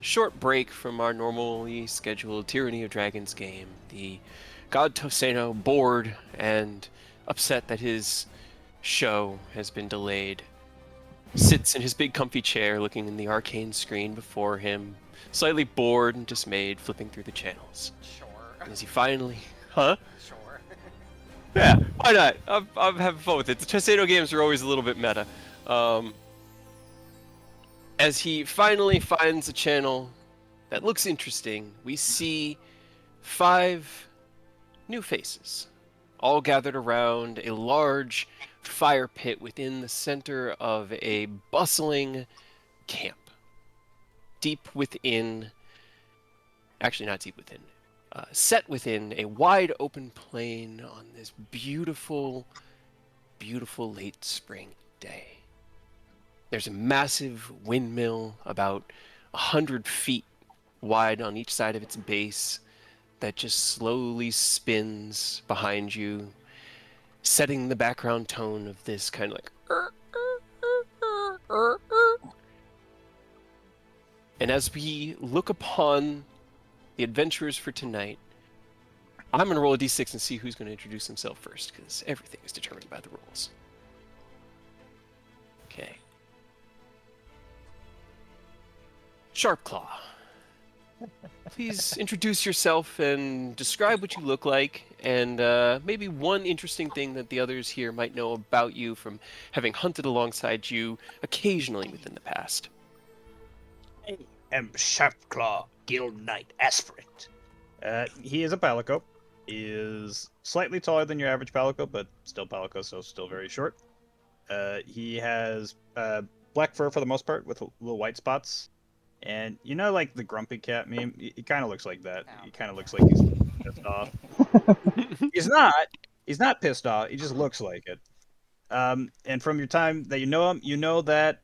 short break from our normally scheduled Tyranny of Dragons game. The god Tohseno, bored and upset that his show has been delayed, sits in his big comfy chair looking in the arcane screen before him, slightly bored and dismayed, flipping through the channels. Sure. And as he finally... Huh? Sure. Yeah, why not? I'm having fun with it. The Tohseno games are always a little bit meta. As he finally finds a channel that looks interesting, we see 5 new faces, all gathered around a large fire pit within the center of a bustling camp. Deep within, actually not deep within, set within a wide open plain on this beautiful, beautiful late spring day. There's a massive windmill about 100 feet wide on each side of its base that just slowly spins behind you, setting the background tone of this kind of like. And as we look upon the adventurers for tonight, I'm going to roll a d6 and see who's going to introduce himself first, because everything is determined by the rolls. Okay. Sharpclaw. Please introduce yourself and describe what you look like, and maybe one interesting thing that the others here might know about you from having hunted alongside you occasionally within the past. I am Sharpclaw, Guild Knight Aspirant. He is a palico. He is slightly taller than your average palico, but still palico, so still very short. He has black fur for the most part, with little white spots. And you know, like the grumpy cat meme? He kind of looks like that. He kind of looks like he's pissed off. He's not. He's not pissed off. He just looks like it. And from your time that you know him, you know that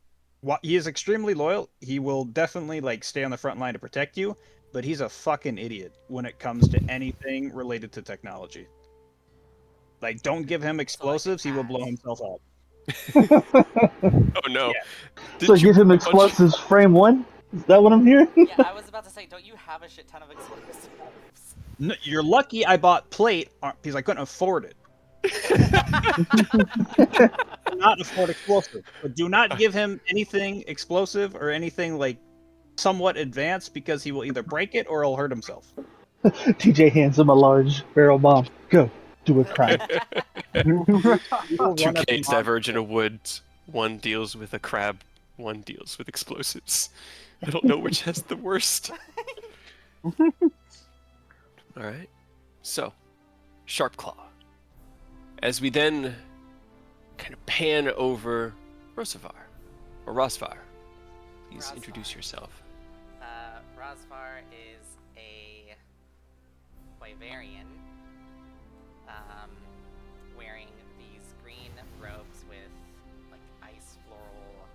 he is extremely loyal. He will definitely like stay on the front line to protect you, but he's a fucking idiot when it comes to anything related to technology. Like, don't give him explosives; he will blow himself up. Oh no. Yeah. So give him explosives frame 1? Is that what I'm hearing? Yeah, I was about to say, don't you have a shit ton of explosives? No, you're lucky I bought plate because I couldn't afford it. Not afford explosive, but do not give him anything explosive or anything like somewhat advanced, because he will either break it or he'll hurt himself. TJ hands him a large barrel bomb. Go, do a crime. 2 caves diverge in a woods. One deals with a crab, one deals with explosives. I don't know which has the worst. Alright. So, Sharpclaw. As we then kind of pan over Rosvar, or Rosvar. Please introduce yourself. Rosvar is a Wyverian, wearing these green robes with like ice floral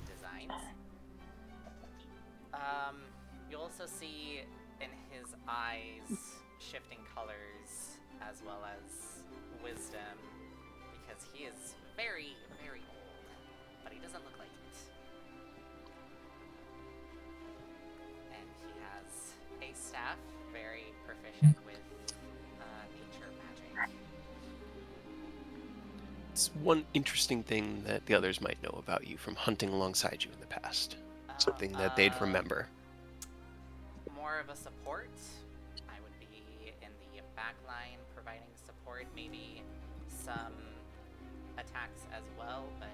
designs. You'll also see in his eyes shifting colors as well as wisdom, because he is very, very old, but he doesn't look like it. And he has a staff, very proficient with nature magic. It's one interesting thing that the others might know about you from hunting alongside you in the past. Something that they'd remember. More of a support. I would be in the back line providing support, maybe some attacks as well, but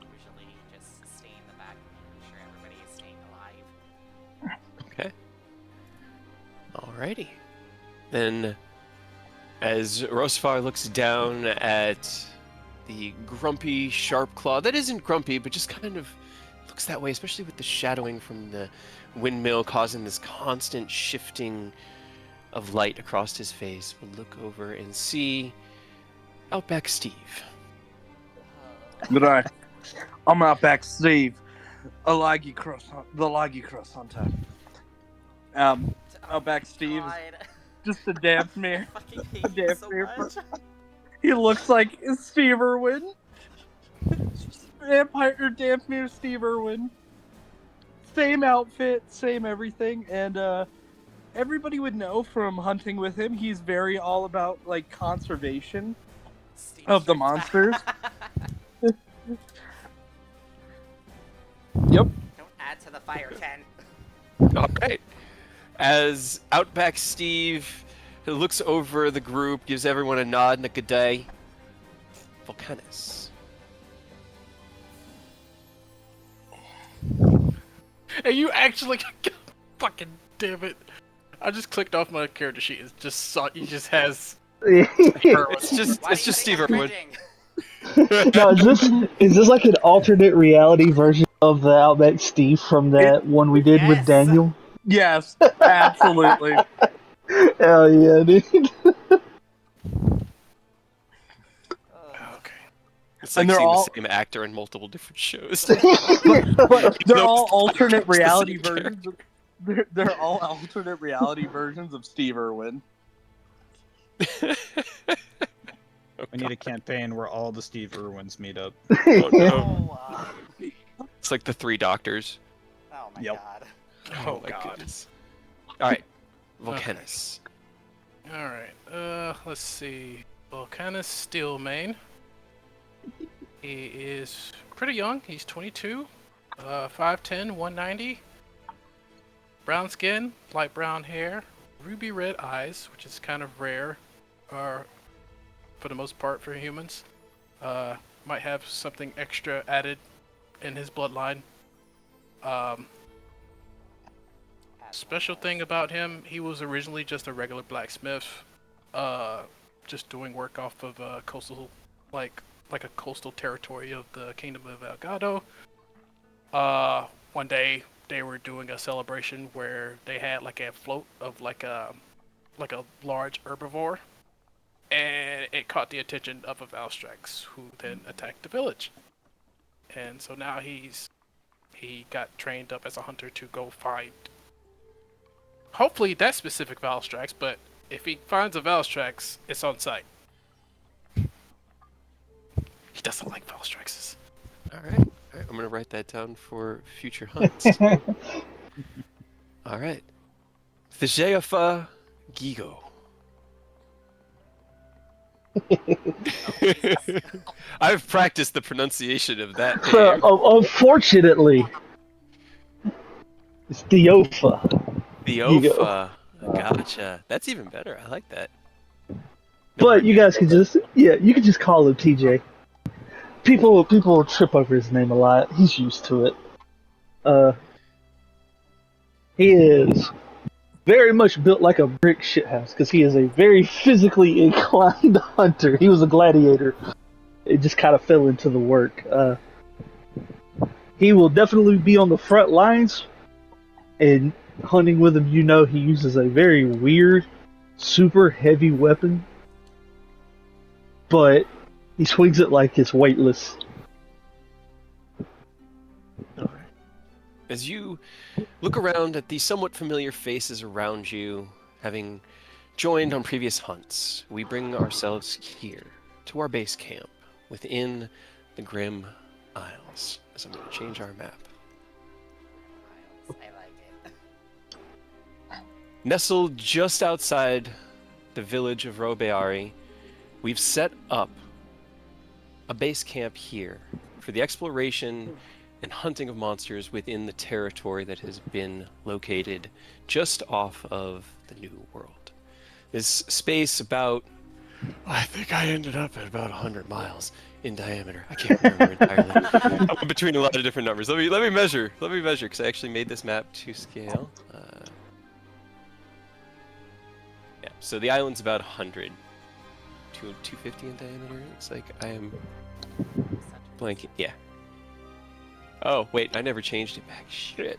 usually just stay in the back and make sure everybody is staying alive. Okay. Alrighty. Then, as Rosvar looks down at the grumpy Sharpclaw, that isn't grumpy, but just kind of looks that way, especially with the shadowing from the windmill causing this constant shifting of light across his face, we'll look over and see Outback Steve. G'day. I'm Outback Steve, the Laggy Cross Hunter. Outback Steve is just a dampmere. I fucking hate you so much. He looks like Steve Irwin. Vampire dampmere Steve Irwin. same outfit, same everything, and everybody would know from hunting with him. He's very all about like conservation Steve of the strikes monsters. back. Yep. Don't add to the fire, Ken. All right. As Outback Steve looks over the group, gives everyone a nod and a good day. Volcanus. Hey, you actually fucking damn it! I just clicked off my character sheet. It just saw he just has. It's just Why it's do you just think Steve I'm Irwin. cringing? Now, is this like an alternate reality version of the Outback Steve from that one we did with Yes. Daniel? Yes, absolutely. Hell yeah, dude. Okay. It's And like they're seeing all- the same actor in multiple different shows. But they're Nope, all it's alternate the same reality character. versions. They're all alternate reality versions of Steve Irwin. We need a campaign where all the Steve Irwins meet up. Oh no! Oh, It's like the Three Doctors. oh my Yep. god. Oh, my God. goodness! All right, Volcanus. All right. Let's see. Volcanus Steelmane. He is pretty young. He's 22. 5'10", 190. Brown skin, light brown hair, ruby red eyes, which is kind of rare, for the most part for humans. Might have something extra added in his bloodline. Special thing about him, he was originally just a regular blacksmith, just doing work off of coastal, like a coastal territory of the Kingdom of Elgado. One day they were doing a celebration where they had like a float of like a large herbivore, and it caught the attention of a Valstrax, who then attacked the village. And so now he got trained up as a hunter to go find, hopefully that specific Valstrax, but if he finds a Valstrax, it's on sight. He doesn't like Valstraxes. All right. I'm gonna write that down for future hunts. All right. Thijeafa Gigo. I've practiced the pronunciation of that name. Unfortunately, it's Theofa. Theofa. Gotcha. That's even better. I like that. But you guys can just, you can just call him TJ. People trip over his name a lot. He's used to it. He is very much built like a brick shithouse because he is a very physically inclined hunter. He was a gladiator. It just kind of fell into the work. He will definitely be on the front lines, and hunting with him, he uses a very weird, super heavy weapon, but he swings it like it's weightless. As you look around at the somewhat familiar faces around you, having joined on previous hunts, we bring ourselves here to our base camp within the Grim Isles. As I'm going to change our map. I like it. Nestled just outside the village of Robeari, we've set up a base camp here for the exploration and hunting of monsters within the territory that has been located just off of the New World. This space I think I ended up at about 100 miles in diameter. I can't remember entirely. I'm between a lot of different numbers. Let me measure. Let me measure, because I actually made this map to scale. Yeah, so the island's about 100 to 250 in diameter. It looks like I am blanking. Yeah. Oh, wait, I never changed it back. Shit.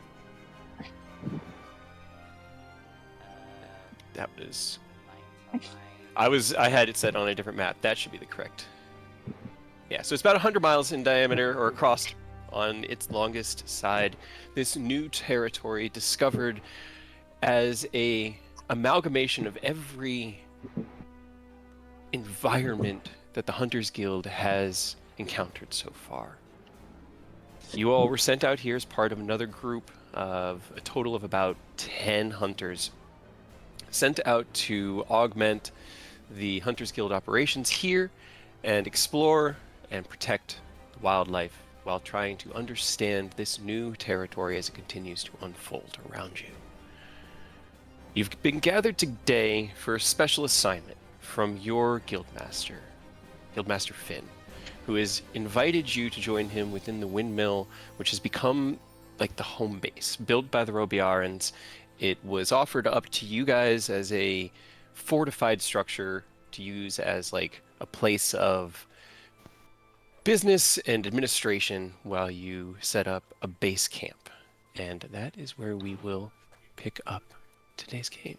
That was... I had it set on a different map. That should be the correct. Yeah, so it's about 100 miles in diameter, or across on its longest side. This new territory discovered as a amalgamation of every environment that the Hunters Guild has encountered so far. You all were sent out here as part of another group of a total of about 10 hunters sent out to augment the Hunters Guild operations here and explore and protect the wildlife while trying to understand this new territory as it continues to unfold around you. You've been gathered today for a special assignment from your guildmaster, Guildmaster Finn, who has invited you to join him within the windmill, which has become like the home base. Built by the Robiarans, it was offered up to you guys as a fortified structure to use as like a place of business and administration while you set up a base camp. And that is where we will pick up today's game,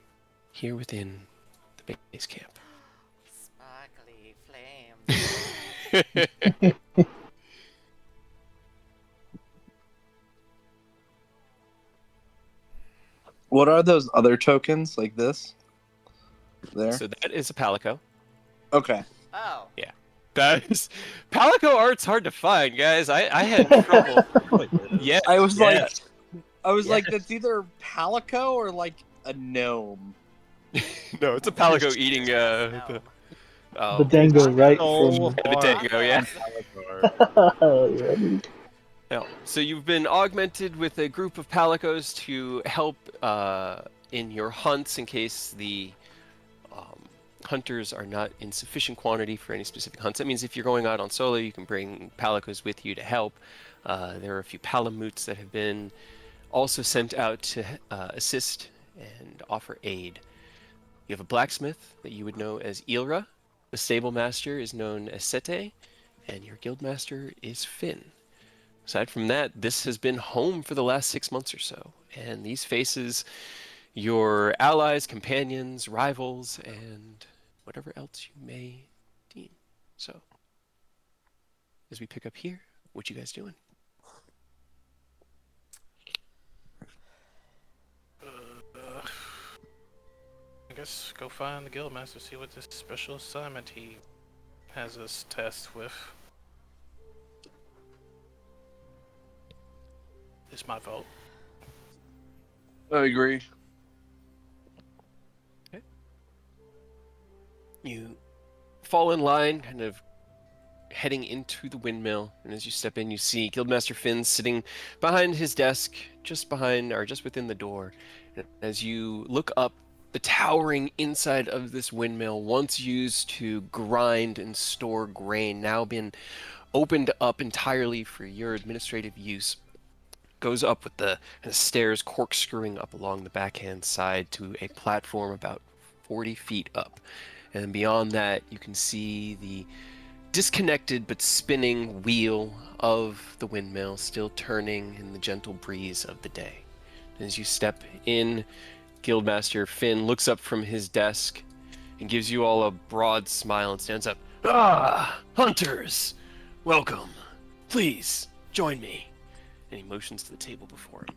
here within the base camp. Sparkly flames. What are those other tokens like this? There. So that is a Palico. Okay. Oh. That is Palico art's hard to find, guys. I had trouble. Yeah, I was yeah. like, that's either Palico or like a gnome. No, it's a Palico eating No. oh, The dango, right? Oh, From... the dango, yeah. Yeah. No. So you've been augmented with a group of Palicos to help in your hunts in case the hunters are not in sufficient quantity for any specific hunts. That means if you're going out on solo, you can bring Palicos with you to help. There are a few Palamutes that have been also sent out to assist and offer aid. You have a blacksmith that you would know as Ilra. The stable master is known as Sete, and your guildmaster is Finn. Aside from that, this has been home for the last 6 months or so, and these faces your allies, companions, rivals, and whatever else you may deem. So, as we pick up here, what you guys doing? I guess go find the guildmaster, see what this special assignment he has us tasked with. It's my vote. I agree. You fall in line, kind of heading into the windmill, and as you step in, you see Guildmaster Finn sitting behind his desk, just within the door. And as you look up, the towering inside of this windmill, once used to grind and store grain, now been opened up entirely for your administrative use, goes up with the kind of stairs corkscrewing up along the backhand side to a platform about 40 feet up. And beyond that, you can see the disconnected but spinning wheel of the windmill still turning in the gentle breeze of the day. As you step in, Guildmaster Finn looks up from his desk and gives you all a broad smile and stands up. Ah, hunters! Welcome. Please, join me. And he motions to the table before him.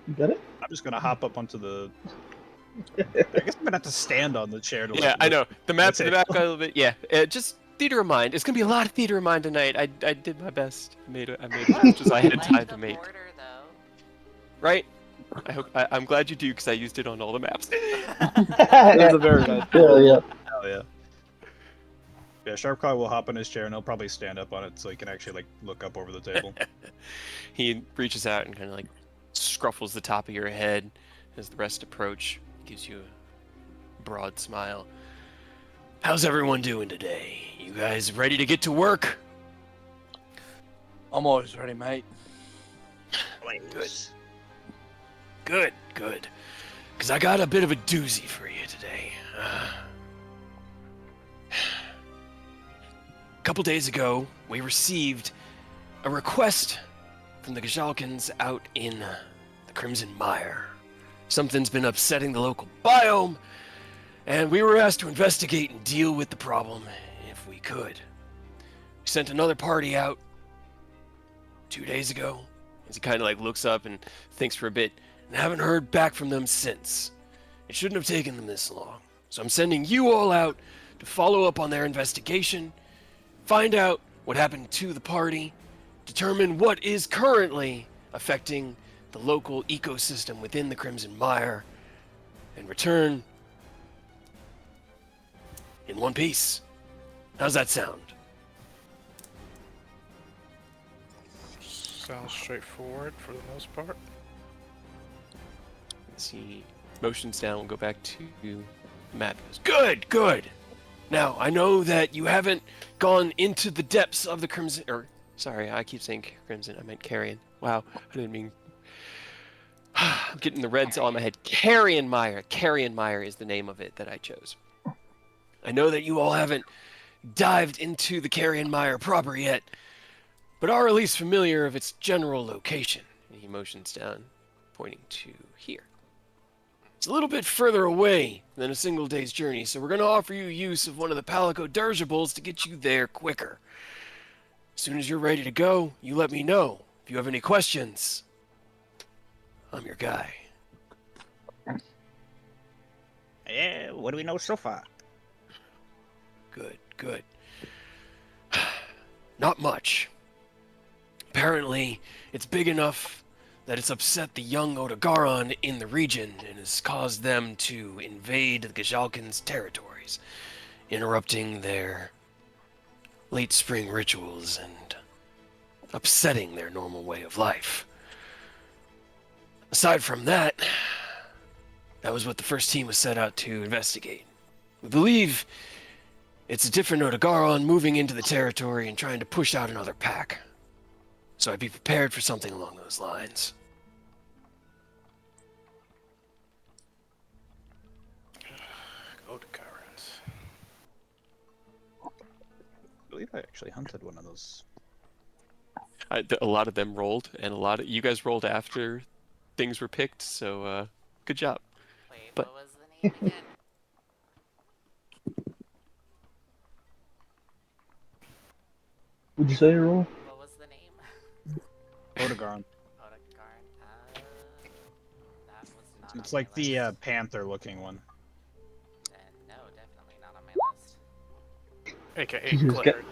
You got it? I'm just gonna hop up onto the. I guess I'm gonna have to stand on the chair to. Yeah, I know. The map That's it. got a little bit. Yeah, just theater of mind. It's gonna be a lot of theater of mind tonight. I did my best. I made as much as I had Like time the to make. border, though. Right? I'm glad you do because I used it on all the maps. That's a very nice. Yeah. Hell yeah. Yeah, Sharpclaw will hop on his chair and he'll probably stand up on it so he can actually like look up over the table. He reaches out and kind of like scruffles the top of your head as the rest approach. Gives you a broad smile. How's everyone doing today? You guys ready to get to work? I'm always ready, mate. Good. Because I got a bit of a doozy for you today. A couple days ago, we received a request from the Gajalkans out in the Crimson Mire. Something's been upsetting the local biome, and we were asked to investigate and deal with the problem if we could. We sent another party out 2 days ago, as he kind of like looks up and thinks for a bit, and haven't heard back from them since. It shouldn't have taken them this long. So I'm sending you all out to follow up on their investigation find out what happened to the party, determine what is currently affecting the local ecosystem within the Crimson Mire, and return in one piece. How's that sound? Sounds straightforward for the most part. Let's see. Motions down. We'll go back to Matt. Good, good. Now, I know that you haven't gone into the depths of the Crimson... sorry, I keep saying Crimson. I meant Carrion. Wow, I didn't mean... I'm getting the reds all in my head. Carrion Mire. Carrion Mire is the name of it that I chose. I know that you all haven't dived into the Carrion Mire proper yet, but are at least familiar of its general location. And he motions down, pointing to here. It's a little bit further away than a single day's journey, so we're going to offer you use of one of the Palico dirigibles to get you there quicker. As soon as you're ready to go, you let me know. If you have any questions, I'm your guy. Yeah, what do we know so far? Good, good. Not much. Apparently, it's big enough that it's upset the young Otogaron in the region and has caused them to invade the Gajalkin's territories, interrupting their late spring rituals and upsetting their normal way of life. Aside from that, that was what the first team was set out to investigate. We believe it's a different Otogaron moving into the territory and trying to push out another pack. So I'd be prepared for something along those lines. Go to Kyrans. I believe I actually hunted one of those. A lot of them rolled, and you guys rolled after things were picked, so good job. Wait, But- what was the name again? Would you say, Roll? What was the name? Otogarn. Otogarn. That was not It's on like my the list. panther-looking one. Then no, definitely not on my list. AKA Jesus, Glitter.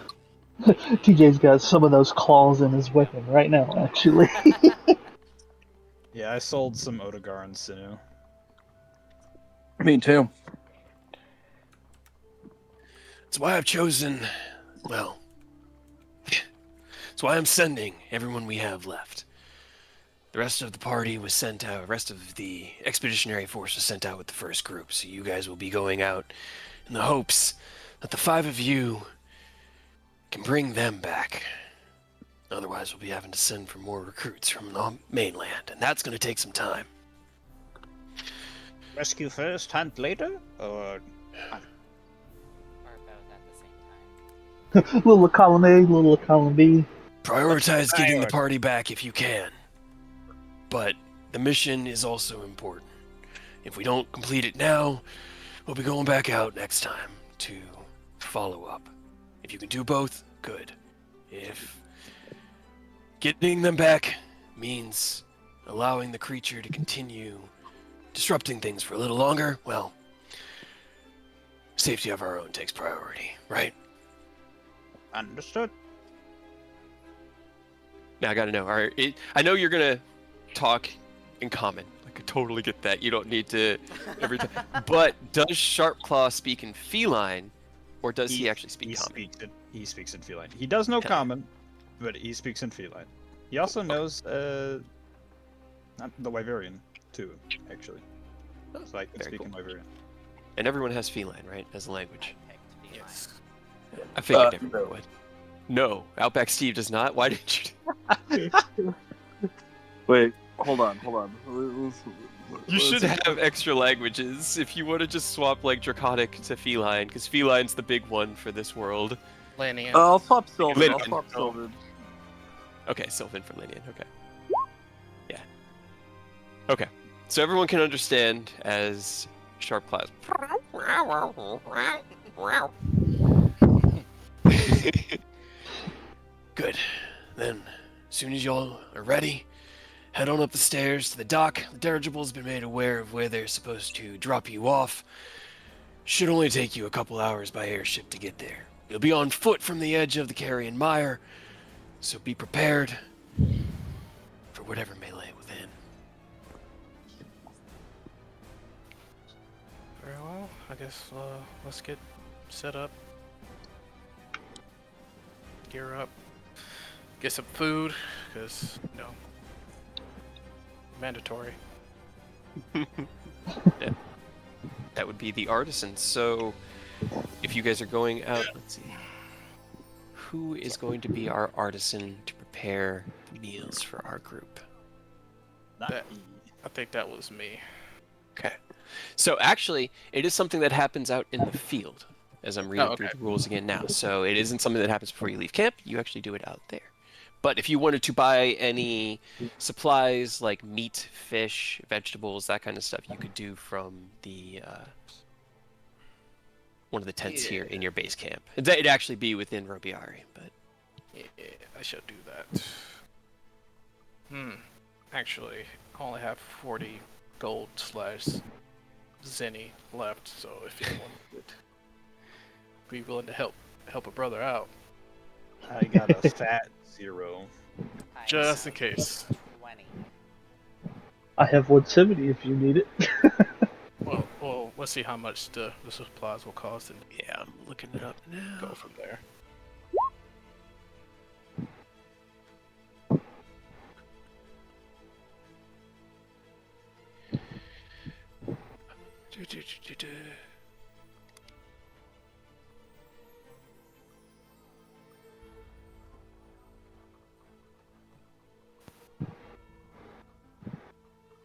TJ's got some of those claws in his weapon right now, actually. Yeah, I sold some Otogarn Sinew. Me too. That's why I've chosen, well, that's why I'm sending everyone we have left. The rest of the party was sent out, the rest of the expeditionary force was sent out with the first group, so you guys will be going out in the hopes that the 5 of you can bring them back. Otherwise, we'll be having to send for more recruits from the mainland, and that's going to take some time. Rescue first, hunt later? Or... Or both at the same time. Little column A, little column B. Prioritize getting the Priority. party back if you can. But the mission is also important. If we don't complete it now, we'll be going back out next time to follow up. If you can do both, good. If getting them back means allowing the creature to continue disrupting things for a little longer, well, safety of our own takes priority, right? Understood. Now I gotta know. All right, I know you're gonna talk in common. I could totally get that. You don't need to every time. But does Sharpclaw speak in feline, or does he actually speak common? He speaks in feline. He does know Okay. common, but he speaks in feline. He also knows not the Wyverian too, actually. So I can Very speak cool. in Wyverian. And everyone has feline, right, as a language. I picked feline. Yes. I figured no. everyone would. No, Outback Steve does not. Why didn't you? Wait, hold on. You should have extra languages if you want to just swap like Draconic to feline, because feline's the big one for this world. Lanian. I'll swap Sylvan. Lynn. I'll swap Sylvan. Okay, Sylvan for Linian. Okay. Yeah. Okay. So everyone can understand as Sharp Claws. Good. Then, as soon as y'all are ready, head on up the stairs to the dock. The dirigible's been made aware of where they're supposed to drop you off. Should only take you a couple hours by airship to get there, You'll be on foot from the edge of the carrion mire, so be prepared for whatever may lay within. Very well. I guess let's get set up. Gear up. Get some food, because, mandatory. That would be the artisan. So, if you guys are going out, let's see. Who is going to be our artisan to prepare meals for our group? I think that was me. Okay. So actually, it is something that happens out in the field, as I'm reading through the rules again now. So it isn't something that happens before you leave camp. You actually do it out there. But if you wanted to buy any supplies like meat, fish, vegetables, that kind of stuff, you could do from the one of the tents here in your base camp. It'd actually be within Robiari, but Yeah, I should do that. Actually, I only have 40 gold / zenny left, so if anyone would be willing to help a brother out, I got a fat 0. I just in have case. 20. I have 170 if you need it. Well, let's see how much the supplies will cost, and yeah, I'm looking it up now. go from there.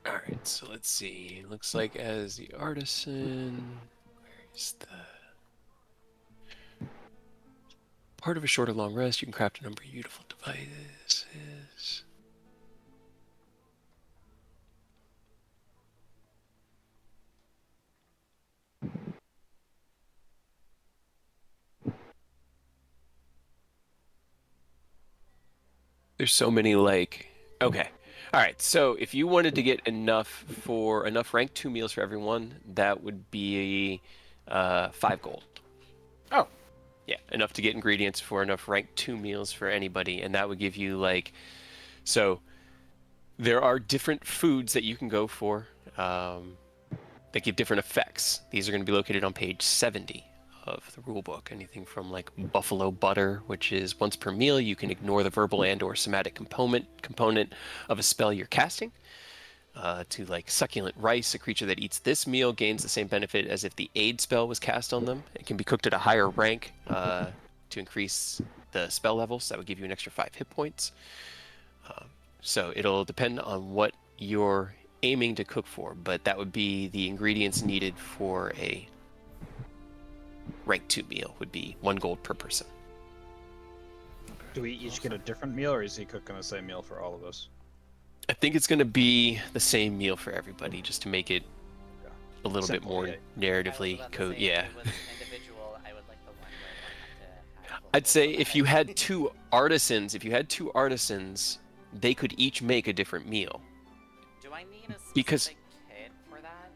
Alright, so let's see. Looks like as the artisan, where's the... Part of a short or long rest, you can craft a number of beautiful devices. There's so many, like... Okay. Alright, so if you wanted to get enough rank 2 meals for everyone, that would be 5 gold. Oh. Yeah, enough to get ingredients for enough rank 2 meals for anybody, and that would give you, like... So, there are different foods that you can go for that give different effects. These are going to be located on page 70 of the rulebook. Anything from like buffalo butter, which is once per meal you can ignore the verbal and or somatic component of a spell you're casting. To like succulent rice, a creature that eats this meal gains the same benefit as if the aid spell was cast on them. It can be cooked at a higher rank to increase the spell level, so that would give you an extra 5 hit points. So it'll depend on what you're aiming to cook for, but that would be the ingredients needed for a rank 2 meal would be 1 gold per person. Do we each get a different meal, or is he cooking the same meal for all of us? I think it's going to be the same meal for everybody, just to make it a little bit Simple, more yeah. narratively Yeah. yeah. If it was individual, I would like the one where I have to I'd say if you had 2 artisans, they could each make a different meal. Do I need a specific Because- kit for that?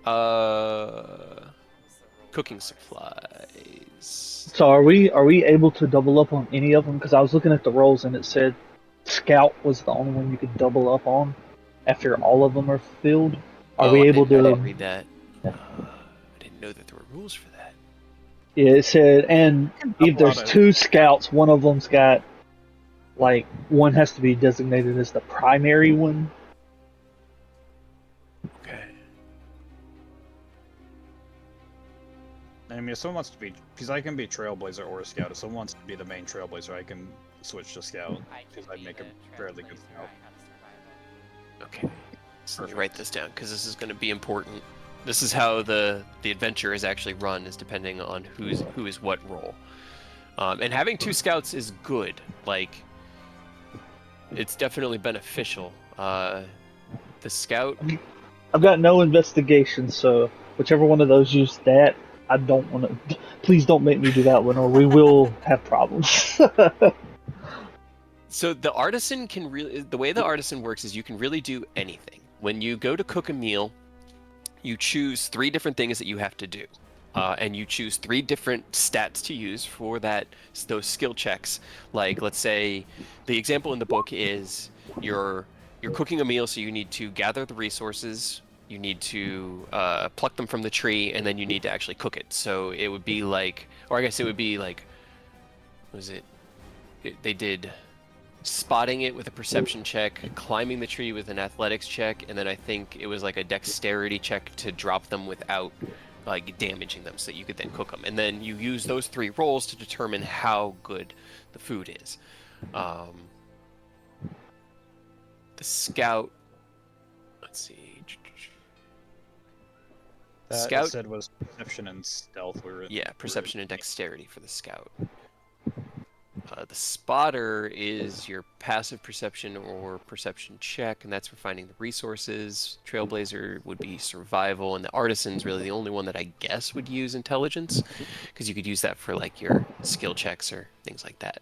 Uh, What's the rule cooking for artisans? supplies. So are we able to double up on any of them? Because I was looking at the rolls and it said Scout was the only one you could double up on after all of them are filled. Are we able I to? didn't read that. Yeah. I didn't know that there were rules for that. Yeah, it said, and if there's 2 scouts, one of them's got like one has to be designated as the primary one. Okay. I mean, if someone wants to be, because I can be Trailblazer or a Scout. If someone wants to be the main Trailblazer, I can switch to Scout I can because I be make the a fairly good trailblazer, Scout. I have survival. Okay. So let me write this down because this is going to be important. This is how the adventure is actually run, is depending on who is what role. And having 2 scouts is good. Like, it's definitely beneficial. The scout. I've got no investigation, so whichever one of those used that, I don't want to. Please don't make me do that one, or we will have problems. So the artisan can really. The way the artisan works is you can really do anything. When you go to cook a meal, you choose 3 different things that you have to do. and you choose 3 different stats to use for those skill checks. Like, let's say the example in the book is you're cooking a meal, so you need to gather the resources, you need to pluck them from the tree, and then you need to actually cook it. So it would be like, or I guess it would be like, what was it? They did spotting it with a perception check, climbing the tree with an athletics check, and then I think it was like a dexterity check to drop them without like damaging them, so that you could then cook them. And then you use those 3 rolls to determine how good the food is. The scout, let's see. That Scout, said was perception and stealth. yeah, perception and dexterity for the scout. The spotter is your passive perception or perception check, and that's for finding the resources. Trailblazer would be survival, and the artisan's really the only one that I guess would use intelligence, because you could use that for like your skill checks or things like that.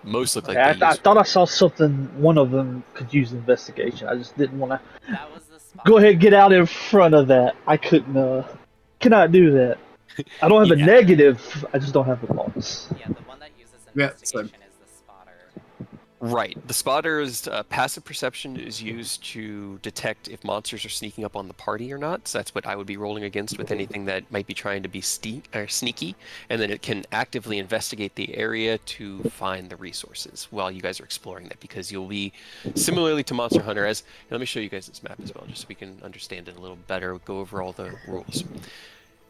Most look like I they use. thought I saw something. One of them could use investigation. I just didn't want to That was the spot. go ahead, get out in front of that. I couldn't. Cannot do that. I don't have a Yeah. negative. I just don't have a bonus. Yeah, the one that uses Yeah, investigation is the spotter. Right. The spotter's passive perception is used to detect if monsters are sneaking up on the party or not. So that's what I would be rolling against with anything that might be trying to be sneaky. And then it can actively investigate the area to find the resources while you guys are exploring that, because you'll be similarly to Monster Hunter as... Let me show you guys this map as well, just so we can understand it a little better, go over all the rules.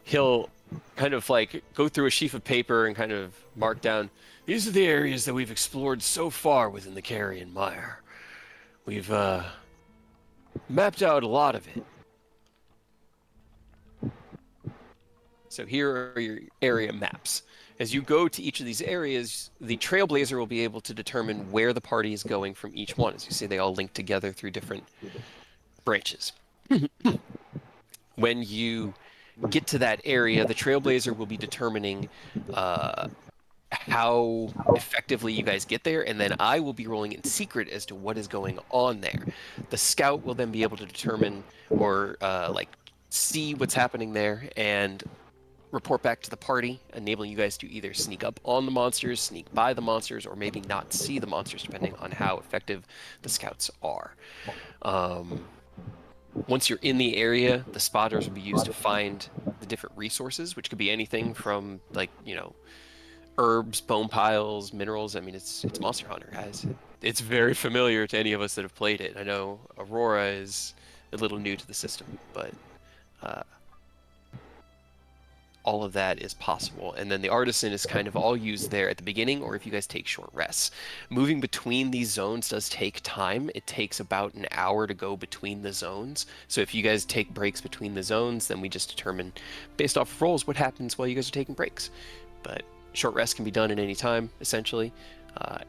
He'll kind of like go through a sheaf of paper and kind of mark down, these are the areas that we've explored so far within the Carrion Mire. We've mapped out a lot of it. So here are your area maps. As you go to each of these areas, the Trailblazer will be able to determine where the party is going from each one. As you see, they all link together through different branches. When you get to that area, the Trailblazer will be determining how effectively you guys get there, and then I will be rolling in secret as to what is going on there. The scout will then be able to determine or like see what's happening there and report back to the party, enabling you guys to either sneak up on the monsters, sneak by the monsters, or maybe not see the monsters, depending on how effective the scouts are. Once you're in the area, the spotters will be used to find the different resources, which could be anything from, like, you know, herbs, bone piles, minerals. I mean, it's Monster Hunter, guys. It's very familiar to any of us that have played it. I know Aurora is a little new to the system, but all of that is possible. And then the artisan is kind of all used there at the beginning, or if you guys take short rests. Moving between these zones does take time. It takes about an hour to go between the zones. So if you guys take breaks between the zones, then we just determine based off of rolls what happens while you guys are taking breaks. But short rest can be done at any time, essentially.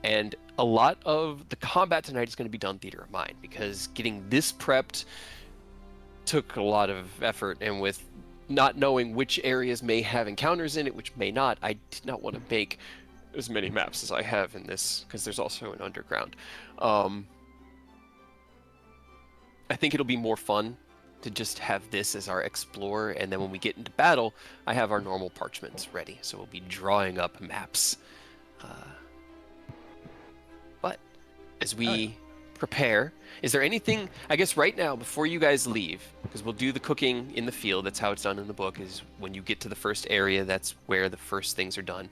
And a lot of the combat tonight is going to be done theater of mind, because getting this prepped took a lot of effort, and with not knowing which areas may have encounters in it, which may not, I did not want to make as many maps as I have in this, because there's also an underground. I think it'll be more fun to just have this as our explorer, and then when we get into battle, I have our normal parchments ready, so we'll be drawing up maps. But as we prepare, is there anything, I guess right now, before you guys leave, because we'll do the cooking in the field, that's how it's done in the book, is when you get to the first area, that's where the first things are done.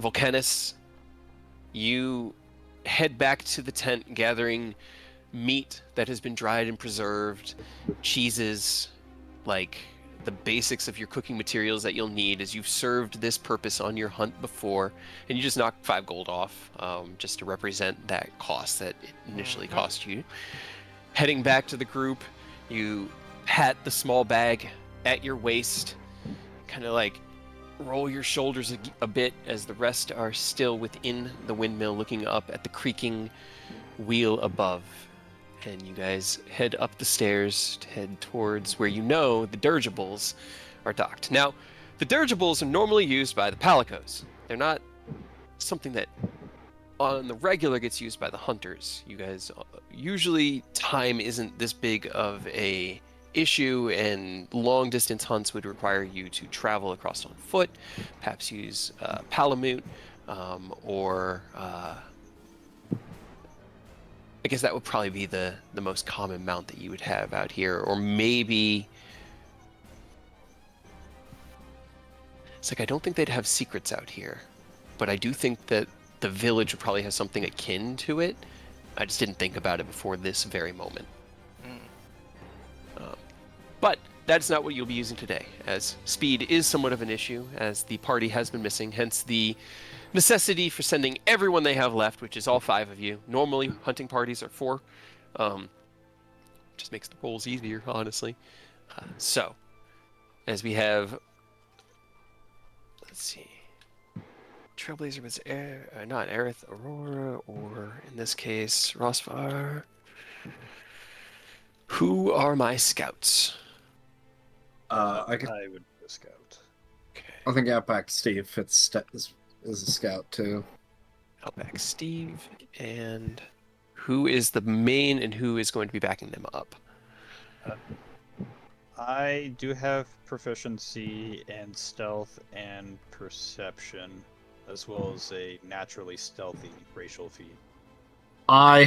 Volcanus, you head back to the tent, gathering meat that has been dried and preserved, cheeses, like the basics of your cooking materials that you'll need, as you've served this purpose on your hunt before, and you just knock 5 gold off, just to represent that cost that it initially cost you. Heading back to the group, you pat the small bag at your waist, kind of like roll your shoulders a bit as the rest are still within the windmill, looking up at the creaking wheel above. And you guys head up the stairs to head towards where you know the dirigibles are docked. Now, the dirigibles are normally used by the palicos. They're not something that on the regular gets used by the hunters. You guys, usually time isn't this big of a issue, and long distance hunts would require you to travel across on foot, perhaps use palamute, or I guess that would probably be the most common mount that you would have out here, or maybe it's like I don't think they'd have secrets out here, but I do think that the village would probably have something akin to it. I just didn't think about it before this very moment. But that's not what you'll be using today, as speed is somewhat of an issue, as the party has been missing, hence the necessity for sending everyone they have left, which is all 5 of you. Normally, hunting parties are 4. Just makes the rolls easier, honestly. So, as we have... Let's see... Trailblazer was not Aerith, Aurora, or in this case, Rosvar. Who are my scouts? I would be a scout. Okay. I think Outback Steve is a scout too. Outback Steve, and who is the main and who is going to be backing them up? I do have proficiency in stealth and perception, as well as a naturally stealthy racial feat. I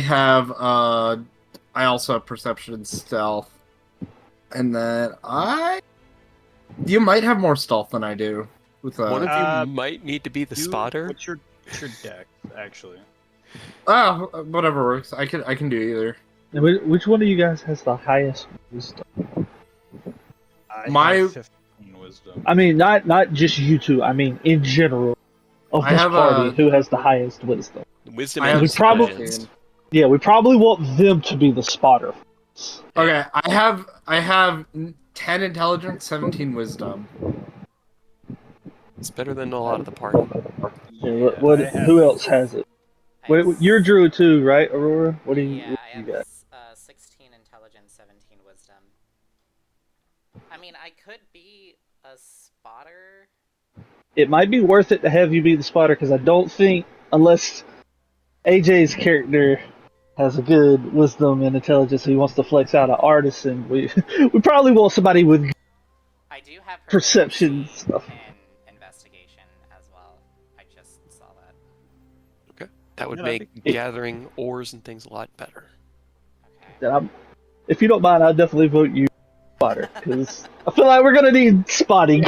also have perception and stealth, and then you might have more stealth than I do. With One of you might need to be the spotter. What's your deck, actually? Whatever works. I can do either. Which one of you guys has the highest wisdom? I have 15 wisdom. I mean, not just you two. I mean, in general, of this party, who has the highest wisdom? Wisdom I and have intelligence. Yeah, we probably want them to be the spotter. Okay, I have 10 intelligence, 17 wisdom. It's better than a lot of the party. Yeah, who else has it? Wait, you're Druid too, right, Aurora? What do you, Yeah, what I do you have got? 16 intelligence, 17 wisdom. I mean, I could be a spotter. It might be worth it to have you be the spotter, because I don't think, unless AJ's character has a good wisdom and intelligence, he wants to flex out an artisan, we probably want somebody with I do have perception proficiency stuff. and investigation as well. I just saw that. Okay, that would Yeah, make it- gathering ores and things a lot better. Okay. If you don't mind, I'll definitely vote you spotter, because I feel like we're gonna need spotting.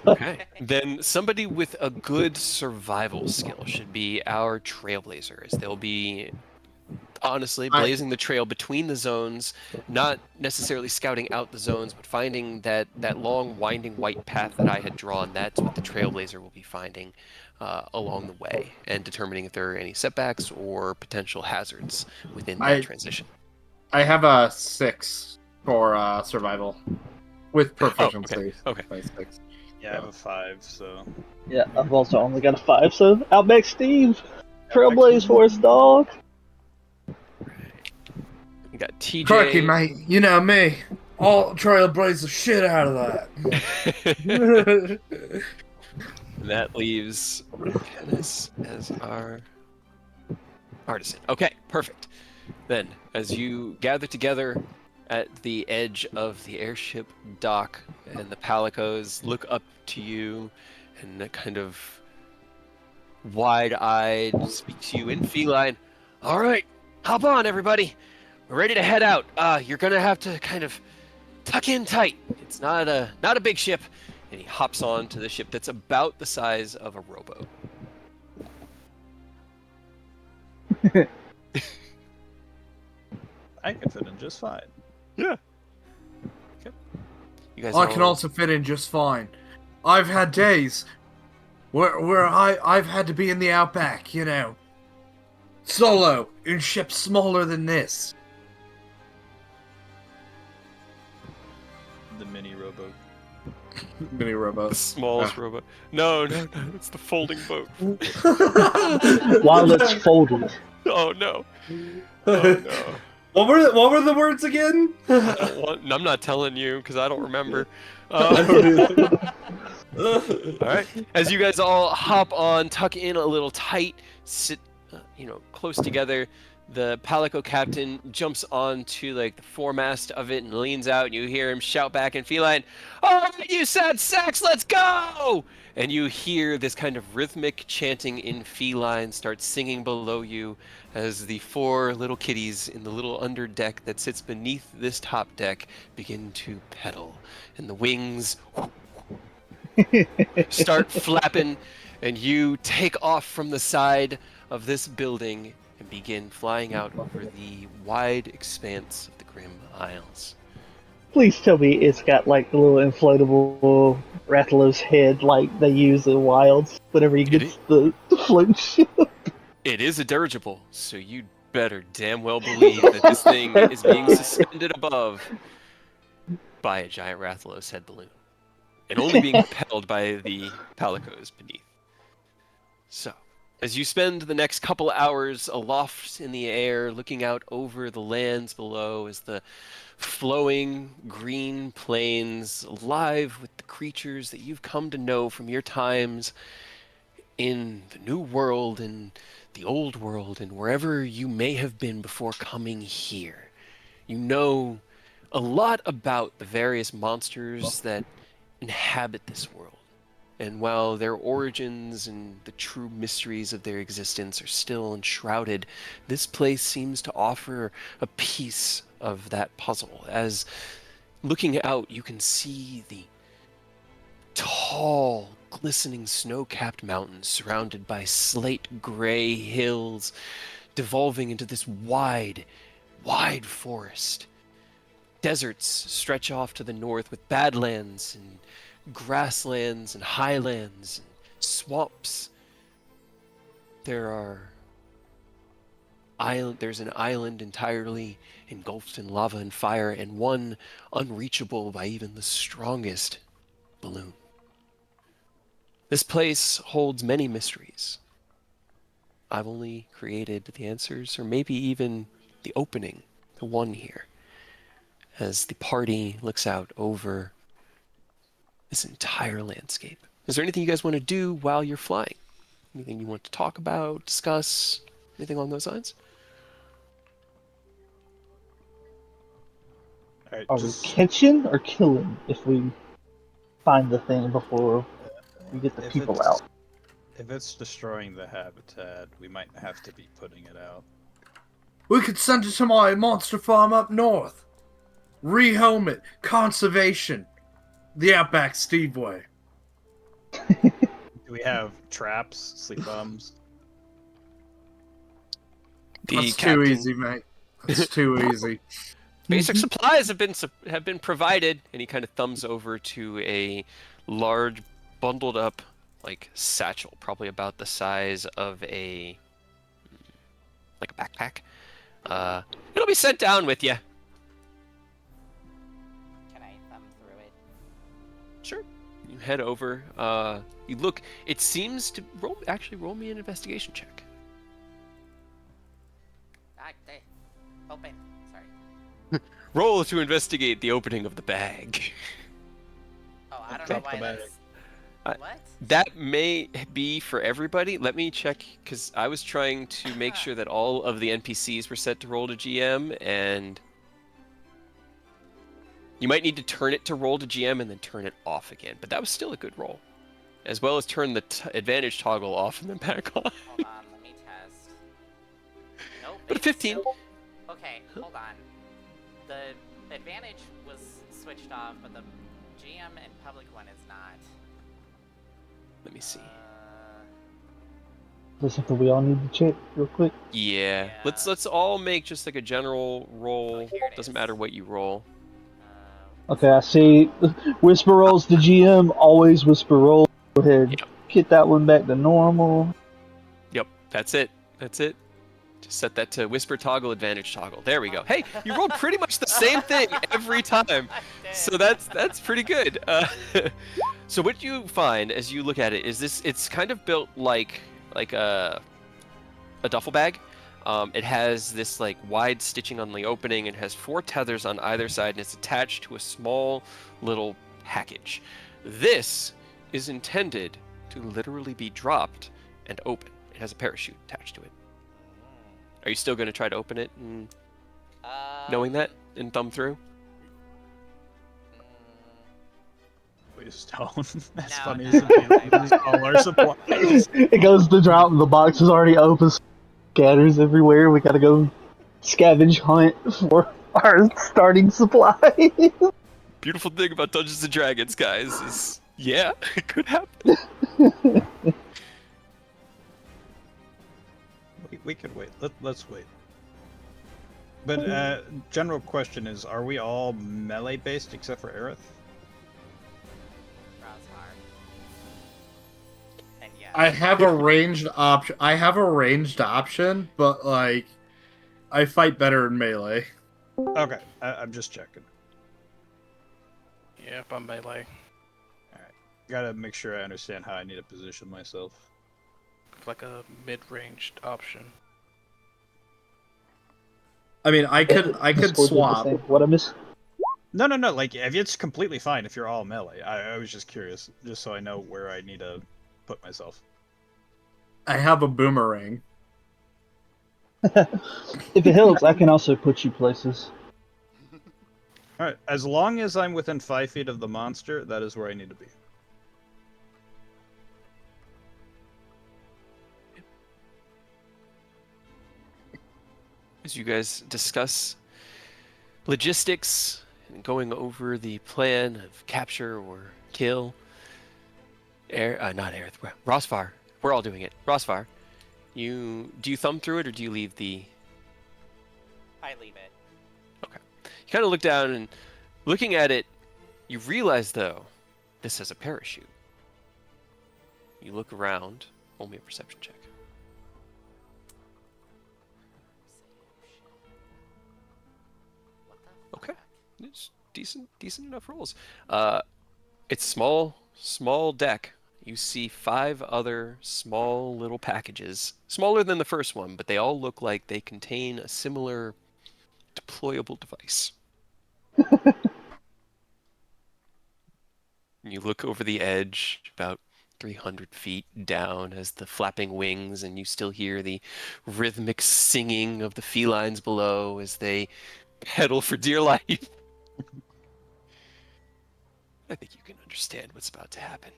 Okay, then somebody with a good survival skill should be our trailblazers. They'll be honestly blazing the trail between the zones, not necessarily scouting out the zones, but finding that long winding white path that I had drawn. That's what the trailblazer will be finding along the way, and determining if there are any setbacks or potential hazards within that transition. I have a 6 for survival with proficiency. Okay. By 6. Yeah, I have a 5, so... Yeah, I've also only got a 5, so Outback Steve, Trailblaze for us, dog. We got TJ. Crikey, mate. You know me. I'll trailblaze the shit out of that. That leaves Kenneth as our artisan. Okay, perfect. Then, as you gather together at the edge of the airship dock, and the palicos look up to you, and that kind of wide-eyed speak to you in feline. All right, hop on, everybody. We're ready to head out. You're gonna have to kind of tuck in tight. It's not a big ship. And he hops on to the ship that's about the size of a rowboat. I can fit in just fine. Yeah. Okay. You guys I can also fit in just fine. I've had days where I've had to be in the outback, you know, solo in ships smaller than this. The mini rowboat. Mini the robot. smallest rowboat. No, it's the folding boat. While it's folded. Oh no. Oh no. What were the words again? I'm not telling you because I don't remember. All right. As you guys all hop on, tuck in a little tight, sit, close together. The Palico captain jumps onto like the foremast of it and leans out, and you hear him shout back in feline, "All right, you sad sacks, let's go!" And you hear this kind of rhythmic chanting in feline start singing below you as the four little kitties in the little under deck that sits beneath this top deck begin to pedal, and the wings start flapping, and you take off from the side of this building and begin flying out over the wide expanse of the Grim Isles. Please tell me it's got like the little inflatable Rathalos head like they use in Wilds whenever he gets the floating ship. It is a dirigible, so you'd better damn well believe that this thing is being suspended above by a giant Rathalos head balloon, and only being propelled by the Palicos beneath. So, as you spend the next couple hours aloft in the air, looking out over the lands below, as the flowing green plains alive with the creatures that you've come to know from your times in the New World and the Old World and wherever you may have been before coming here. You know a lot about the various monsters that inhabit this world. And while their origins and the true mysteries of their existence are still enshrouded, this place seems to offer a piece of that puzzle. As looking out, you can see the tall, glistening snow-capped mountains surrounded by slate-gray hills, devolving into this wide, wide forest. Deserts stretch off to the north with badlands and grasslands and highlands and swamps. There's an island entirely engulfed in lava and fire, and one unreachable by even the strongest balloon. This place holds many mysteries. I've only created the answers, or maybe even the opening, the one here, as the party looks out over this entire landscape. Is there anything you guys want to do while you're flying? Anything you want to talk about, discuss, anything along those lines? All right, Are we catching or killing if we find the thing before we get the if people it's- out? If it's destroying the habitat, we might have to be putting it out. We could send it to my monster farm up north. Rehome it. Conservation. The Outback Steve way. Do we have traps, sleep bombs? That's too easy, mate. That's too easy. Basic supplies have been provided, and he kind of thumbs over to a large, bundled up, like satchel, probably about the size of a backpack. It'll be sent down with you. Can I thumb through it? Sure. You head over. You look. It seems to roll me an investigation check. Ah, there. Open. Sorry. Roll to investigate the opening of the bag. Oh, I don't Drop know the why bag. that's... What? That may be for everybody. Let me check, because I was trying to make sure that all of the NPCs were set to roll to GM, and you might need to turn it to roll to GM and then turn it off again. But that was still a good roll, as well as turn the advantage toggle off and then back on. Hold on, let me test. Nope. But a it's 15. still- Okay, hold on. The advantage was switched off, but the GM and public one is not. Let me see. Is there something we all need to check real quick? Yeah. Yeah. Let's all make just like a general roll. Oh, here it Doesn't is. matter what you roll. Okay, I see. Whisper rolls to GM, always whisper roll. Go ahead. Yep. Get that one back to normal. Yep. That's it. That's it. Just set that to whisper toggle, advantage toggle. There we go. Hey, you rolled pretty much the same thing every time. So that's pretty good. So what you find as you look at it is this. It's kind of built like a duffel bag. It has this like wide stitching on the opening and has 4 tethers on either side, and it's attached to a small little package. This is intended to literally be dropped and open. It has a parachute attached to it. Are you still going to try to open it, and knowing Um, that, and thumb through? mm, We stone. As No, funny no, as it is, I- we lose all our supplies. It goes to drop, the box is already open, scatters everywhere. We gotta go scavenge hunt for our starting supply. Beautiful thing about Dungeons and Dragons, guys, is yeah, it could happen. We could wait. Let's wait. But general question is: are we all melee based except for Aerith? Rosvar. And yes. I have a ranged option. I have a ranged option, but like, I fight better in melee. Okay, I'm just checking. Yeah, if I'm melee. Gotta make sure I understand how I need to position myself. Like a mid-ranged option. I mean, I could Discord did the swap. same. What I miss? No. Like, if it's completely fine if you're all melee. I was just curious, just so I know where I need to put myself. I have a boomerang. If it helps, I can also put you places. All right, as long as I'm within 5 feet of the monster, that is where I need to be. As you guys discuss logistics and going over the plan of capture or kill, not Aerith, Rosfar. We're all doing it. Rosfar, do you thumb through it or do you leave the? I leave it. You kind of look down and looking at it, you realize though, this has a parachute. You look around, roll me a perception check. What the Okay. fuck? It's decent enough rolls. It's small deck. You see 5 other small little packages, smaller than the first one, but they all look like they contain a similar deployable device. You look over the edge, about 300 feet down, as the flapping wings, and you still hear the rhythmic singing of the felines below as they pedal for dear life. I think you can understand what's about to happen.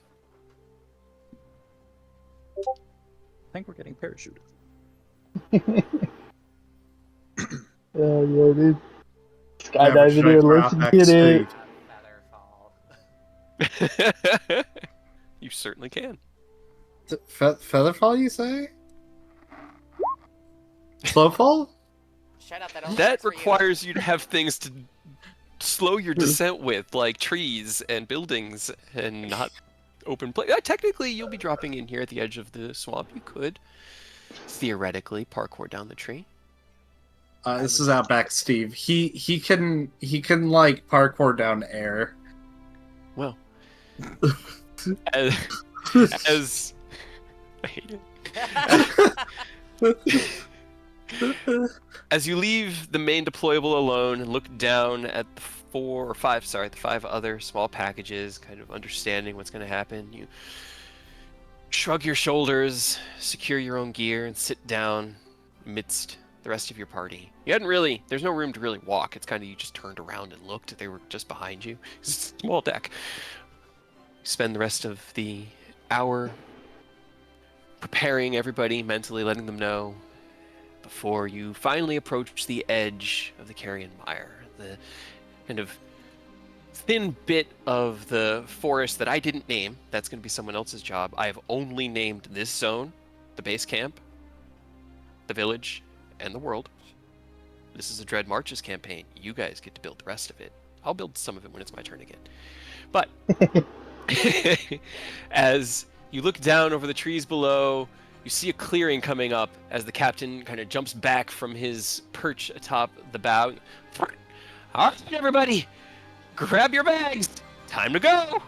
I think we're getting parachuted. Yeah, dude. Never Skydiving strike in, for let's Outback get it. Featherfall. You certainly can. Featherfall, you say? Slowfall? Shut up, that only That works for you. requires you to have things to slow your descent with, like trees and buildings, and not open place. Technically, you'll be dropping in here at the edge of the swamp. You could theoretically parkour down the tree. This is Outback Steve. He can like parkour down air. Well, as I hate it. As you leave the main deployable alone and look down at the 5 other small packages, kind of understanding what's going to happen, you shrug your shoulders, secure your own gear, and sit down amidst the rest of your party. There's no room to really walk. It's kind of, you just turned around and looked. They were just behind you. It's a small deck. You spend the rest of the hour preparing everybody, mentally letting them know, before you finally approach the edge of the Carrion Mire, the kind of thin bit of the forest that I didn't name. That's going to be someone else's job. I have only named this zone, the base camp, the village, and the world. This is a Dread Marches campaign. You guys get to build the rest of it. I'll build some of it when it's my turn again. But as you look down over the trees below, you see a clearing coming up as the captain kind of jumps back from his perch atop the bow. All right, everybody, grab your bags. Time to go.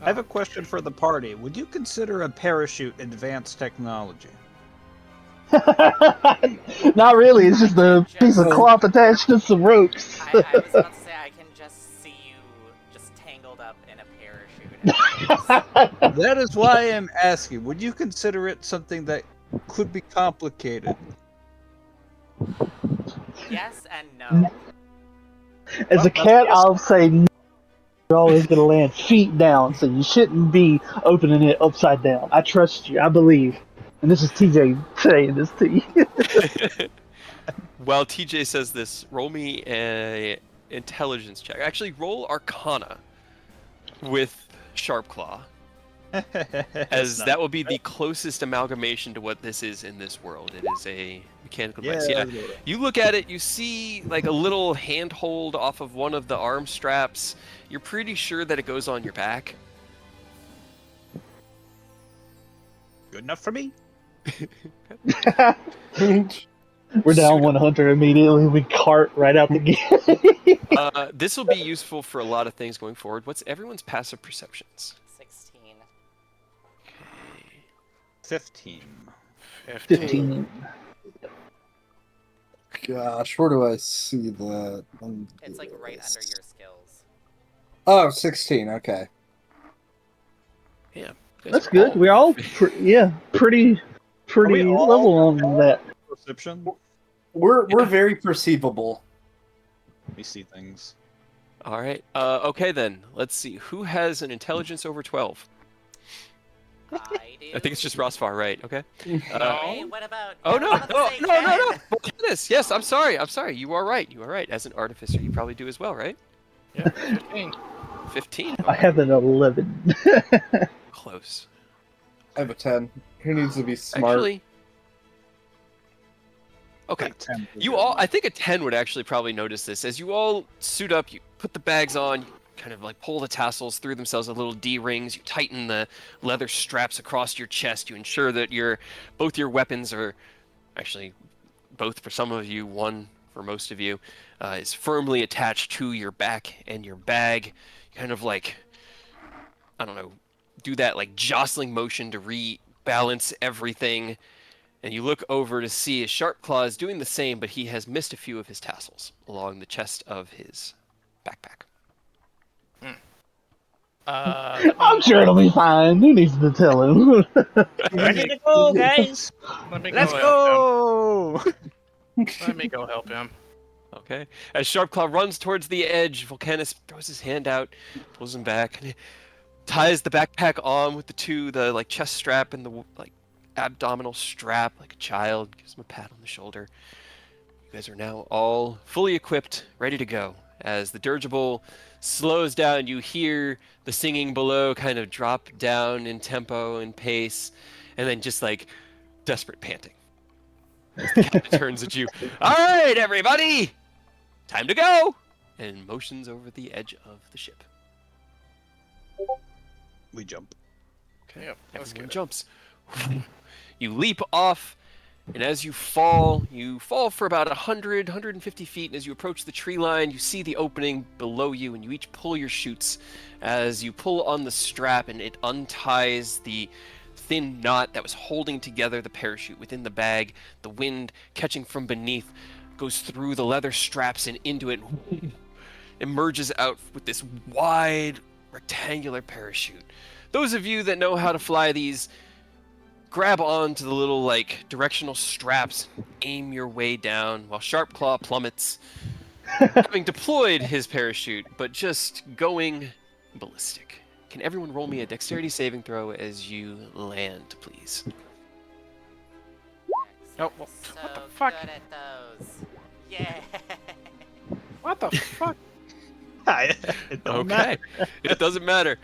I have a question for the party. Would you consider a parachute advanced technology? Not really, it's just a piece of cloth attached to some ropes. I was about to say, I can just see you just tangled up in a parachute. That is why I'm asking. Would you consider it something that could be complicated. Yes and no. As Well, a cat, I'll say no, you're always going to land feet down, so you shouldn't be opening it upside down. I trust you. I believe. And this is TJ saying this to you. While TJ says this, roll me a intelligence check. Actually, roll Arcana with Sharp Claw, as that will be the closest amalgamation to what this is in this world. It is a mechanical device. Yeah, let's go with it. you look at it, you see like a little handhold off of one of the arm straps. You're pretty sure that it goes on your back. Good enough for me. We're down one hunter immediately. We cart right out the gate. This will be useful for a lot of things going forward. What's everyone's passive perceptions? 16. 15. 15. Gosh, where do I see that? It's like right under your skills. Oh, 16, okay. Yeah. you guys That's are good. all- We're all, pretty all- level on that. Perception. We're very perceivable. We see things. All right. Okay then. Let's see. Who has an intelligence over 12? I do. I think it's just Rosfar, right? Okay. Hey, what about? Oh I no! was about to No! say No! No! No! Ken. Volcanus, yes. I'm sorry. I'm sorry. You are right. You are right. As an artificer, you probably do as well, right? Yeah, 15. 15. I have an 11. Close. I have a 10. Who needs to be smart? Actually. Okay. You all, I think a 10 would actually probably notice this. As you all suit up, you put the bags on, you kind of like pull the tassels through themselves with little D-rings, you tighten the leather straps across your chest, you ensure that both your weapons are, actually, both for some of you, one for most of you, is firmly attached to your back and your bag. You kind of like, I don't know, do that like jostling motion to rebalance everything. And you look over to see a Sharp Claw is doing the same, but he has missed a few of his tassels along the chest of his backpack. I'm sure it'll be fine. Who needs to tell him? Ready to go, guys. Let me Let's go. go. Let me go help him. Okay. As Sharpclaw runs towards the edge, Volcanus throws his hand out, pulls him back, and he ties the backpack on with the like chest strap and the like abdominal strap like a child, gives him a pat on the shoulder. You guys are now all fully equipped, ready to go. As the dirigible slows down, you hear the singing below kind of drop down in tempo and pace, and then just like desperate panting. As the captain turns at you. All right, everybody, time to go! And motions over the edge of the ship. We jump. Okay, Yep, let's everyone get it. jumps. You leap off, and as you fall for about 100, 150 feet, and as you approach the tree line, you see the opening below you, and you each pull your chutes. As you pull on the strap, and it unties the thin knot that was holding together the parachute within the bag. The wind catching from beneath goes through the leather straps and into it, emerges out with this wide rectangular parachute. Those of you that know how to fly these, grab onto the little like directional straps, aim your way down while Sharpclaw plummets, having deployed his parachute, but just going ballistic. Can everyone roll me a dexterity saving throw as you land, please? Oh, well, So what the fuck? good at those. Yeah. What the fuck? It don't Okay, matter. it doesn't matter.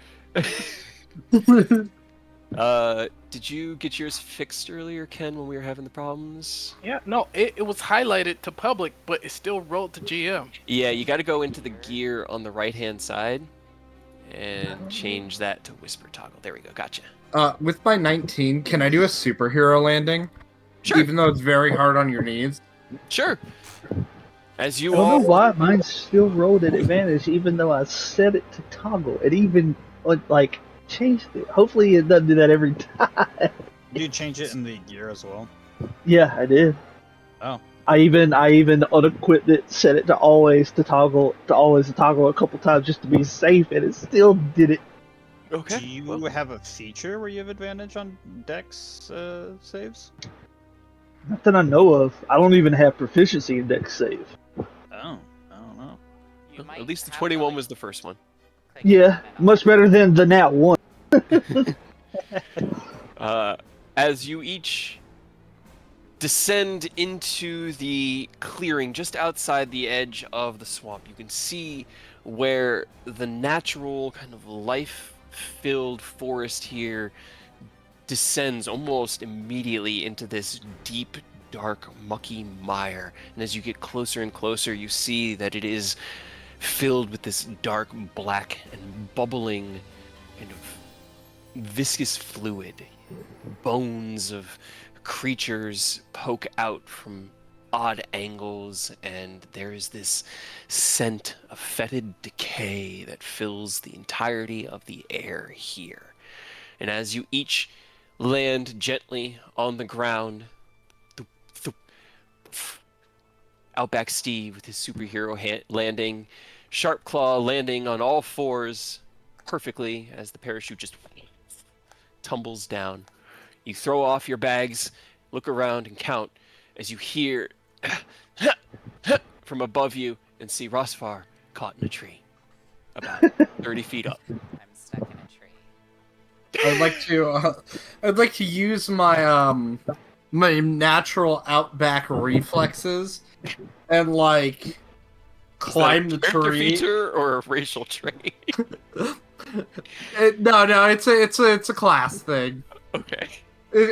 Did you get yours fixed earlier, Ken, when we were having the problems? Yeah, no, it was highlighted to public, but it still rolled to GM. Yeah, you got to go into the gear on the right-hand side and change that to whisper toggle. There we go. Gotcha. With my 19, can I do a superhero landing? Sure. Even though it's very hard on your knees? Sure. As I you don't know all why mine still rolled at advantage, even though I set it to toggle. It even like changed it. Hopefully, it doesn't do that every time. Did you change it in the gear as well? Yeah, I did. Oh. I even unequipped it, set it to always to toggle a couple times just to be safe, and it still did it. Okay. Do you well, have a feature where you have advantage on Dex saves? Not that I know of. I don't even have proficiency in Dex save. Oh, I don't know. You might at least the have to, 21 like, was the first one. click it Yeah, on and much off. better than the nat one. As you each descend into the clearing just outside the edge of the swamp, you can see where the natural kind of life-filled forest here descends almost immediately into this deep, dark, mucky mire. And as you get closer and closer, you see that it is filled with this dark, black, and bubbling kind of viscous fluid. Bones of creatures poke out from odd angles, and there's this scent of fetid decay that fills the entirety of the air here. And as you each land gently on the ground, thump, thump, Outback Steve with his superhero landing, Sharp Claw landing on all fours perfectly as the parachute just tumbles down. You throw off your bags, look around, and count as you hear from above you and see Rosfar caught in a tree, about 30 feet up. I'm stuck in a tree. I'd like to use my my natural outback reflexes and like climb the Is that a character tree. feature or a racial trait? No, it's a class thing. Okay.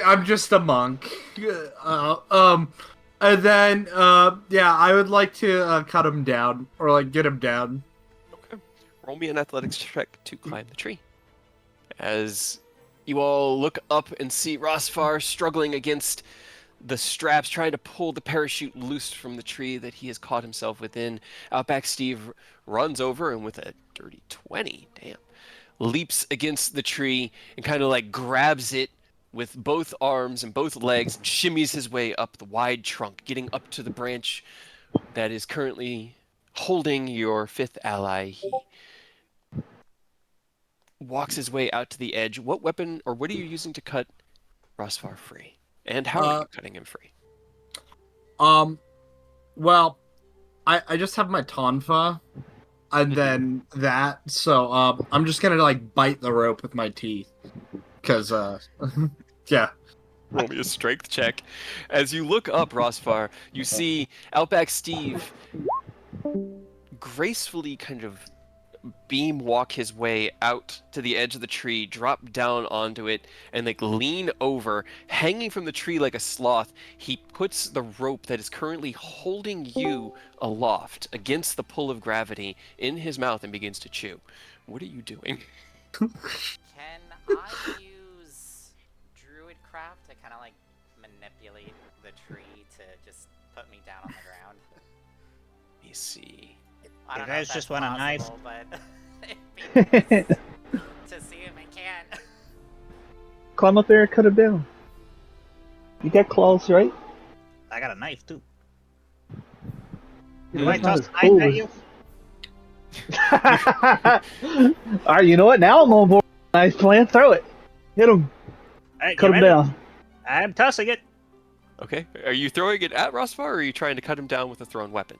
I'm just a monk. And then yeah, I would like to cut him down or like get him down. Okay. Roll me an athletics check to climb the tree. As you all look up and see Rosfar struggling against the straps, trying to pull the parachute loose from the tree that he has caught himself within, Outback Steve runs over and with a dirty 20, leaps against the tree and kind of like grabs it with both arms and both legs and shimmies his way up the wide trunk, getting up to the branch that is currently holding your fifth ally. He walks his way out to the edge. What weapon or what are you using to cut Rosfar free? And how are you cutting him free? Well, I just have my tonfa and then that, so I'm just gonna like bite the rope with my teeth. Cause yeah. Roll me a strength check. As you look up, Rosfar, you see Outback Steve gracefully kind of beam walk his way out to the edge of the tree, drop down onto it, and like lean over, hanging from the tree like a sloth. He puts the rope that is currently holding you aloft against the pull of gravity in his mouth and begins to chew. What are you doing? Can I use Druidcraft to kind of like manipulate the tree to just put me down on the ground? Let me see. I don't You know guys if just that's want a knife? possible, but it'd be nice to see if I can. Climb up there and cut him down. You got claws, right? I got a knife too. Yeah, Do I that's toss not a as knife cool at you? Alright, you know what? Now I'm on board. Nice plan. Throw it. Hit him. Alright, Cut you him ready? down. I'm tossing it. Okay. Are you throwing it at Rosfar, or are you trying to cut him down with a thrown weapon?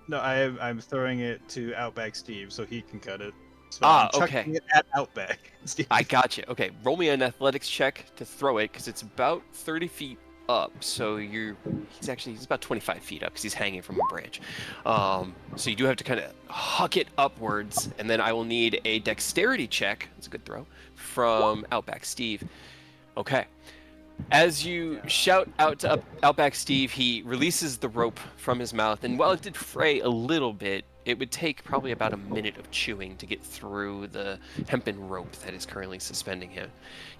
No, I'm throwing it to Outback Steve so he can cut it. So Ah, I'm chucking okay. it at Outback Steve. I got you. Okay, roll me an athletics check to throw it, because it's about 30 feet up. So he's about 25 feet up because he's hanging from a branch. So you do have to kind of huck it upwards, and then I will need a dexterity check. That's a good throw from Outback Steve. Okay. As you shout out to Outback Steve, he releases the rope from his mouth, and while it did fray a little bit, it would take probably about a minute of chewing to get through the hempen rope that is currently suspending him.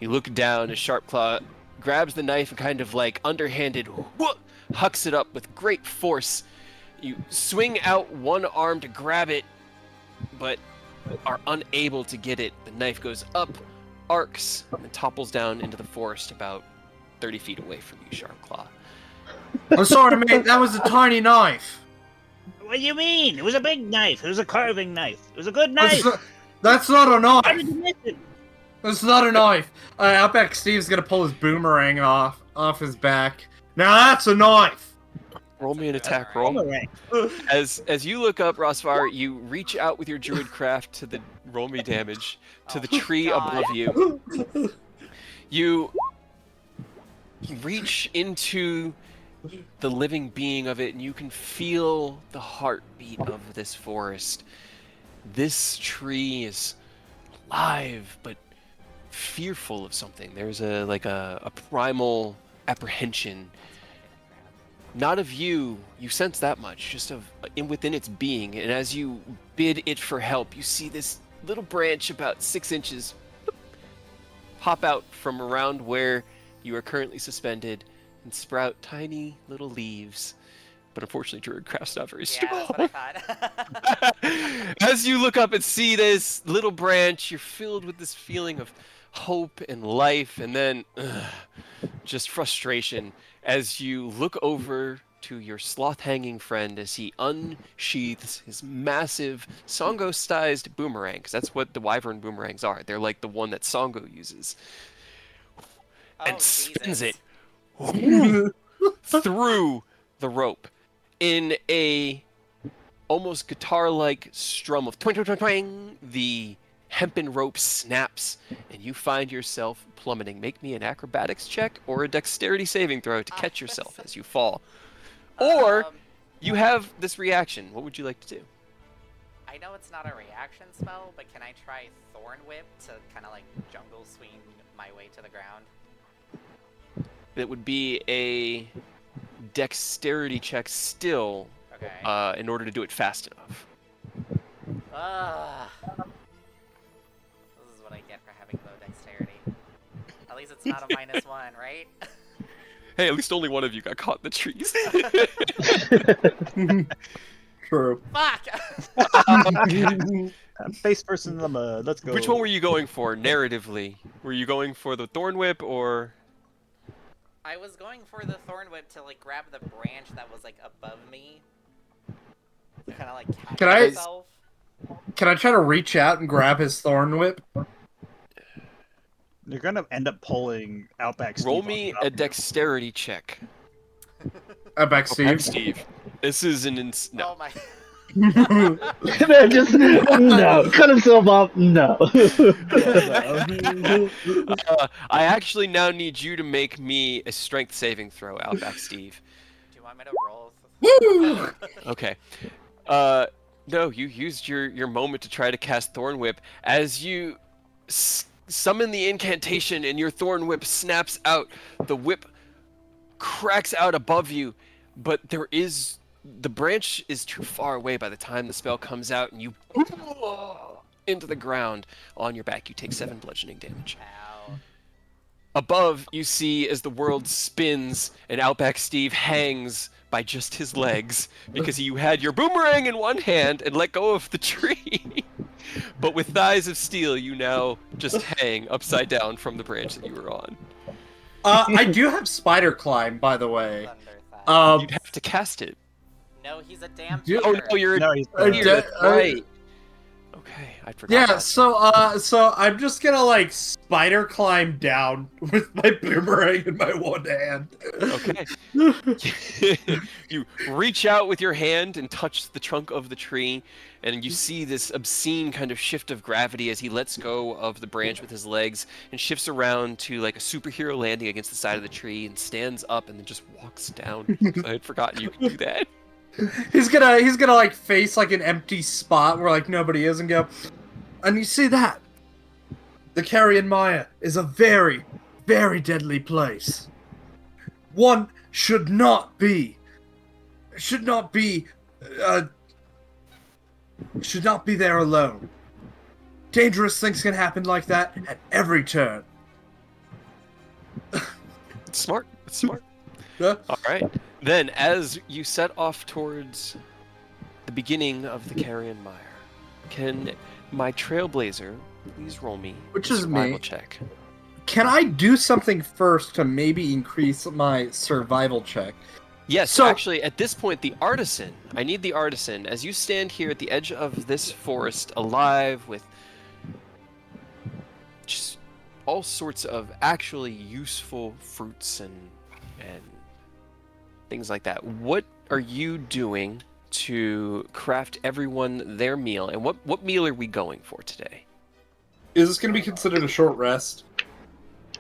You look down as Sharpclaw grabs the knife and kind of like underhanded hucks it up with great force. You swing out one arm to grab it, but are unable to get it. The knife goes up, arcs, and topples down into the forest about 30 feet away from you, Sharpclaw. I'm sorry, mate. That was a tiny knife. What do you mean? It was a big knife. It was a carving knife. It was a good knife. That's not a Why knife. did you miss it? It's not a knife. Outback Steve's gonna pull his boomerang off his back. Now that's a knife. Roll That's me a an attack roll. boomerang. As you look up, Rosvar, you reach out with your druid craft to the roll me damage to Oh the my tree God. above you. You reach into the living being of it, and you can feel the heartbeat of this forest. This tree is alive, but fearful of something. There's a primal apprehension. Not of you sense that much, just of within its being. And as you bid it for help, you see this little branch about 6 inches pop out from around where you are currently suspended and sprout tiny little leaves. But unfortunately, Druidcraft's not very Yeah, strong. that's what I thought. As you look up and see this little branch, you're filled with this feeling of hope and life, and then just frustration as you look over to your sloth-hanging friend as he unsheaths his massive Songo-sized boomerang, because that's what the wyvern boomerangs are. They're like the one that Songo uses, and Oh, spins Jesus. it through the rope in a almost guitar-like strum of twang, twang, twang, twang. The hempen rope snaps, and you find yourself plummeting. Make me an acrobatics check or a dexterity saving throw to catch yourself as you fall. Or you have this reaction. What would you like to do? I know it's not a reaction spell, but can I try Thorn Whip to kind of like jungle swing my way to the ground? It would be a dexterity check still, Okay. in order to do it fast enough. This is what I get for having low dexterity. At least it's not a -1, right? Hey, at least only one of you got caught in the trees. True. Fuck! Face first in the mud. Let's go. Which one were you going for, narratively? Were you going for the Thorn Whip, or... I was going for the Thorn Whip to like grab the branch that was like above me. Kind of like catch Can I- myself. Can I try to reach out and grab his thorn whip? You're gonna end up pulling Outback Steve Roll on me top a of you. dexterity check. Outback Okay, Steve. Steve. This is an no. Oh my. Man, just no. Cut himself off. No. I actually now need you to make me a strength saving throw, Outback Steve. Do you want me to roll? Woo! Okay. No, you used your moment to try to cast Thorn Whip. As you summon the incantation and your Thorn Whip snaps out, the whip cracks out above you, but the branch is too far away by the time the spell comes out, and you into the ground on your back. You take 7 bludgeoning damage. Ow. Above, you see as the world spins and Outback Steve hangs by just his legs because you had your boomerang in one hand and let go of the tree. But with thighs of steel, you now just hang upside down from the branch that you were on. I do have spider climb, by the way. Thunder Thigh. You'd have to cast it. No, he's a damn You- Oh cheater. no, you're No, he's here. That's I- right. Okay, I forgot. Yeah, that. so I'm just gonna like spider climb down with my boomerang in my one hand. Okay. You reach out with your hand and touch the trunk of the tree, and you see this obscene kind of shift of gravity as he lets go of the branch with his legs and shifts around to like a superhero landing against the side of the tree and stands up and then just walks down. I had forgotten you could do that. He's gonna like face like an empty spot where like nobody is and go, and you see that? The Carrion Maya is a very, very deadly place. One should not be there alone. Dangerous things can happen like that at every turn. It's smart. It's smart. Yeah. All right. Then, as you set off towards the beginning of the Carrion Mire, can my Trailblazer please roll me Which a is survival me. check? Can I do something first to maybe increase my survival check? Yes, So- actually, at this point, the artisan. I need the artisan. As you stand here at the edge of this forest, alive with just all sorts of actually useful fruits and things like that. What are you doing to craft everyone their meal, and what meal are we going for today? Is this going to be considered a short rest?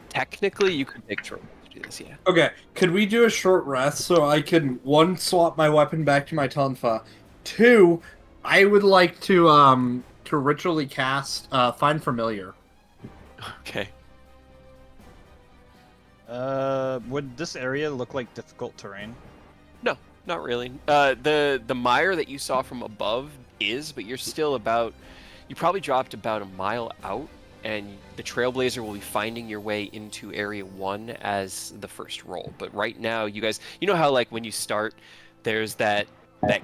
Technically, you could take short rest to do this, yeah. Okay, could we do a short rest so I can, one, swap my weapon back to my Tonfa, two, I would like to ritually cast Find Familiar. Okay. Would this area look like difficult terrain? No, not really. The mire that you saw from above is, but you're still about. You probably dropped about a mile out, and the Trailblazer will be finding your way into Area 1 as the first roll. But right now, you guys, you know how like when you start, there's that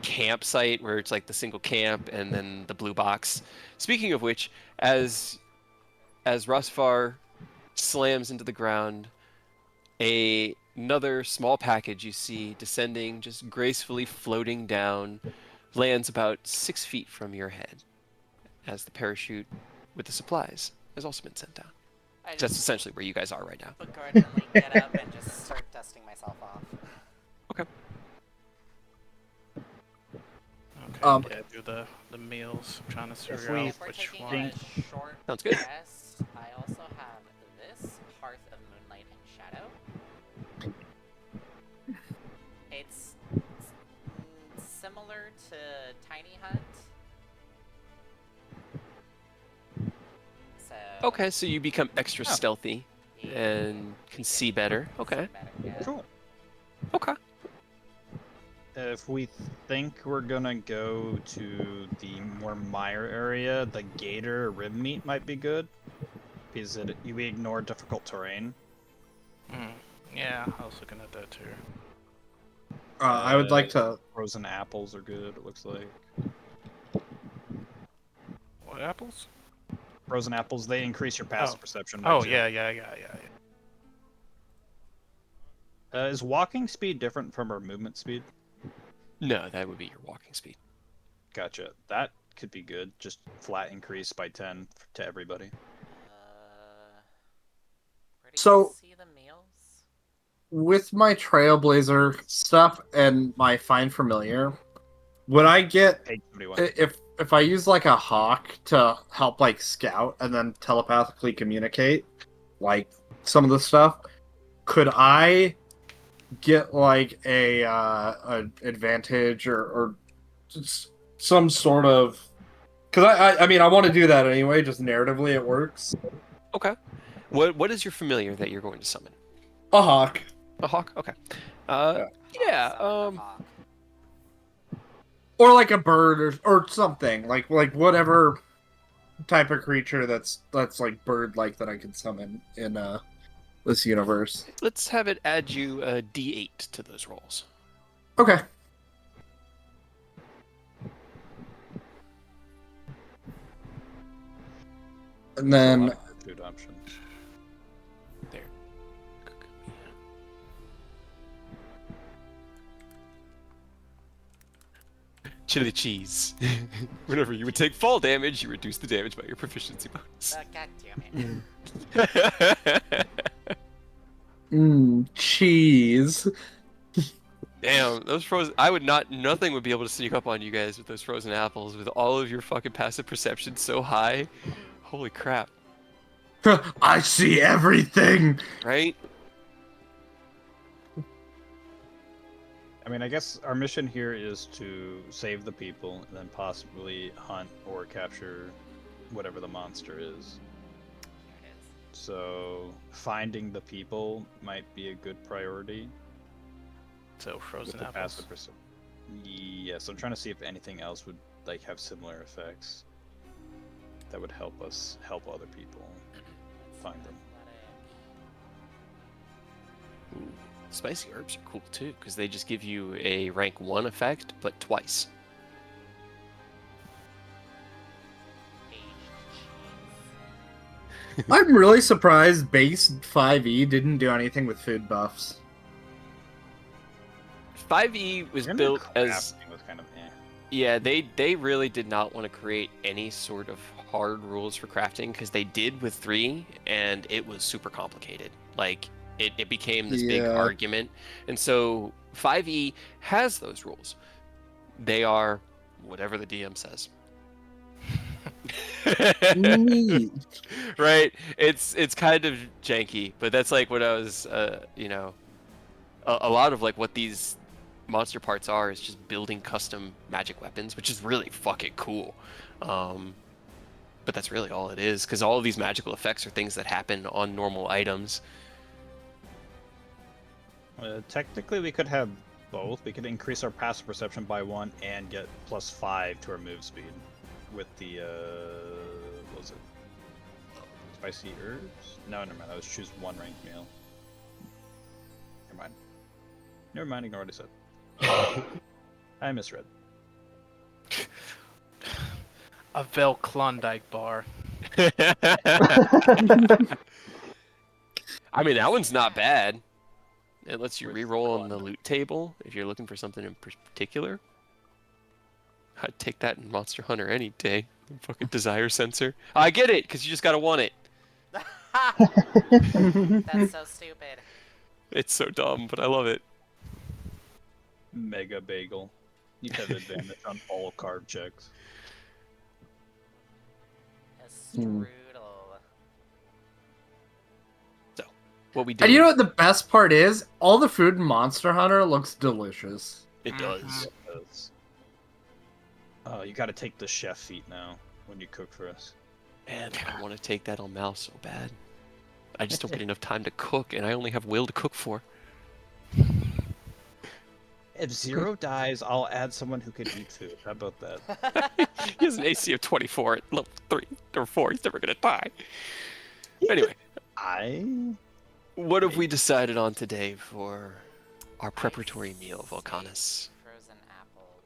campsite where it's like the single camp and then the blue box. Speaking of which, as Rusfar slams into the ground, another small package you see descending, just gracefully floating down, lands about 6 feet from your head as the parachute with the supplies has also been sent down. I That's just essentially where you guys are right now. begrudgingly get up and just start dusting myself off. Okay. Okay, yeah, do the meals. I'm trying to figure we out If we're which taking one. a short Sounds good. rest, I also have this Hearth of Moonlight and Shadow. It's similar to Tiny Hut. So Okay, so you become extra Oh. stealthy yeah, and can see better. Okay. better, yeah. Cool. Okay. If we think we're gonna go to the more mire area, the gator rib meat might be good. Because we ignore difficult terrain. Yeah, I was looking at that too. I would like to... Frozen apples are good, it looks like. What apples? Frozen apples, they increase your passive perception. by Oh 2. yeah. Is walking speed different from our movement speed? No, that would be your walking speed. Gotcha. That could be good. Just flat increase by 10 to everybody. Where do So- you see the meals? With my Trailblazer stuff and my Find Familiar, would I get... Page 71. If I use like a hawk to help like scout and then telepathically communicate like some of the stuff, could I get like a advantage or just some sort of... Because I mean I want to do that anyway, just narratively it works. Okay. What is your familiar that you're going to summon? A hawk. A hawk? Okay. Yeah, Summon the hawk. Or like a bird or something. Like whatever type of creature that's like bird like that I can summon in this universe. let's have it add you a D8 to those rolls. Okay. And then Food option. There. Chili cheese. Whenever you would take fall damage, you reduce the damage by your proficiency bonus. God damn it. cheese. Damn, those frozen. I would not. Nothing would be able to sneak up on you guys with those frozen apples. With all of your fucking passive perception so high, holy crap! I see everything. Right? I mean, I guess our mission here is to save the people and then possibly hunt or capture whatever the monster is. Here it is. So finding the people might be a good priority. So frozen with the apples. passive yes, I'm trying to see if anything else would like have similar effects that would help us help other people find them. Ooh, spicy herbs are cool too, because they just give you a rank 1 effect, but twice. Aged cheese. I'm really surprised base 5e didn't do anything with food buffs. 5e was Gonna built as crafting was kind of eh. yeah. They really did not want to create any sort of hard rules for crafting because they did with 3, and it was super complicated. Like it became this big Yeah. argument, and so 5e has those rules. They are whatever the DM says. Neat. Right? It's kind of janky, but that's like what I was, a lot of like what these monster parts are is just building custom magic weapons, which is really fucking cool. But that's really all it is, because all of these magical effects are things that happen on normal items. Technically, we could have both. We could increase our passive perception by 1 and get +5 to our move speed with the what was it? Spicy herbs? No, never mind. I was choose 1 ranked meal. Never mind. Never mind. Ignore what I said. I misread. A Vel Klondike bar. I mean, that one's not bad. It lets you With reroll on the Klondike. loot table if you're looking for something in particular. I'd take that in Monster Hunter any day. Fucking desire sensor. I get it, because you just gotta want it. That's so stupid. It's so dumb, but I love it. Mega bagel. You have advantage on all carb checks. A strudel. What we do. And you know what the best part is? All the food in Monster Hunter looks delicious. It does. Oh, you gotta take the chef feat now when you cook for us. Man, I want to take that on Mal so bad. I just don't get enough time to cook, and I only have Will to cook for. If Zero dies, I'll add someone who can eat food. How about that? He has an AC of 24 at level 3 or 4. He's never gonna die. Anyway, what have we decided on today for our preparatory meal, Volcanus? Frozen apples.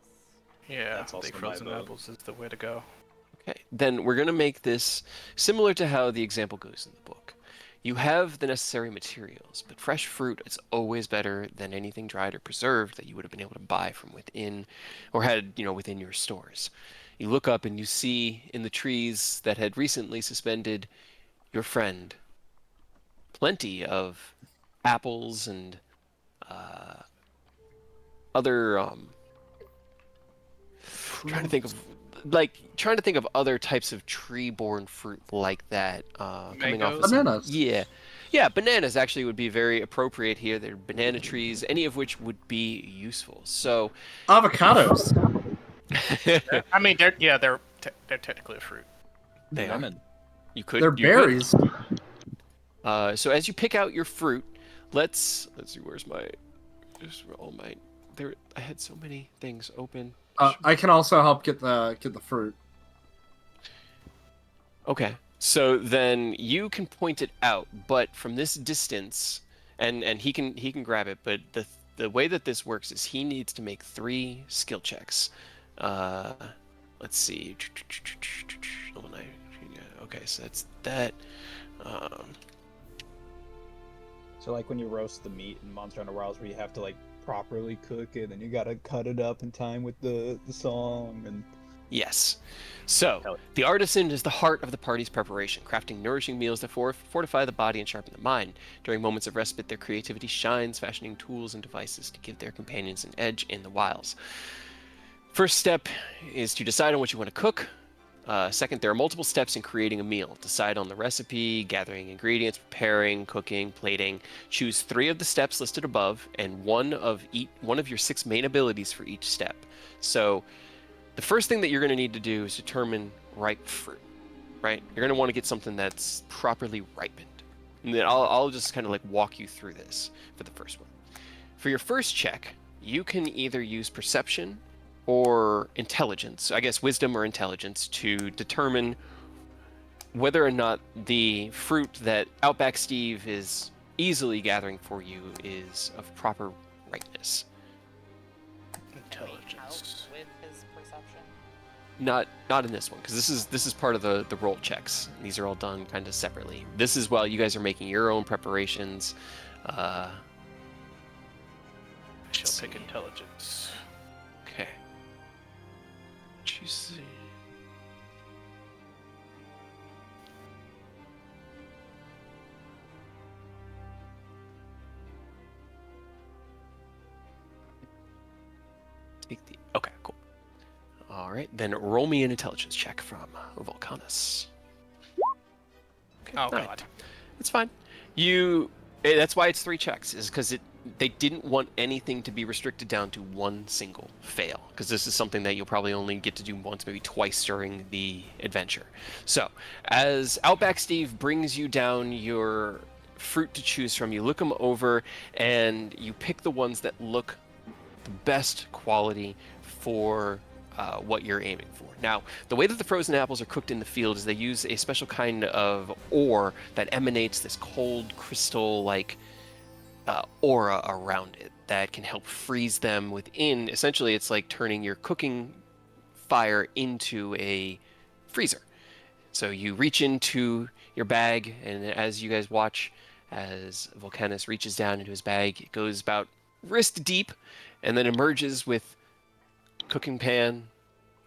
Yeah, That's I also think my frozen vote. apples is the way to go. Okay, then we're going to make this similar to how the example goes in the book. You have the necessary materials, but fresh fruit is always better than anything dried or preserved that you would have been able to buy from within or had, within your stores. You look up and you see in the trees that had recently suspended your friend plenty of apples and other trying to think of other types of tree-borne fruit like that coming off of Mangoes? Bananas. yeah, bananas actually would be very appropriate here. They're banana trees, any of which would be useful. So Avocados. I mean, they're technically a fruit. they are. Lemon. They're berries. So as you pick out your fruit, let's see. Where's all my? There, I had so many things open. I can also help get the fruit. Okay, so then you can point it out, but from this distance, and he can grab it. But the way that this works is he needs to make 3 skill checks. Let's see. Okay, so that's that. So like when you roast the meat in Monster Hunter Wilds, where you have to like properly cook it, and you gotta cut it up in time with the song and. Yes. So, the artisan is the heart of the party's preparation, crafting nourishing meals that fortify the body and sharpen the mind. During moments of respite, their creativity shines, fashioning tools and devices to give their companions an edge in the wilds. First step is to decide on what you want to cook. Second, there are multiple steps in creating a meal. Decide on the recipe, gathering ingredients, preparing, cooking, plating. Choose 3 of the steps listed above, and one of your 6 main abilities for each step. So, the first thing that you're going to need to do is determine ripe fruit, right? You're going to want to get something that's properly ripened. And then I'll just kind of like walk you through this for the first one. For your first check, you can either use perception or intelligence, I guess wisdom or intelligence, to determine whether or not the fruit that Outback Steve is easily gathering for you is of proper ripeness. Intelligence. With his perception. Not in this one, because this is part of the roll checks. These are all done kind of separately. This is while you guys are making your own preparations. I shall pick intelligence. Okay. What you see? Okay, cool. All right, then roll me an intelligence check from Volcanus. Okay, Oh 9. god. It's fine. That's why it's 3 checks, is because they didn't want anything to be restricted down to one single fail, because this is something that you'll probably only get to do once, maybe twice during the adventure. So, as Outback Steve brings you down your fruit to choose from, you look them over and you pick the ones that look the best quality for what you're aiming for. Now, the way that the frozen apples are cooked in the field is they use a special kind of ore that emanates this cold crystal-like aura around it that can help freeze them within. Essentially, it's like turning your cooking fire into a freezer. So you reach into your bag, and as you guys watch, as Volcanus reaches down into his bag, it goes about wrist deep, and then emerges with cooking pan,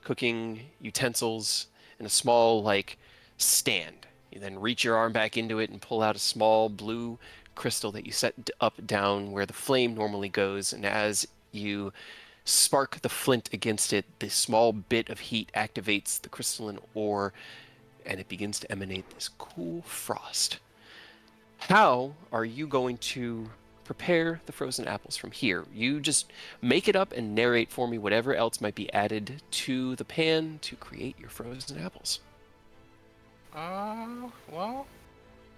cooking utensils, and a small, like, stand. You then reach your arm back into it and pull out a small blue crystal that you set up down where the flame normally goes, and as you spark the flint against it, this small bit of heat activates the crystalline ore, and it begins to emanate this cool frost. How are you going to prepare the frozen apples from here? You just make it up and narrate for me whatever else might be added to the pan to create your frozen apples. Well,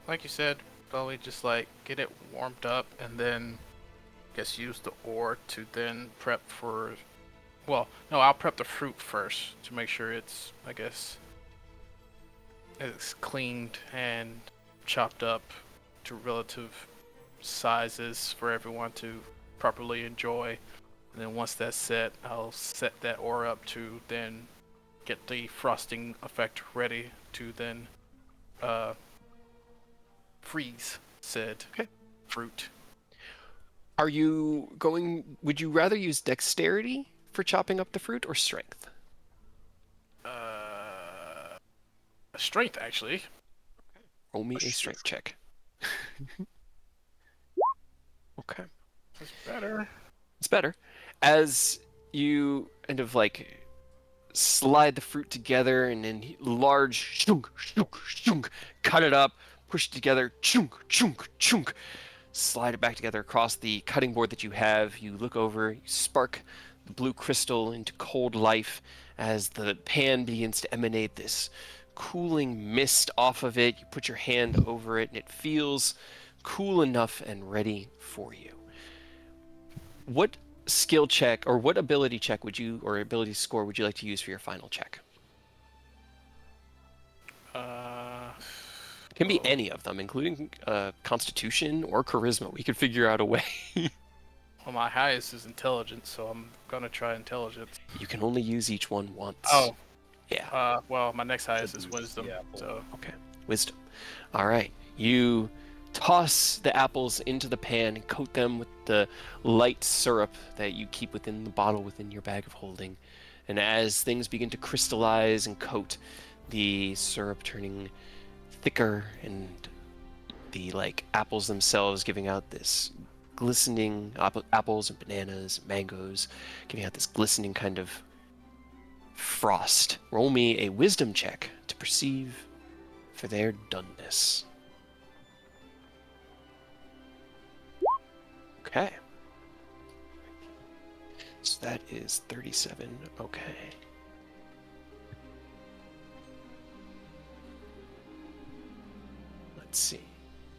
like you said, probably just like get it warmed up and then guess use the ore to then prep for. Well, no, I'll prep the fruit first to make sure it's, I guess, it's cleaned and chopped up to relative sizes for everyone to properly enjoy. And then once that's set, I'll set that ore up to then get the frosting effect ready to then freeze said fruit. Would you rather use dexterity for chopping up the fruit or strength? Strength, actually. Roll me a strength check. Okay. That's better. It's better. As you kind of like slide the fruit together and then large shunk, shunk, shunk, cut it up, push it together, chunk, chunk, chunk, slide it back together across the cutting board that you have. You look over, you spark the blue crystal into cold life as the pan begins to emanate this cooling mist off of it. You put your hand over it and it feels cool enough and ready for you. What skill check or what ability check or ability score would you like to use for your final check? It can be any of them, including Constitution or Charisma. We could figure out a way. Well, my highest is intelligence, so I'm gonna try intelligence. You can only use each one once. Oh. Yeah. Well, my next highest is wisdom. Yeah, So Okay. Wisdom. All right. You toss the apples into the pan and coat them with the light syrup that you keep within the bottle within your bag of holding. And as things begin to crystallize and coat, the syrup turning thicker and the apples themselves giving out this glistening apples and bananas, mangoes, giving out this glistening kind of frost. Roll me a wisdom check to perceive for their doneness. Okay. So that is 37. Okay. Let's see.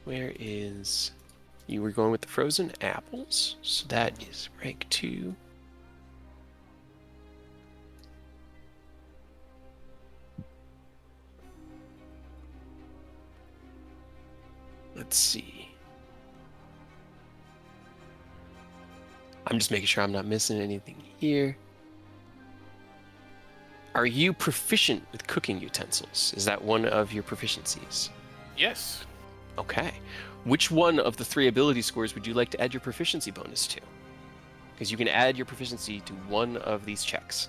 Where is... You were going with the frozen apples, so that is rank 2. Let's see. I'm just making sure I'm not missing anything here. Are you proficient with cooking utensils? Is that one of your proficiencies? yes. Okay. Which one of the 3 ability scores would you like to add your proficiency bonus to? Because you can add your proficiency to one of these checks.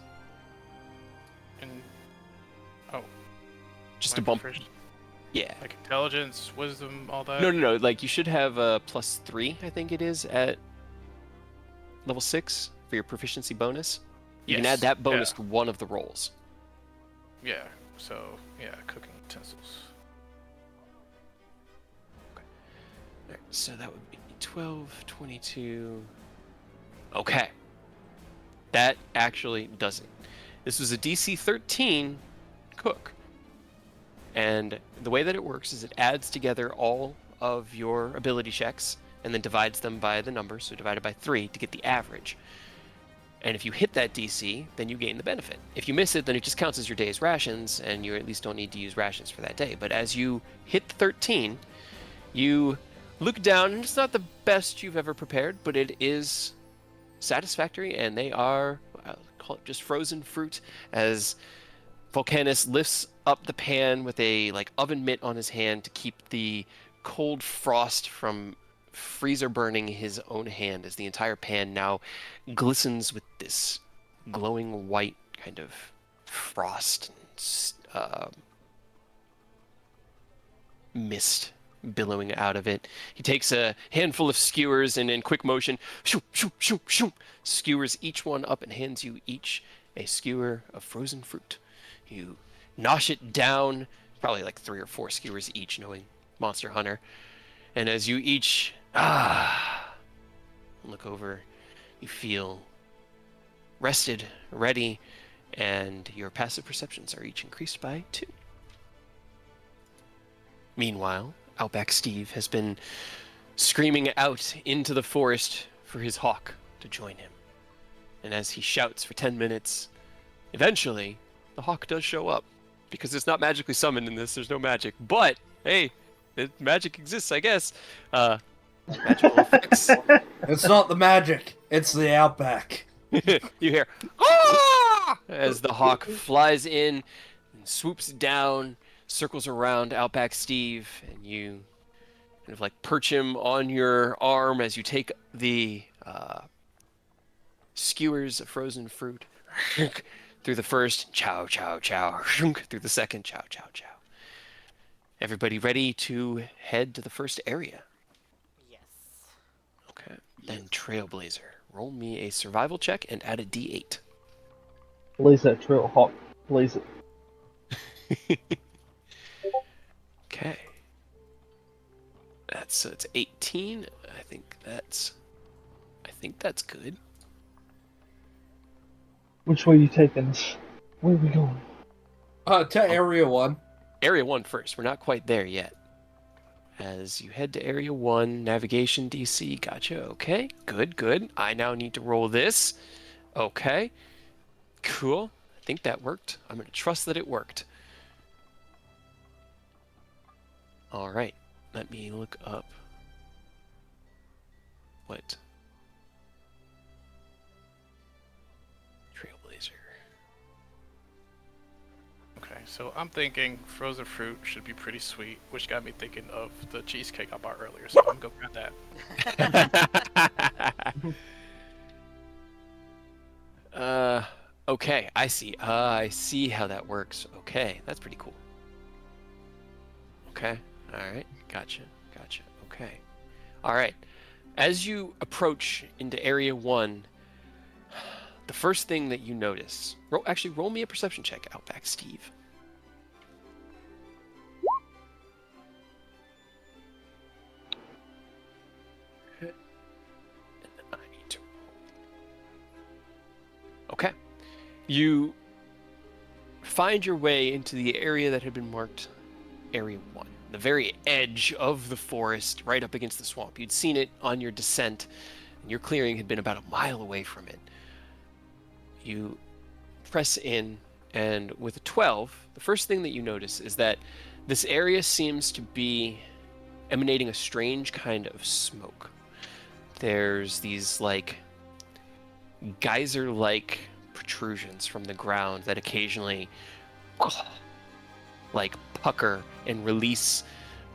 And Just my to bump. proficiency- Yeah. like intelligence, wisdom, all that. No. You should have a +3, I think it is, at level 6 for your proficiency bonus. You can add that bonus to one of the rolls. Yeah. So yeah, cooking utensils. Alright, so that would be 12, 22. Okay. That actually doesn't. This was a DC 13 cook. And the way that it works is it adds together all of your ability checks and then divides them by the number, so divided by 3 to get the average. And if you hit that DC, then you gain the benefit. If you miss it, then it just counts as your day's rations, and you at least don't need to use rations for that day. But as you hit 13, you look down, and it's not the best you've ever prepared, but it is satisfactory, and they are, I'll call it just frozen fruit, as Volcanus lifts up the pan with a oven mitt on his hand to keep the cold frost from freezer burning his own hand, as the entire pan now glistens with this glowing white kind of frost and mist billowing out of it. He takes a handful of skewers and in quick motion, shoo, shoo, shoo, shoo, skewers each one up and hands you each a skewer of frozen fruit. You nosh it down, probably 3 or 4 skewers each, knowing Monster Hunter. And as you each look over, you feel rested, ready, and your passive perceptions are each increased by 2. Meanwhile, Outback Steve has been screaming out into the forest for his hawk to join him. And as he shouts for 10 minutes, eventually, the hawk does show up. Because it's not magically summoned in this, there's no magic. But, hey, magic exists, I guess. Magical effects. It's not the magic, it's the Outback. You hear, "Ah!" as the hawk flies in and swoops down, circles around Outback Steve, and you kind of perch him on your arm as you take the skewers of frozen fruit through the first, chow, chow, chow, through the second, chow, chow, chow. Everybody ready to head to the first area? Yes. Okay. Then Trailblazer, roll me a survival check and add a d8. Blaze that trail, Hawk. Blaze it. Okay. It's 18. I think that's good. Which way are you taking us? Where are we going? To Area 1. Area 1 first. We're not quite there yet. As you head to Area 1, navigation DC. Gotcha. Okay. Good, good. I now need to roll this. Okay. Cool. I think that worked. I'm going to trust that it worked. All right. Let me look up what Trailblazer. Okay, so I'm thinking frozen fruit should be pretty sweet, which got me thinking of the cheesecake I bought earlier. So I'm gonna grab that. Okay, I see. I see how that works. Okay, that's pretty cool. Okay, all right, gotcha. Okay, all right. As you approach into Area 1, the first thing that you notice... roll me a perception check, Outback Steve. Okay. You find your way into the area that had been marked Area 1. The very edge of the forest, right up against the swamp. You'd seen it on your descent, and your clearing had been about a mile away from it. You press in, and with a 12, the first thing that you notice is that this area seems to be emanating a strange kind of smoke. There's these, geyser-like protrusions from the ground that occasionally pucker and release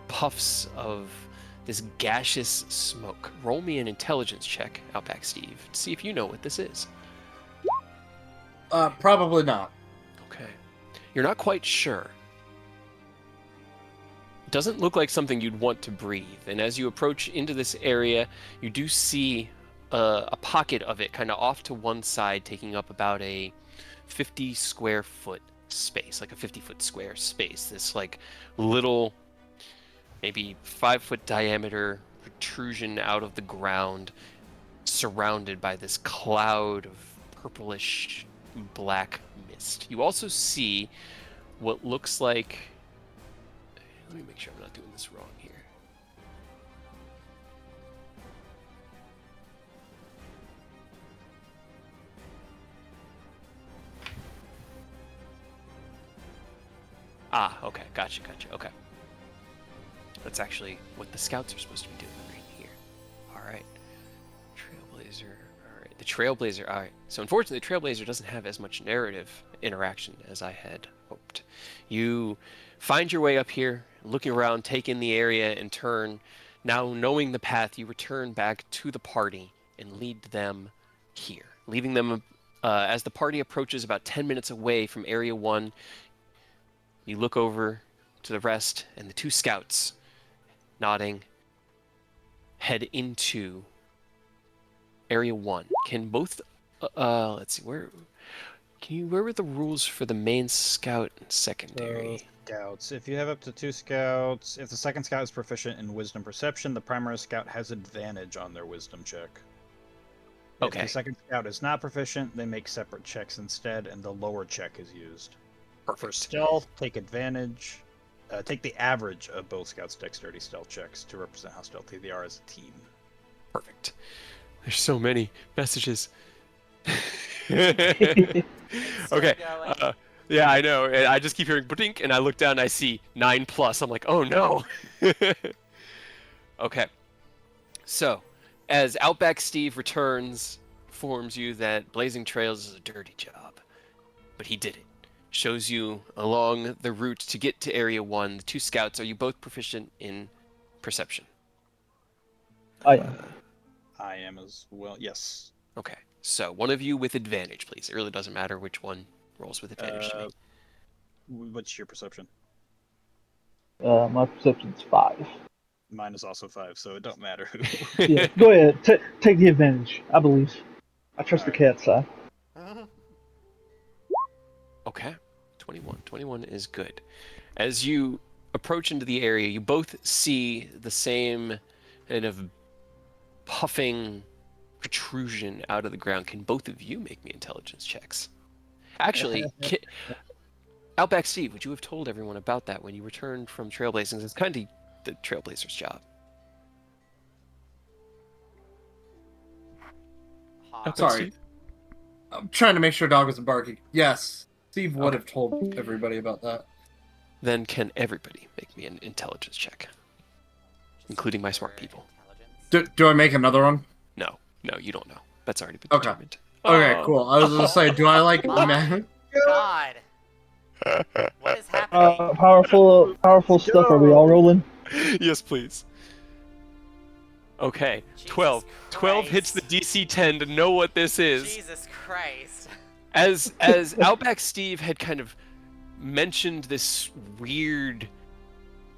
puffs of this gaseous smoke. Roll me an intelligence check, Outback Steve, to see if you know what this is. Probably not. Okay. You're not quite sure. It doesn't look like something you'd want to breathe, and as you approach into this area, you do see a pocket of it kind of off to one side, taking up about a 50 square foot space, like a 50-foot square space. This like little, maybe 5-foot diameter protrusion out of the ground, surrounded by this cloud of purplish black mist. You also see what looks like, let me make sure I'm not doing this wrong here. Ah, okay, gotcha. Okay, that's actually what the scouts are supposed to be doing right here. All right, Trailblazer. All right, the Trailblazer. All right, so unfortunately, the Trailblazer doesn't have as much narrative interaction as I had hoped. You find your way up here, looking around, take in the area, and turn. Now, knowing the path, you return back to the party and lead them here, leaving them as the party approaches about 10 minutes away from Area 1. You look over to the rest, and the two scouts, nodding, head into Area 1. Can both, let's see, where were the rules for the main scout and secondary? So, scouts. If you have up to 2 scouts, if the second scout is proficient in Wisdom Perception, the primary scout has advantage on their Wisdom check. Okay. If the second scout is not proficient, they make separate checks instead, and the lower check is used. For Perfect. stealth, take advantage. Take the average of both scouts' dexterity stealth checks to represent how stealthy they are as a team. Perfect. There's so many messages. Okay. going. Yeah, I know. And I just keep hearing "blink," and I look down and I see 9+. I'm like, oh no. Okay. So, as Outback Steve returns, informs you that blazing trails is a dirty job, but he did it. Shows you along the route to get to Area 1. The two scouts, are you both proficient in perception? I am. I am as well. Yes. Okay. So, one of you with advantage, please. It really doesn't matter which one rolls with advantage to me. What's your perception? My perception's 5. Mine is also 5, so it don't matter who. Yeah, go ahead. Take the advantage. I believe. I trust the cat's side. Okay. 21. 21 is good. As you approach into the area, you both see the same kind of puffing protrusion out of the ground. Can both of you make me intelligence checks? Actually, Outback Steve, would you have told everyone about that when you returned from Trailblazing? It's kind of the Trailblazer's job. Outback Sorry. Steve? I'm trying to make sure dog isn't barking. Yes. Steve would have told everybody about that. Then can everybody make me an intelligence check, including my smart people? Do I make another one? No, you don't know. That's already been Okay. determined. Okay, Oh. cool. I was gonna say, do I like? My God. What is happening? Powerful stuff. Are we all rolling? Yes, please. Okay, Jesus 12. 12 hits the Christ. DC 10 to know what this is. Jesus Christ. As Outback Steve had kind of mentioned this weird,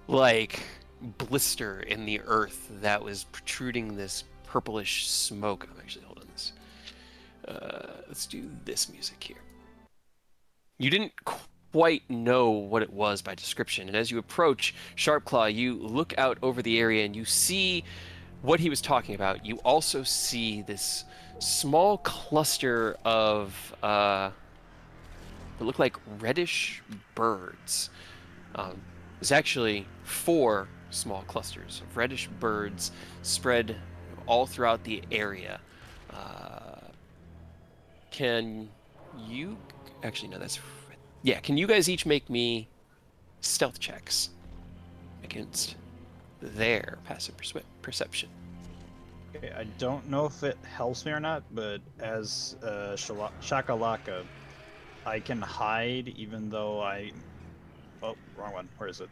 like, blister in the earth that was protruding this purplish smoke. I'm actually holding this. Let's do this music here. You didn't quite know what it was by description, and as you approach Sharpclaw, you look out over the area and you see what he was talking about. You also see this small cluster of that look like reddish birds. There's actually 4 small clusters of reddish birds spread all throughout the area. Can you actually no? That's yeah. Can you guys each make me stealth checks against their passive perception? Okay, I don't know if it helps me or not, but as Shakalaka, I can hide even though I... Oh, wrong one. Where is it?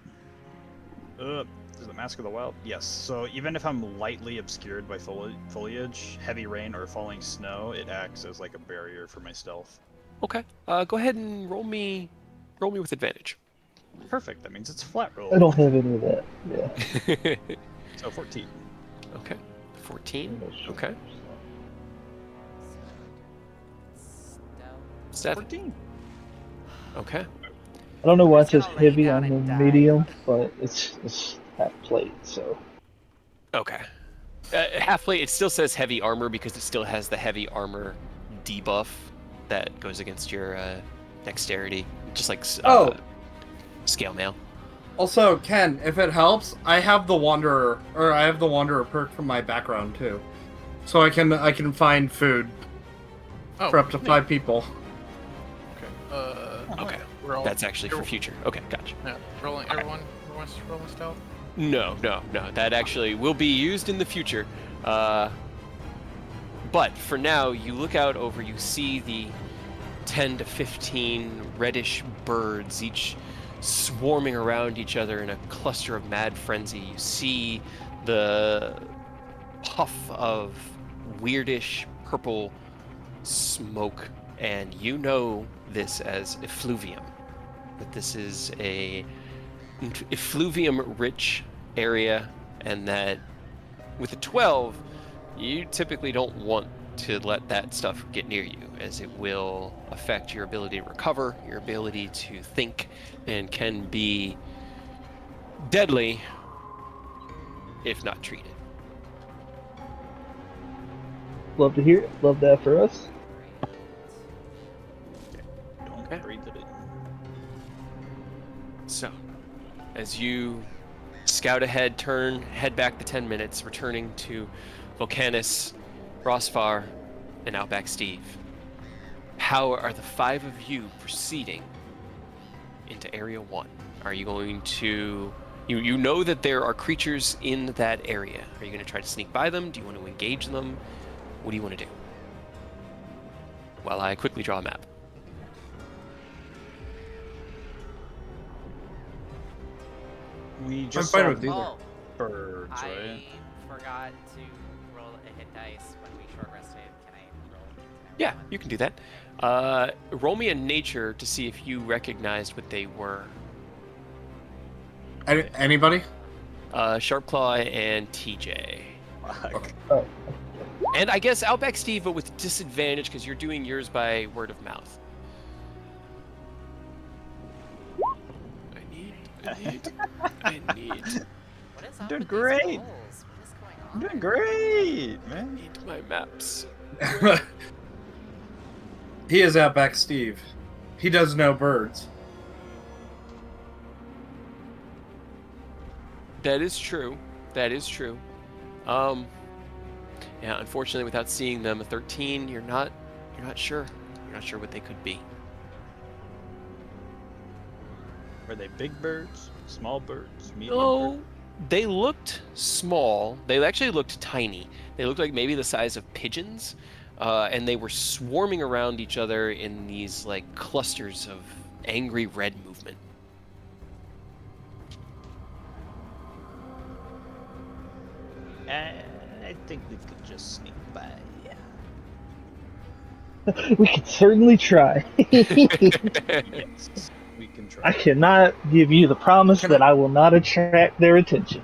Is it Mask of the Wild? Yes. So even if I'm lightly obscured by foliage, heavy rain, or falling snow, it acts as like a barrier for my stealth. Okay. Go ahead and roll me with advantage. Perfect. That means it's a flat roll. I don't have any of that. Yeah. So 14. Okay. 14. Okay. Steph. 14. Okay. I don't know why I'm it just says gonna lay heavy down on the and die. medium, but it's half plate, so. Okay. Half plate. It still says heavy armor because it still has the heavy armor debuff that goes against your dexterity, just like Oh. scale mail. Also, Ken, if it helps, I have the Wanderer perk from my background too, so I can find food Oh, for up to neat. 5 people. Okay. Okay. We're all, That's actually for future. Okay, gotcha. yeah, rolling. Everyone wants to roll stealth. No. That actually will be used in the future. But for now, you look out over, you see the 10 to 15 reddish birds, each swarming around each other in a cluster of mad frenzy. You see the puff of weirdish purple smoke, and you know this as effluvium. That this is a effluvium-rich area, and that with a 12, you typically don't want to let that stuff get near you, as it will affect your ability to recover, your ability to think, and can be deadly if not treated. Love to hear it. Love that for us. Don't Okay. breathe it in. So, as you scout ahead, head back the 10 minutes, returning to Volcanus, Rosfar, and Outback Steve. How are the 5 of you proceeding into Area 1? Are you going to... You know that there are creatures in that area. Are you going to try to sneak by them? Do you want to engage them? What do you want to do? While I quickly draw a map. We just fine saw with either. Oh, birds, I right? forgot to roll a hit dice when we short rested. Can I roll? Yeah, you can do that. Roll me a nature to see if you recognized what they were. Anybody? Sharpclaw and TJ. Fuck. Oh, And I guess Outback Steve, but with disadvantage because you're doing yours by word of mouth. I need What is up Doing with great. these rolls? What is going on? I'm doing great, man. my maps. He is Outback Steve. He does know birds. That is true. Yeah, unfortunately, without seeing them, a 13, you're not sure. You're not sure what they could be. Were they big birds? Small birds? Medium No, birds? they looked small. They actually looked tiny. They looked like maybe the size of pigeons, and they were swarming around each other in these like clusters of angry red movement. I think we could just sneak by. we could certainly try. Yes, we can try. I cannot give you the promise Can that I will not attract their attention.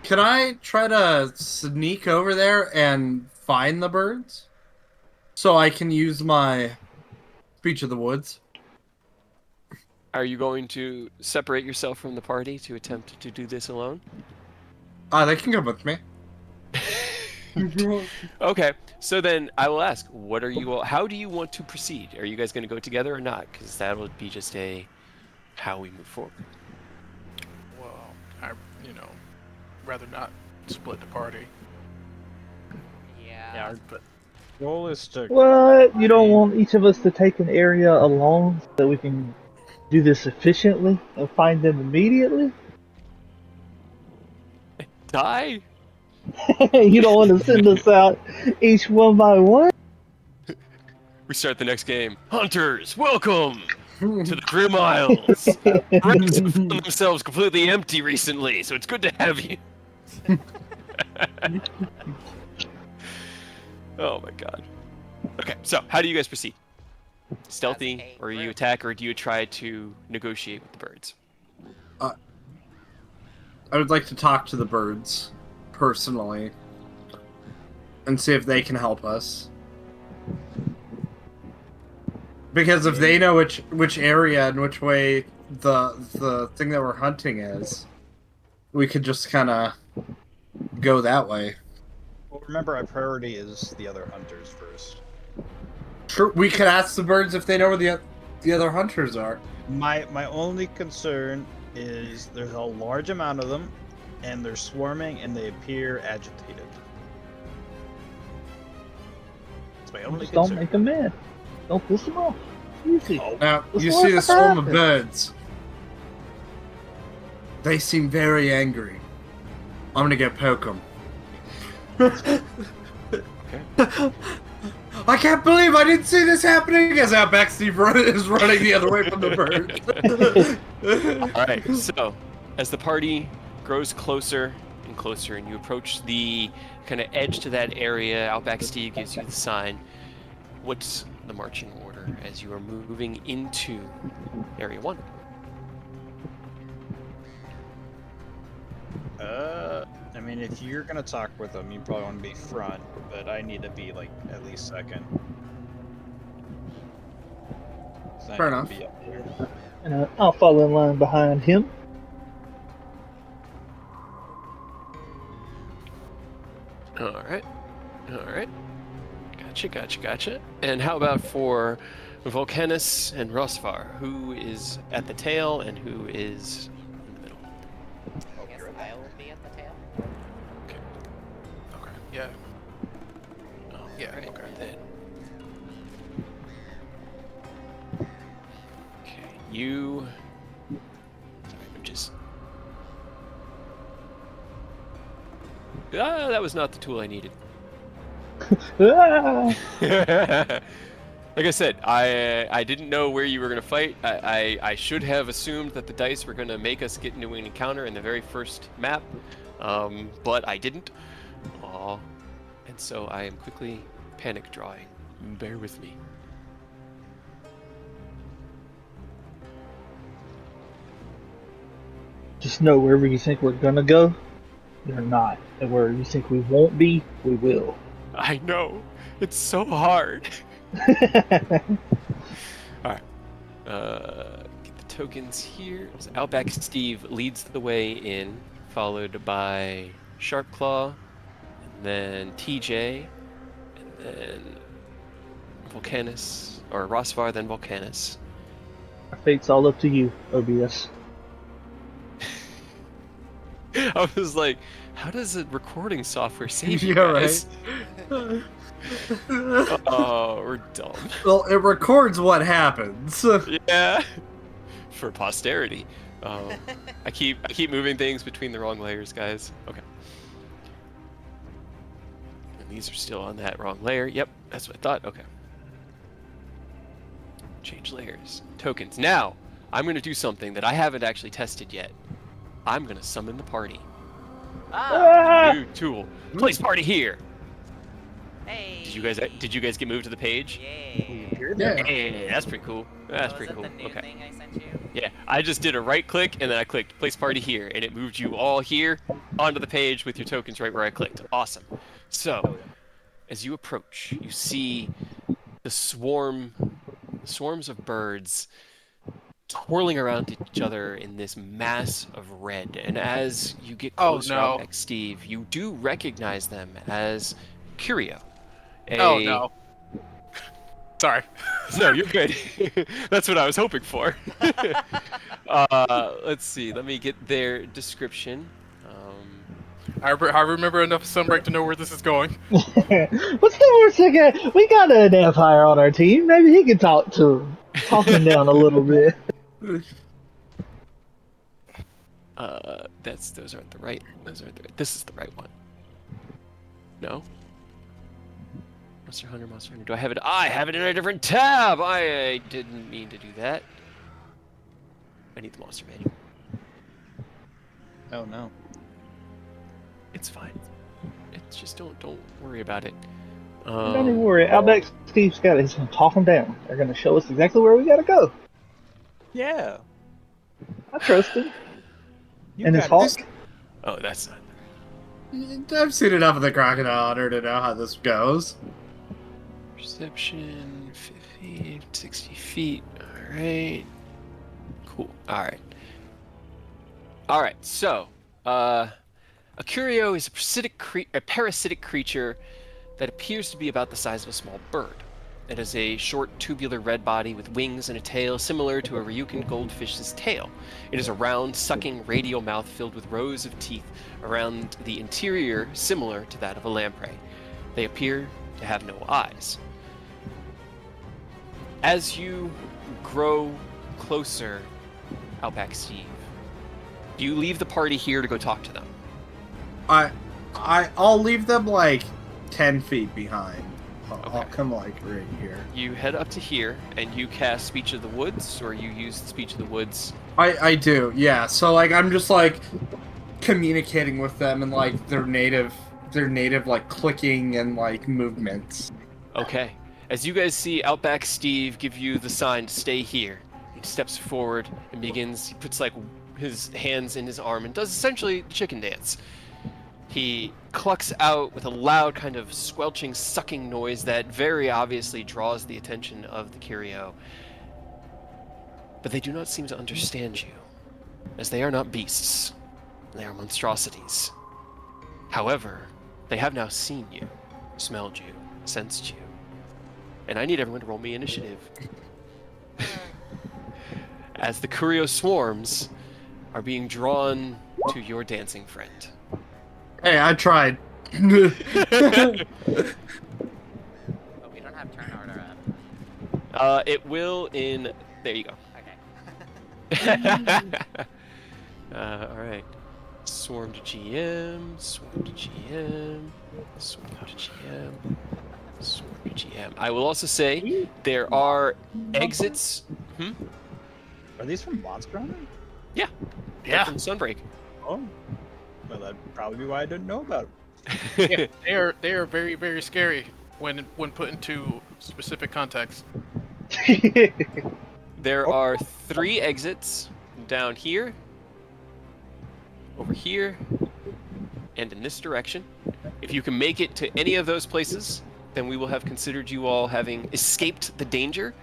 Can I try to sneak over there and find the birds? So I can use my speech of the woods. Are you going to separate yourself from the party to attempt to do this alone? They can come with me. Okay, so then I will ask, what are you all, how do you want to proceed? Are you guys going to go together or not? Because that would be just a how we move forward. Well, I, rather not split the party. Yeah. Yeah, our goal is to. What? You don't want each of us to take an area alone so that we can do this efficiently and find them immediately? Die? You don't want to send us out each one by one? We start the next game. Hunters, welcome to the Grim Isles. Rats have found themselves completely empty recently, so it's good to have you. Oh my god. Okay, so how do you guys proceed? Stealthy, a or you group. attack, or do you try to negotiate with the birds? I would like to talk to the birds personally and see if they can help us. Because if they know which area and which way the thing that we're hunting is, we could just kind of go that way. Well, remember, our priority is the other hunters first. True. We could ask the birds if they know where the other hunters are. My only concern is there's a large amount of them, and they're swarming, and they appear agitated. That's my only Just don't concern. make them mad. Don't piss them off. Easy. Now, Let's you let see the that swarm of happen. birds. They seem very angry. I'm gonna go poke them. I can't believe I didn't see this happening as Outback Steve is running the other way from the bird. All right. So, as the party grows closer and closer, and you approach the kind of edge to that area, Outback Steve gives you the sign. What's the marching order as you are moving into Area 1? I mean, if you're gonna talk with them, you probably want to be front, but I need to be like at least second. So I Fair need to enough. be up here. And I'll follow in line behind him. All right. Gotcha. And how about for Volcanus and Rosvar? Who is at the tail and who is in the middle? I guess I will be at the tail. Okay. Yeah. All Yeah, right, okay. then. Okay, you. Sorry, I'm just. That was not the tool I needed. Ah! Like I said, I didn't know where you were gonna fight. I should have assumed that the dice were gonna make us get into an encounter in the very first map, but I didn't. Aw. And so I am quickly panic drawing. Bear with me. Just know wherever you think we're gonna go, you're not. And where you think we won't be, we will. I know. It's so hard. Alright. Get the tokens here. So Outback Steve leads the way in, followed by Sharpclaw, and then TJ, and then Volcanus, or Rosvar, then Volcanus. Our fate's all up to you, OBS. I was like, how does a recording software save you Yeah, guys? right. Oh, we're dumb. Well, it records what happens. Yeah. For posterity. I keep moving things between the wrong layers, guys. Okay. And these are still on that wrong layer. Yep, that's what I thought. Okay. Change layers. Tokens. Now, I'm going to do something that I haven't actually tested yet. I'm going to summon the party. Ah! New tool. Place party here. Hey! Did you guys get moved to the page? Yeah. Yeah. Hey, that's pretty cool. That's Was pretty it cool. the new Okay. thing I sent you? Yeah, I just did a right click and then I clicked place party here and it moved you all here onto the page with your tokens right where I clicked. Awesome. So, as you approach, you see the swarms of birds twirling around each other in this mass of red. And as you get Oh, closer no. out back, Steve, you do recognize them as Curio. Oh no. Sorry. No, you're good. That's what I was hoping for. Let's see. Let me get their description. I remember enough of Sunbreak to know where this is going. What's the worst thing? We got an Empire on our team. Maybe he can talk him down a little bit. Those aren't the right. This is the right one. No. Monster Hunter. Do I have it? I have it in a different tab. I didn't mean to do that. I need the monster manual. Oh no. It's fine. It's just don't worry about it. Don't even worry. Outback Steve's got it. He's gonna talk him down. They're gonna show us exactly where we gotta go. Yeah. I trust him. You And his got hawk. Oh, that's not. I've seen enough of the Crocodile Hunter to know how this goes. Perception, 50, 60 feet. All right. Cool. All right. All right. So, a curio is a parasitic creature that appears to be about the size of a small bird. It has a short, tubular red body with wings and a tail similar to a Ryukin goldfish's tail. It is a round, sucking, radial mouth filled with rows of teeth around the interior similar to that of a lamprey. They appear to have no eyes. As you grow closer, Outback Steve, do you leave the party here to go talk to them? I'll leave them like 10 feet behind. I'll Okay. come like right here. You head up to here, and you cast Speech of the Woods, or you use Speech of the Woods. I do, yeah. So like I'm just like communicating with them and like their native like clicking and like movements. Okay. As you guys see Outback Steve give you the sign to stay here, he steps forward and begins, he puts like his hands in his arm and does essentially the chicken dance. He clucks out with a loud kind of squelching, sucking noise that very obviously draws the attention of the curio. But they do not seem to understand you, as they are not beasts. They are monstrosities. However, they have now seen you, smelled you, sensed you. And I need everyone to roll me initiative. As the curio swarms are being drawn to your dancing friend. Hey, I tried. But we don't have turn order up. It will in... There you go. Okay. All right. Swarm to GM, swarm to GM, swarm to GM, swarm to GM. I will also say there are exits. Are these from Monster Hunter? Yeah. Yeah. From Sunbreak. Oh. Well, that'd probably be why I didn't know about Yeah, they are very, very scary when put into specific context. There are 3 exits down here, over here, and in this direction. If you can make it to any of those places, then we will have considered you all having escaped the danger,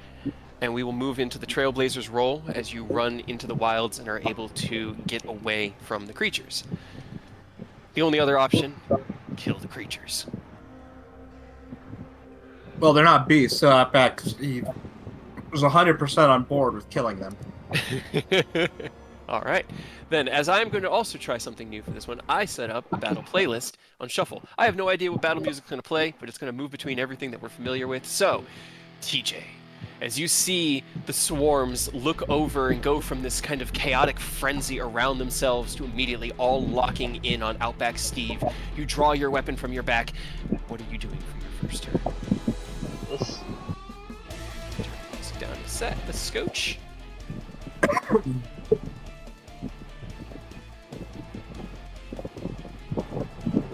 and we will move into the Trailblazers role as you run into the wilds and are able to get away from the creatures. The only other option, kill the creatures. Well, they're not beasts, so Outback Steve was 100% on board with killing them. All right. Then, as I'm going to also try something new for this one, I set up a battle playlist on Shuffle. I have no idea what battle music's going to play, but it's going to move between everything that we're familiar with. So, TJ, as you see the swarms look over and go from this kind of chaotic frenzy around themselves to immediately all locking in on Outback Steve, you draw your weapon from your back. What are you doing for your first turn? Let's- Turn this down to set a scotch.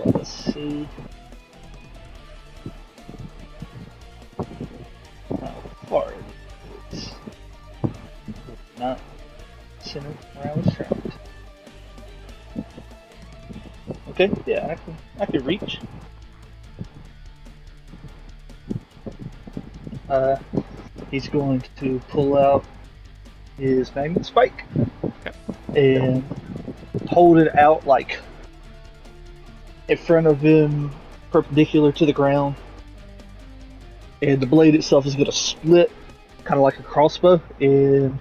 Let's see. How far it is. Not center where I was trapped. Okay, yeah, I can reach. He's going to pull out his magnet spike and hold it out like in front of him, perpendicular to the ground. And the blade itself is going to split, kind of like a crossbow, and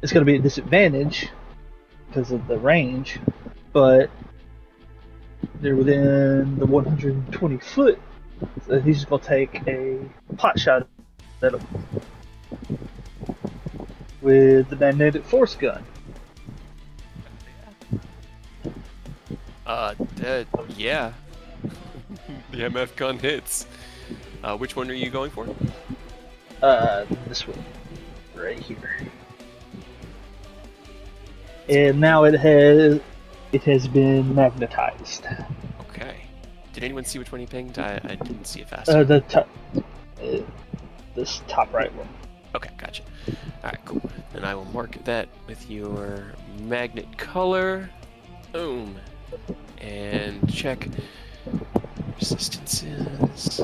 it's going to be a disadvantage because of the range, but they're within the 120 foot, so he's just going to take a pot shot at him with the magnetic force gun. Yeah. The MF gun hits. Which one are you going for? This one, right here. And now it has been magnetized. Okay. Did anyone see which one he pinged? I didn't see it fast. The top, this top right one. Okay, gotcha. Alright, cool. Then I will mark that with your magnet color. Boom. And check resistances.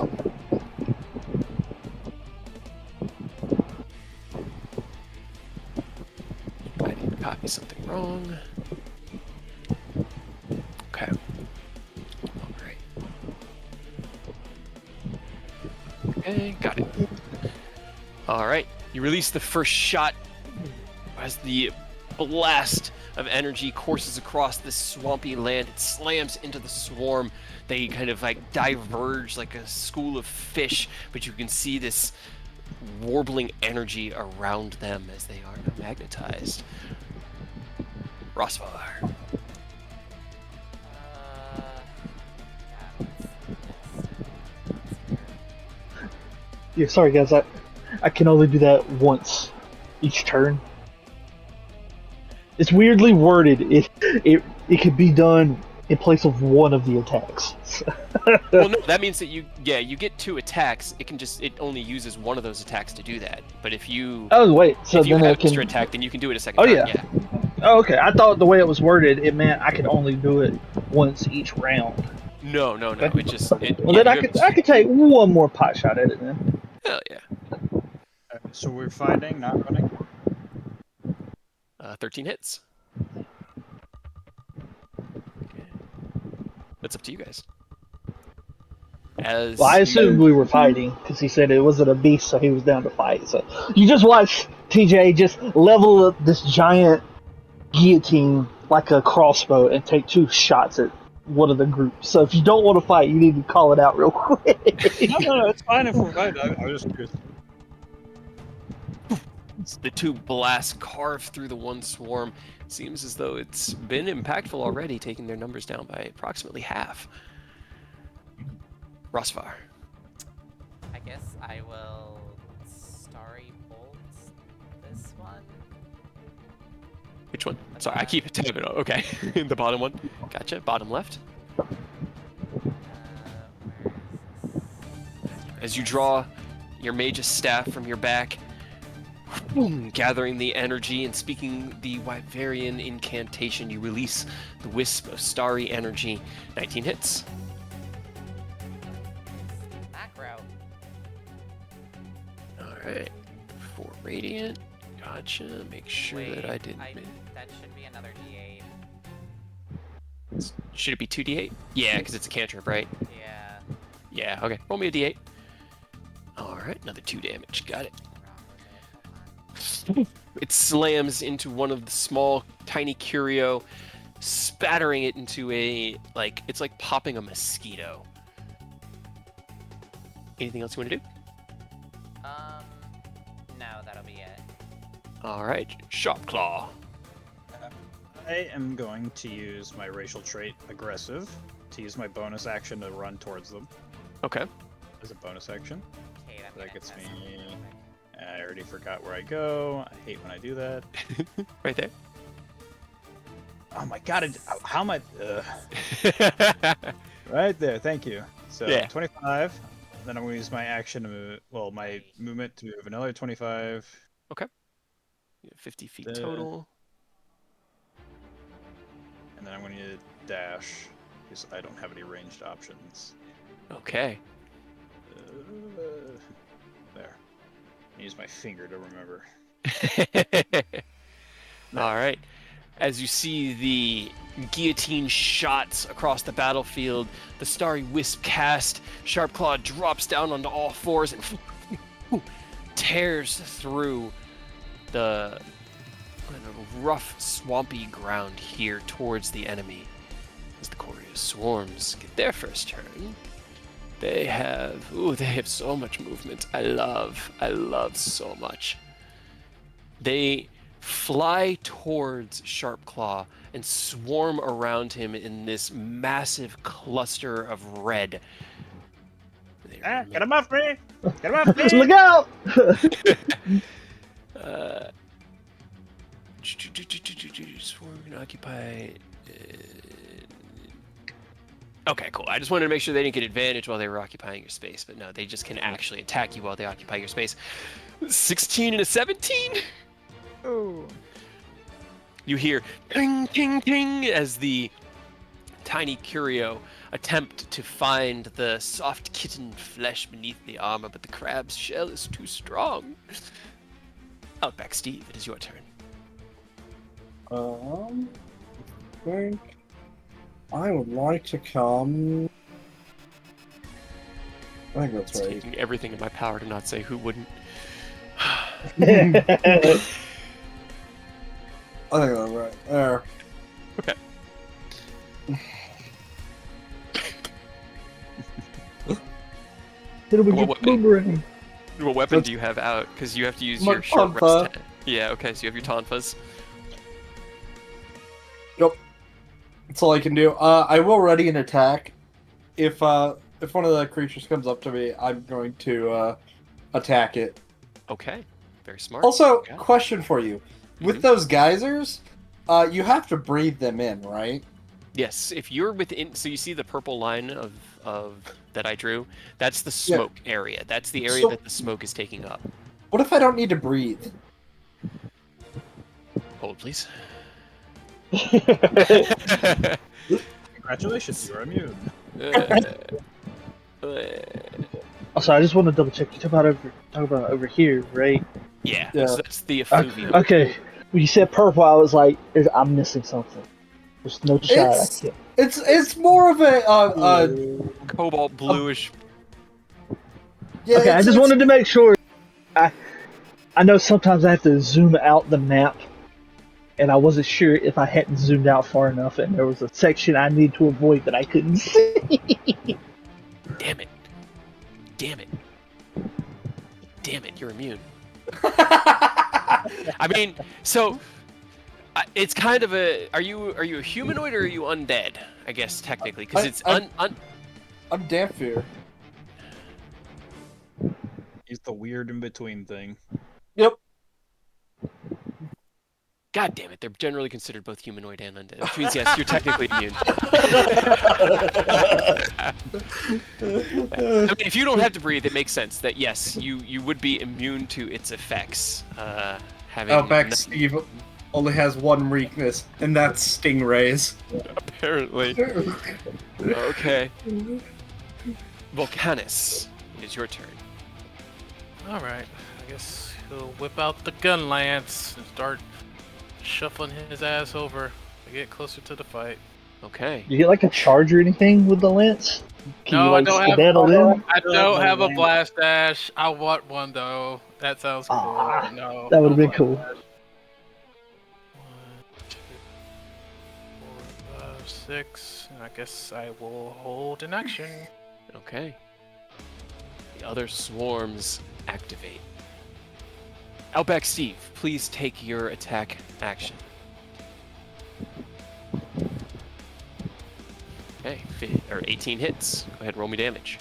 copy something wrong. Okay. All right. Okay, got it. All right. You release the first shot as the blast of energy courses across this swampy land. It slams into the swarm. They kind of like diverge like a school of fish, but you can see this warbling energy around them as they are magnetized. Rosvar. Yeah, sorry guys, I can only do that once each turn. It's weirdly worded. It could be done in place of one of the attacks. Well, no, that means that you get 2 attacks. It only uses one of those attacks to do that. But if you Oh wait, so if you then have it can. extra attack, then you can do it a second Oh time. yeah. Oh, okay. I thought the way it was worded, it meant I could only do it once each round. No. Okay. It just Well, yeah. then I could take one more pot shot at it then. Hell yeah. So we're fighting, not running. 13 hits. Okay. That's up to you guys. As Well, I assumed you, we were fighting because he said it wasn't a beast, so he was down to fight. So you just watch TJ just level up this giant guillotine like a crossbow and take 2 shots at one of the groups. So if you don't want to fight, you need to call it out real quick. No, it's fine if we're fighting. I was just curious. the 2 blasts carve through the one swarm. It seems as though it's been impactful already, taking their numbers down by approximately half. Rosvar. I guess I will Starry Bolt this one. Which one? Sorry, I keep tabbing. Okay, the bottom one. Gotcha. Bottom left. Where is this? As you draw your mage's staff from your back, boom, gathering the energy and speaking the Wyverian incantation, you release the wisp of starry energy. 19 hits. Macro. Alright. 4 radiant. Gotcha. Make sure Wait, that I didn't. that should be another D8. Should it be 2d8? Yeah, because it's a cantrip, right? Yeah. Yeah, okay. Roll me a d8. Alright, another 2 damage. Got it. It slams into one of the small, tiny curio, spattering it into it's like popping a mosquito. Anything else you want to do? No, that'll be it. Alright, Sharp Claw. I am going to use my racial trait, aggressive, to use my bonus action to run towards them Okay. as a bonus action. Kate, I'm That gonna gets test me- something real quick. I already forgot where I go. I hate when I do that. Right there. Oh my god, how am I... Right there, thank you. So, Yeah. 25. Then I'm going to use my action to move... Well, my movement to move another 25. 50 feet The- total. And then I'm going to dash, because I don't have any ranged options. Okay. There. Use my finger to remember. Alright. As you see the guillotine shots across the battlefield, the starry wisp cast, Sharp Claw drops down onto all fours and tears through the rough, swampy ground here towards the enemy. As the Choreo swarms get their first turn, they have so much movement. I love so much. They fly towards Sharp Claw and swarm around him in this massive cluster of red. Get him off me! Get him off me! Look out! Swarm can occupy. Okay, cool. I just wanted to make sure they didn't get advantage while they were occupying your space, but no, they just can actually attack you while they occupy your space. 16 and a 17. Oh. You hear ting ting ting as the tiny curio attempt to find the soft kitten flesh beneath the armor, but the crab's shell is too strong. Outback Steve, it is your turn. I think I would like to come. I think that's It's right. taking everything in my power to not say who wouldn't. I think that's right. There. Okay. Hit him with What your weapon? boomerang. What weapon do you have out? Because you have to use My your short tonfa. rest. Yeah, okay, so you have your tonfas. Yep. That's all I can do. I will ready an attack. If one of the creatures comes up to me, I'm going to attack it. Okay, very smart. Also, Okay. question for you: with Mhm. those geysers, you have to breathe them in, right? Yes, if you're within, so you see the purple line of that I drew. That's the Yeah. smoke area. That's the area So- that the smoke is taking up. What if I don't need to breathe? Hold, please. Congratulations, you're immune. Also, I just want to double check. You talk about over here, right? Yeah, Yeah. so that's the effluvium. Okay. When you said purple, I was like, I'm missing something. There's no shot. I It's can't. it's more of a Cobalt bluish. yeah. Okay, I just wanted to make sure. I know sometimes I have to zoom out the map, and I wasn't sure if I hadn't zoomed out far enough, and there was a section I need to avoid that I couldn't see. Damn it. Damn it. Damn it, you're immune. I mean, so it's kind of a. Are you a humanoid or are you undead? I guess technically, because it's I'm Damphir. He's the weird in between thing. Yep. God damn it, they're generally considered both humanoid and undead, which means yes, you're technically immune. I mean, if you don't have to breathe, it makes sense that yes, you would be immune to its effects. Having Outback Steve only has one weakness, and that's stingrays. apparently. Okay. Volcanus, it is your turn. Alright, I guess he'll whip out the gun lance and start shuffling his ass over to get closer to the fight. Okay. Do you get like a charge or anything with the lance? Can you No, like skedaddle in? I don't have a blast dash. I want one though. That sounds cool. Ah, No, that would've no been cool. blast dash. 1, 2, 4, 5, 6. And I guess I will hold an action. Okay. The other swarms activate. Outback Steve, please take your attack action. Okay, 18 hits. Go ahead, roll me damage.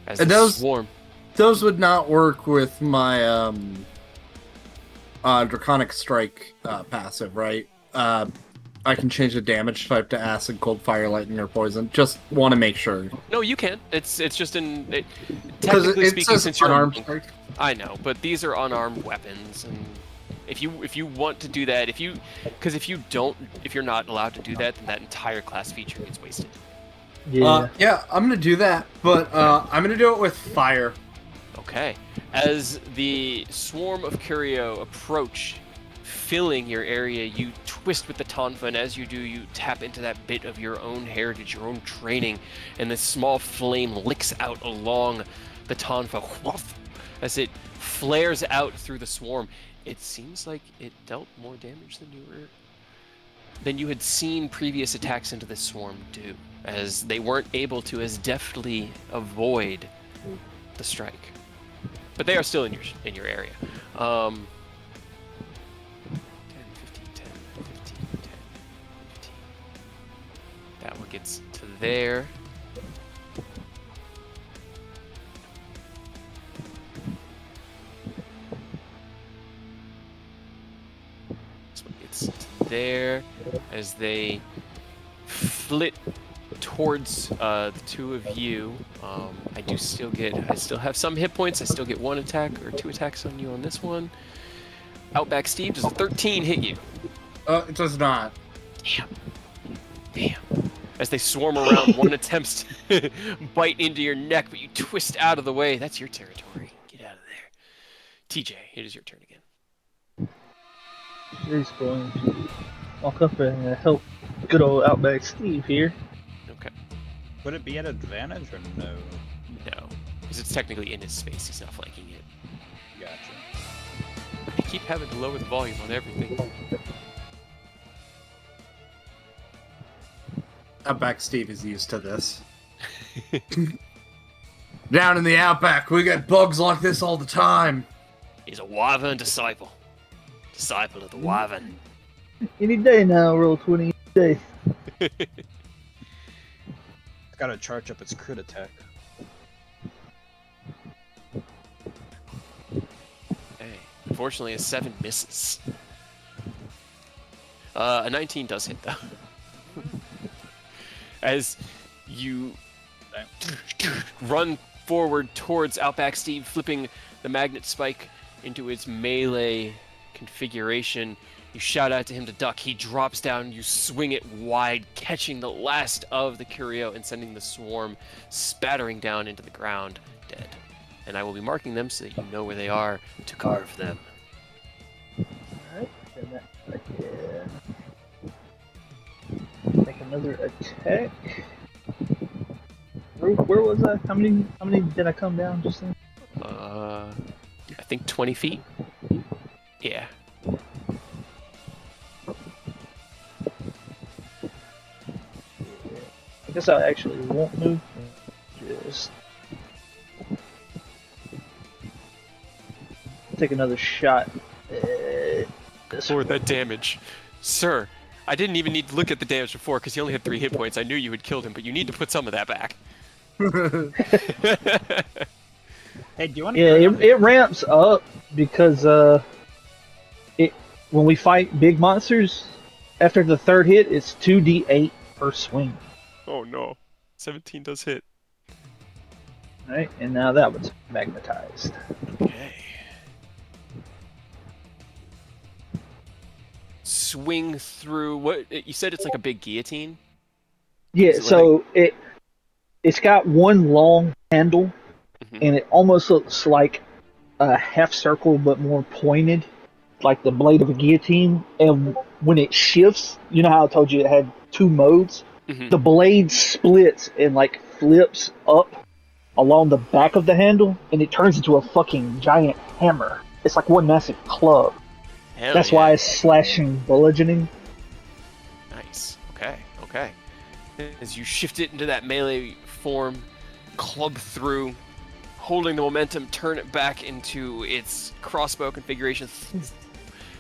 As And the those- swarm. Those would not work with my Draconic Strike passive, right? I can change the damage type to acid, cold, fire, lightning, or poison. Just want to make sure. No, you can. It's just in. Because Technically it speaking, says since you're a unarmed monk, strike. I know, but these are unarmed weapons, and if you want to do that, if you're not allowed to do that, then that entire class feature gets wasted. Yeah. Yeah, I'm gonna do that, but I'm gonna do it with fire. Okay. As the swarm of Curio approach, filling your area, you twist with the tonfa, and as you do, you tap into that bit of your own heritage, your own training, and this small flame licks out along the tonfa, whoof, as it flares out through the swarm. It seems like it dealt more damage than you had seen previous attacks into this swarm do, as they weren't able to as deftly avoid the strike. But they are still in your area. 10, 15, 10, 15, 10, 15. That one gets to there. This one gets to there as they flit towards the two of you. I still have some hit points. I still get one attack or two attacks on you on this one. Outback Steve, does a 13 hit you? It does not. Damn. As they swarm around, one attempts to bite into your neck, but you twist out of the way. That's your territory. Get out of there. TJ, it is your turn again. He's going to walk up and help good old Outback Steve here. Okay. Would it be at advantage or no? No. Because it's technically in his space. He's not flanking it. Gotcha. I keep having to lower the volume on everything. Outback Steve is used to this. Down in the outback, we get bugs like this all the time. He's a wyvern disciple. Disciple of the wyvern. Any day now, roll 20 any day. It's gotta charge up its crit attack. Hey, unfortunately, a 7 misses. A 19 does hit, though. As you run forward towards Outback Steve, flipping the magnet spike into its melee configuration, you shout out to him to duck. He drops down, you swing it wide, catching the last of the Curio and sending the swarm spattering down into the ground, dead. And I will be marking them so that you know where they are to carve them. Alright, then that again. Make another attack. Where was I? How many did I come down just then? I think 20 feet? Yeah. I guess I actually won't move. Just take another shot. Lord, that damage. Sir, I didn't even need to look at the damage before because he only had 3 hit points. I knew you had killed him, but you need to put some of that back. Hey, do you want to? Yeah, it ramps up because it when we fight big monsters, after the third hit, it's 2d8 per swing. Oh no. 17 does hit. Alright, and now that one's magnetized. Okay. Swing through what you said it's like a big guillotine? Yeah, Is it so it's got one long handle, Mhm. and it almost looks like a half circle but more pointed, like the blade of a guillotine. And when it shifts, you know how I told you it had 2 modes? Mhm. The blade splits and like flips up along the back of the handle, and it turns into a fucking giant hammer. It's like one massive club. Hell That's yeah. why it's slashing, bludgeoning. Nice. Okay. Okay. As you shift it into that melee form, club through, holding the momentum, turn it back into its crossbow configuration,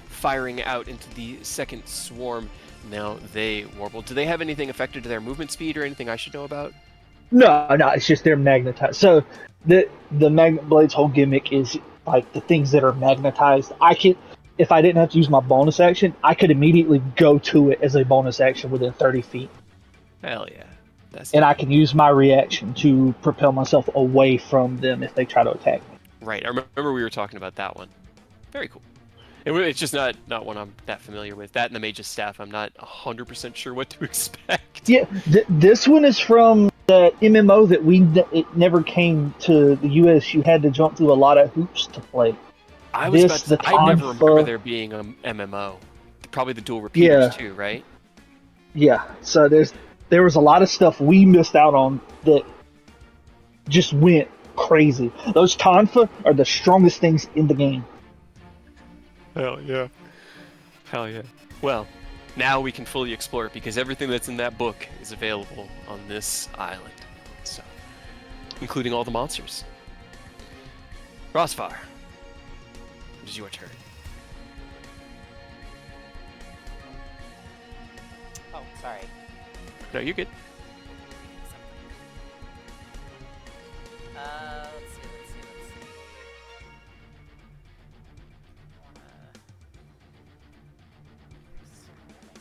firing out into the second swarm. Now they warble. Do they have anything affected to their movement speed or anything I should know about? No, it's just they're magnetized. So the magnet blade's whole gimmick is like the things that are magnetized. I could, if I didn't have to use my bonus action, I could immediately go to it as a bonus action within 30 feet, Hell yeah. That's and I can use my reaction to propel myself away from them if they try to attack me. right. I remember we were talking about that one. Very cool. It's just not one I'm that familiar with. That and the Mage's Staff, I'm not 100% sure what to expect. Yeah, this one is from the MMO that it never came to the US. You had to jump through a lot of hoops to play. I was about to, I never remember Tonfa- there being an MMO. Probably the dual repeaters too, right? Yeah, so there was a lot of stuff we missed out on that just went crazy. Those Tonfa are the strongest things in the game. Hell yeah. Hell yeah. Well, now we can fully explore it because everything that's in that book is available on this island. So, including all the monsters. Rosfar, it is your turn. Oh, sorry. No, you're good. Let's see.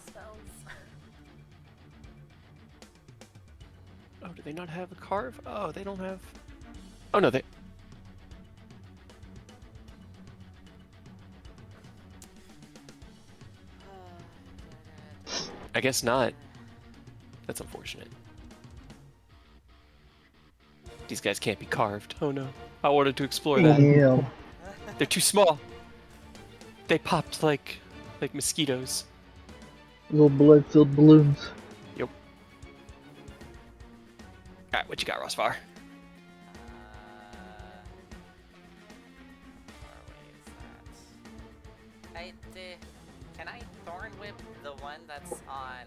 Spells. Oh, do they not have a carve? Oh, they don't have... Oh, no, they... I guess not. That's unfortunate. These guys can't be carved. Oh no. I wanted to explore that. Damn. They're too small. They popped like like mosquitoes. Little blood-filled balloons. Yep. All right, what you got, Rosvar? Where is that? Can I Thorn Whip the one that's on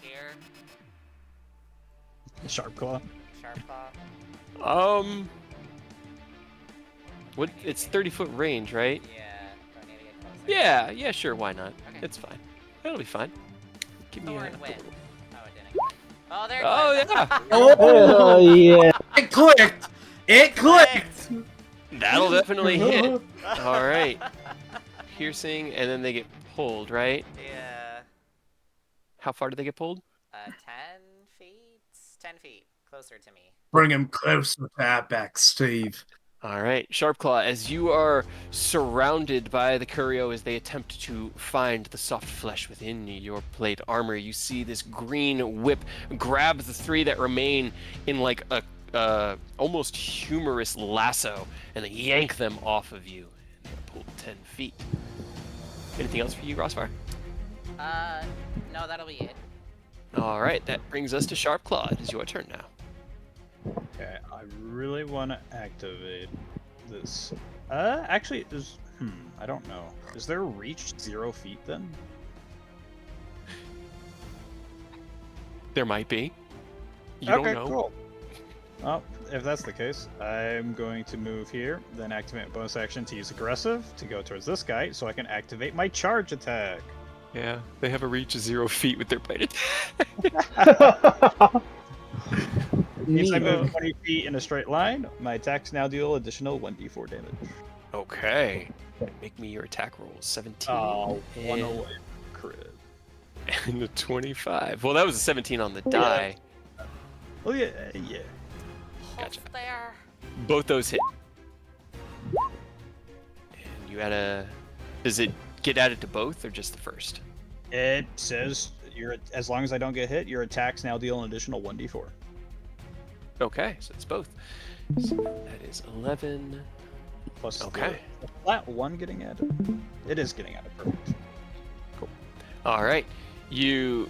here? Sharp claw. Sharp Claw? What? It's 30-foot range, right? Yeah, do I need to get closer? Yeah, sure. Why not? Okay. It's fine. It'll be fine. Give me a. Thorn Whip. Oh, it didn't. Oh, there it Oh was. yeah, Oh yeah. It clicked! It clicked! that'll definitely hit. All right. Piercing, and then they get pulled, right? Yeah. How far do they get pulled? 10 feet? 10 feet. Closer to me. Bring him closer to our back, Steve. All right, Sharpclaw, as you are surrounded by the Curio as they attempt to find the soft flesh within your plate armor, you see this green whip grab the three that remain in like a almost humorous lasso, and they yank them off of you. And they're pulled 10 feet. Anything else for you, Rossfire? No, that'll be it. Oh. All right, that brings us to Sharpclaw. It is your turn now. Okay, I really want to activate this. Actually, I don't know. Is there a reach 0 feet then? There might be. You Okay, don't know. cool. Well, if that's the case, I'm going to move here, then activate my bonus action to use aggressive to go towards this guy, so I can activate my charge attack. Yeah, they have a reach of 0 feet with their bite attack. Means I move Neat. 20 feet in a straight line. My attacks now deal additional 1d4 damage. Okay. Make me your attack rolls. 17. Oh, one and, away. Crit. and a 25. Well, that was a 17 on the die. Oh yeah, yeah. Gotcha. Hold there. Both those hit. And you add a... Does it get added to both or just the first? It says as long as I don't get hit, your attacks now deal an additional 1d4. Okay, so it's both. So that is 11. Plus Okay. the flat 1 getting added. It is getting added. Perfect. All right. You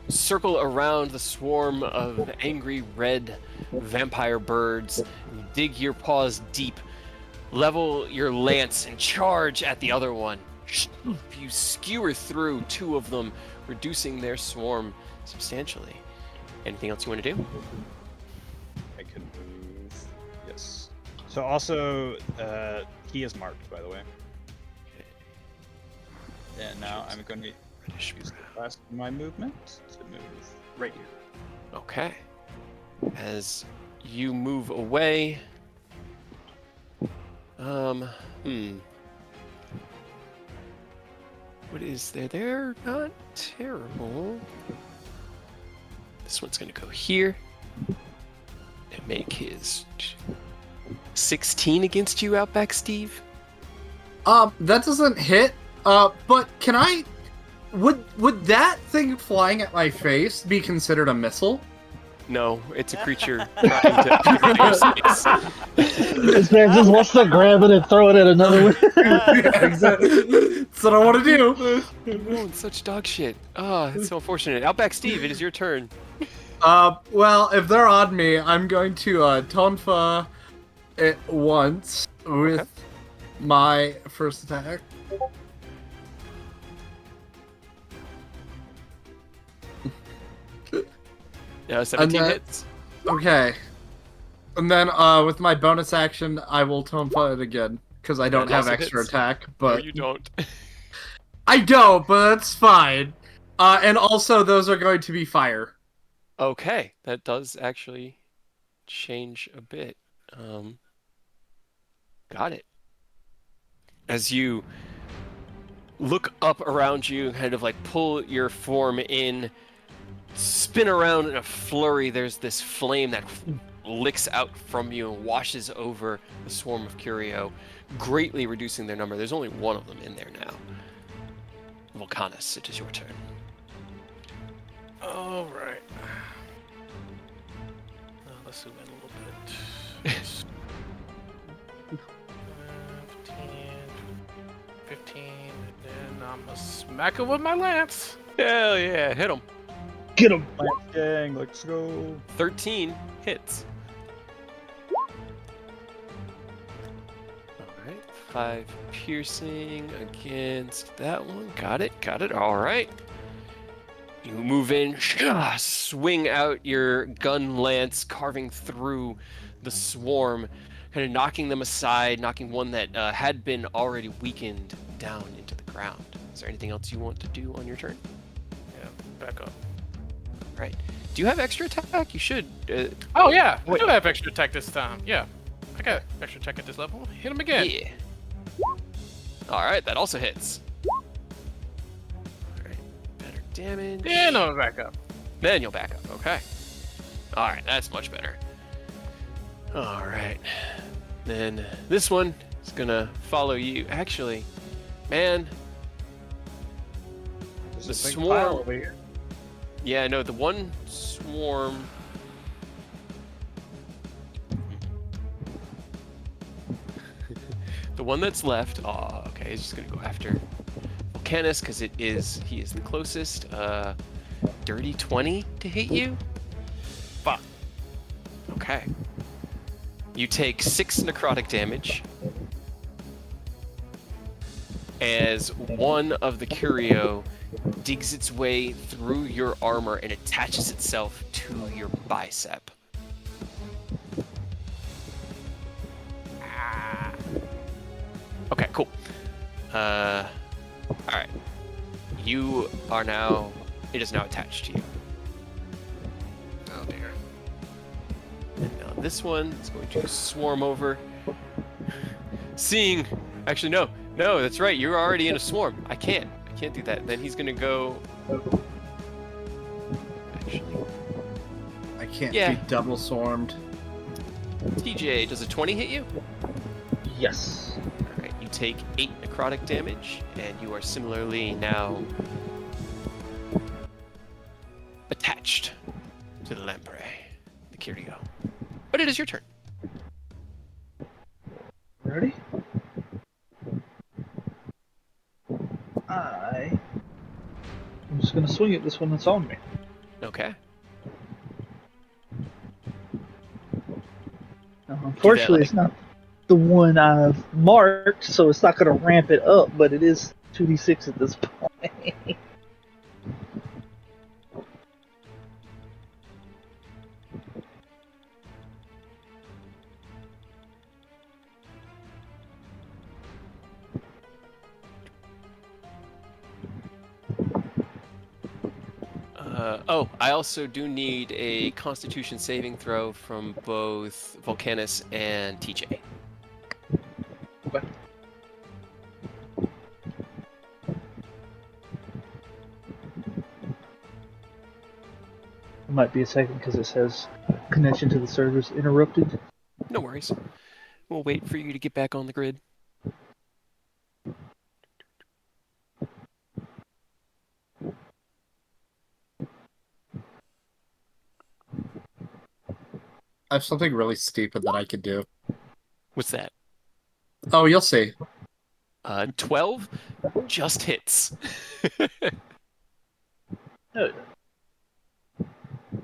circle around the swarm of angry red vampire birds, dig your paws deep, level your lance, and charge at the other one. You skewer through 2 of them, reducing their swarm substantially. Anything else you want to do? I can move. Yes. So also, he is marked, by the way. And now I'm going to use the last of my movement to move right here. Okay. As you move away, what is there? They're not terrible. This one's gonna go here and make his 16 against you, Outback Steve. That doesn't hit. But can I? Would that thing flying at my face be considered a missile? No, it's a creature trying to penetrate your space. This man just wants to grab it and throw it at another one. Yeah, exactly. That's what I want to do. Oh, it's such dog shit. Oh, it's so unfortunate. Outback Steve, it is your turn. Well, if they're on me, I'm going to Tonfa it once with my first attack. Yeah, 17 then- hits. Okay. And then with my bonus action, I will Tonfa it again because I don't That have also extra hits. attack. No, But you don't. I don't, but that's fine. And also, those are going to be fire. Okay, that does actually change a bit. Got it. As you look up around you, kind of like pull your form in, spin around in a flurry, there's this flame that licks out from you and washes over the swarm of Curio, greatly reducing their number. There's only one of them in there now. Volcanus, it is your turn. All right. Let's zoom in a little bit. 15, 15, and then I'm gonna smack him with my lance. Hell yeah, hit him. Get him. Lance gang, let's go. 13 hits. Alright, 5 piercing against that one. Got it. Alright. You move in, swing out your gun lance, carving through the swarm, kind of knocking them aside, knocking one that had been already weakened down into the ground. Is there anything else you want to do on your turn? Yeah, back up. Right. Do you have extra attack? You should. Oh yeah, I Wait. do have extra attack this time. Yeah, I got extra attack at this level. Hit him again. Yeah. Alright, that also hits. Alright, better damage. Then I'm back up. Then you'll back up. Okay. Alright, that's much better. Alright. Then this one is gonna follow you. Actually, man, There's the a big swarm pile over here. Yeah, no, the one swarm. The one that's left. Oh, okay. He's just gonna go after Volcanus because he is the closest. Dirty 20 to hit you. Fuck. Okay. You take 6 necrotic damage as one of the curio digs its way through your armor and attaches itself to your bicep. Ah. Okay, cool. Alright. You are now... It is now attached to you. Oh dear. And now this one is going to swarm over. Seeing... Actually, no. No, that's right. You're already in a swarm. I can't do that. Then he's gonna go... Actually... I can't Yeah. be double swarmed. TJ, does a 20 hit you? Yes. Alright, you take 8 necrotic damage, and you are similarly now attached to the lamprey, the Kyrio. But it is your turn. Ready? I'm just gonna swing at this one that's on me. Okay. Now, unfortunately, it's not the one I've marked, so it's not gonna ramp it up, but it is 2d6 at this point. I also do need a Constitution saving throw from both Volcanus and TJ. Okay. It might be a second because it says connection to the servers interrupted. No worries. We'll wait for you to get back on the grid. I have something really stupid that I could do. What's that? Oh, you'll see. 12 just hits. No,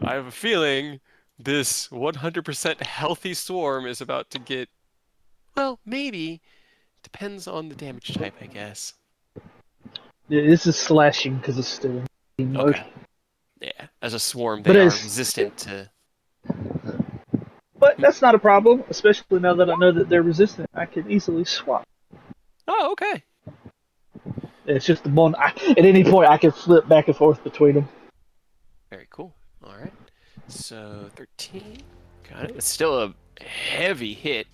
I have a feeling this 100% healthy swarm is about to get, well, maybe. Depends on the damage type, I guess. yeah, this is slashing because it's still in mode. Okay. Yeah, as a swarm, But they are it's- resistant to... But that's not a problem, especially now that I know that they're resistant. I can easily swap. Oh, okay. It's just the one. At any point, I can flip back and forth between them. Very cool. All right. So 13. Got it. It's still a heavy hit.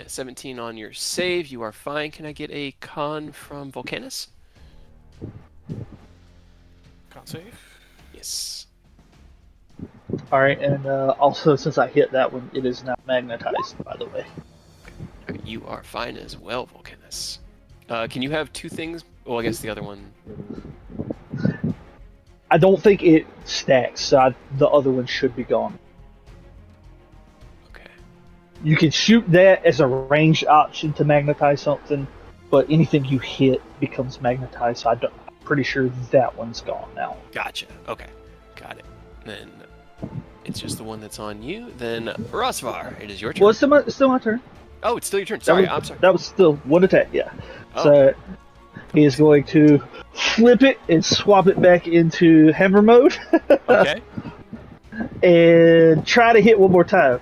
17 on your save. You are fine. Can I get a con from Volcanus? Can't save. Yes. All right, and also since I hit that one, it is now magnetized. By the way, Okay, you are fine as well, Volcanus. Can you have 2 things? Well, I guess the other one... I don't think it stacks, so the other one should be gone. Okay. You can shoot that as a ranged option to magnetize something, but anything you hit becomes magnetized. So I'm pretty sure that one's gone now. Gotcha. Okay. Got it. Then it's just the one that's on you. Then Rosvar, it is your turn. Well, it's still my turn. Oh, it's still your turn. Sorry, That was, I'm sorry. That was still one attack, yeah. Oh. So he is going to flip it and swap it back into hammer mode. Okay. And try to hit one more time.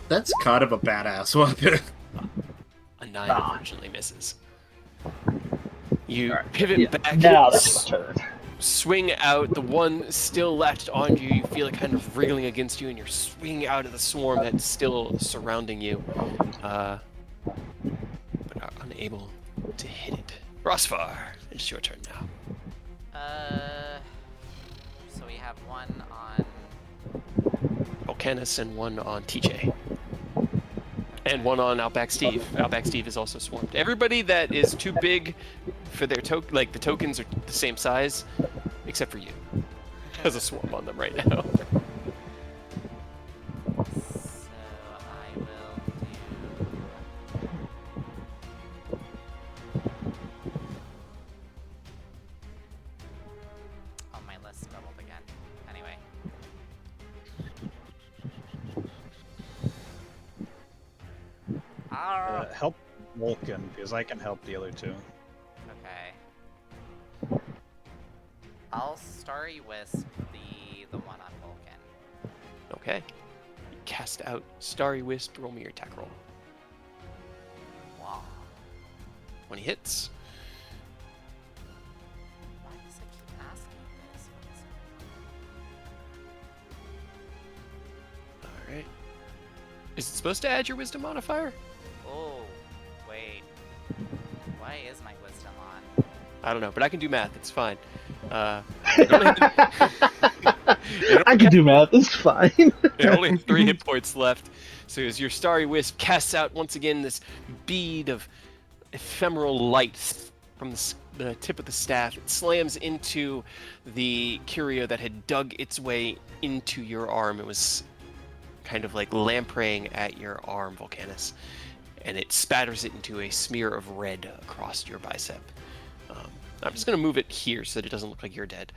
That's kind of a badass weapon. A 9 unfortunately misses. You Alright, pivot yeah, back. now that's my turn. Swing out. The one still latched on you. You feel it kind of wriggling against you, and you're swinging out of the swarm that's still surrounding you, but are unable to hit it. Rosvar, it's your turn now. So we have one on. Volcanus and one on TJ. And one on Outback Steve. Outback Steve is also swarmed. Everybody that is too big for their the tokens are the same size, except for you. Has a swarm on them right now. So I will do. Oh, my list doubled again. Anyway. Help Vulcan, because I can help the other two. Okay. I'll Starry Wisp the one on Vulcan. Okay. Cast out Starry Wisp. Roll me your attack roll. Wow. When he hits. Why does it keep asking this? What is Alright. Is it supposed to add your wisdom modifier? Oh, wait. Why is my wisdom on? I don't know, but I can do math. It's fine. I can do math. It's fine. It only has 3 hit points left. So as your Starry Wisp casts out once again this bead of ephemeral light from the tip of the staff, it slams into the curio that had dug its way into your arm. It was kind of like lampreying at your arm, Volcanus, and it spatters it into a smear of red across your bicep. I'm just going to move it here so that it doesn't look like you're dead.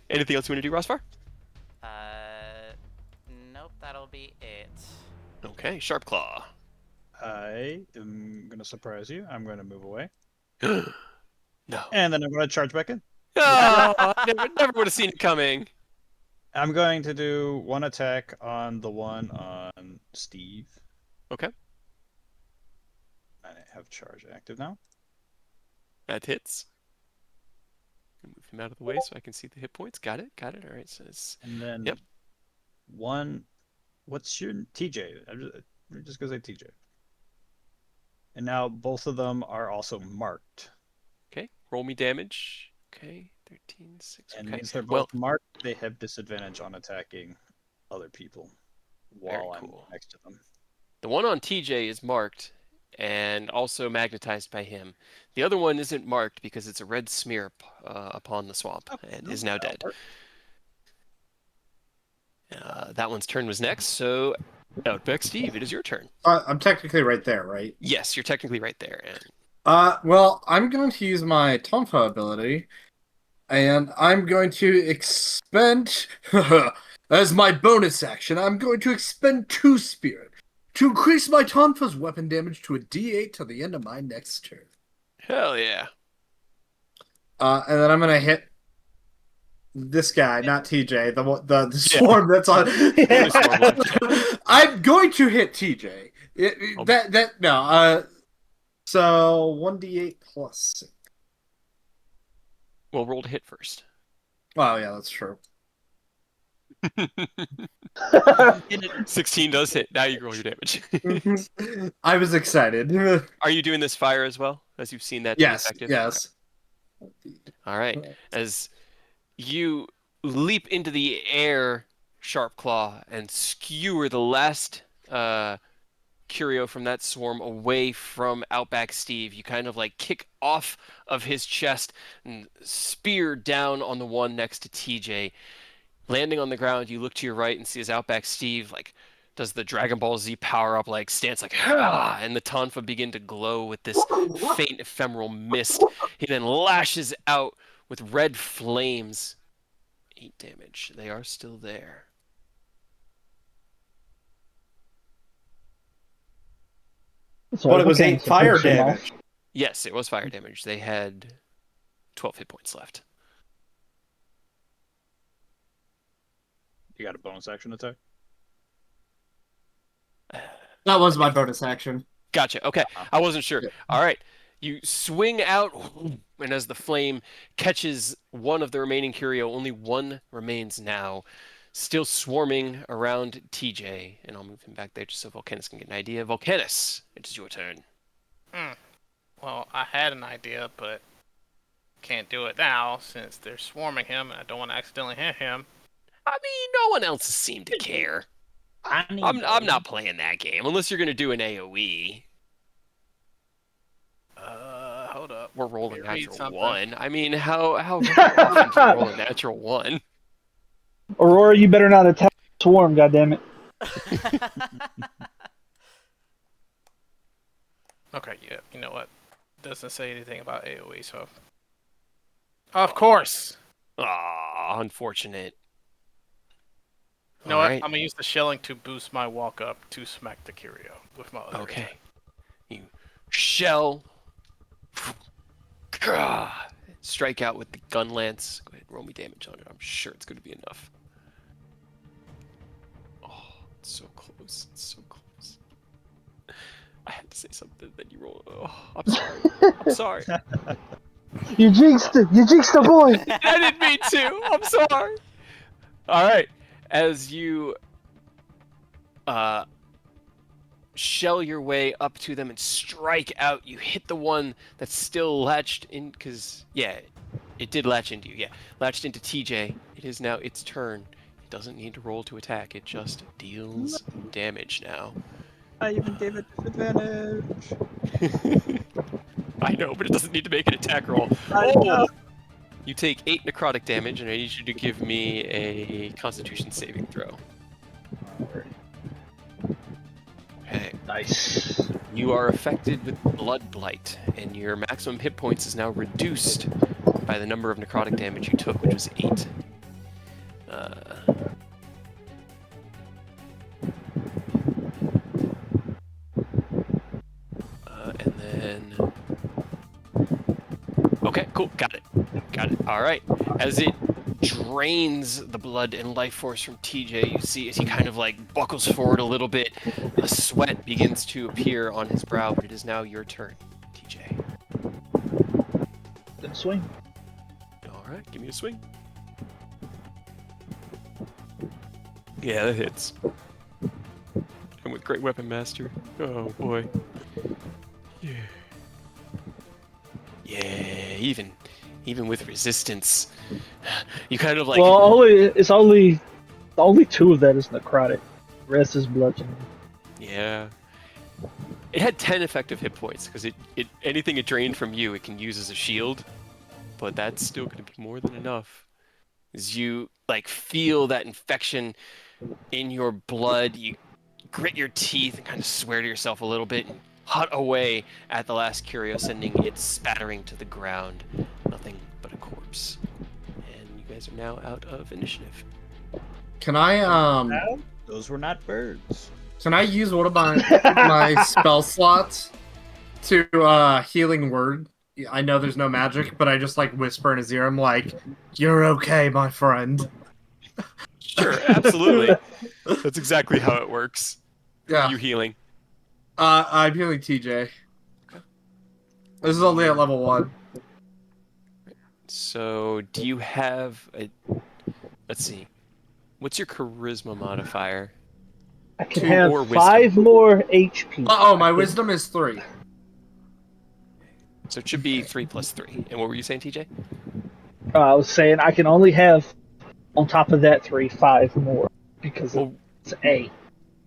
Anything else you want to do, Rosvar? Nope, that'll be it. Okay, Sharp Claw. I am going to surprise you. I'm going to move away. No. And then I'm going to charge back in. Oh, I never would have seen it coming. I'm going to do one attack on the one on Steve. Okay. I have charge active now. That hits. Move him out of the way so I can see the hit points. Got it. All right. So it's... And then Yep. one. What's your TJ? I'm just gonna say TJ. And now both of them are also marked. Okay. Roll me damage. Okay. 13, 6. And Okay. since they're Well, both marked, they have disadvantage on attacking other people while Very cool. I'm next to them. the one on TJ is marked and also magnetized by him. The other one isn't marked because it's a red smear upon the swamp and is now dead. That one's turn was next, so Outback Steve, it is your turn. I'm technically right there, right? Yes, you're technically right there. And Well, I'm going to use my Tonfa ability, and I'm going to expend, as my bonus action, I'm going to expend 2 Spirit to increase my Tonfa's weapon damage to a D8 till the end of my next turn. hell yeah. And then I'm going to hit this guy, not TJ, the swarm that's on. I'm going to hit TJ. So 1d8 plus 6. Well, roll to hit first. Oh yeah, that's true. 16 does hit. Now you roll your damage. I was excited. Are you doing this fire as well, as you've seen that? Yes, effective? yes. All right. As you leap into the air, Sharp Claw, and skewer the last curio from that swarm away from Outback Steve, you kind of like kick off of his chest and spear down on the one next to TJ. Landing on the ground, you look to your right and see his Outback Steve like does the Dragon Ball Z power up like stance like "Ah," and the Tonfa begin to glow with this faint ephemeral mist. He then lashes out with red flames. 8 damage. They are still there. So But it was okay, 8 so take fire shit off. damage. Yes, it was fire damage. They had 12 hit points left. You got a bonus action attack? That was my bonus action. Gotcha. Okay. I wasn't sure. Yeah. All right. You swing out, and as the flame catches one of the remaining Curio, only one remains now, still swarming around TJ. And I'll move him back there just so Volcanus can get an idea. Volcanus, it is your turn. Well, I had an idea, but can't do it now since they're swarming him, and I don't want to accidentally hit him. I mean, no one else seemed to care. I'm not playing that game unless you're gonna do an AOE. Hold up. We're rolling Let me read natural something. 1. I mean, how often do you roll a natural 1? Aurora, you better not attack Swarm, goddammit. Okay, yeah, you know what? Doesn't say anything about AoE, so. Of course! Ah, unfortunate. You know what? Alright. I'm gonna use the shelling to boost my walk up to smack the Curio with my other Okay. attack. You shell. Strike out with the gun lance. Go ahead, roll me damage on it. I'm sure it's going to be enough. Oh, it's so close. It's so close. I had to say something, then you roll. Oh, I'm sorry. I'm sorry. You jinxed it. You jinxed the boy. I didn't mean to. I'm sorry. All right. As you shell your way up to them and strike out, you hit the one that's still latched in, because, yeah, it did latch into you. Yeah, latched into TJ. It is now its turn. It doesn't need to roll to attack. It just deals damage now. I even gave it disadvantage. I know, but it doesn't need to make an attack roll. I Oh! know. You take 8 necrotic damage, and I need you to give me a Constitution saving throw. Okay. Nice. You are affected with Blood Blight, and your maximum hit points is now reduced by the number of necrotic damage you took, which was 8. And then... Okay, cool, got it. Got it. Alright. As it drains the blood and life force from TJ, you see as he kind of like buckles forward a little bit, a sweat begins to appear on his brow, but it is now your turn, TJ. Then swing. Alright, give me a swing. Yeah, that hits. I'm with Great Weapon Master. Oh boy. Yeah. Yeah, even with resistance, you kind of like. Well, it's only 2 of that is necrotic. The rest is bludgeoning. Yeah. It had 10 effective hit points because it anything it drained from you, it can use as a shield, but that's still going to be more than enough. As you like feel that infection in your blood, you grit your teeth and kind of swear to yourself a little bit and hut away at the last Curio, sending it spattering to the ground. Nothing but a corpse. And you guys are now out of initiative. Can I No, those were not birds. use one of my my spell slots to healing word? I know there's no magic, but I just like whisper in his ear. I'm like, "You're okay, my friend." Sure, absolutely. That's exactly how it works. Yeah. You healing. I'm healing TJ. This is only at level 1. So, do you have a... Let's see. What's your charisma modifier? I can 2 have or wisdom. 5 more HP. Oh, my wisdom is 3. So it should be 3 plus 3. And what were you saying, TJ? I was saying I can only have, on top of that 5 more because Well, it's A.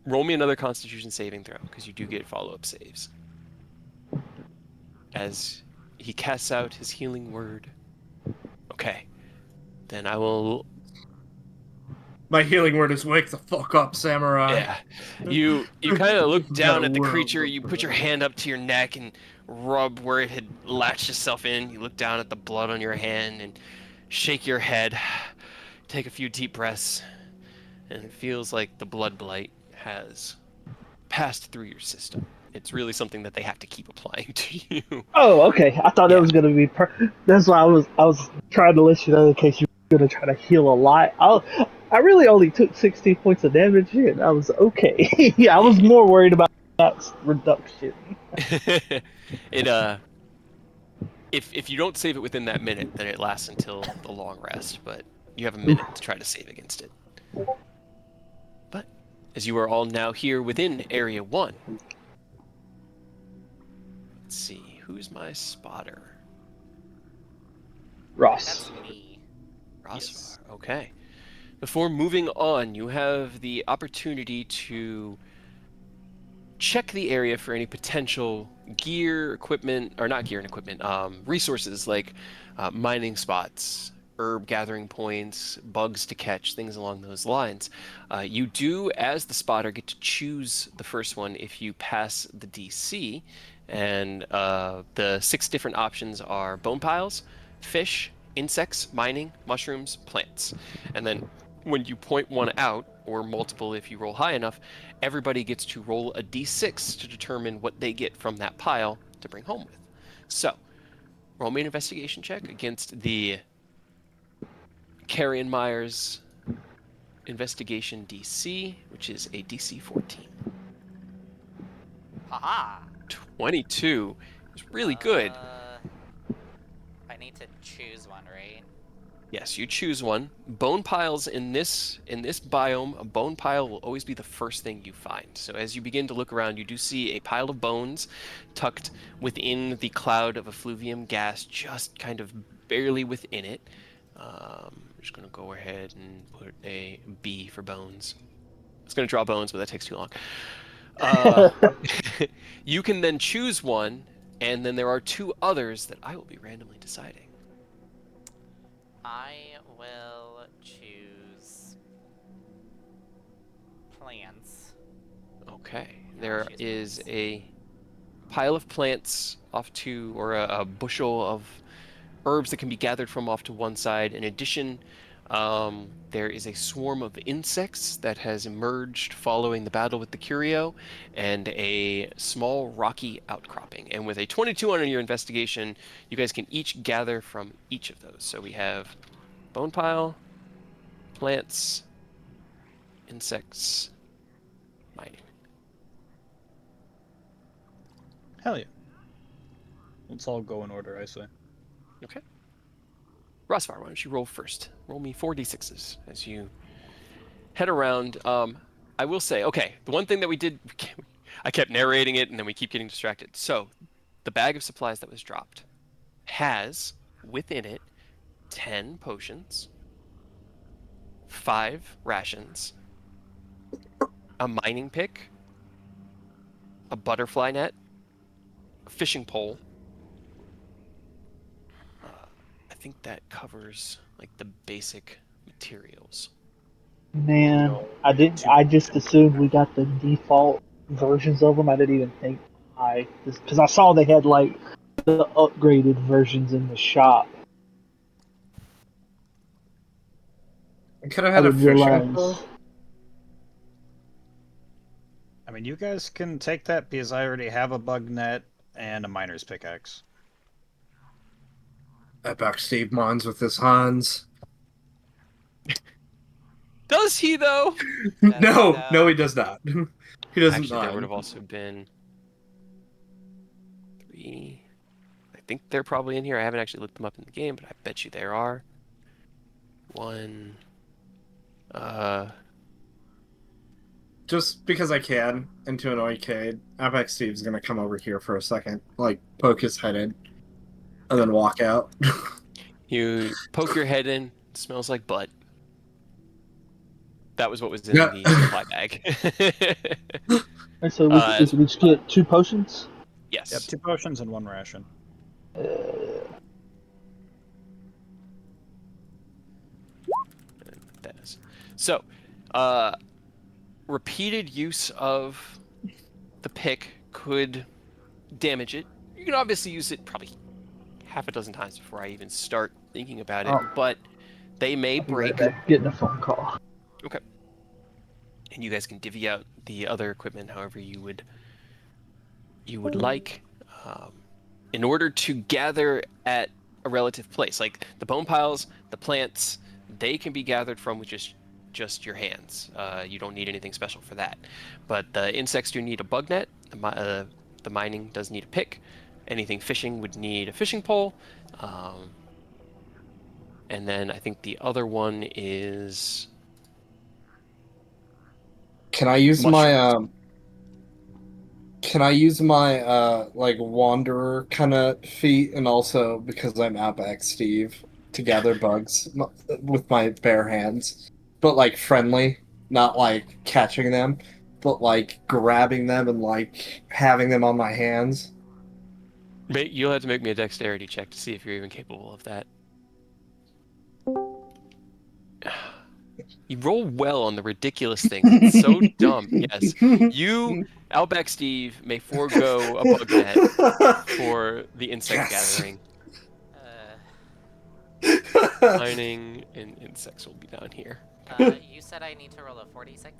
roll me another Constitution saving throw, because you do get follow-up saves. As he casts out his healing word. Okay. Then I will My healing word is wake the fuck up, samurai. Yeah. You kind of look We've got down a at the world creature, to you put your hand up to your neck and rub where it had latched itself in. You look down at the blood on your hand and shake your head. Take a few deep breaths, and it feels like the blood blight has passed through your system. It's really something that they have to keep applying to you. Oh, okay. I thought that Yeah. was gonna be. That's why I was trying to let you know in case you were gonna try to heal a lot. I really only took 16 points of damage, and I was okay. I was Yeah. more worried about max reduction. It if you don't save it within that minute, then it lasts until the long rest, but you have a Oof. minute to try to save against it. But as you are all now here within Area 1, let's see, who's my spotter? Ross. That's me. Rosvar. Yes. Okay. Before moving on, you have the opportunity to check the area for any potential gear, equipment, or not gear and equipment, resources like mining spots, herb gathering points, bugs to catch, things along those lines. You do, as the spotter, get to choose the first one if you pass the DC, and the 6 different options are bone piles, fish, insects, mining, mushrooms, plants. And then when you point one out, or multiple if you roll high enough, everybody gets to roll a d6 to determine what they get from that pile to bring home with. So, roll me an investigation check against the Carrion Myers investigation DC, which is a DC 14. Haha. 22 is really good. I need to choose one, right? Yes, you choose one. Bone piles in this biome, a bone pile will always be the first thing you find. So as you begin to look around, you do see a pile of bones tucked within the cloud of effluvium gas, just kind of barely within it. I'm just going to go ahead and put a B for bones. I was going to draw bones, but that takes too long. You can then choose one, and then there are 2 others that I will be randomly deciding. I will choose plants. Okay. I'll There choose is plants. a pile of plants off to, or a bushel of herbs that can be gathered from off to one side. In addition, there is a swarm of insects that has emerged following the battle with the Curio, and a small rocky outcropping. And with a 22 on your investigation, you guys can each gather from each of those. So we have bone pile, plants, insects, mining. Hell yeah. Let's all go in order, I say. Okay. Rosvar, why don't you roll first? Roll me 4d6s as you head around. I will say, okay, the one thing that we did, I kept narrating it and then we keep getting distracted. So, the bag of supplies that was dropped has within it 10 potions, 5 rations, a mining pick, a butterfly net, a fishing pole. I think that covers like the basic materials. Man, No, I didn't. two I just assumed we got the default versions of them. I didn't even think because I saw they had like the upgraded versions in the shop. I could have I had a didn't fishing realize. pole. I mean, you guys can take that because I already have a bug net and a miner's pickaxe. I back Steve Mons with his Hans. Does he though? Does he No, though? he does not. He doesn't Actually, there would mind. have also been 3. I think they're probably in here. I haven't actually looked them up in the game, but I bet you there are. 1. Just because I can, and to annoy Cade, I bet Steve's gonna come over here for a second, like poke his head in, and then walk out. You poke your head in. It smells like butt. That was what was in Yeah. the supply bag. And so As we just get 2 potions. Yep, yes, 2 potions and 1 ration. that is. So Repeated use of the pick could damage it. You can obviously use it probably half a dozen times before I even start thinking about it, Oh. but they may I'll be right break. back. Getting a phone call. Okay. And you guys can divvy out the other equipment however you would like. Um, in order to gather at a relative place, like the bone piles, the plants, they can be gathered from with just your hands. You don't need anything special for that. But the insects do need a bug net. The mining does need a pick. Anything fishing would need a fishing pole. And then I think the other one is Can I use my mushrooms. Can I use my like wanderer kind of feat, and also because I'm Outback Steve, to gather bugs with my bare hands, but like friendly, not like catching them, but like grabbing them and like having them on my hands. You'll have to make me a dexterity check to see if you're even capable of that. You roll well on the ridiculous things. It's so dumb. Yes. You, Outback Steve, may forego a bug net for the insect Yes. gathering. Uh, Mining and insects will be down here. you said I need to roll a 46?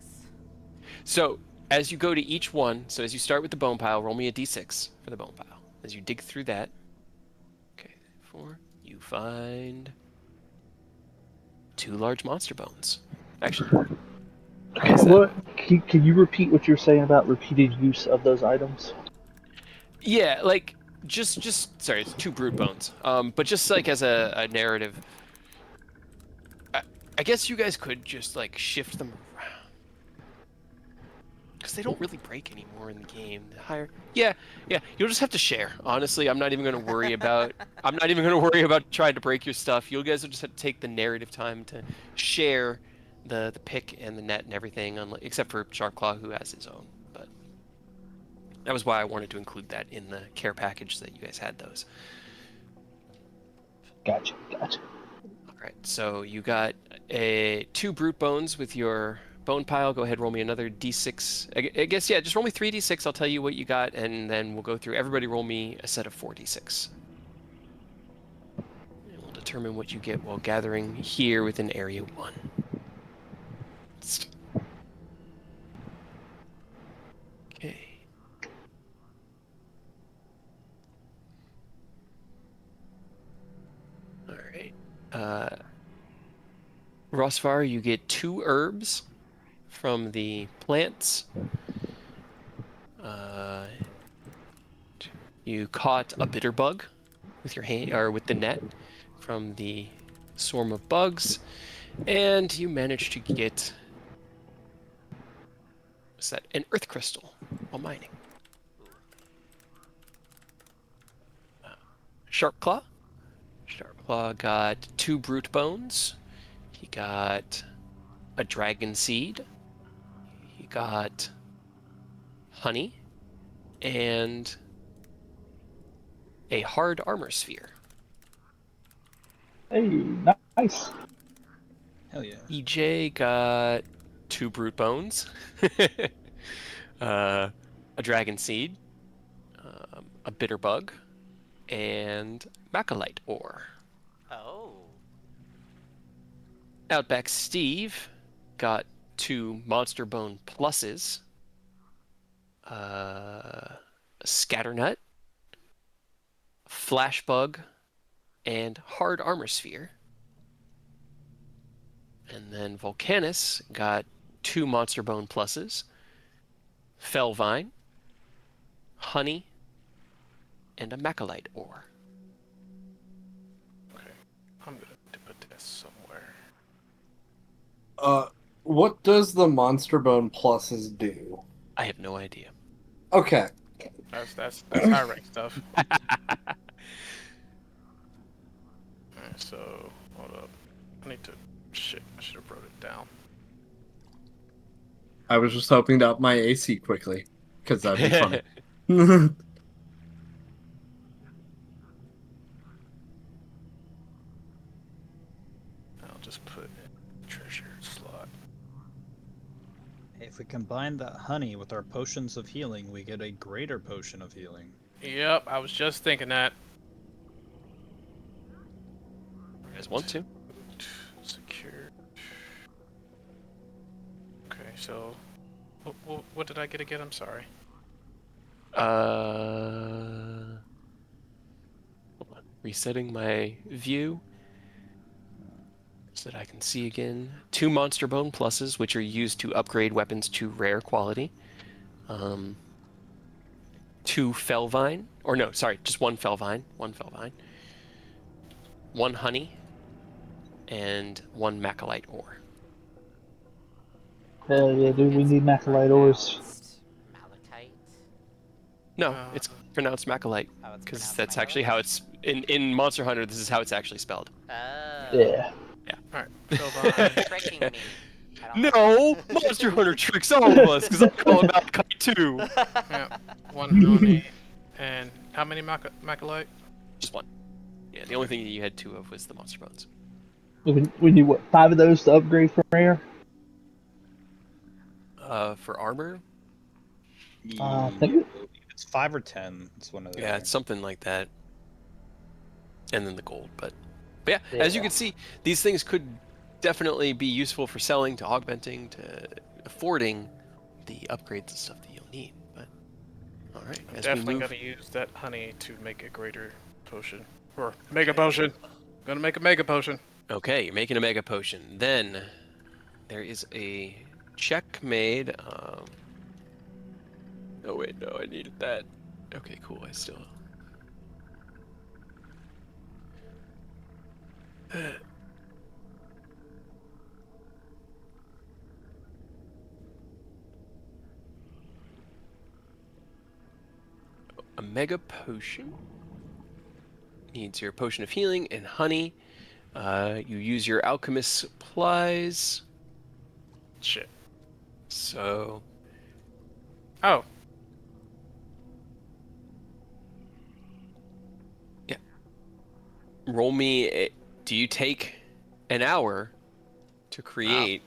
So, as you go to each one, so as you start with the bone pile, roll me a d6 for the bone pile. As you dig through that, okay, 4, you find 2 large monster bones. Actually, Okay, is that? what? Can you repeat what you're saying about repeated use of those items? Yeah, like just sorry, it's 2 brood bones. But just like as a narrative, I, I guess you guys could just like shift them around because they don't really break anymore in the game. The higher, yeah, you'll just have to share. Honestly, I'm not even going to worry about. I'm not even going to worry about trying to break your stuff. You guys will just have to take the narrative time to share the pick and the net and everything, except for Sharpclaw who has his own. But that was why I wanted to include that in the care package so that you guys had those. Gotcha. All right, so you got 2 brute bones with your bone pile. Go ahead, roll me another d6. I guess, yeah, just roll me 3d6. I'll tell you what you got, and then we'll go through. Everybody roll me a set of 4d6. And we'll determine what you get while gathering here within Area 1. Okay. All right. Rosvar, you get 2 herbs from the plants. You caught a bitter bug with your hand or with the net from the swarm of bugs, and you managed to get what's that? An earth crystal while mining. Sharpclaw. Sharpclaw got 2 brute bones. He got a dragon seed. He got honey and a hard armor sphere. Hey, nice. Hell yeah. EJ got 2 brute bones, a dragon seed, a bitter bug, and macalite ore. Oh. Outback Steve got 2 monster bone pluses, a scatternut, flashbug, and hard armor sphere. And then Volcanus got 2 monster bone pluses, Fellvine, honey, and a macalite ore. Okay, I'm gonna need to put this somewhere. What does the Monster Bone Pluses do? I have no idea. Okay. That's high rank stuff. Alright, so hold up. I need to shit. I should have wrote it down. I was just hoping to up my AC quickly, because that'd be fun. I'll just put treasure slot. combine that honey with our potions of healing, we get a greater potion of healing. Yep, I was just thinking that. You guys want to? Secure. Okay, so what did I get again? I'm sorry. Hold on. Resetting my view so that I can see again. 2 monster bone pluses, which are used to upgrade weapons to rare quality. 2 felvine, or no, sorry, just 1 felvine. 1 felvine. 1 honey, and 1 macalite ore. Hell yeah, dude, we It's need macalite ores. pronounced Malachite. No, Uh, it's pronounced macalite, Oh, it's because pronounced that's actually how it's in Monster Hunter. This is how it's actually spelled. Oh. Yeah. Alright, Sylvan. Tricking me. I don't No, like it. Monster Hunter tricks all of us because I'm calling Malachite too. Yeah, 1 honey. And how many macalite? Just 1. Yeah, the only thing you had 2 of was the monster bones. We need, what, 5 of those to upgrade from rare? For armor, I think It's 5 or 10. It's one of the yeah, other. it's something like that. And then the gold, but yeah, as you can see, these things could definitely be useful for selling, to augmenting, to affording the upgrades and stuff that you'll need. But all right, I'm as definitely we move, gonna use that honey to make a greater potion. Or mega potion. Gonna make a mega potion. okay, you're making a mega potion. Then there is a check made. Oh wait, no, I needed that. Okay, cool. I still. A mega potion needs your potion of healing and honey. You use your alchemist supplies. Shit. So Oh, roll me. Do you take an hour to create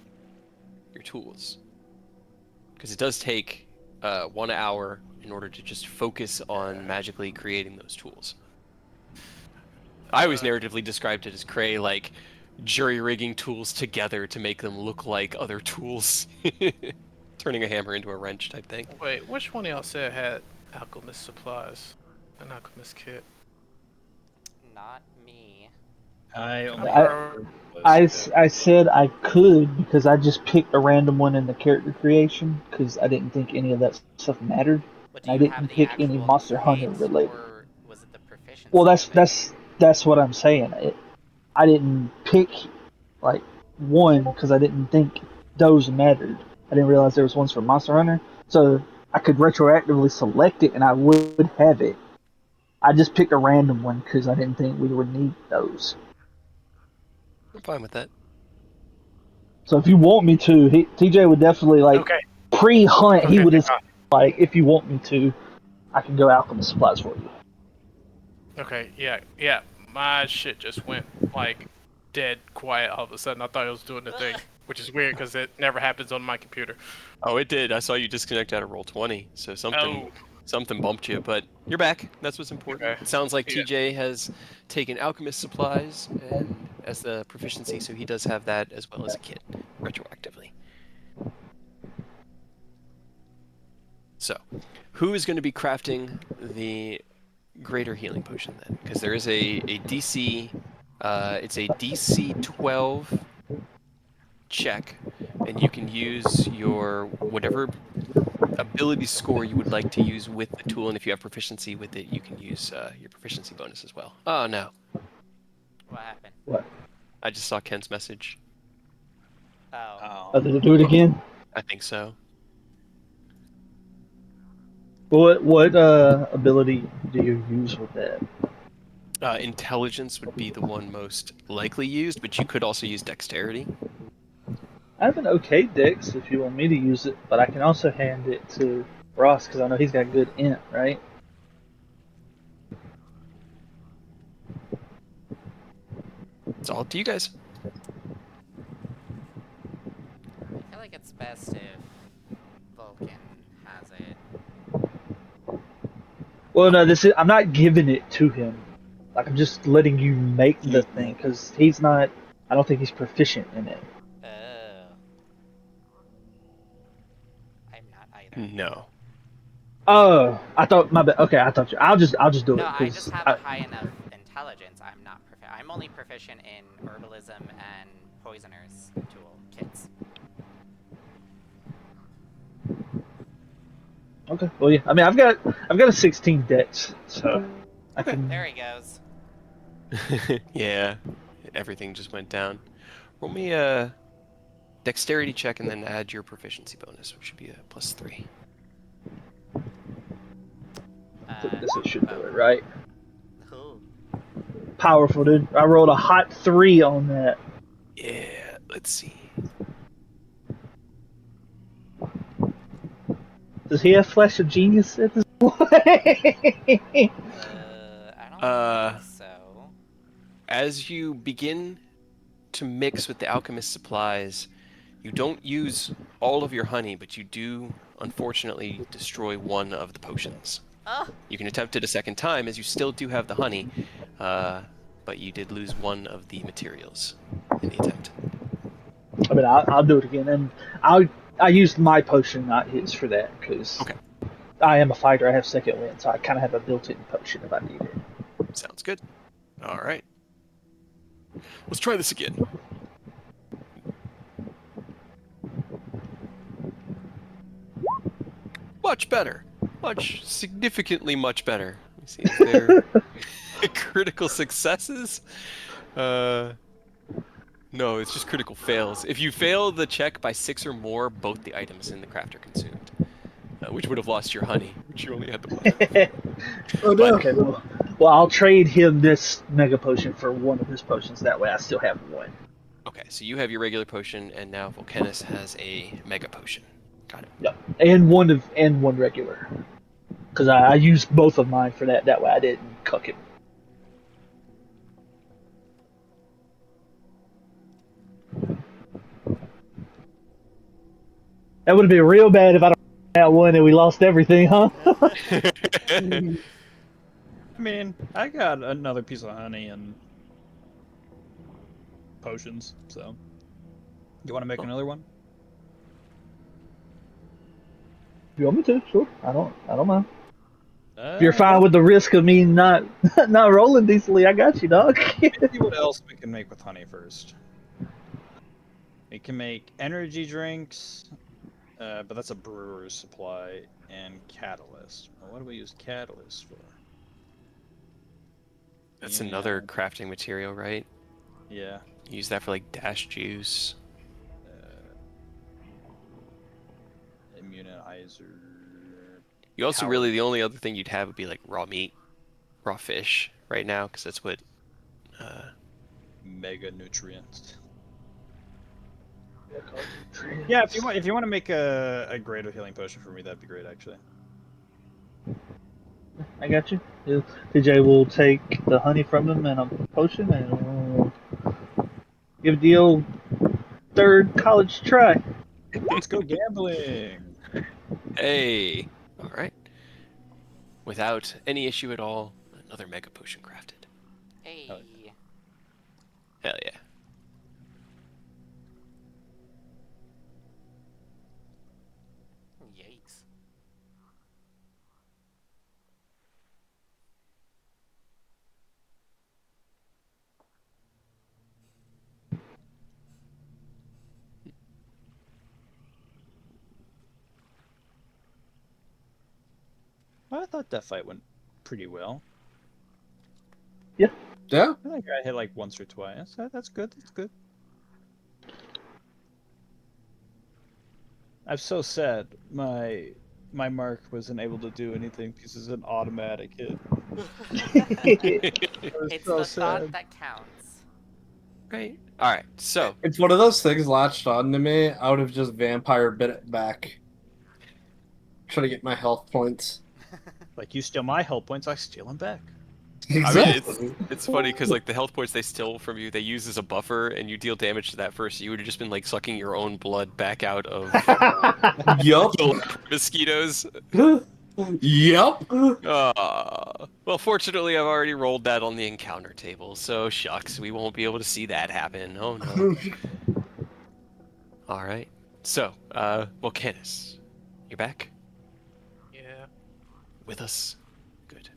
your tools? Because it does take 1 hour in order to just focus on magically creating those tools. I always narratively described it as Cray like jury rigging tools together to make them look like other tools, turning a hammer into a wrench type thing. wait, which one of y'all said had alchemist supplies? An alchemist kit? Not me. I only I said I could because I just picked a random one in the character creation because I didn't think any of that stuff mattered. But do And I you have didn't the pick any actual Monster Hunter kit, related. or was it the proficiency Well, of it? that's what I'm saying. I didn't pick like one because I didn't think those mattered. I didn't realize there was ones for Monster Hunter, so I could retroactively select it and I would have it. I just picked a random one because I didn't think we would need those. I'm fine with that. So if you want me to, TJ would definitely like Okay. pre-hunt. He Okay. would just like, if you want me to, I can go alchemist supplies for you. Okay. Yeah. My shit just went like dead quiet all of a sudden. I thought it was doing the thing, which is weird because it never happens on my computer. Oh, it did. I saw you disconnect out of roll 20, so something bumped you, but you're back. That's what's important. Okay. It sounds like Yeah. TJ has taken alchemist supplies and as the proficiency, so he does have that as well as a kit retroactively. So, who is going to be crafting the greater healing potion then? Because there is a DC, it's a DC 12 check, and you can use your whatever ability score you would like to use with the tool, and if you have proficiency with it, you can use your proficiency bonus as well. Oh no, What happened? What? I just saw Ken's message. Oh. Did it do it again? I think so. What ability do you use with that? Intelligence would be the one most likely used, but you could also use dexterity. I have an okay dex if you want me to use it, but I can also hand it to Ross because I know he's got good int, right? It's all up to you guys. I feel like it's best if it. Well, no, this is. I'm not giving it to him. Like I'm just letting you make the thing because he's not. I don't think he's proficient in it. Oh. I'm not either. No. Oh, I thought my bad. Okay, I thought you. I'll just do No, it I just because have a high enough intelligence. I'm not proficient. I'm only proficient in herbalism and poisoner's tool kits. okay. Well, yeah. I mean, I've got a 16 dex, so I Okay. can. There he goes. Yeah, everything just went down. Roll me a dexterity check and then add your proficiency bonus, which should be a +3. This should do Oh. it, right? Ooh. Powerful, dude. I rolled a hot 3 on that. Yeah, let's see. Does he have Flash of Genius at this point? I don't think so. As you begin to mix with the alchemist's supplies, you don't use all of your honey, but you do, unfortunately, destroy one of the potions. Oh, You can attempt it a second time, as you still do have the honey, but you did lose one of the materials in the attempt. I mean, I'll do it again, and I used my potion, not his, for that because Okay, I am a fighter. I have second wind, so I kind of have a built-in potion if I need it. sounds good. All right. Let's try this again. Much better. Much, significantly much better. Let me see, is there critical successes? No, it's just critical fails. If you fail the check by 6 or more, both the items in the craft are consumed, which would have lost your honey, which you only had the one of. Oh But no! Okay, well, I'll trade him this mega potion for one of his potions. That way, I still have one. okay, so you have your regular potion, and now Volcanus has a mega potion. Got it. Yep, and one regular. Because I used both of mine for that. That way, I didn't cuck him. That would have been real bad if I don't had one and we lost everything, huh? I mean, I got another piece of honey and potions, so. You want to make another one? You want me to? Sure. I don't mind. If you're fine Well, with the risk of me not not rolling decently, I got you, dog. let's see what else we can make with honey first. We can make energy drinks, but that's a brewer's supply, and catalyst. Well, what do we use catalyst for? That's Yeah. another crafting material, right? Yeah. Use that for like dash juice. Immunizer. You also Power. really, the only other thing you'd have would be like raw meat, raw fish right now, because that's what. Mega nutrients. Yeah, if you want to make a greater healing potion for me, that'd be great actually. I got you. TJ will take the honey from him and a potion, and we'll give the old third college try. Let's go gambling. Hey! Alright. Without any issue at all, another mega potion crafted. Hey. Hell yeah. Yikes. Well, I thought that fight went pretty well. Yeah. I think I hit like once or twice. That's good. That's good. I'm so sad. My mark wasn't able to do anything because it's an automatic hit. It's so the sad. thought that counts. Right. Alright, so. If one of those things latched onto me, I would have just vampire bit it back. Try to get my health points. Like you steal my health points, I steal them back. I mean, Exactly. it's funny because like the health points they steal from you, they use as a buffer, and you deal damage to that first. You would have just been like sucking your own blood back out of Yup. the mosquitoes. Yup. Well, fortunately, I've already rolled that on the encounter table, so shucks, we won't be able to see that happen. Oh no. All right. So, Volcanus, you're back Yeah. with us. Good.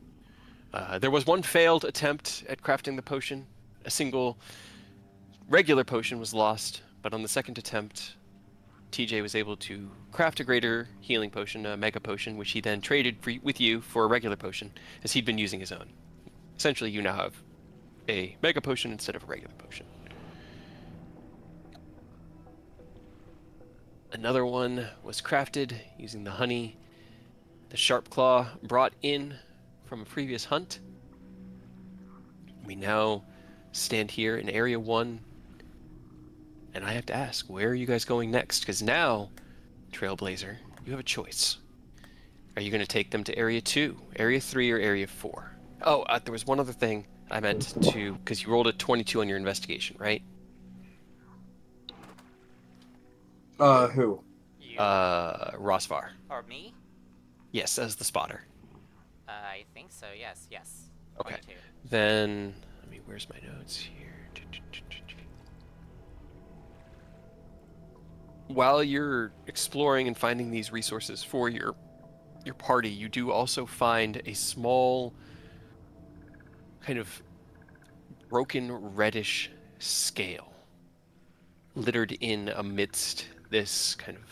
There was one failed attempt at crafting the potion. A single regular potion was lost, but on the second attempt, TJ was able to craft a greater healing potion, a mega potion, which he then traded with you for a regular potion, as he'd been using his own. Essentially, you now have a mega potion instead of a regular potion. Another one was crafted using the honey the sharp claw brought in from a previous hunt. We now stand here in Area 1, and I have to ask, where are you guys going next? Because now, Trailblazer, you have a choice. Are you going to take them to Area 2, Area 3, or Area 4? Oh, there was one other thing I meant to, because you rolled a 22 on your investigation, right? Who? You Rosvar. or me? Yes, as the spotter. I think so. Yes. Yes. Okay. 22. Then, where's my notes here? While you're exploring and finding these resources for your party, you do also find a small kind of broken reddish scale littered in amidst this kind of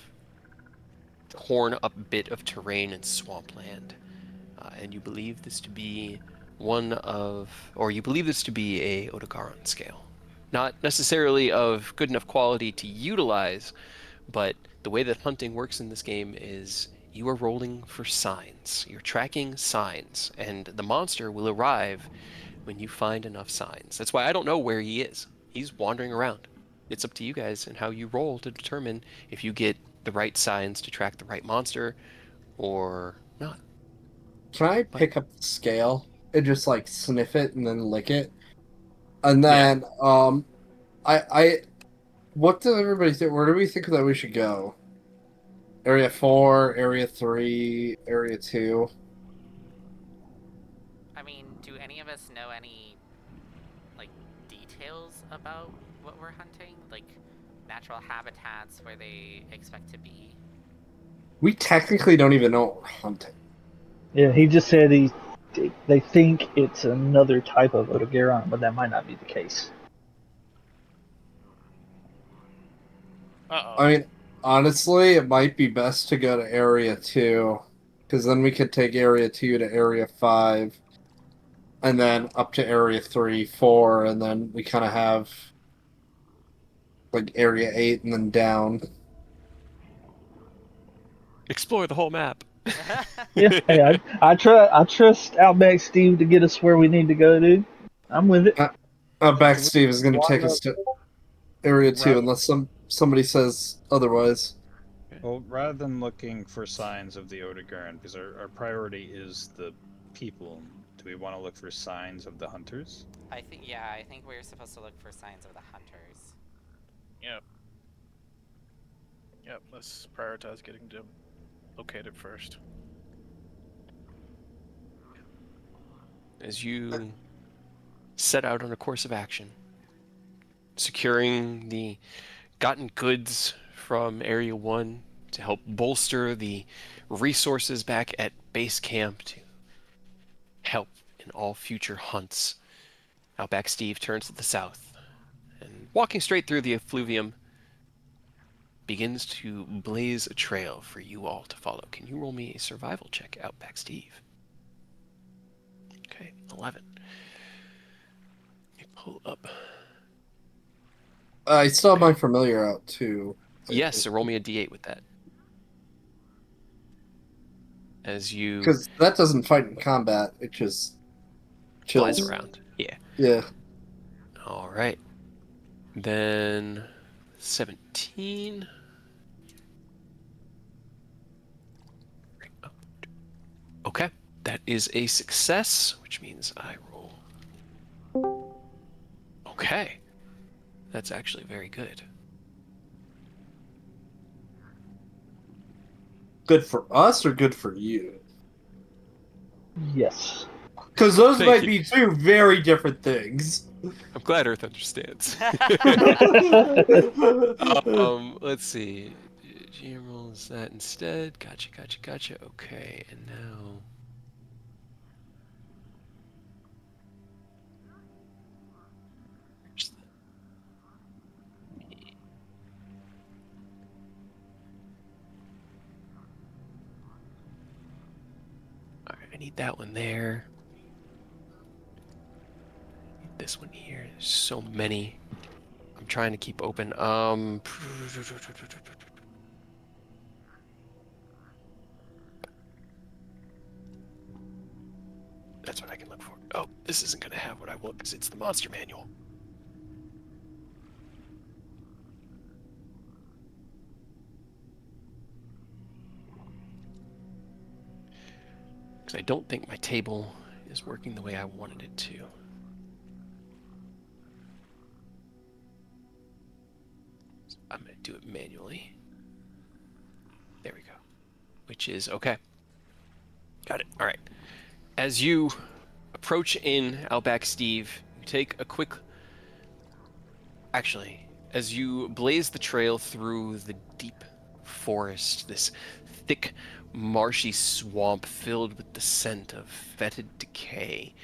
torn up bit of terrain and swampland. And you believe this to be you believe this to be a Odogaron scale. Not necessarily of good enough quality to utilize, but the way that hunting works in this game is you are rolling for signs. You're tracking signs, and the monster will arrive when you find enough signs. That's why I don't know where he is. He's wandering around. It's up to you guys and how you roll to determine if you get the right signs to track the right monster or not. Can I pick up the scale and just like sniff it and then lick it? And then I what does everybody think? Where do we think that we should go? Area 4, Area 3, Area 2. I mean, do any of us know any like details about what we're hunting? Like natural habitats where they expect to be? We technically don't even know what we're hunting. Yeah, he just said they think it's another type of Odogaron, but that might not be the case. Uh-oh. I mean, honestly, it might be best to go to Area 2, because then we could take Area 2 to Area 5, and then up to Area 3, 4, and then we kind of have like Area 8 and then down. Explore the whole map. Yeah, hey, I trust Outback Steve to get us where we need to go, dude. I'm with it. Back Do we Steve is going to take wanna- us to Area 2 Rather, unless somebody says otherwise. well, rather than looking for signs of the Odogaron, because our priority is the people, do we want to look for signs of the hunters? I think we're supposed to look for signs of the hunters. Yep. Yep. Let's prioritize getting them located first. As you set out on a course of action, securing the gotten goods from Area 1 to help bolster the resources back at base camp to help in all future hunts. Outback Steve turns to the south and, walking straight through the effluvium, begins to blaze a trail for you all to follow. Can you roll me a survival check, Outback Steve? Okay, 11. You pull up. I still have my familiar out too. Yes, so roll me a d8 with that. As you Because that doesn't fight in combat, it just flies chills. around. Yeah. Yeah. All right. Then 17. Okay, that is a success, which means I roll Okay. That's actually very good. Good for us or good for you? Yes. Because those Thank might you. be two very different things. I'm glad Earth understands. Let's see. GM rolls that instead. Gotcha. Okay, and now. Where's the... Alright, I need that one there. I need this one here. There's so many. I'm trying to keep open. That's what I can look for. Oh, this isn't going to have what I want because it's the monster manual. Because I don't think my table is working the way I wanted it to. So I'm going to do it manually. There we go. Which is okay. Got it. All right. As you approach in Outback Steve, you take a quick... Actually, as you blaze the trail through the deep forest, this thick, marshy swamp filled with the scent of fetid decay,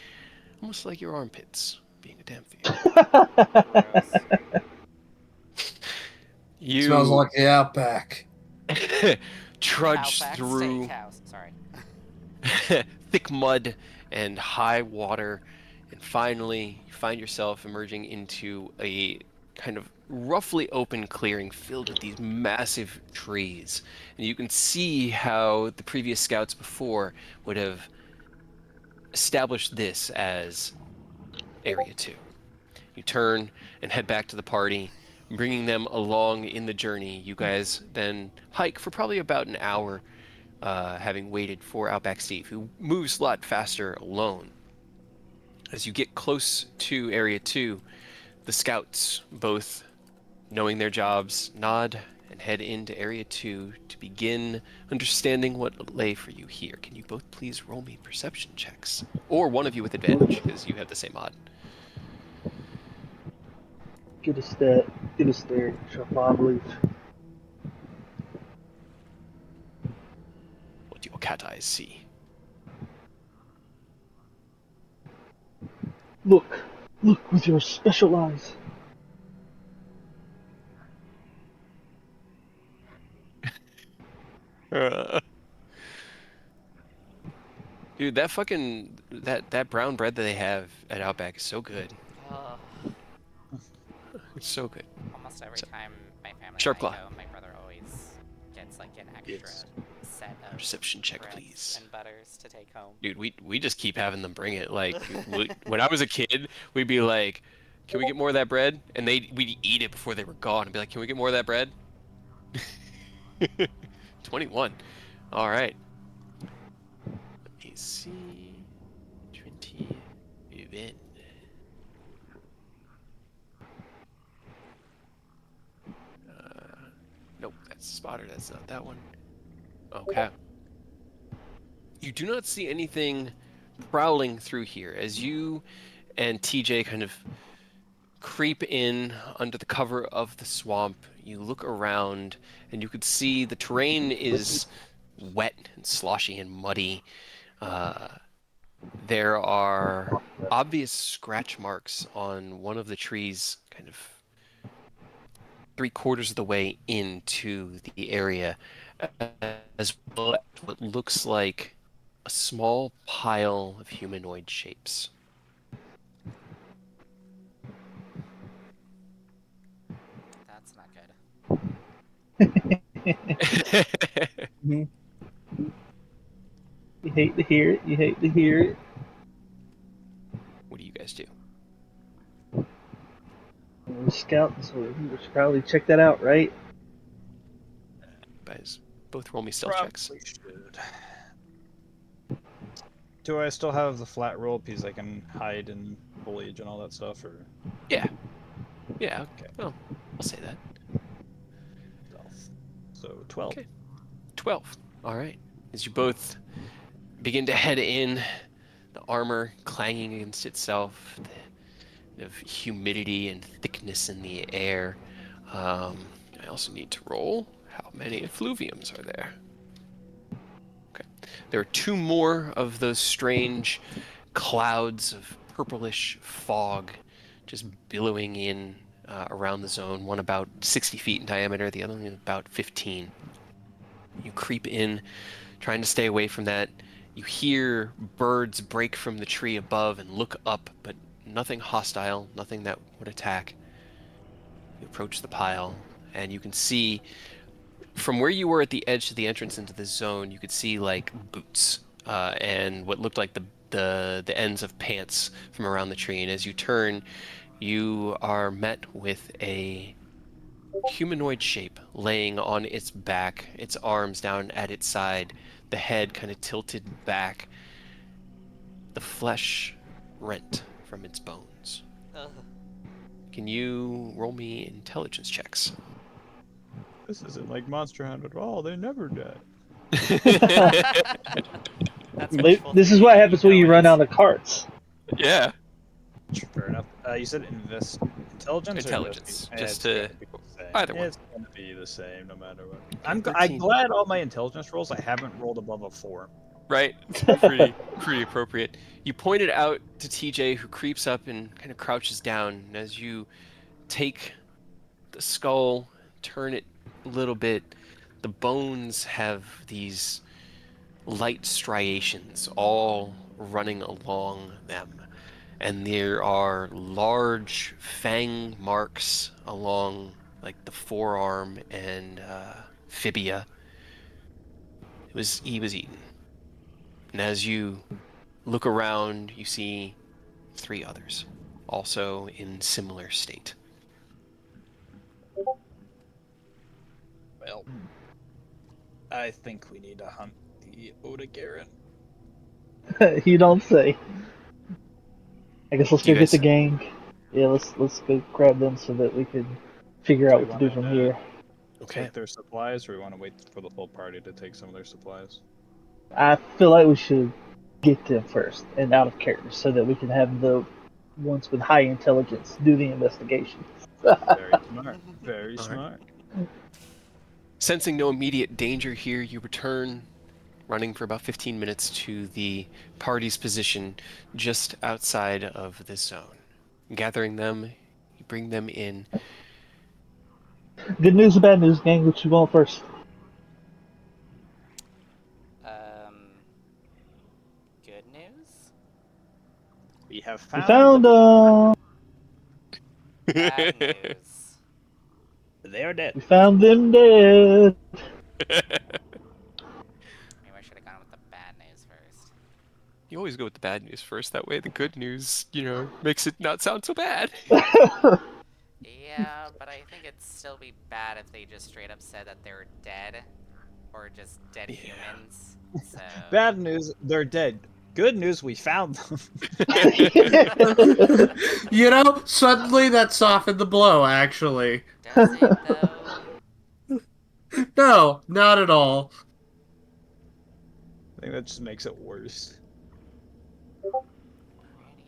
almost like your armpits being a damn Gross. You Smells like the Outback. trudge Outback through Steakhouse. Sorry. thick mud and high water, and finally you find yourself emerging into a kind of roughly open clearing filled with these massive trees. And you can see how the previous scouts before would have established this as Area 2. You turn and head back to the party, bringing them along in the journey. You guys then hike for probably about an hour, having waited for Outback Steve, who moves a lot faster alone. As you get close to Area 2, the scouts, both knowing their jobs, nod and head into Area 2 to begin understanding what lay for you here. Can you both please roll me perception checks? Or one of you with advantage, because you have the same odd. Get us there, sharp, I believe. What do your cat eyes see? Look with your special eyes. Dude, that fucking that brown bread that they have at Outback is so good. Ugh. It's so good. Almost every So- time my family Sharp and I claw. my brother always gets like an extra Yes. set of Perception check, breads please. and butters to take home. Dude, we just keep having them bring it. Like when I was a kid, we'd be like, "Can we get more of that bread?" And we'd eat it before they were gone and be like, "Can we get more of that bread?" 21. All right. Let me see. 21. Nope, that's Spotter. That's not that one. Okay. You do not see anything prowling through here as you and TJ kind of creep in under the cover of the swamp. You look around and you could see the terrain is wet and sloshy and muddy. There are obvious scratch marks on one of the trees, kind of 3/4 of the way into the area, as well as what looks like a small pile of humanoid shapes. That's not good. You hate to hear it. You hate to hear it. What do you guys do? We're scouts, so we should probably check that out, right? Guys, both roll me stealth checks. Probably should. Do I still have the flat roll because I can hide in foliage and all that stuff, or? Yeah. Yeah. Okay. Well, I'll say that. Stealth. So 12. Okay. 12. All right. As you both begin to head in, the armor clanging against itself, the of humidity and thickness in the air. I also need to roll how many effluviums are there. Okay. There are two more of those strange clouds of purplish fog just billowing in around the zone, one about 60 feet in diameter, the other one about 15. You creep in, trying to stay away from that. You hear birds break from the tree above and look up, but nothing hostile, nothing that would attack. You approach the pile, and you can see from where you were at the edge to the entrance into this zone, you could see like boots and what looked like the ends of pants from around the tree. And as you turn, you are met with a humanoid shape laying on its back, its arms down at its side, the head kind of tilted back, the flesh rent from its bones. Ugh. Can you roll me intelligence checks? This isn't like Monster Hunter at all. They never die. That's wishful This is thinking, what and happens when you know run it. out of carts. Yeah. Fair enough. You said intelligence or Intelligence, investigation? just It's to gonna be the same. either one. It's gonna be the same no matter what. Okay, I'm 13. glad all my intelligence rolls I haven't rolled above a 4. Right? Pretty appropriate. You pointed out to TJ, who creeps up and kind of crouches down. And as you take the skull, turn it a little bit, the bones have these light striations all running along them. And there are large fang marks along like the forearm and fibia. He was eaten. And as you look around, you see 3 others, also in similar state. Well, I think we need to hunt the Oda-Garen. You don't say. I guess let's Do go you get the guys? gang. Yeah, let's go grab them so that we can figure Do out we what to do want from to here. Okay. take their supplies, or we want to wait for the whole party to take some of their supplies? I feel like we should get them first and out of character so that we can have the ones with high intelligence do the investigation. Very smart. Very All right. smart. Sensing no immediate danger here, you return, running for about 15 minutes to the party's position just outside of this zone. Gathering them, you bring them in. Good news or bad news, gang? What you want first? Good news? We have We found found Bad news. They are dead. we found them dead. Maybe I should have gone with the bad news first. You always go with the bad news first. That way, the good news, makes it not sound so bad. Yeah, but I think it'd still be bad if they just straight up said that they're dead. Or just dead Yeah. humans. So Bad news, they're dead. Good news, we found them. You know, suddenly that softened the blow, actually. does it though? No, not at all. I think that just makes it worse. Pretty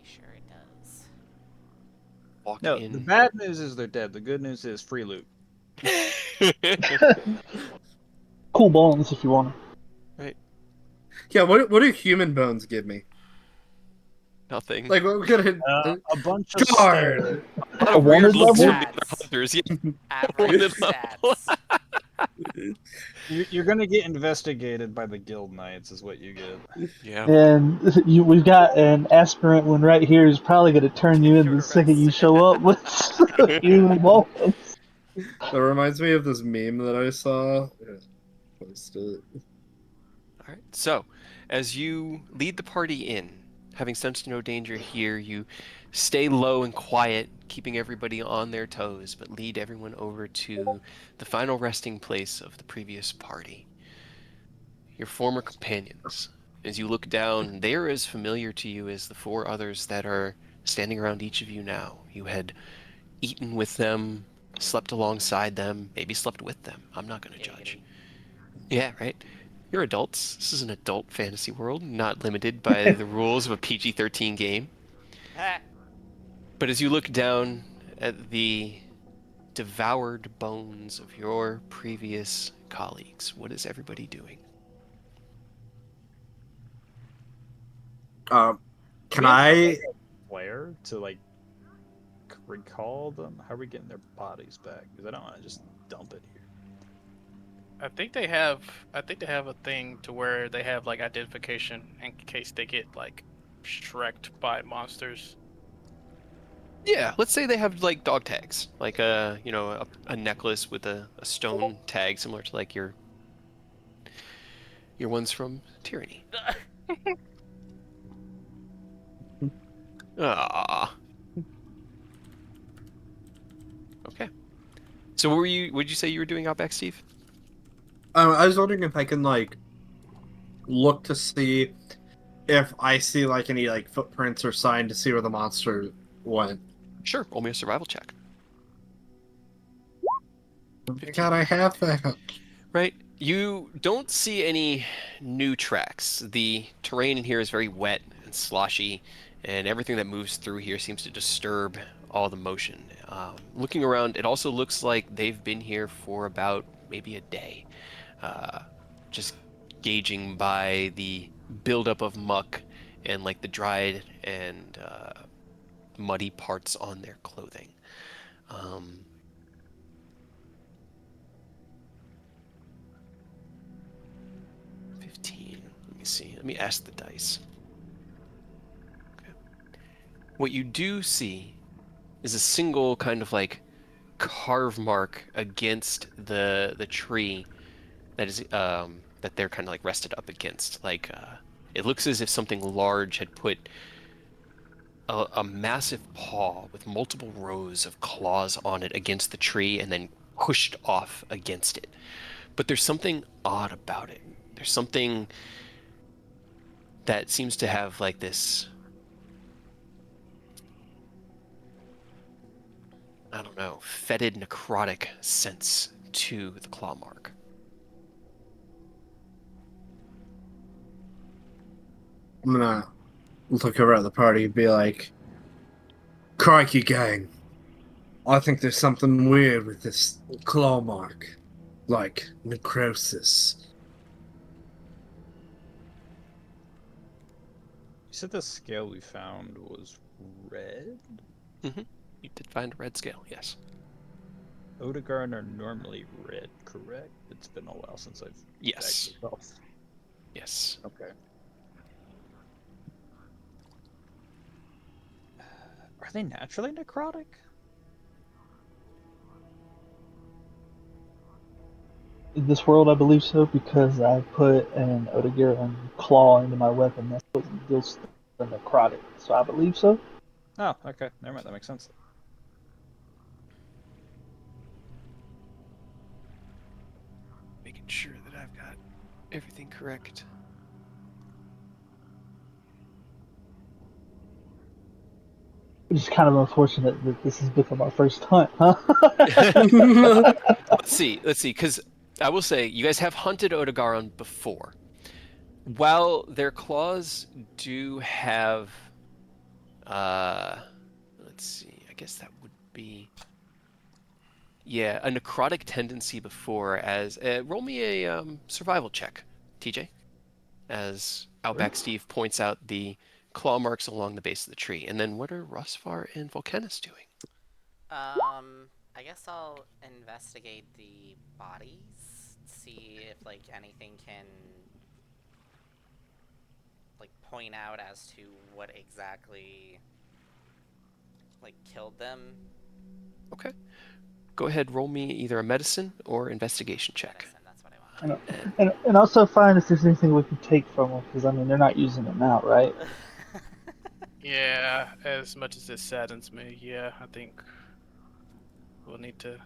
sure it does. Walk No, the in. bad news is they're dead. The good news is free loot. Cool bones if you want. Yeah, what do human bones give me? Nothing. Like, what gonna A bunch of Darn. stairs. A lot A of weird wanted looks level? from the other hunters. Yeah. Average Wanted stats. You're gonna get investigated by the guild knights, is what you get. Yeah. And we've got an aspirant one right here who's probably going to turn you in the second you show up with human bones. That reminds me of this meme that I saw. Yeah, post it. All right. So, as you lead the party in, having sensed no danger here, you stay low and quiet, keeping everybody on their toes, but lead everyone over to the final resting place of the previous party. Your former companions. As you look down, they are as familiar to you as the 4 others that are standing around each of you now. You had eaten with them, slept alongside them, maybe slept with them. I'm not going to Giddy, judge. giddy. Yeah, right. You're adults. This is an adult fantasy world, not limited by the rules of a PG-13 game. Ah, But as you look down at the devoured bones of your previous colleagues, what is everybody doing? Can We have I? Flair to like recall them. How are we getting their bodies back? Because I don't want to just dump it here. I think they have. I think they have a thing to where they have like identification in case they get like shreked by monsters. Yeah, let's say they have like dog tags, like a necklace with a stone tag similar to like your ones from Tyranny. Ah. Okay. So what were you? Would you say you were doing out back, Steve? I was wondering if I can like look to see if I see like any like footprints or sign to see where the monster went. Sure. Roll me a survival check. Oh my 15. God, I have that. Right. You don't see any new tracks. The terrain in here is very wet and sloshy, and everything that moves through here seems to disturb all the motion. Looking around, it also looks like they've been here for about maybe a day. Uh, just gauging by the buildup of muck and like the dried and muddy parts on their clothing. Um, 15. Let me see. Let me ask the dice. Okay. What you do see is a single kind of like carve mark against the tree that is that they're kind of like rested up against. Like it looks as if something large had put a massive paw with multiple rows of claws on it against the tree and then pushed off against it. But there's something odd about it. There's something that seems to have like this, I don't know, fetid necrotic sense to the claw mark. I'm gonna look over at the party and be like, "Crikey, gang! I think there's something weird with this claw mark, like necrosis." You said the scale we found was red? Mm-hmm. You did find a red scale, yes. Odegarn are normally red, correct? It's been a while since I've Yes. actually felt. Yes. Okay. Are they naturally necrotic? In this world, I believe so because I put an Odegaran claw into my weapon. That's what deals the necrotic. So I believe so. Oh, okay. Never mind. That makes sense. Making sure that I've got everything correct. It's kind of unfortunate that this has become our first hunt, huh? Let's see, because I will say you guys have hunted Odegaron before. While their claws do have, let's see, I guess that would be, yeah, a necrotic tendency before. As roll me a survival check, TJ, as Outback Steve points out the claw marks along the base of the tree. And then what are Rosvar and Volcanus doing? I guess I'll investigate the bodies, see if like anything can like point out as to what exactly like killed them. Okay. Go ahead, roll me either a medicine or investigation check. Medicine, that's what I want. And also find if there's anything we can take from them because I mean they're not using them out, right? Yeah, as much as this saddens me, yeah, I think we'll need to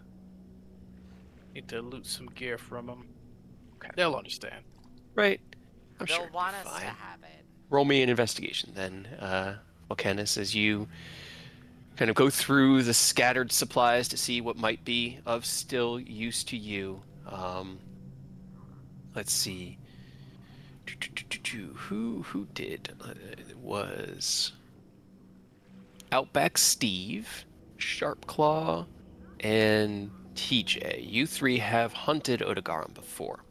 loot some gear from them. Okay. They'll understand. Right. I'm They'll sure it'll want be us fine. to have it. Roll me an investigation then, Volcanus, as you kind of go through the scattered supplies to see what might be of still use to you. Let's see. Who did? It was Outback Steve, Sharpclaw, and TJ. You three have hunted Odogaron before.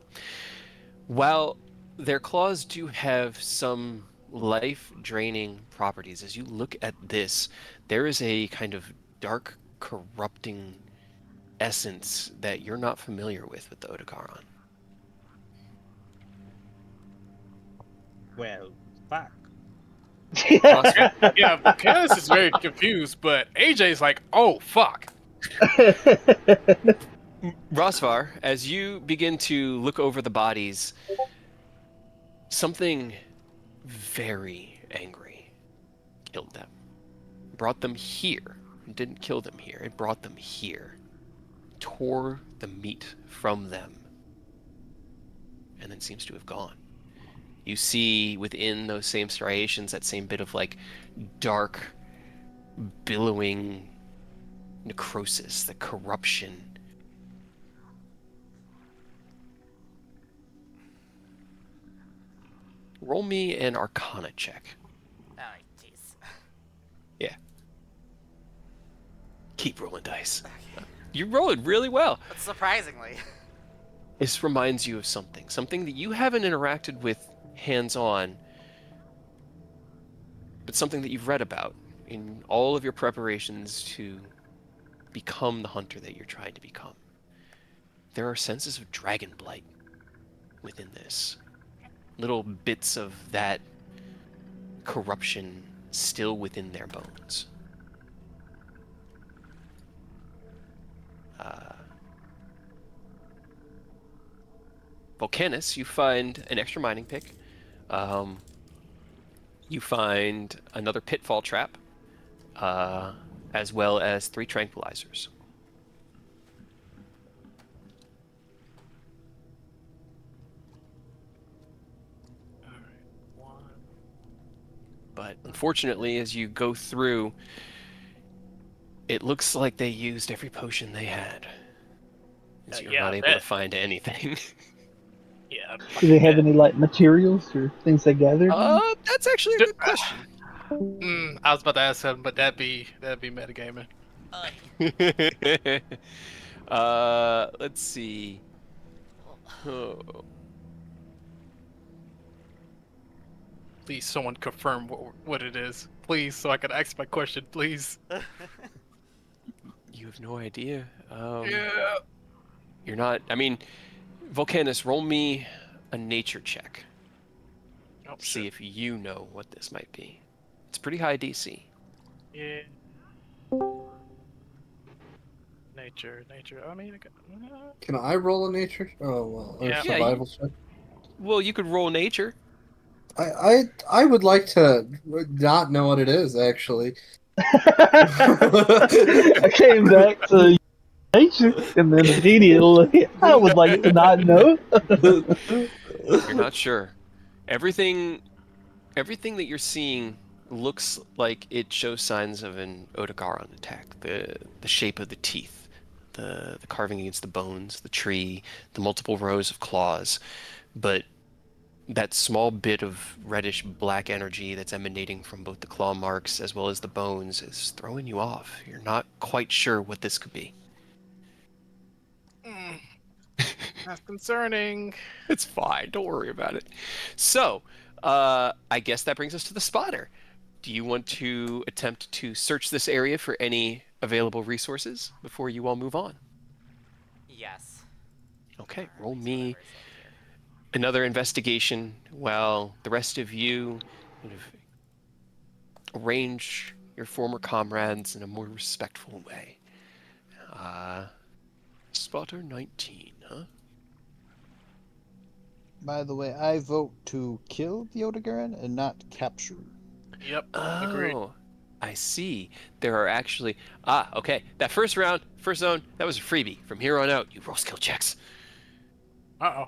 While their claws do have some life-draining properties, as you look at this, there is a kind of dark, corrupting essence that you're not familiar with the Odogaron. Well, fuck. Yeah, Canis is very confused, but AJ's like, oh, fuck. Rosvar, as you begin to look over the bodies, something very angry killed them. Brought them here. It didn't kill them here. It brought them here. Tore the meat from them. And then seems to have gone. You see within those same striations that same bit of like dark, billowing necrosis, the corruption. Roll me an Arcana check. Oh, jeez. Yeah. Keep rolling dice. You rolled really well. But surprisingly. This reminds you of something that you haven't interacted with hands-on, but something that you've read about in all of your preparations to become the hunter that you're trying to become. There are senses of dragon blight within this. Little bits of that corruption still within their bones. Volcanus, you find an extra mining pick. You find another pitfall trap, as well as 3 tranquilizers. But unfortunately, as you go through, it looks like they used every potion they had. So you're not able to find anything. Yeah. Do they have any like materials or things they gathered? That's actually a good question. I was about to ask him, but that'd be metagaming. Let's see. Oh. Please, someone confirm what it is. Please, so I can ask my question, please. You have no idea. Yeah. You're not. I mean, Volcanus, roll me a nature check. Oh, See if you know what this might be. It's pretty high DC. Yeah. Nature. I mean, Can I roll a nature? Oh well, or Yeah. survival check. Well, you could roll nature. I would like to not know what it is actually. I came back to nature and then immediately I would like to not know. You're not sure. Everything that you're seeing looks like it shows signs of an Odogaron attack. The shape of the teeth, the carving against the bones, the tree, the multiple rows of claws, but that small bit of reddish black energy that's emanating from both the claw marks as well as the bones is throwing you off. You're not quite sure what this could be. That's concerning. It's fine. Don't worry about it. So, I guess that brings us to the spotter. Do you want to attempt to search this area for any available resources before you all move on? Yes. Okay, roll me Whatever's up here. another investigation while the rest of you kind of arrange your former comrades in a more respectful way. Spotter 19, huh? By the way, I vote to kill the Odogaron and not capture. Yep. Agreed. Oh, I see. There are actually... okay. That first round, first zone, that was a freebie. From here on out, you roll skill checks. Uh-oh.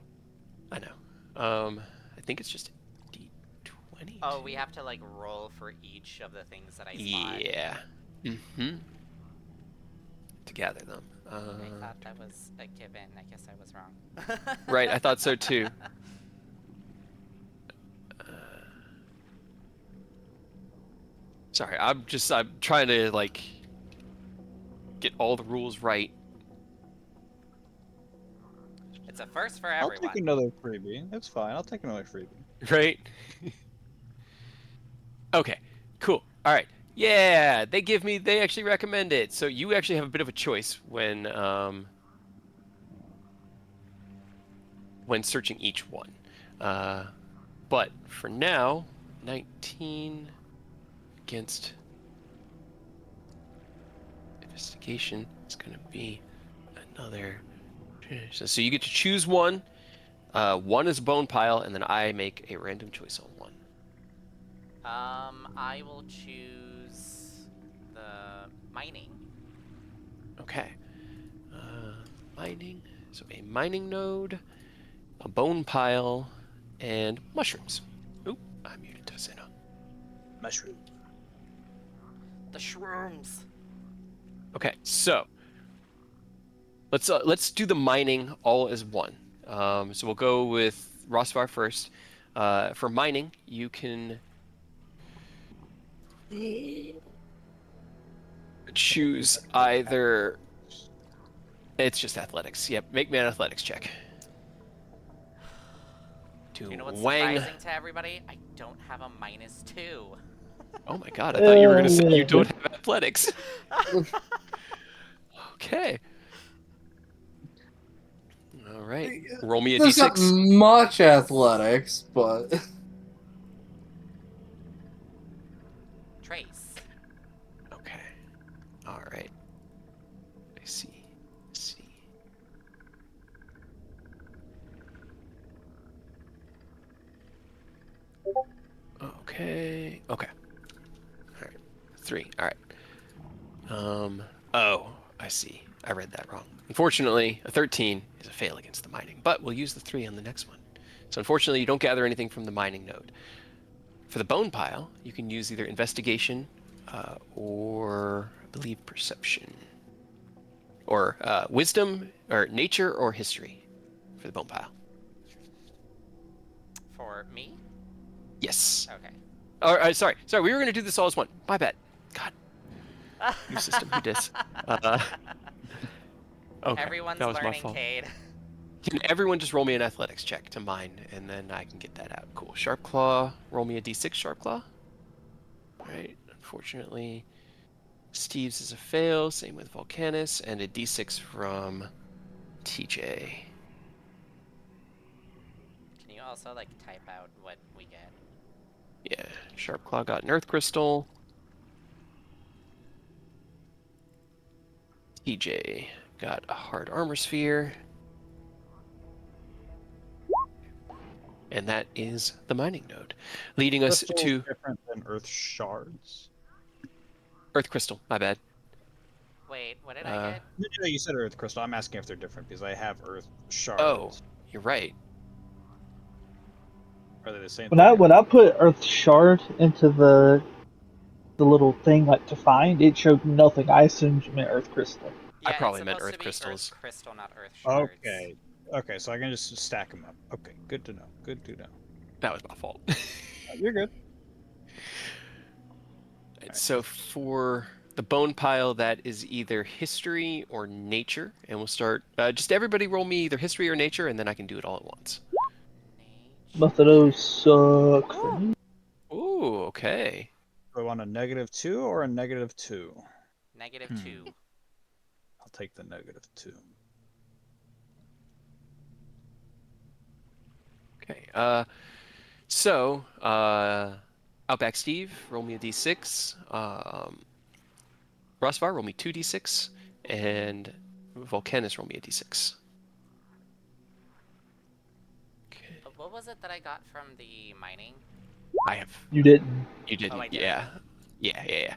I know. I think it's just a D20. Oh, we have to like roll for each of the things that I spot. Yeah. Mm-hmm. To gather them. I thought that was a given. I guess I was wrong. Right, I thought so too. Sorry, I'm trying to like get all the rules right. It's a first for I'll everyone. take another freebie. It's fine. I'll take another freebie. Right? Okay, cool. All right. Yeah, they actually recommend it. So you actually have a bit of a choice when searching each one. But for now, 19 against investigation is going to be another. So you get to choose one. One is a bone pile, and then I make a random choice on one. I will choose the mining. Okay. Mining. So a mining node, a bone pile, and mushrooms. Oop, I muted Tohseno. Mushroom. The shrooms. Okay, so let's do the mining all as one. So we'll go with Rosvar first. For mining, you can choose either. It's just athletics. Yep, make me an athletics check. To You know what's Wang. surprising to everybody? I don't have a -2. Oh my god, I thought you were gonna say you don't have athletics. Okay. All right. Roll me a There's not d6. much athletics, but Trace. Okay. All right. I see. Okay. Okay. All right. 3. All right. Oh, I see. I read that wrong. Unfortunately, a 13 is a fail against the mining, but we'll use the 3 on the next one. So unfortunately, you don't gather anything from the mining node. For the bone pile, you can use either investigation or, I believe, perception. Or wisdom, or nature, or history for the bone pile. For me? Yes. Okay. Sorry. We were going to do this all as one. My bad. God. New system. Who dis? Okay. Everyone's That was my learning, fault. Cade. Can everyone just roll me an athletics check to mine, and then I can get that out. Cool. Sharp Claw. Roll me a d6 Sharp Claw. All right. Unfortunately, Steve's is a fail. Same with Volcanus, and a d6 from TJ. Can you also, like, type out what we get? Yeah. Sharp Claw got an Earth Crystal. TJ got a Hard Armor Sphere. And that is the mining node, leading us Crystal's to different than Earth shards. Earth Crystal. My bad. Wait, what did I get? No, you said Earth crystal. I'm asking if they're different because I have Earth shards. Oh, you're right. Are they the same When thing? I put Earth Shard into the little thing like to find, it showed nothing. I assumed you meant Earth Crystal. I Yeah, probably it's meant supposed Earth to be crystals. Earth Crystal, not Earth Shards. Okay. Okay, so I can just stack them up. Okay, good to know. Good to know. That was my fault. You're good. So for the bone pile, that is either history or nature, and we'll start. Just everybody roll me either history or nature, and then I can do it all at once. Both of those suck for me. Ooh, okay. Do I want a -2 or a -2? -2. I'll take the -2. Okay. Outback Steve, roll me a d6. Rosvar, roll me 2d6, and Volcanus, roll me a d6. Okay. What was it that I got from the mining? I have. You didn't. You didn't. Oh, I did. Yeah.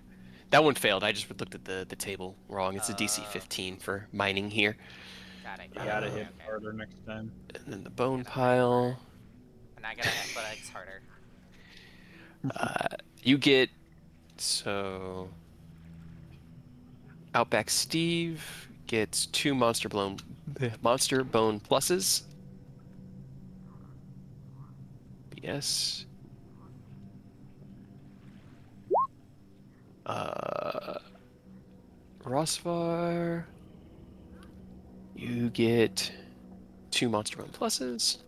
That one failed. I just looked at the table wrong. It's a DC 15 for mining here. Got it. You gotta hit Okay. harder next time. And then the bone pile. And I gotta athletics harder. You get so Outback Steve gets 2 monster bone pluses. Yes. Rosvar, you get 2 monster bone pluses.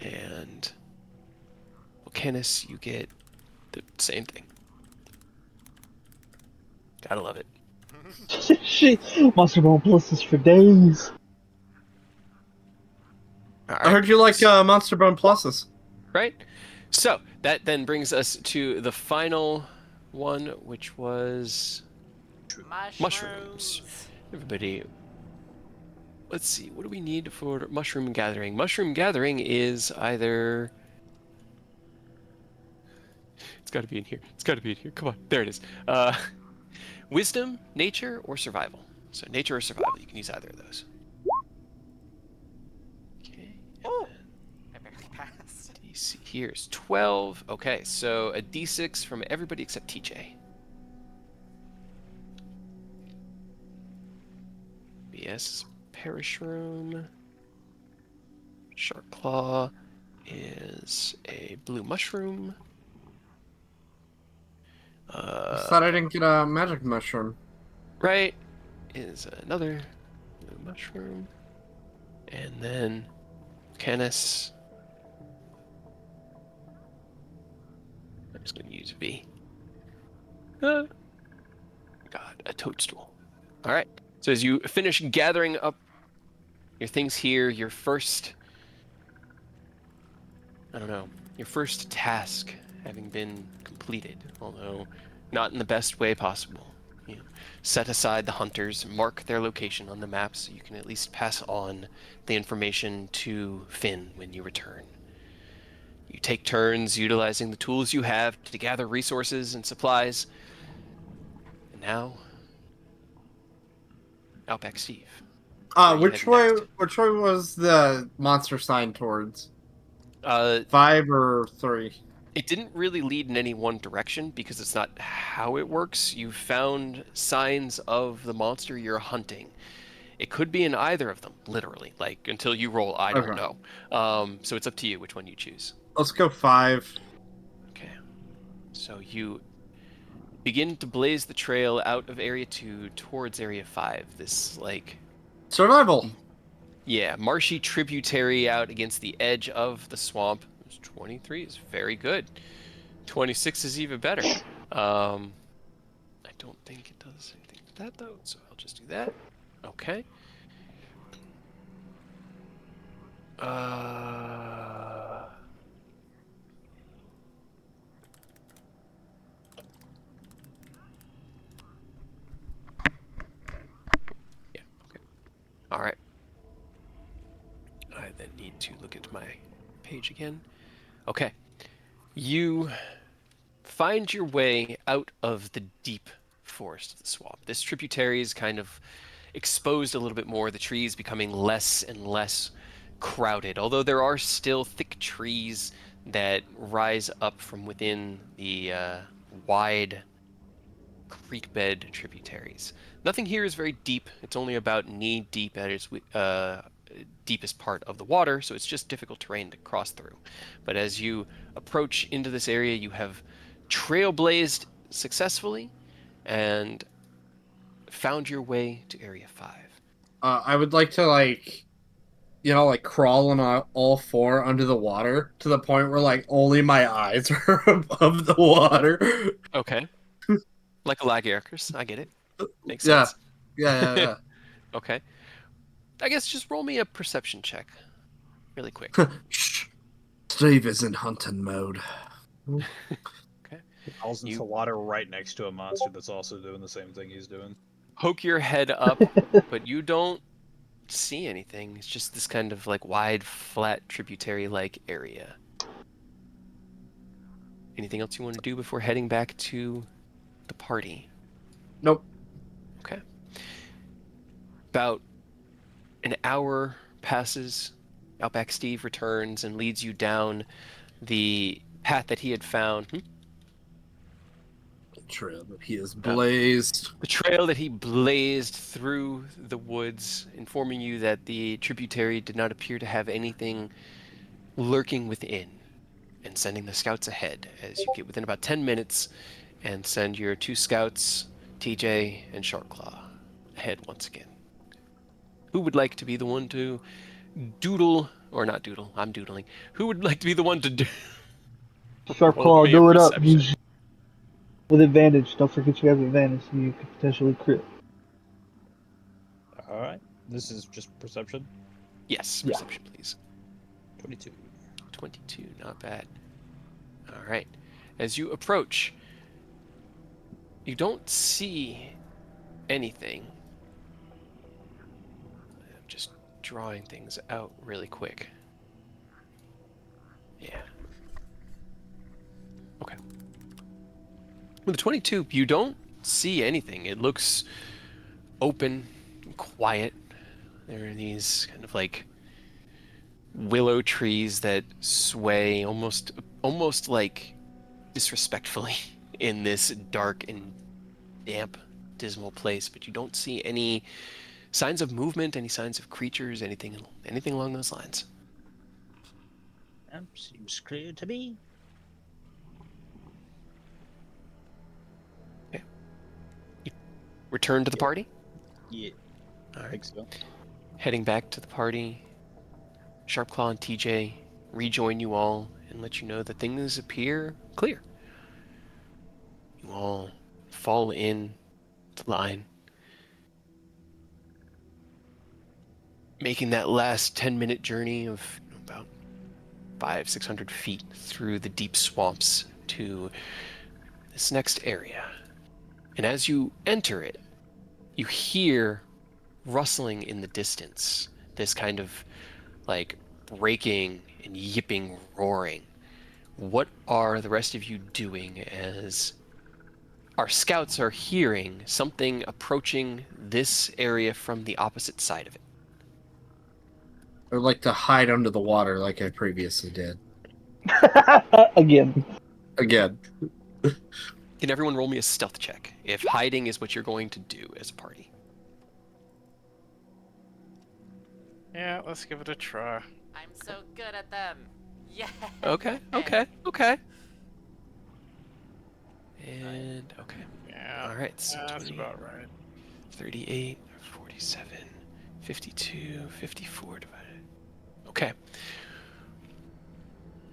And Volcanus, you get the same thing. Gotta love it. Shit, Monster Bone Plus for days. All I right. heard you like Monster Bone Pluses. Right? So that then brings us to the final one, which was mushrooms. Everybody, let's see. What do we need for mushroom gathering? Mushroom gathering is either. It's got to be in here. It's got to be in here. Come on. There it is. Wisdom, nature, or survival. So nature or survival. You can use either of those. Okay. Oh, I barely passed. DC here's 12. Okay, so a D6 from everybody except TJ. BS Perish Room. Shark Claw is a blue mushroom. I thought I didn't get a magic mushroom. Right is another blue mushroom. And then Canis. I'm just going to use V. God, a toadstool. All right. So as you finish gathering up your things here, your first, I don't know, your first task having been completed, although not in the best way possible. You know, set aside the hunters, mark their location on the map so you can at least pass on the information to Finn when you return. You take turns utilizing the tools you have to gather resources and supplies. And now, Outback Steve. Where are you Which heading way? next? Which way was the monster sign towards? 5 or 3? It didn't really lead in any one direction because it's not how it works. You found signs of the monster you're hunting. It could be in either of them, literally. Like, until you roll, I don't Okay. know. So it's up to you which one you choose. Let's go 5. Okay. So you begin to blaze the trail out of Area 2 towards Area 5. This, like... Survival. Yeah, marshy tributary out against the edge of the swamp. 23 is very good. 26 is even better. I don't think it does anything with that, though, so I'll just do that. Okay. Yeah, okay. All right. I then need to look at my page again. Okay. You find your way out of the deep forest of the swamp. This tributary is kind of exposed a little bit more, the trees becoming less and less crowded, although there are still thick trees that rise up from within the wide creek bed tributaries. Nothing here is very deep. It's only about knee deep at its deepest part of the water, so it's just difficult terrain to cross through. But as you approach into this area, you have trailblazed successfully and found your way to Area 5. I would like to crawl on all 4 under the water to the point where like only my eyes are above the water. Okay. Like a Lagiarchus, I get it. Makes Yeah. sense. Yeah. Okay. I guess just roll me a perception check. Really quick. Shh. Steve is in hunting mode. Okay. He falls into the water right next to a monster that's also doing the same thing he's doing. Poke your head up, but you don't see anything. It's just this kind of like wide, flat, tributary-like area. Anything else you want to do before heading back to the party? Nope. Okay. About an hour passes. Outback Steve returns and leads you down the path that he had found. trail that he has blazed. The trail that he blazed through the woods, informing you that the tributary did not appear to have anything lurking within, and sending the scouts ahead as you get within about 10 minutes and send your 2 scouts, TJ and Sharpclaw, ahead once again. Who would like to be the one to doodle, or not doodle, I'm doodling. Who would like to be the one to do? Sharp Roll Claw, me a do it up. perception. With advantage. Don't forget you have advantage, so you could potentially crit. All right. This is just perception. Yes, Yeah. perception, please. 22. 22, not bad. All right. As you approach, you don't see anything. I'm just drawing things out really quick. Yeah. Okay. With the 22, you don't see anything. It looks open, quiet. There are these kind of like willow trees that sway almost like disrespectfully in this dark and damp, dismal place, but you don't see any signs of movement, any signs of creatures, anything along those lines. Seems clear to me. Okay. You return to the party? Yeah, All I right. think so. Heading back to the party, Sharpclaw and TJ rejoin you all and let you know that things appear clear. You all fall in the line, making that last 10-minute journey of about 500-600 feet through the deep swamps to this next area. And as you enter it, you hear rustling in the distance, this kind of like breaking and yipping roaring. What are the rest of you doing as our scouts are hearing something approaching this area from the opposite side of it? I would like to hide under the water like I previously did. Again. Again. Can everyone roll me a stealth check if hiding is what you're going to do as a party? Yeah, let's give it a try. I'm so good at them. Yeah. Okay. And okay. Yeah, All right. So that's 20, about right. 38, 47, 52, 54 divided. Okay.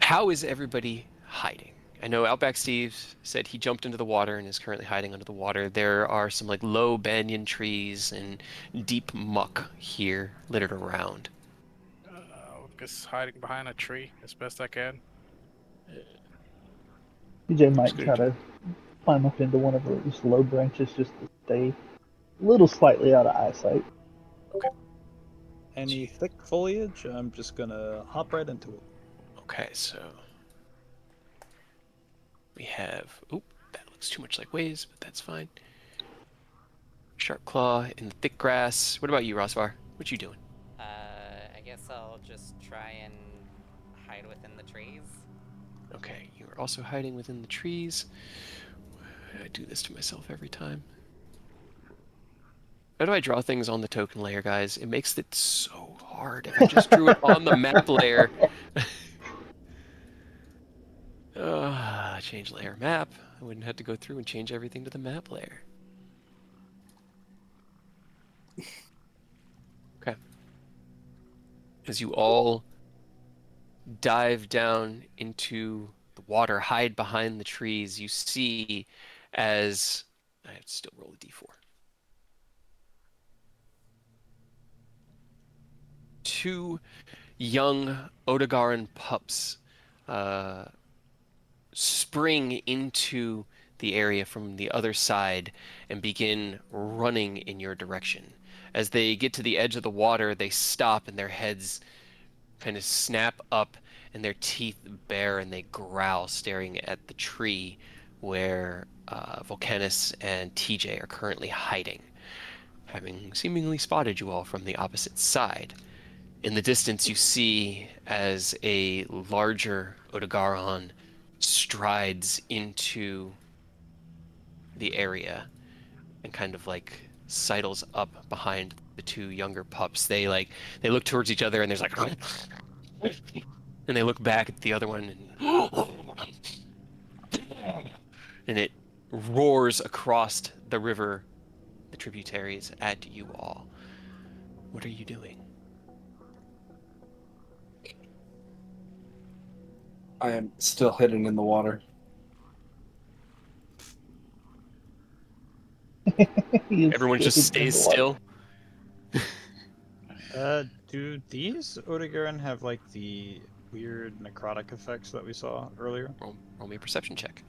How is everybody hiding? I know Outback Steve said he jumped into the water and is currently hiding under the water. There are some like low banyan trees and deep muck here littered around. Just hiding behind a tree as best I can. DJ might try to climb up into one of those low branches just to stay a little slightly out of eyesight. Any thick foliage, I'm just gonna hop right into it. Okay, so we have. Oop, that looks too much like waves, but that's fine. Sharp claw in the thick grass. What about you, Rosvar? What you doing? I guess I'll just try and hide within the trees. Okay, you are also hiding within the trees. I do this to myself every time. How do I draw things on the token layer, guys? It makes it so hard. If I just drew it on the map layer. Change layer map. I wouldn't have to go through and change everything to the map layer. Okay. As you all dive down into the water, hide behind the trees, you see as I have to still roll a d4. 2 young Odegaran pups spring into the area from the other side and begin running in your direction. As they get to the edge of the water, they stop and their heads kind of snap up and their teeth bare and they growl, staring at the tree where Volcanus and TJ are currently hiding, having seemingly spotted you all from the opposite side. In the distance, you see as a larger Odegaron strides into the area and kind of like sidles up behind the two younger pups. They look towards each other and there's like and they look back at the other one and it roars across the river, the tributaries, at you all. What are you doing? I am still hidden in the water. Everyone just stays still. Do these Odegarin have like the weird necrotic effects that we saw earlier? Roll me a perception check.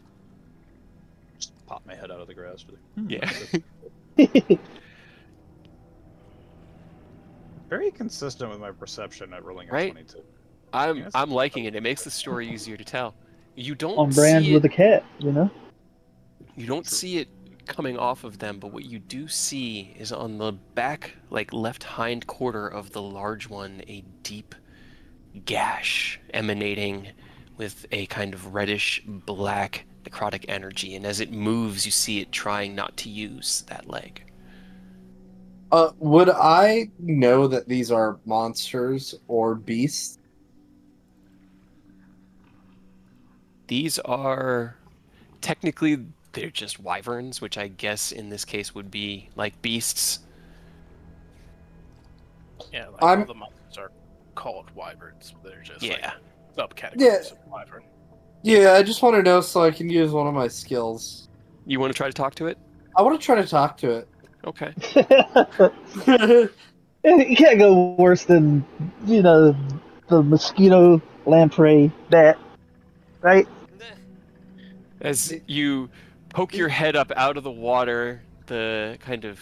Just pop my head out of the grass. Yeah. Very consistent with my perception at rolling a Right? 22. I'm liking it. It makes the story easier to tell. You don't On brand see with it. a cat, you know? You don't see it coming off of them, but what you do see is on the back, like left hind quarter of the large one, a deep gash emanating with a kind of reddish black necrotic energy. And as it moves, you see it trying not to use that leg. Would I know that these are monsters or beasts? These are technically they're just wyverns, which I guess in this case would be like beasts. Yeah, like I'm- all the monsters are called wyverns. They're just like Yeah. subcategories Yeah. of wyvern. Yeah, I just want to know so I can use one of my skills. You want to try to talk to it? I want to try to talk to it. Okay. You can't go worse than, the mosquito, lamprey, bat, right? As you poke your head up out of the water, the kind of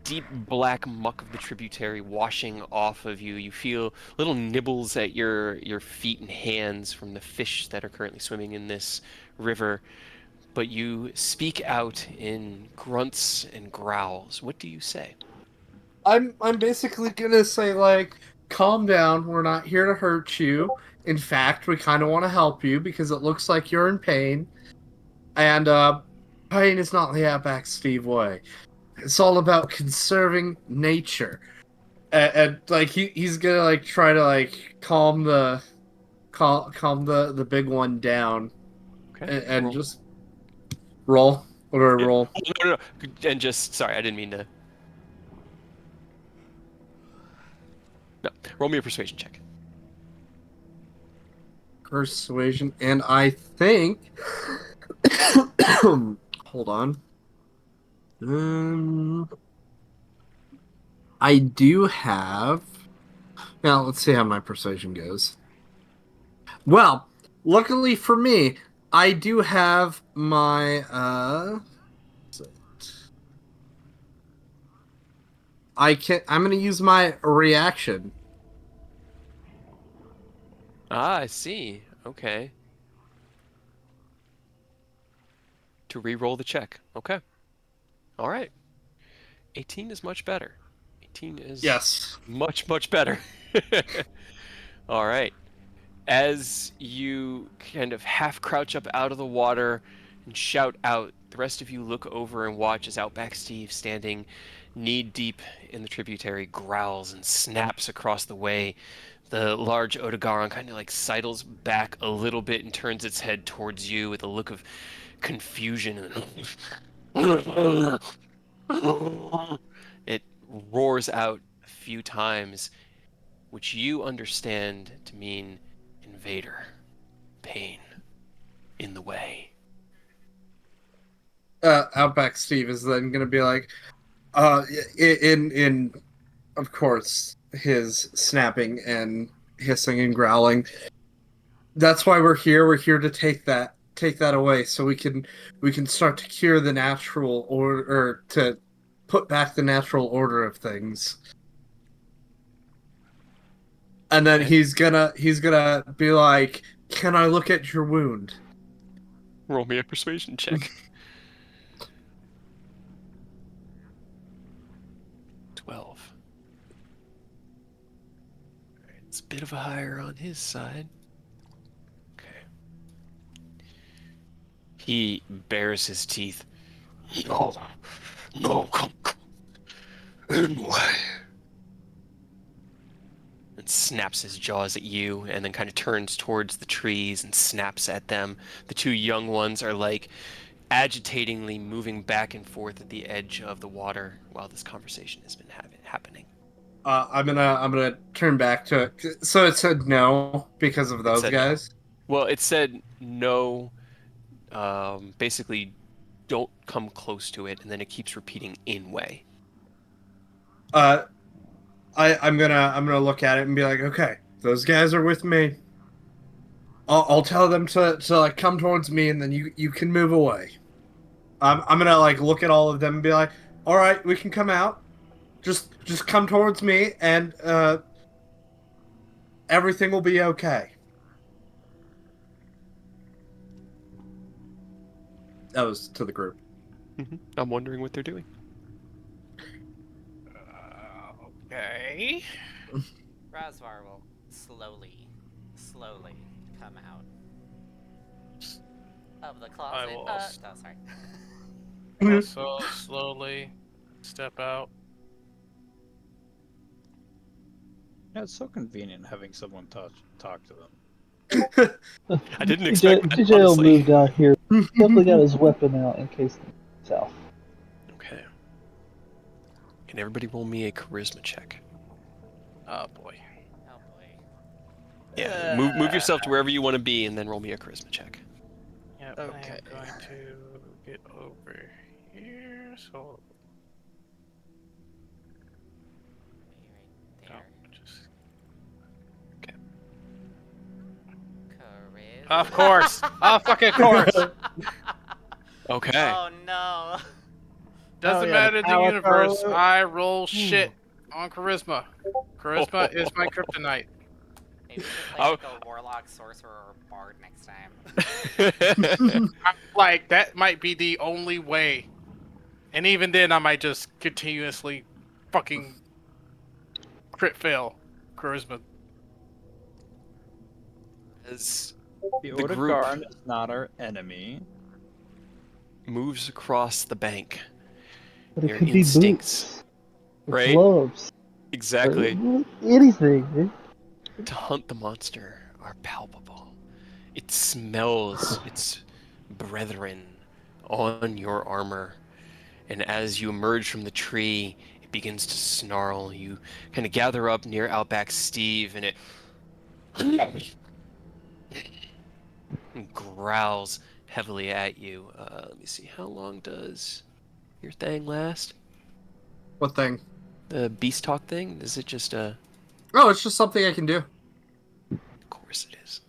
deep black muck of the tributary washing off of you, you feel little nibbles at your feet and hands from the fish that are currently swimming in this river, but you speak out in grunts and growls. What do you say? I'm basically gonna say like, calm down. We're not here to hurt you. In fact, we kind of want to help you because it looks like you're in pain, and pain is not the Outback Steve way. It's all about conserving nature, and like he's gonna like try to like calm the big one down, Okay. and Roll. just roll. What do I Yeah. roll? No. And just sorry, I didn't mean to. No. Roll me a persuasion check. Persuasion, and I think. Hold on. I do have. Now let's see how my persuasion goes. Well, luckily for me, I do have my I'm gonna use my reaction. Ah, I see. Okay. To re-roll the check. Okay. All right. 18 is much better. 18 is Yes. much, much better. All right. As you kind of half crouch up out of the water and shout out, the rest of you look over and watch as Outback Steve, standing knee deep in the tributary, growls and snaps across the way. The large Odegaron kind of like sidles back a little bit and turns its head towards you with a look of confusion. It roars out a few times, which you understand to mean invader, pain, in the way. Outback Steve is then gonna be like, in of course his snapping and hissing and growling. That's why we're here. We're here to take that away, so we can start to cure the natural order, or to put back the natural order of things. And then Okay. he's gonna be like, "Can I look at your wound?" Roll me a persuasion check. 12. Alright, it's a bit of a higher on his side. Okay. He bares his teeth. No, no, come in way. And snaps his jaws at you, and then kind of turns towards the trees and snaps at them. The two young ones are like agitatingly moving back and forth at the edge of the water while this conversation has been happening. I'm gonna turn back to it. So it said no because of It those said no. guys. Well, it said no, basically don't come close to it, and then it keeps repeating in way. I'm gonna look at it and be like, okay, those guys are with me. I'll tell them to like come towards me, and then you can move away. I'm gonna like look at all of them and be like, all right, we can come out. Just come towards me, and everything will be okay. That was to the group. I'm wondering what they're doing. Okay. Razvar will slowly come out of the closet. will No, also- sorry. Also, slowly step out. Yeah, it's so convenient having someone talk to them. I didn't expect that, DJ will honestly. move down here. Definitely got his weapon out in case he's south. Okay. Can everybody roll me a charisma check? Oh boy. Oh boy. Yeah, move yourself to wherever you want to be, and then roll me a charisma check. Yep, Okay. I'm going to get over here. So Be oh, right just there. Charisma. of course. Oh fucking course. Okay. Oh no. Doesn't yeah, matter the the power universe. code. I roll shit on charisma. Charisma is my kryptonite. Maybe we should play Oh. like a warlock, sorcerer, or bard next time. Like that might be the only way, and even then, I might just continuously fucking crit fail charisma. As The The group- Odegaard is not our enemy. moves across the bank, But it Your could be instincts, boots, right? gloves, exactly, anything. Man. to hunt the monster are palpable. It smells its brethren on your armor, and as you emerge from the tree, it begins to snarl. You kind of gather up near Outback Steve, and it growls heavily at you. Let me see, how long does your thing last? What thing? The beast talk thing? Is it just a... Oh, it's just something I can do. Of course it is.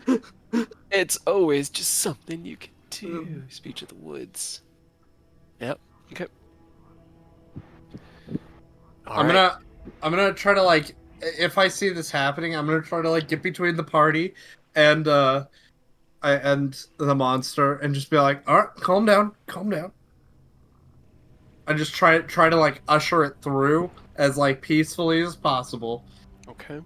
I'm It's always just something you can do. Speech of the woods. Yep. Okay. All right. gonna try to like, if I see this happening, I'm gonna try to like get between the party and and the monster and just be like, all right, calm down, calm down. And just try to like usher it through as like peacefully as possible. Okay.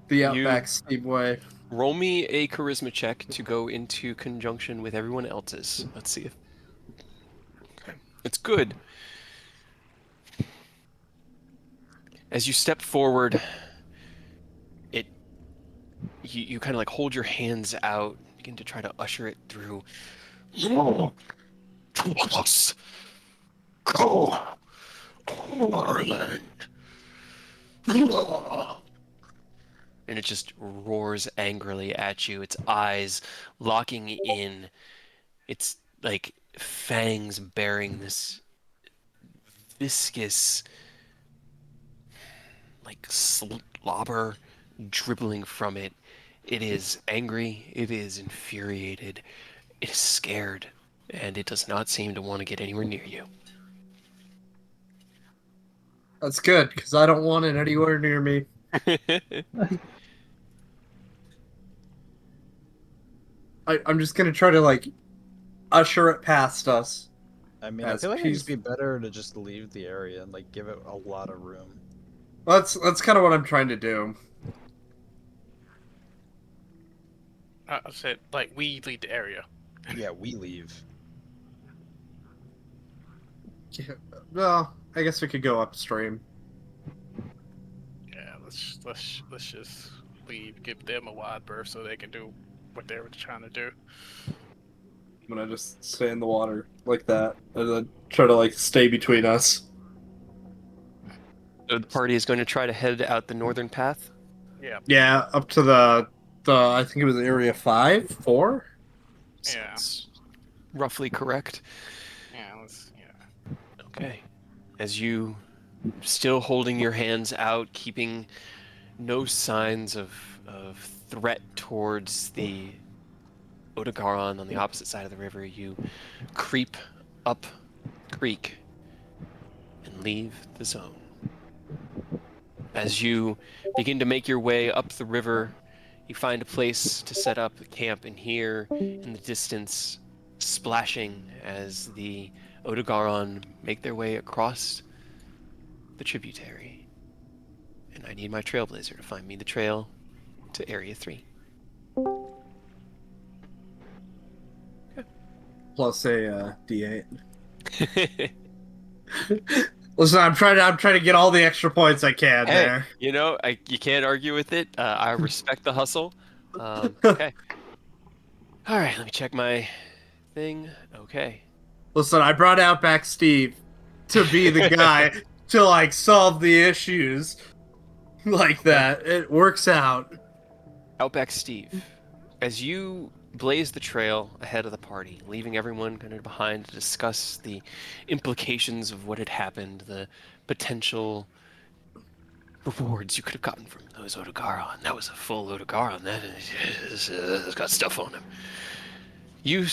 The You- Outback Steve way. Roll me a charisma check to go into conjunction with everyone else's. Let's see if... Okay. It's good. As you step forward, you kind of like hold your hands out, begin to try to usher it through. No, to us. Go, Orland. And it just roars angrily at you, its eyes locking in, its like fangs bearing this viscous like slobber dribbling from it. It is angry, it is infuriated, it is scared, and it does not seem to want to get anywhere near you. That's good because I don't want it anywhere near me. I'm just gonna try to like usher it past us. I mean, As I feel like it'd just peace- be better to just leave the area and like give it a lot of room. That's kind of what I'm trying to do. I said, like, we leave the area. Yeah, we leave. Yeah, well, I guess we could go upstream. Yeah, let's just leave. Give them a wide berth so they can do what they were trying to do. I'm gonna just stay in the water like that, and then try to like stay between us. So the party is going to try to head out the northern path. Yeah, Yeah, up to the I think it was area 5, 4. yeah, Sounds roughly correct. yeah. Yeah. Okay. As you still holding your hands out, keeping no signs of threat towards the Odogaron on the opposite side of the river, you creep up creek and leave the zone. As you begin to make your way up the river, you find a place to set up camp, and here in the distance, splashing as the Odogaron make their way across the tributary. And I need my Trailblazer to find me the trail to Area 3. Plus a D8. Listen, I'm trying to get all the extra points I can Hey, there. you know, you can't argue with it. I respect the hustle. Okay. All right, let me check my thing. Okay. Listen, I brought Outback Steve to be the guy to like solve the issues like that. It works out. Outback Steve, as you blaze the trail ahead of the party, leaving everyone kind of behind to discuss the implications of what had happened, the potential rewards you could have gotten from those Odogaron. That was a full Odogaron. That has got stuff on him. You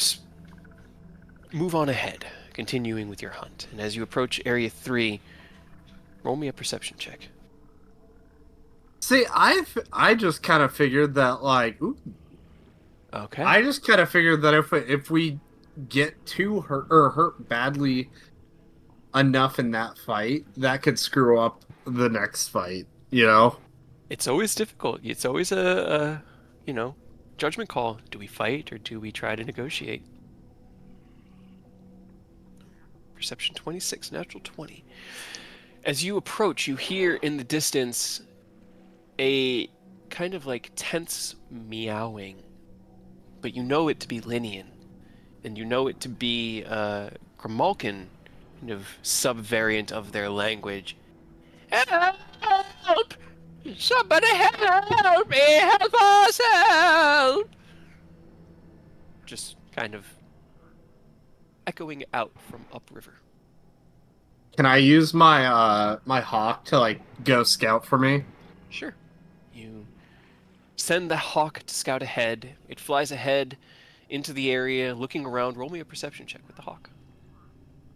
move on ahead, continuing with your hunt. And as you approach Area 3, roll me a perception check. See, I just kind of figured that like, ooh, Okay. I just kind of figured that if we get too hurt or hurt badly enough in that fight, that could screw up the next fight. You know? It's always difficult. It's always a judgment call. Do we fight or do we try to negotiate? Perception 26, natural 20. As you approach, you hear in the distance a kind of like tense meowing, but you know it to be Linian, and you know it to be Grimalkin, kind of sub-variant of their language. Help! Somebody help me! Help us! Help! Just kind of echoing out from upriver. Can I use my my hawk to like go scout for me? Sure. You send the hawk to scout ahead. It flies ahead into the area, looking around. Roll me a perception check with the hawk.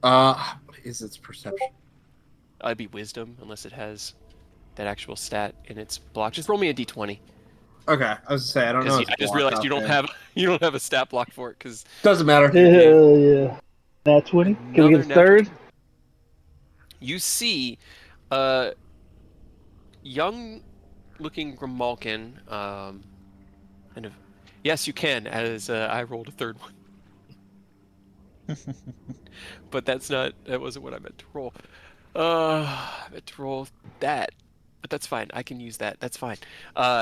What is its perception? I'd be wisdom, unless it has that actual stat in its block. Just roll me a d20. Okay, I was gonna say I don't know. Because I just realized you don't have a stat block for it. Because Doesn't matter. Hell yeah. Nat 20? Can we get a third? You see a young-looking Grimalkin, kind of. Yes, you can, as I rolled a third one. But that wasn't what I meant to roll. I meant to roll that. But that's fine. I can use that. That's fine.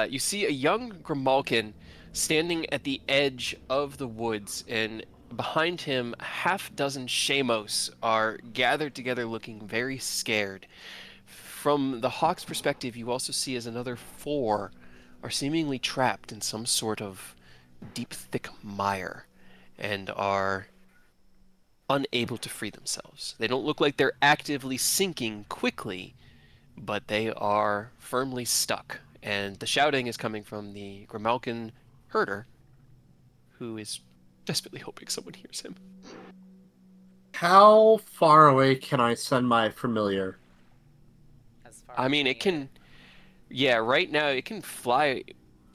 You see a young Grimalkin standing at the edge of the woods, and behind him, a half dozen Shamos are gathered together looking very scared. From the hawk's perspective, you also see as another 4 are seemingly trapped in some sort of deep, thick mire and are unable to free themselves. They don't look like they're actively sinking quickly, but they are firmly stuck. And the shouting is coming from the Grimalkin herder, who is desperately hoping someone hears him. How far away can I send my familiar? As far I as mean, we it can. Yeah, right now it can fly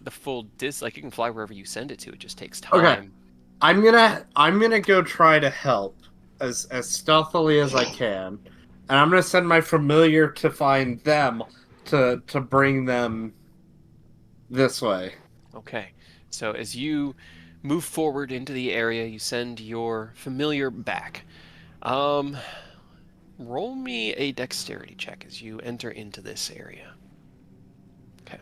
the full like it can fly wherever you send it to. It just takes time. Okay. I'm gonna go try to help as stealthily as I can, and I'm gonna send my familiar to find them to bring them this way. Okay. So as you move forward into the area, you send your familiar back. Um, roll me a dexterity check as you enter into this area. Okay.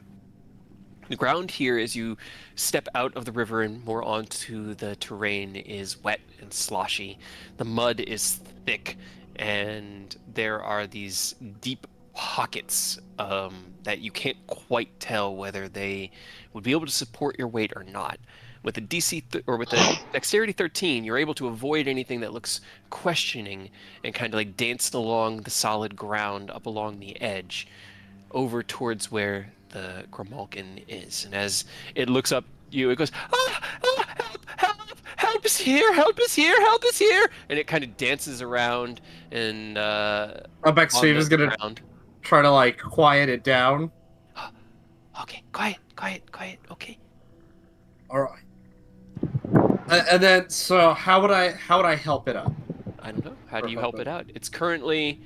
The ground here, as you step out of the river and more onto the terrain, is wet and sloshy. The mud is thick, and there are these deep pockets that you can't quite tell whether they would be able to support your weight or not. With a or with a dexterity 13, you're able to avoid anything that looks questioning and kind of like dance along the solid ground up along the edge over towards where the Grimalkin is. And as it looks up you, it goes, help is here, help is here, help is here. And it kind of dances around and Outback on Steve is the gonna ground. try to like quiet it down. Okay, quiet, quiet, quiet. Okay. All right. And then, so how would I help it up? I don't know. How do Or you help help it? it out? It's currently,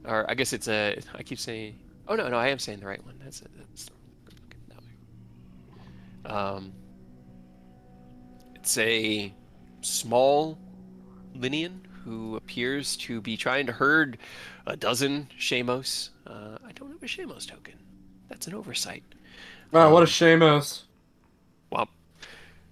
or I guess it's a. I keep saying. Oh no, no, I am saying the right one. That's it's a small Linian who appears to be trying to herd a dozen Shamos. I don't have a Shamos token. That's an oversight. Wow, what a shame-os. Well,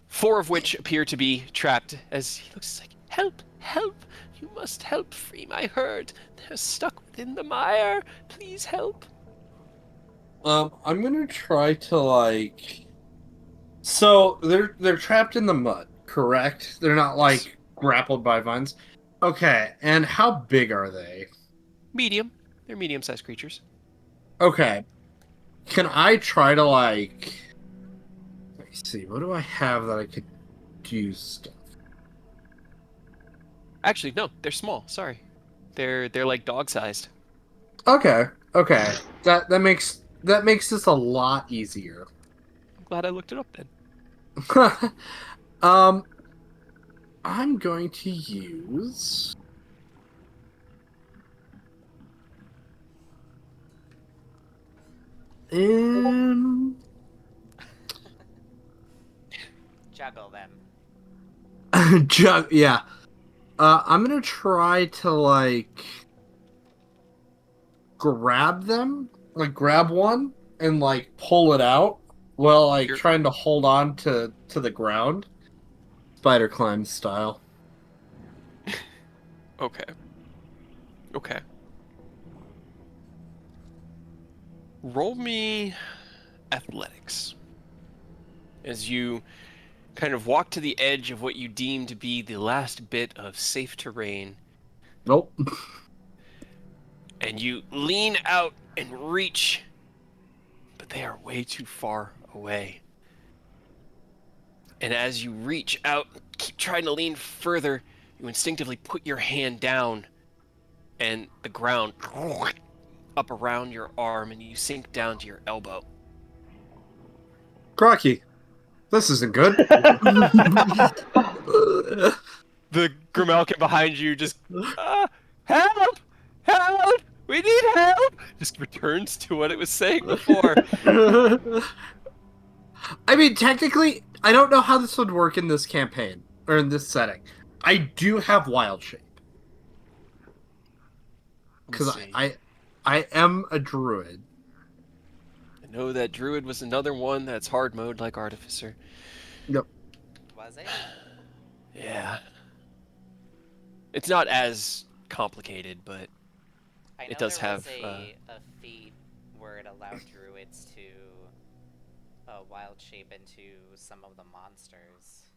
four of which appear to be trapped as he looks like, help, help, you must help free my herd. They're stuck within the mire. Please help. I'm gonna try to like. So they're trapped in the mud, correct? They're not Yes. like grappled by vines. Okay, and how big are they? Medium. They're medium-sized creatures. Okay, can I try to like? Let me see. What do I have that I could use stuff? Actually, no, they're small. Sorry. They're like dog-sized. Okay, okay. That makes this a lot easier. I'm glad I looked it up then. um, I'm going to use. Um, Juggle them. yeah. I'm gonna try to like grab them, like grab one and like pull it out while like You're trying to hold on to the ground, spider climb style. okay. Okay. Roll me athletics as you kind of walk to the edge of what you deem to be the last bit of safe terrain, Nope. and you lean out and reach, but they are way too far away. And as you reach out, keep trying to lean further, you instinctively put your hand down, and the ground up around your arm, and you sink down to your elbow. Crocky, this isn't good. The Grimalkin behind you just, help! Help! We need help! Just returns to what it was saying before. I mean, technically, I don't know how this would work in this campaign or in this setting. I do have wild shape because See. I am a druid. I know that Druid was another one that's hard mode like Artificer. Yep. Was it? Yeah. It's not as complicated, but I know it does there was have, a feat where it allowed druids to wild shape into some of the monsters.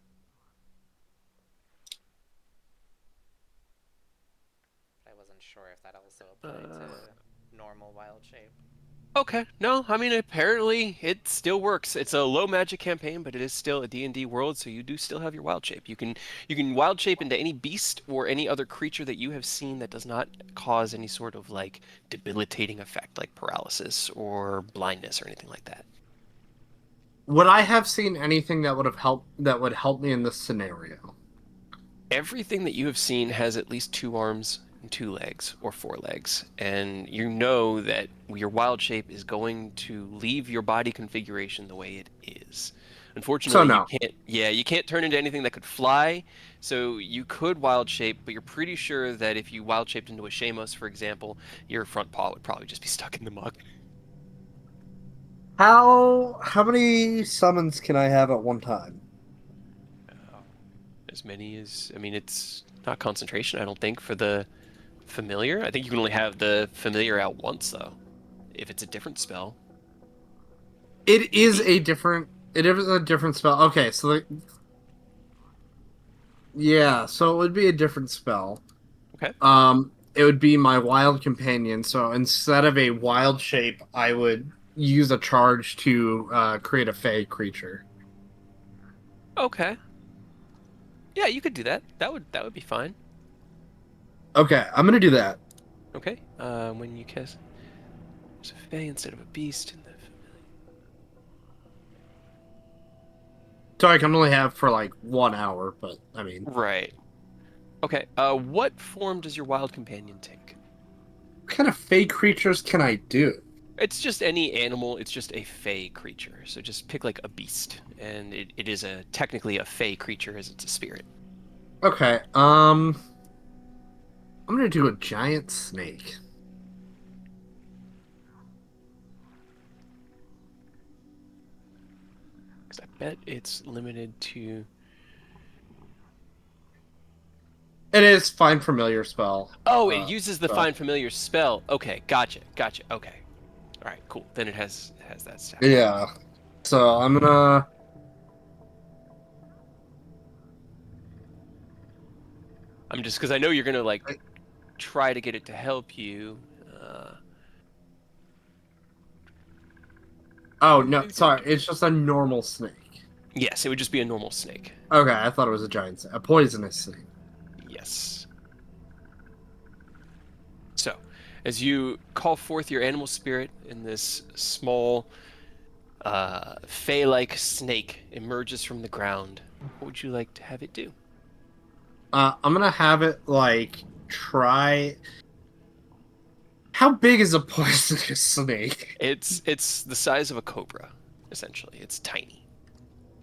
But I wasn't sure if that also applied to normal wild shape. Okay, no, I mean, apparently it still works. It's a low magic campaign, but it is still a D&D world, so you do still have your wild shape. You can wild shape into any beast or any other creature that you have seen that does not cause any sort of like debilitating effect like paralysis or blindness or anything like that. Would I have seen anything that would help me in this scenario? Everything that you have seen has at least 2 arms and 2 legs or 4 legs, and you know that your wild shape is going to leave your body configuration the way it is. Unfortunately, no. you can't turn into anything that could fly. So you could wild shape, but you're pretty sure that if you wild shaped into a Shamos, for example, your front paw would probably just be stuck in the muck. How many summons can I have at one time? As many as, I mean, it's not concentration, I don't think, for the familiar. I think you can only have the familiar out once, though, if it's a different spell. It is a different spell. Okay, yeah, so it would be a different spell. Okay. It would be my wild companion. So instead of a wild shape, I would use a charge to create a fey creature. Okay. Yeah, you could do that. That would be fine. Okay, I'm gonna do that. Okay. When you cast, there's a fey instead of a beast in the So I can only have for like 1 hour, but I mean, right. Okay. What form does your wild companion take? what kind of fey creatures can I do? It's just any animal. It's just a fey creature. So just pick like a beast, and it is technically a fey creature as it's a spirit. Okay, I'm gonna do a giant snake. Because I bet it's limited to. It is find familiar spell. Oh, it uses the so- find familiar spell. Okay, gotcha. Okay. All right, cool. Then it has that stat. Yeah. So I'm gonna. I'm just because I know you're gonna like try to get it to help you. Oh no, sorry. It's just a normal snake. Yes, it would just be a normal snake. Okay, I thought it was a giant snake, a poisonous snake. Yes. So, as you call forth your animal spirit in this small, fey-like snake emerges from the ground, what would you like to have it do? I'm gonna have it like try. How big is a poisonous snake? It's the size of a cobra, essentially. It's tiny.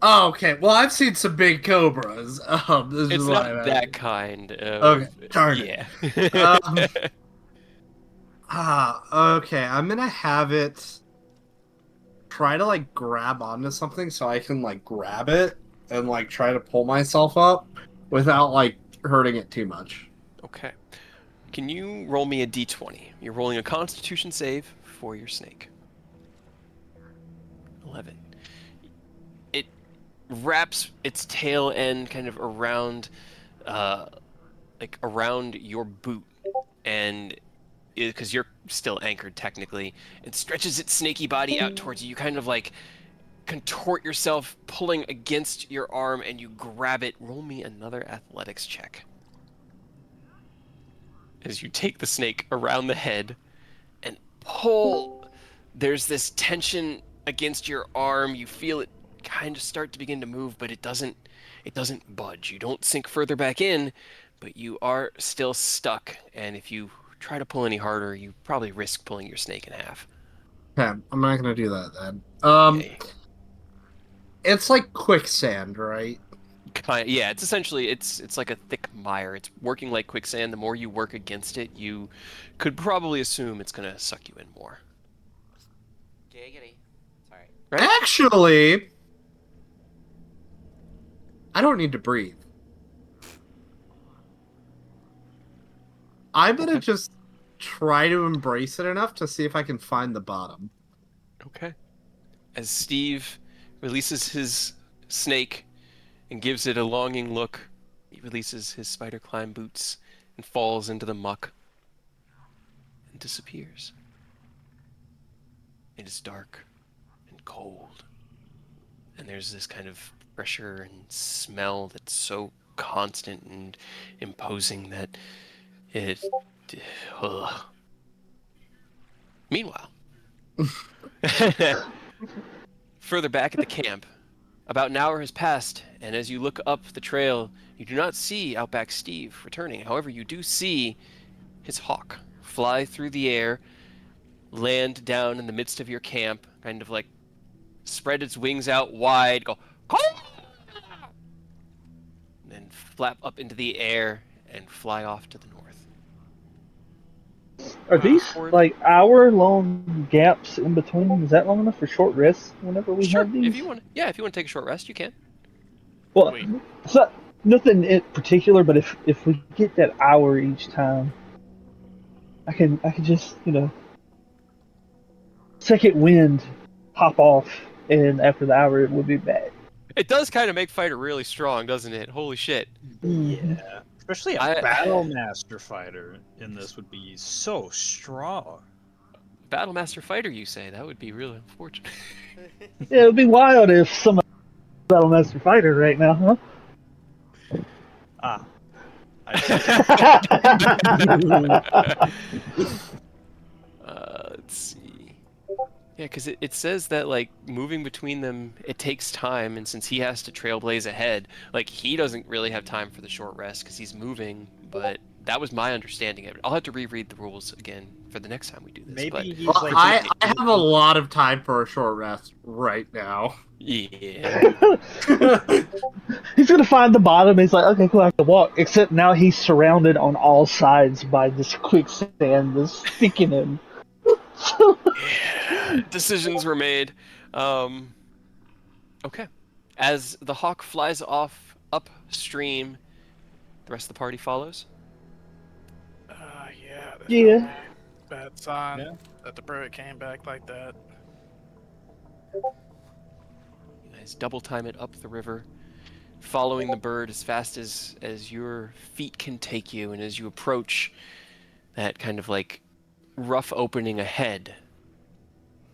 Oh, okay. Well, I've seen some big cobras. This It's is not why that kind of. Okay, darn it. Okay. I'm gonna have it try to like grab onto something so I can like grab it and like try to pull myself up without like hurting it too much. Okay. Can you roll me a d20? You're rolling a Constitution save for your snake. 11. It wraps its tail end kind of around, around your boot, and because you're still anchored technically, it stretches its snaky body out towards you. You kind of like contort yourself, pulling against your arm, and you grab it. Roll me another athletics check. As you take the snake around the head and pull, there's this tension against your arm. You feel it kind of start to begin to move, but it doesn't budge. You don't sink further back in, but you are still stuck. And if you try to pull any harder, you probably risk pulling your snake in half. Okay, I'm not gonna do that then. Okay. It's like quicksand, right? Yeah, it's essentially it's like a thick mire. It's working like quicksand. The more you work against it, you could probably assume it's gonna suck you in more. Giggity. Sorry. Right? Actually, I don't need to breathe. I'm gonna just try to embrace it enough to see if I can find the bottom. Okay. As Steve releases his snake and gives it a longing look, he releases his spider climb boots and falls into the muck and disappears. It is dark and cold, and there's this kind of pressure and smell that's so constant and imposing that it. Ugh. Meanwhile, further back at the camp, about an hour has passed, and as you look up the trail, you do not see Outback Steve returning. However, you do see his hawk fly through the air, land down in the midst of your camp, kind of like spread its wings out wide, go flap up into the air and fly off to the north. Are these Forward. like hour-long gaps in between? Is that long enough for short rests whenever we Sure, have these? if you want to take a short rest, you can. Well, Wait. it's not nothing in particular, but if we get that hour each time, I can just second wind, hop off, and after the hour it would be back. It does kind of make fighter really strong, doesn't it? Holy shit. Mhm. Yeah. Especially a I- battle master fighter in this would be so strong. Battlemaster fighter, you say? That would be really unfortunate. Yeah, it'd be wild if some Battlemaster fighter right now, huh? Ah. Let's see. Yeah, because it says that like moving between them, it takes time, and since he has to trailblaze ahead, like he doesn't really have time for the short rest because he's moving. But that was my understanding of it. I'll have to reread the rules again for the next time we do this. Maybe But he's Well, like I have a lot of time for a short rest right now. yeah, He's gonna find the bottom. He's like, okay, cool, I can walk. Except now he's surrounded on all sides by this quicksand that's sticking him. yeah. Decisions were made. Okay. As the hawk flies off upstream, the rest of the party follows. Yeah, that's Yeah. probably a bad sign Yeah. that the bird came back like that. You guys double time it up the river, following the bird as fast as your feet can take you, and as you approach that kind of like rough opening ahead,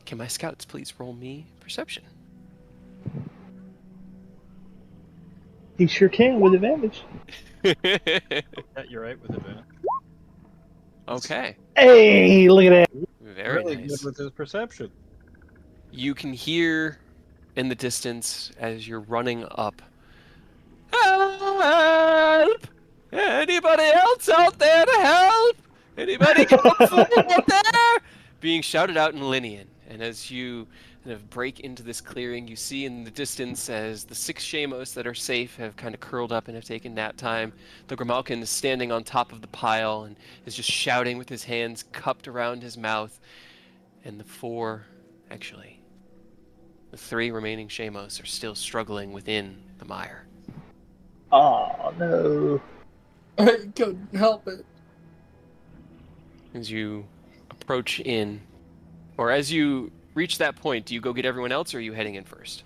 can my scouts please roll me perception? He sure can with advantage. Yeah, you're right with advantage. Okay, Hey, look at that. very Really nice. good with his perception. You can hear in the distance as you're running up, help! Anybody else out there to help? Anybody got food out there? Being shouted out in Linian. And as you kind of break into this clearing, you see in the distance as the 6 Shamos that are safe have kind of curled up and have taken nap time. The Grimalkin is standing on top of the pile and is just shouting with his hands cupped around his mouth. And the 3 remaining Shamos are still struggling within the mire. Oh no. I couldn't help it. As you approach in, or as you reach that point, do you go get everyone else, or are you heading in first?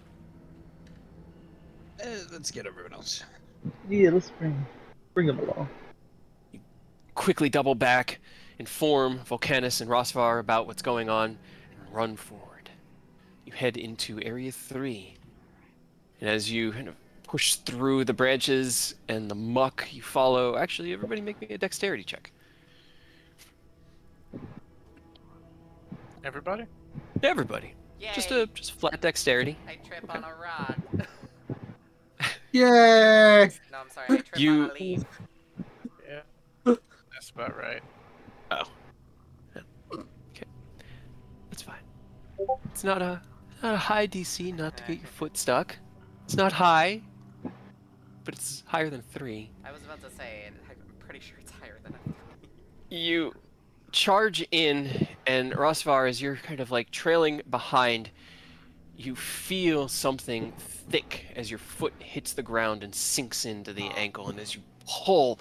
Let's get everyone else. Yeah, let's bring him along. Quickly double back, inform Volcanus and Rosvar about what's going on, and run forward. You head into Area 3, and as you kind of push through the branches and the muck, you follow. Actually, everybody make me a dexterity check. Everybody? Everybody. Yay! Just flat dexterity. I trip Okay. on a rock. Yay! No, I'm sorry. I trip You- on a leaf. Yeah. That's about right. Oh. Okay. That's fine. It's not a high DC not to get your foot stuck. It's not high, but it's higher than 3. I was about to say, I'm pretty sure it's higher than a You charge in, and Rosvar, as you're kind of like trailing behind, you feel something thick as your foot hits the ground and sinks into the ankle, and as you pull,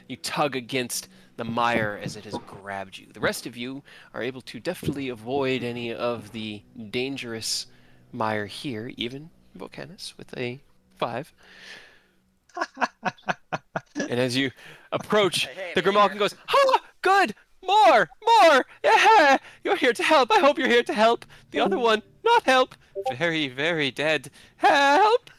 you tug against the mire as it has grabbed you. The rest of you are able to deftly avoid any of the dangerous mire here, even Volcanus with a 5. And as you approach, Hey, the I'm Grimalkin here. goes, "Ha! Good! More! Yeah! You're here to help! I hope you're here to help! The other one, not help! Very, very dead! Help!"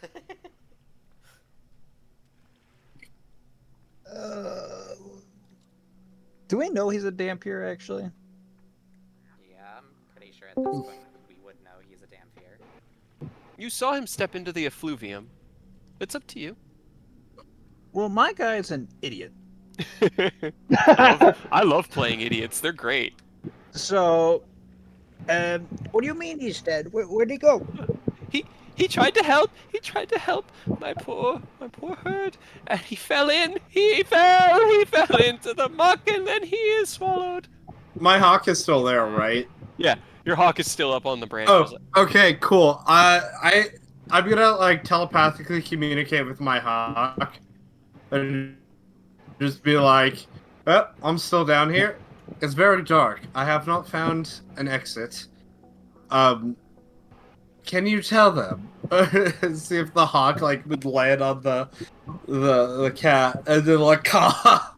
Do we know he's a Dampier, actually? Yeah, I'm pretty sure at this point we would know he's a Dampier. You saw him step into the effluvium. It's up to you. Well, my guy's an idiot. I love playing idiots. They're great. So, what do you mean he's dead? Where'd he go? He tried to help. He tried to help my poor herd, and he fell in. He fell into the muck, and then he is swallowed. My hawk is still there, right? Yeah, your hawk is still up on the branches. Oh, okay, cool. I'm gonna like telepathically communicate with my hawk and just be like, "Oh, I'm still down here. It's very dark. I have not found an exit. Um, can you tell them?" See if the hawk like would land on the cat and then like, caw.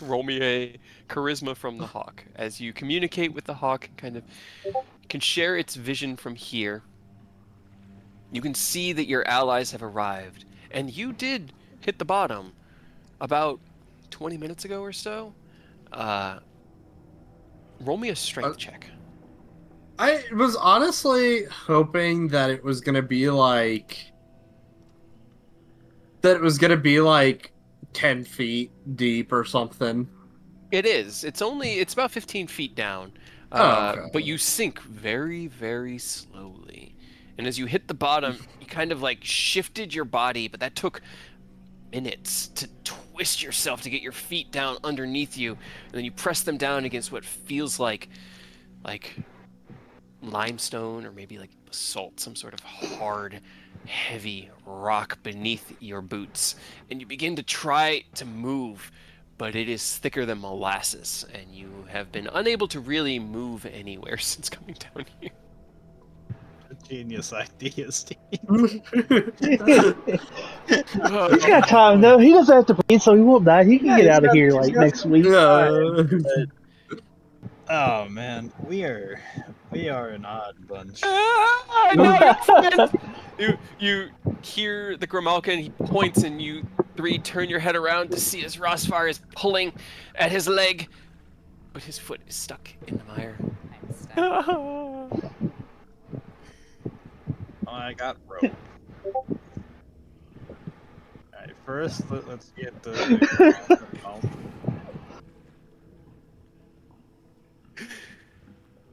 Roll me a charisma from the hawk as you communicate with the hawk and kind of can share its vision from here. You can see that your allies have arrived, and you did hit the bottom about 20 minutes ago or so. Roll me a strength check. I was honestly hoping that it was gonna be like 10 feet deep or something. It is. It's about 15 feet down. Oh, okay. But you sink very, very slowly. And as you hit the bottom, you kind of like shifted your body, but that took minutes to twist yourself to get your feet down underneath you. And then you press them down against what feels like limestone or maybe like basalt, some sort of hard, heavy rock beneath your boots. And you begin to try to move, but it is thicker than molasses, and you have been unable to really move anywhere since coming down here. Genius idea, Steve. He's got time though. He doesn't have to breathe, so he won't die. He can get out of here like next week. Oh man, we are an odd bunch. You hear the Grimalkin, he points, and you three turn your head around to see as Rosfire is pulling at his leg, but his foot is stuck in the mire. I'm stuck. I got rope. Alright, first let's get the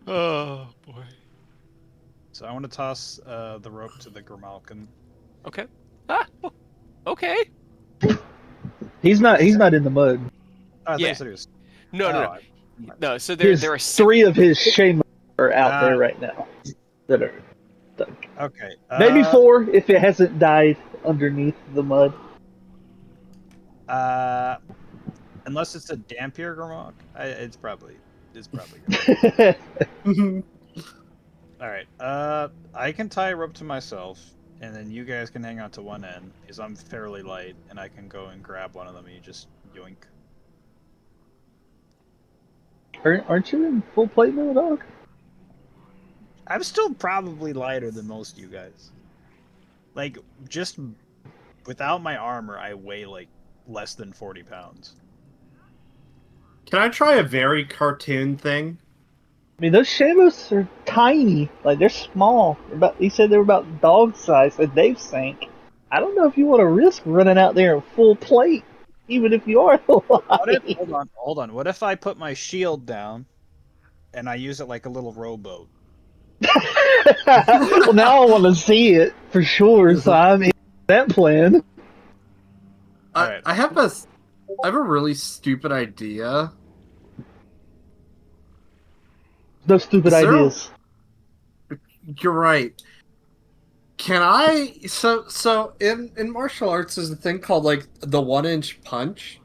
Oh boy. So I want to toss the rope to the Grimalkin. Okay. Okay. He's not in the mud. Oh, I thought Yeah. you said he was. No. Oh, No, so there are three of his shaman are out there right now that are stuck. Okay. Maybe four if it hasn't died underneath the mud. Unless it's a Dampier Grimalk, it's probably good. All right. I can tie a rope to myself, and then you guys can hang on to one end because I'm fairly light, and I can go and grab one of them. And you just yoink. Aren't you in full plate now, dog? I'm still probably lighter than most of you guys. Like, just without my armor, I weigh like less than 40 pounds. Can I try a very cartoon thing? I mean, those Shamos are tiny. Like, they're small. He said they were about dog size, and they've sank. I don't know if you want to risk running out there in full plate, even if you are light. Hold on. What if I put my shield down and I use it like a little rowboat? Well, now I want to see it for sure, so I'm in that plan. I have a really stupid idea. No stupid ideas. You're right. Can I so in martial arts there's a thing called like the 1-inch punch,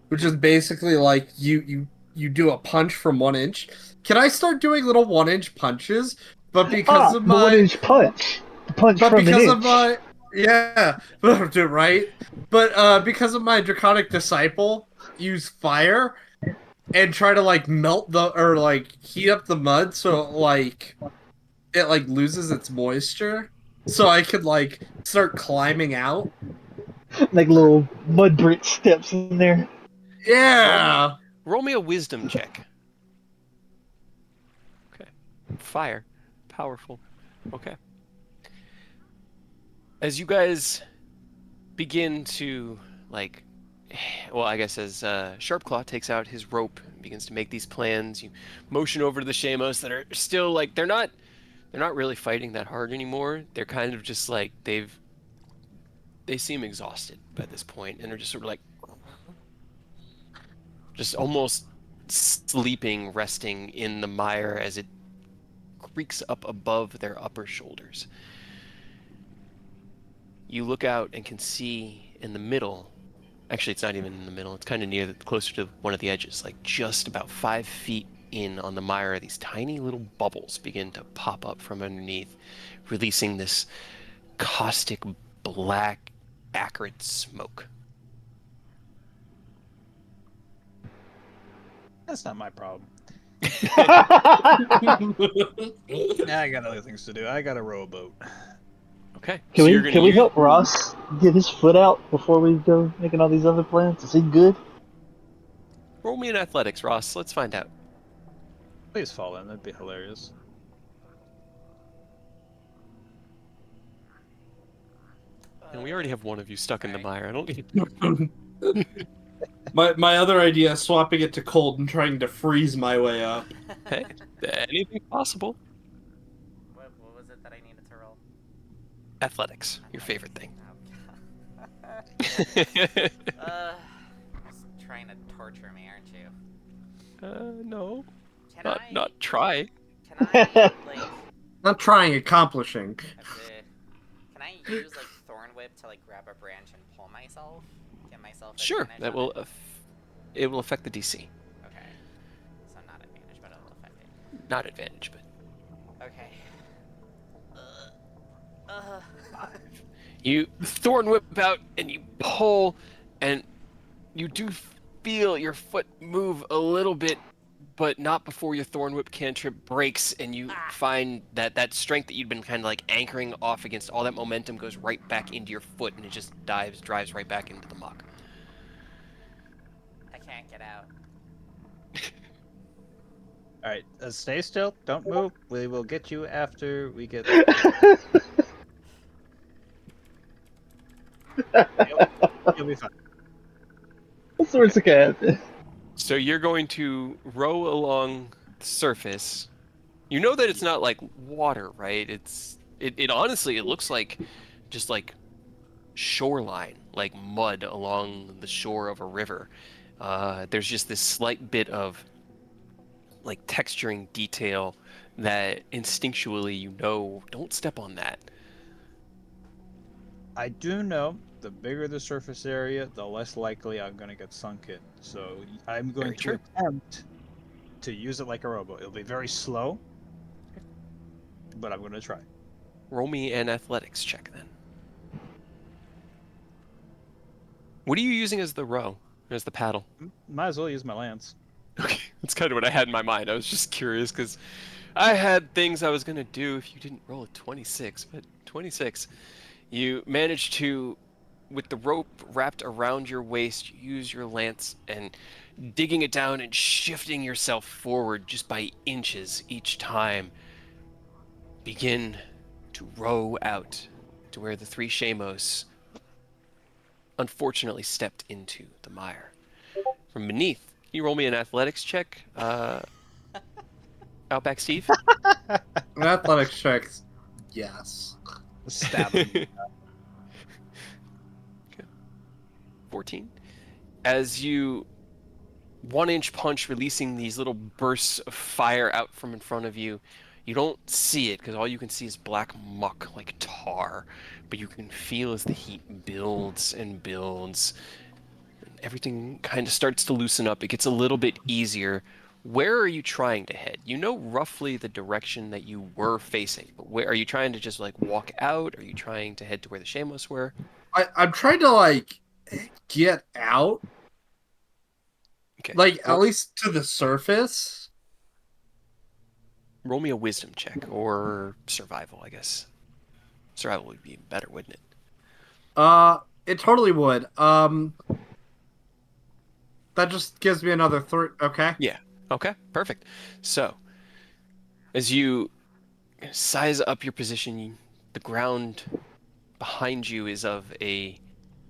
which is basically like you do a punch from 1 inch. Can I start doing little 1-inch punches? But because of my 1-inch punch, the punch but from because an of inch. my yeah, right. But because of my draconic disciple, use fire and try to like melt or like heat up the mud so like it like loses its moisture, so I could like start climbing out. Like little mud brick steps in there. Yeah. Roll me a wisdom check. Okay. Fire. Powerful. Okay. As you guys begin to, like, well, I guess as Sharpclaw takes out his rope and begins to make these plans, you motion over to the Shamos that are still, like, they're not They're not really fighting that hard anymore. They're kind of just like they seem exhausted at this point, and they're just sort of like just almost sleeping, resting in the mire as it creaks up above their upper shoulders. You look out and can see in the middle. Actually, it's not even in the middle. It's kind of near, closer to one of the edges, like just about 5 feet in on the mire. These tiny little bubbles begin to pop up from underneath, releasing this caustic, black, acrid smoke. That's not my problem. can Yeah, I got other things to do. I got to row a boat. Okay, so you're going to we use. help Ross get his foot out before we go making all these other plans? Is he good? Roll me in athletics, Ross. Let's find out. Please fall in. That'd be hilarious. And we already have one of you stuck in the mire. I don't need. My other idea is swapping it to cold and trying to freeze my way up. Hey, anything's possible. What was it that I needed to roll? Athletics, your favorite thing. Just trying to torture me, aren't you? No, Can I? not try. Can I like? Not trying, accomplishing. Can I use like Thorn Whip to like grab a branch and pull myself? Get myself. Sure, advantage that on will. it? It will affect the DC. Okay. So not advantage, but it'll affect it. Not advantage, but. Okay. You thorn whip out and you pull, and you do feel your foot move a little bit, but not before your thorn whip cantrip breaks, and you find that strength that you'd been kind of like anchoring off against, all that momentum goes right back into your foot, and it just drives right back into the muck. I can't get out. All right, stay still. Don't move. We will get you after we get. You'll be fine. What sorts of cat? So you're going to row along the surface. You know that it's not like water, right? It honestly, it looks like just like shoreline, like mud along the shore of a river. There's just this slight bit of like texturing detail that instinctually you know, don't step on that. I do know the bigger the surface area, the less likely I'm going to get sunk in. So I'm going Very to true. attempt to use it like a rowboat. It'll be very slow, but I'm going to try. Roll me an athletics check then. What are you using as the row, as the paddle? Might as well use my lance. Okay, that's kind of what I had in my mind. I was just curious because I had things I was going to do if you didn't roll a 26, but 26. You managed to, with the rope wrapped around your waist, use your lance and digging it down and shifting yourself forward just by inches each time. Begin to row out to where the three Shamos unfortunately stepped into the mire. From beneath, can you roll me an athletics check, Outback Steve? An athletics checks. Yes. Stab him. 14. As you 1-inch punch, releasing these little bursts of fire out from in front of you, you don't see it because all you can see is black muck like tar, but you can feel as the heat builds and builds. And everything kind of starts to loosen up. It gets a little bit easier. Where are you trying to head? You know roughly the direction that you were facing, but where are you trying to just like walk out? Are you trying to head to where the Shamos were? I'm trying to like get out, Okay. like at least to the surface. Roll me a wisdom check or survival, I guess. Survival would be better, wouldn't it? It totally would. That just gives me another 3. Okay. Yeah. Okay, perfect. So, as you size up your position, the ground behind you is of a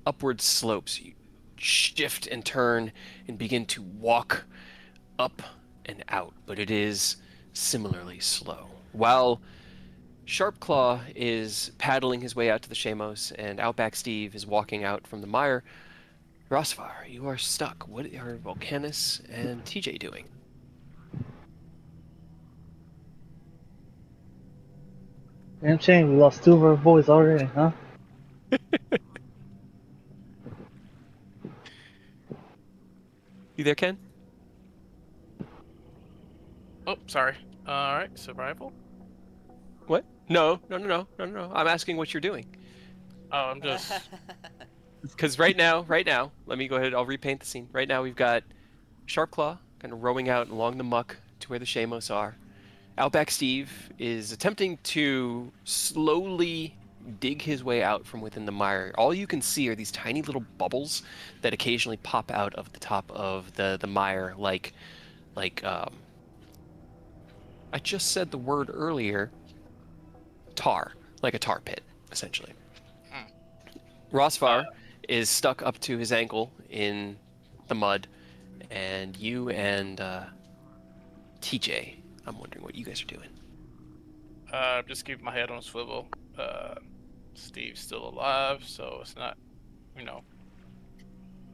upward slope. So you shift and turn and begin to walk up and out, but it is similarly slow. While Sharpclaw is paddling his way out to the Shamos, and Outback Steve is walking out from the mire. Rosvar, you are stuck. What are Volcanus and TJ doing? Damn shame we lost two of our boys already, huh? You there, Ken? Oh, sorry. All right, survival. What? No. I'm asking what you're doing. Oh, I'm just. Because right now, let me go ahead. I'll repaint the scene. Right now, we've got Sharpclaw kind of rowing out along the muck to where the Shamos are. Outback Steve is attempting to slowly dig his way out from within the mire. All you can see are these tiny little bubbles that occasionally pop out of the top of the mire, like I just said the word earlier, tar, like a tar pit, essentially. Mm. Rosvar is stuck up to his ankle in the mud, and you and TJ, I'm wondering what you guys are doing. Just keep my head on a swivel. Steve's still alive, so it's not, you know,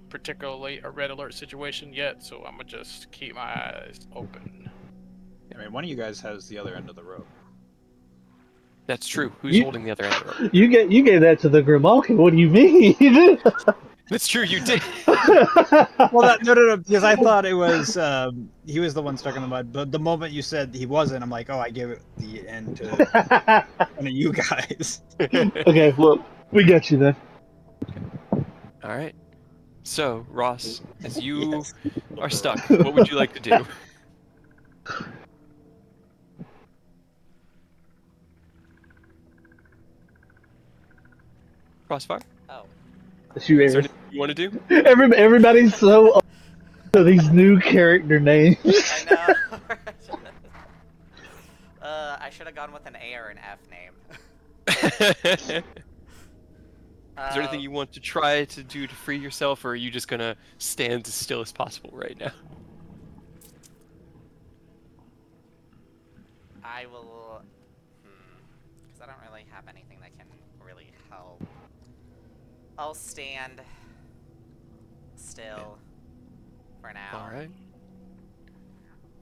particularly a red alert situation yet. So I'm gonna just keep my eyes open. I mean, one of you guys has the other end of the rope. That's true. Who's holding the other end of the rope? You gave that to the Grimalkin. What do you mean? That's true. You did. Well, no, because I thought it was he was the one stuck in the mud. But the moment you said he wasn't, I'm like, oh, I gave it the end to one of you guys. Okay, well, we got you then. All right. So, Ross, as you Yes. are stuck, what would you like to do? Crossfire? Oh. That's you, Is there Aerith. anything you want to do? Everybody's so to these new character names. I know. I should have gone with an A or an F name. Is there anything you want to try to do to free yourself, or are you just gonna stand as still as possible right now? I will. Because I don't really have anything that can really help. I'll stand still for now. All right.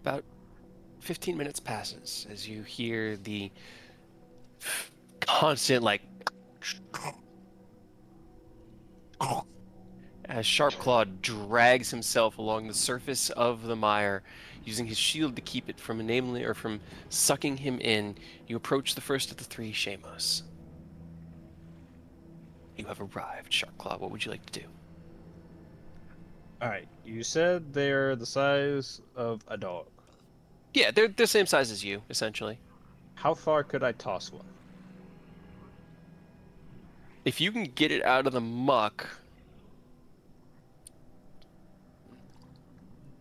About 15 minutes passes as you hear the constant, like, as Sharpclaw drags himself along the surface of the mire, using his shield to keep it from enabling or from sucking him in. You approach the first of the three Shamos. You have arrived, Sharpclaw. What would you like to do? All right, you said they're the size of a dog. Yeah, they're the same size as you, essentially. How far could I toss one? If you can get it out of the muck,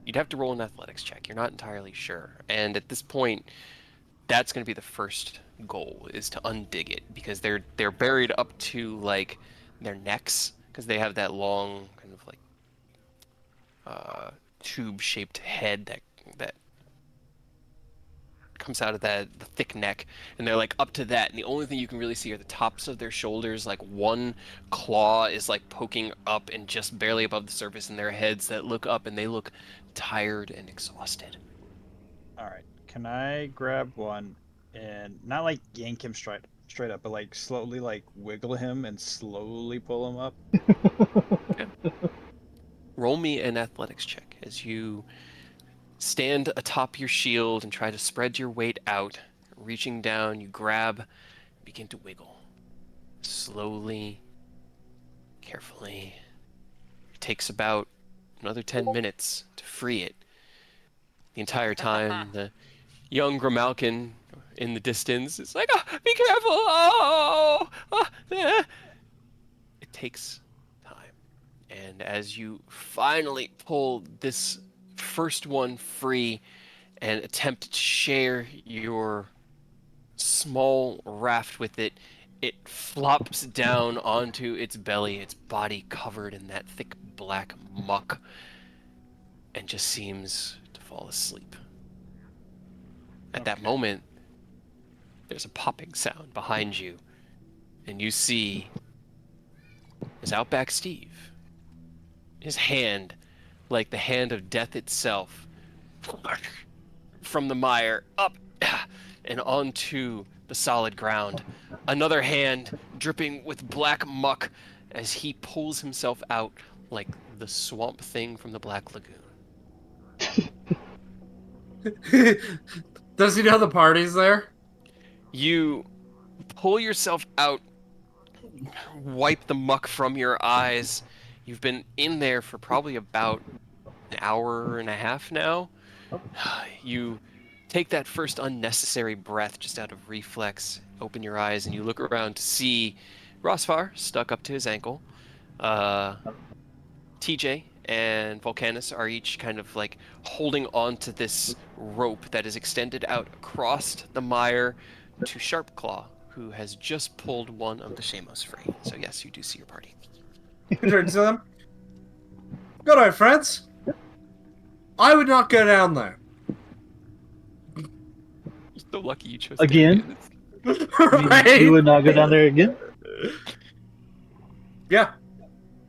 you'd have to roll an athletics check. You're not entirely sure. And at this point, that's going to be the first goal, is to undig it, because they're buried up to, like, their necks, because they have that long kind of like tube-shaped head that comes out of the thick neck, and they're like up to that, and the only thing you can really see are the tops of their shoulders. Like one claw is like poking up and just barely above the surface, and their heads that look up, and they look tired and exhausted. All right, can I grab one and not like yank him straight up, but like slowly like wiggle him and slowly pull him up? Okay. Roll me an athletics check as you stand atop your shield and try to spread your weight out. Reaching down, you grab, begin to wiggle. Slowly, carefully. It takes about another 10 minutes to free it. The entire time, the young Grimalkin in the distance is like, oh, be careful! It takes time. And as you finally pull this first one free and attempt to share your small raft with it, it flops down onto its belly, its body covered in that thick black muck, and just seems to fall asleep. At that moment, there's a popping sound behind you, and you see is Outback Steve. His hand, like the hand of death itself, from the mire up and onto the solid ground. Another hand dripping with black muck as he pulls himself out like the swamp thing from the Black Lagoon. Does he know the party's there? You pull yourself out, wipe the muck from your eyes. You've been in there for probably about an hour and a half now. You take that first unnecessary breath just out of reflex, open your eyes, and you look around to see Rosfar stuck up to his ankle. TJ and Volcanus are each kind of like holding on to this rope that is extended out across the mire to Sharpclaw, who has just pulled one of the Shamos free. So yes, you do see your party. He turns to them. Good night, friends. I would not go down there. You're so lucky you chose Again? Right? You would not go down there again? Yeah.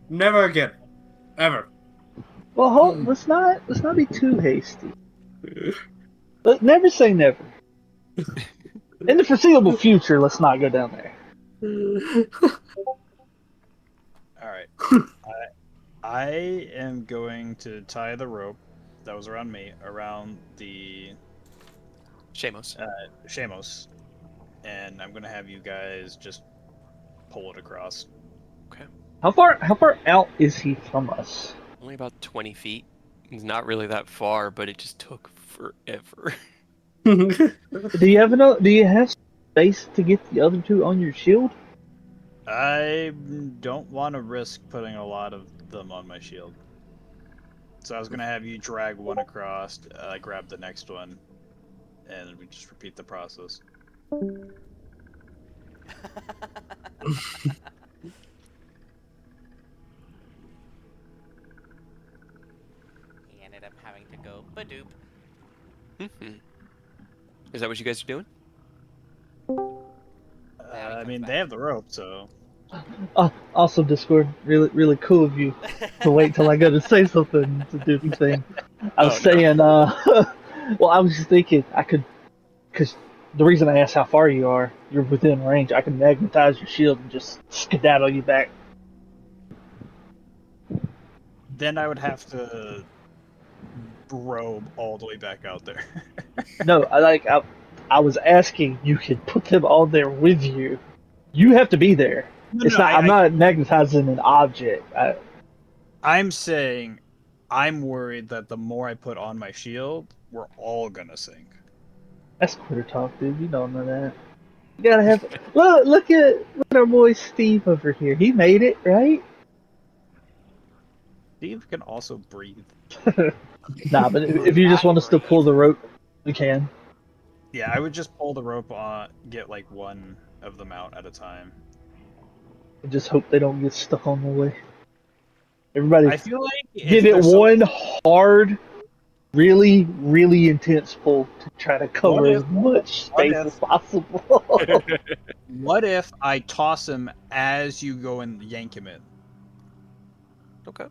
Never again. Ever. Well, let's not be too hasty. But never say never. In the foreseeable future, let's not go down there. All right. I am going to tie the rope that was around me around the Shamos. Shamos, and I'm gonna have you guys just pull it across. Okay. How far out is he from us? Only about 20 feet. It's not really that far, but it just took forever. Do you have space to get the other two on your shield? I don't want to risk putting a lot of them on my shield. So I was gonna have you drag one across, grab the next one, and we just repeat the process. He ended up having to go badoop. Is that what you guys are doing? I mean, they have the rope, so. Also, Discord, really cool of you to wait till I go to say something to do the thing. I was saying, well, I was just thinking because the reason I asked how far you are, you're within range. I can magnetize your shield and just skedaddle you back. Then I would have to robe all the way back out there. No, I was asking you could put them on there with you. You have to be there. I'm not magnetizing an object. I'm saying I'm worried that the more I put on my shield, we're all gonna sink. That's quitter talk, dude. You don't know that. You gotta have. Look at our boy Steve over here. He made it, right? Steve can also breathe. Nah, but if you just want us to pull the rope, we can. Yeah, I would just pull the rope on, get like one of them out at a time. I just hope they don't get stuck on the way. Everybody, I feel like give it one hard, really, really intense pull to try to cover as much space as possible. What if I toss him as you go and yank him in? Okay.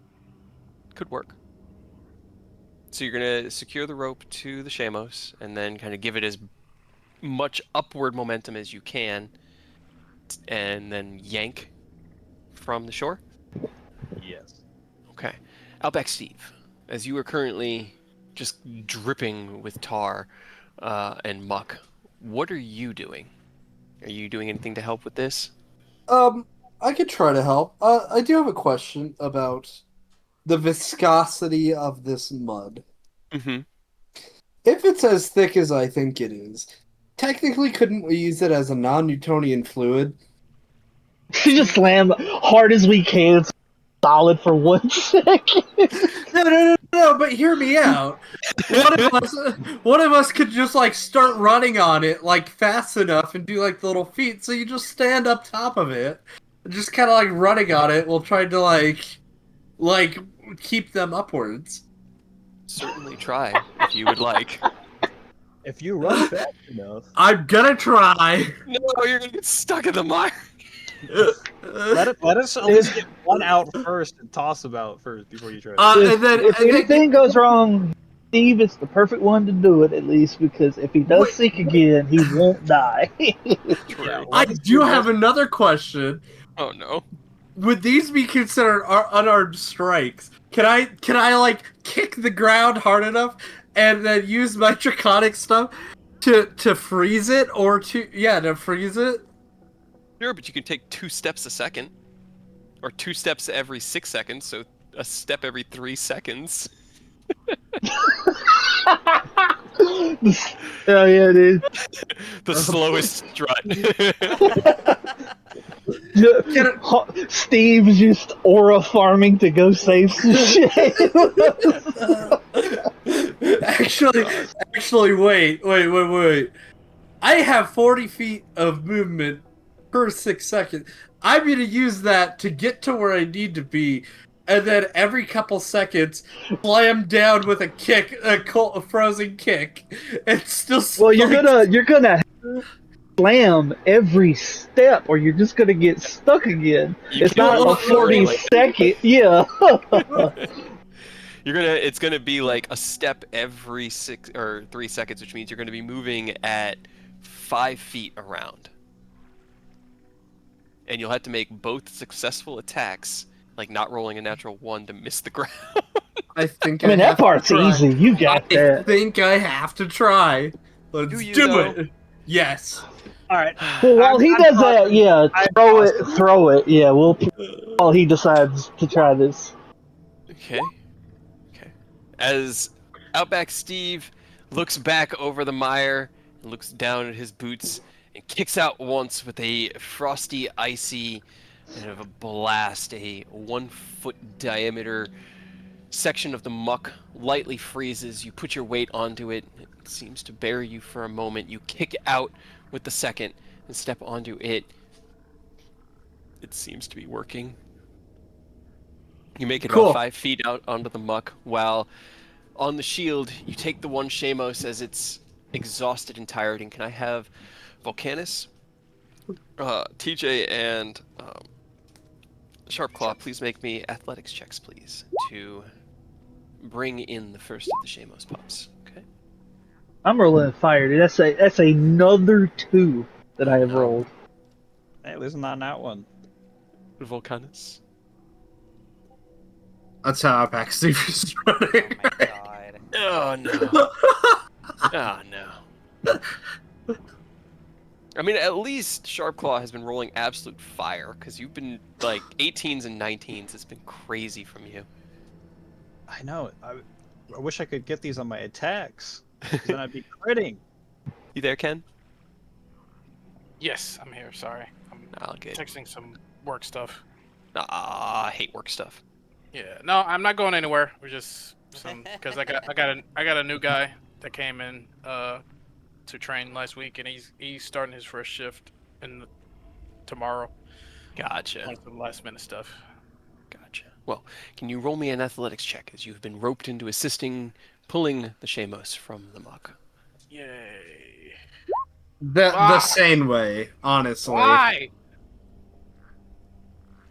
Could work. So you're going to secure the rope to the Shamos and then kind of give it as much upward momentum as you can and then yank from the shore? Yes. Okay. Outback Steve, as you are currently just dripping with tar and muck, what are you doing? Are you doing anything to help with this? I could try to help. I do have a question about the viscosity of this mud. Mm-hmm. If it's as thick as I think it is, technically couldn't we use it as a non-Newtonian fluid? You just slam hard as we can, solid for 1 second. No, but hear me out. One of us could just like start running on it like fast enough and do like the little feet, so you just stand up top of it, and just kind of like running on it while trying to like keep them upwards. Certainly try if you would like. If you run fast enough, I'm gonna try. No, you're gonna get stuck in the mire. let us at least get one out first and toss about first before you try. If anything goes wrong, Steve is the perfect one to do it, at least, because if he does Wait. sink again, he won't die. True. Yeah, I let us do this. have another question. Oh no. Would these be considered unarmed strikes? Can I like kick the ground hard enough and then use my draconic stuff to freeze it or to freeze it? Sure, but you can take 2 steps a second, or 2 steps every 6 seconds. So a step every 3 seconds. Oh yeah, dude. The slowest strut. Steve's just aura farming to go save some shit. Actually, wait. I have 40 feet of movement per 6 seconds. I'm gonna use that to get to where I need to be, and then every couple seconds, slam down with a kick, a frozen kick, and still. Well, you're gonna slam every step, or you're just gonna get stuck again. It's not a 40-second. Yeah. It's gonna be like a step every 6 or 3 seconds, which means you're gonna be moving at 5 feet around. And you'll have to make both successful attacks, like not rolling a natural 1 to miss the ground. I think. I mean, that part's easy. You got that. I think I have to try. Let's do it. Yes. All right. Well, while he does that, yeah, throw it. Yeah, while he decides to try this. Okay. As Outback Steve looks back over the mire, looks down at his boots, and kicks out once with a frosty, icy, kind of a blast, a 1-foot diameter section of the muck lightly freezes. You put your weight onto it. It seems to bury you for a moment. You kick out with the second and step onto it. It seems to be working. You make it about 5 feet out onto the muck, while on the shield, you take the one Shamos as it's exhausted and tired. And can I have Volcanus, TJ, and Sharpclaw please make me athletics checks, please, to bring in the first of the Shamos pups. Okay. I'm rolling fire, dude. That's another 2 that I have rolled. Hey, listen on that one. Volcanus. That's how Outback Steve is running. Oh my god. Oh no. Oh no. I mean, at least Sharpclaw has been rolling absolute fire, because you've been, like, 18s and 19s. It's been crazy from you. I know. I wish I could get these on my attacks. Then I'd be critting. You there, Ken? Yes, I'm here. Sorry, I'm good. texting some work stuff. I hate work stuff. Yeah, no, I'm not going anywhere. We're just because I got a new guy that came in to train last week, and he's starting his first shift tomorrow. Gotcha. On some last minute stuff. Gotcha. Well, can you roll me an athletics check, as you've been roped into assisting pulling the Shamos from the muck? Yay. The sane way, honestly. Why?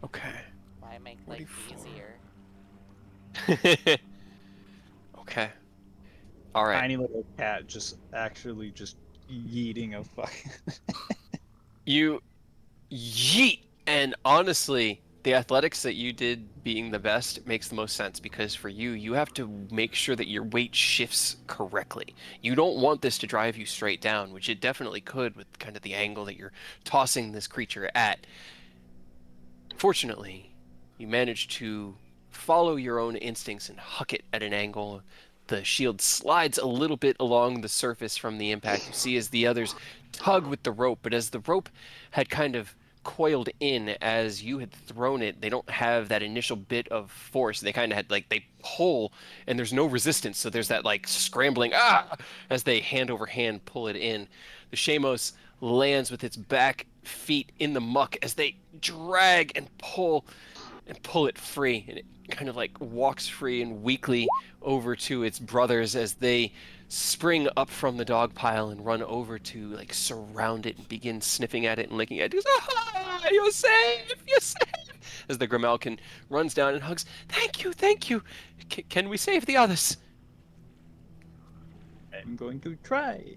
Okay. Why make life easier? Okay. All right. Tiny little cat just yeeting a fuck. You yeet, and honestly, the athletics that you did being the best makes the most sense, because for you have to make sure that your weight shifts correctly. You don't want this to drive you straight down, which it definitely could with kind of the angle that you're tossing this creature at. Fortunately, you managed to follow your own instincts and huck it at an angle. The shield slides a little bit along the surface from the impact. You see as the others tug with the rope, but as the rope had kind of coiled in as you had thrown it, they don't have that initial bit of force. They kind of had, they pull, and there's no resistance, so there's that, scrambling, as they hand over hand pull it in. The Shamos lands with its back feet in the muck as they drag and pull, and pull it free, and it kind of like walks free and weakly over to its brothers as they spring up from the dog pile and run over to like surround it and begin sniffing at it and licking at it. Ah, you're safe! You're safe! As the Grimalkin runs down and hugs. Thank you, thank you. Can we save the others? I'm going to try.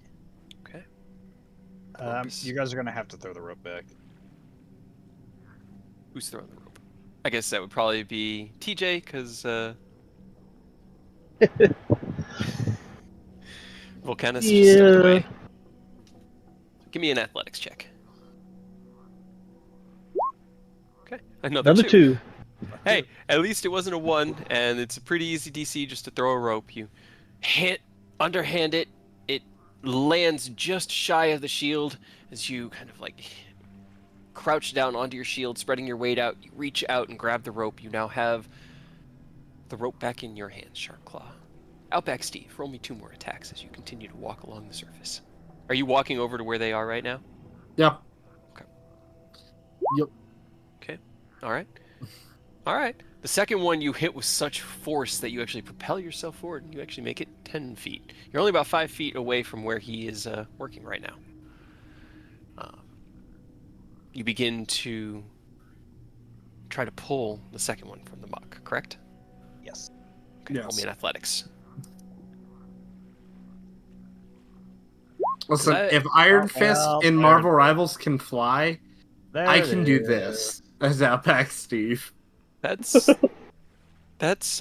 Okay. You guys are gonna have to throw the rope back. Who's throwing the rope? I guess that would probably be TJ, because Volcanus just stepped away. Give me an athletics check. Okay, another two. Hey, at least it wasn't a 1, and it's a pretty easy DC just to throw a rope. You underhand it, it lands just shy of the shield as you kind of like crouch down onto your shield, spreading your weight out. You reach out and grab the rope. You now have the rope back in your hands, Sharpclaw. Outback Steve, roll me 2 more attacks as you continue to walk along the surface. Are you walking over to where they are right now? Yep. Okay. Yep. Okay. All right. All right. The second one you hit with such force that you actually propel yourself forward and you actually make it 10 feet. You're only about 5 feet away from where he is working right now. You begin to try to pull the second one from the muck, correct? Yes. Okay, roll me an athletics. Listen, That- if Iron Oh, Fist well, in there Marvel it is. Rivals can fly, There I it can do is. this as Outback Steve. That's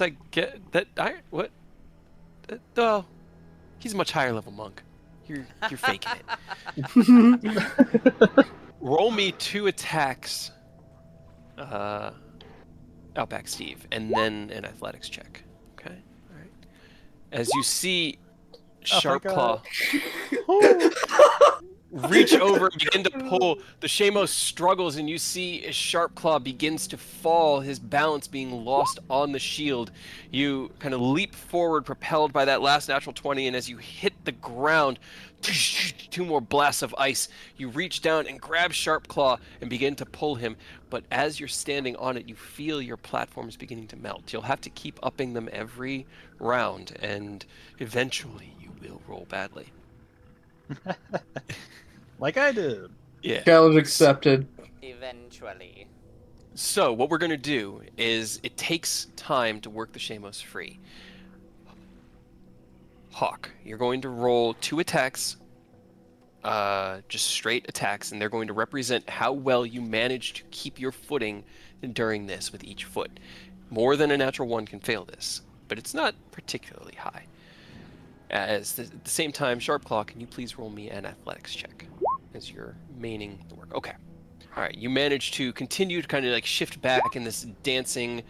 I get that I what? Oh, he's a much higher level monk. You're faking it. Roll me 2 attacks, Outback Steve, and then an athletics check. Okay, all right. As you see, Sharpclaw reach over and begin to pull. The Shamos struggles, and you see as Sharpclaw begins to fall, his balance being lost on the shield. You kind of leap forward, propelled by that last natural 20, and as you hit the ground, 2 more blasts of ice. You reach down and grab Sharpclaw and begin to pull him, but as you're standing on it, you feel your platforms beginning to melt. You'll have to keep upping them every round, and eventually you will roll badly. Like I did. Yeah. Challenge accepted. Eventually. So what we're going to do is it takes time to work the Shamos free. Hawk, you're going to roll 2 attacks, just straight attacks, and they're going to represent how well you manage to keep your footing during this with each foot. More than a natural 1 can fail this, but it's not particularly high. At the same time, Sharpclaw, can you please roll me an athletics check as you're maining the work? Okay. All right, you manage to continue to kind of like shift back in this dancing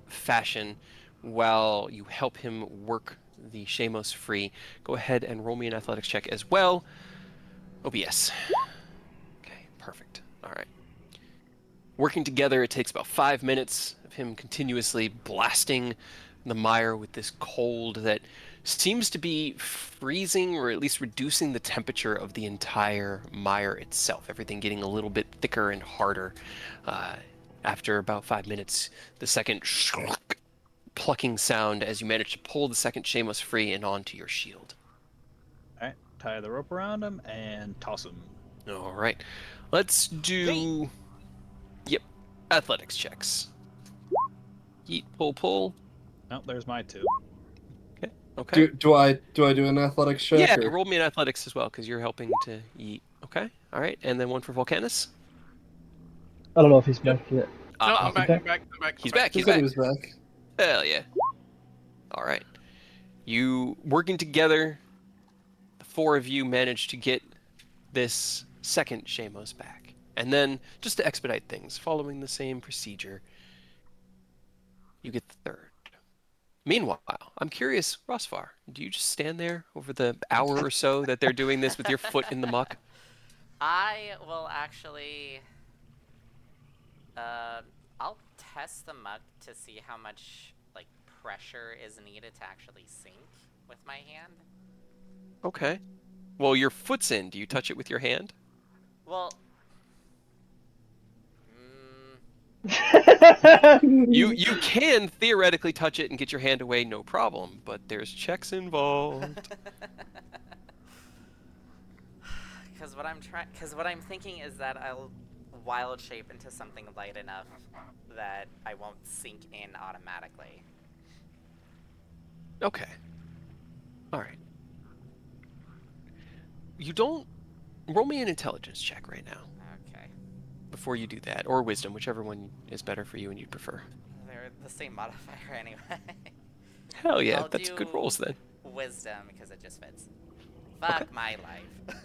fashion while you help him work the Shamos free. Go ahead and roll me an athletics check as well. OBS. Okay, perfect. All right. Working together, it takes about 5 minutes of him continuously blasting the mire with this cold that seems to be freezing or at least reducing the temperature of the entire mire itself. Everything getting a little bit thicker and harder. After about 5 minutes, the second plucking sound as you manage to pull the second Shamos free and onto your shield. Alright, tie the rope around him and toss him. All right. Let's do... Yep. Athletics checks. Yeet, pull, pull. No, there's my 2. Okay. Do I do an athletics check? Yeah, or- roll me an athletics as well, because you're helping to eat. Okay. All right. And then one for Volcanus. I don't know if he's back yet. No, Uh-oh. I'm back. I'm back. I'm back. He's I'm back. He He's said back. he was back. Hell yeah. All right. You working together, the 4 of you manage to get this second Shamos back. And then, just to expedite things, following the same procedure, you get the third. Meanwhile, I'm curious, Rosvar, do you just stand there over the hour or so that they're doing this with your foot in the muck? I will actually. I'll test the muck to see how much like pressure is needed to actually sink with my hand. Okay. Well, your foot's in. Do you touch it with your hand? Well, You can theoretically touch it and get your hand away, no problem, but there's checks involved. Because what I'm thinking is that I'll wild shape into something light enough that I won't sink in automatically. Okay. All right. You don't roll me an intelligence check right now Okay. before you do that, or wisdom, whichever one is better for you and you'd prefer. They're the same modifier anyway. Hell yeah, I'll that's do good rolls then. wisdom because it just fits. Okay. Fuck my life.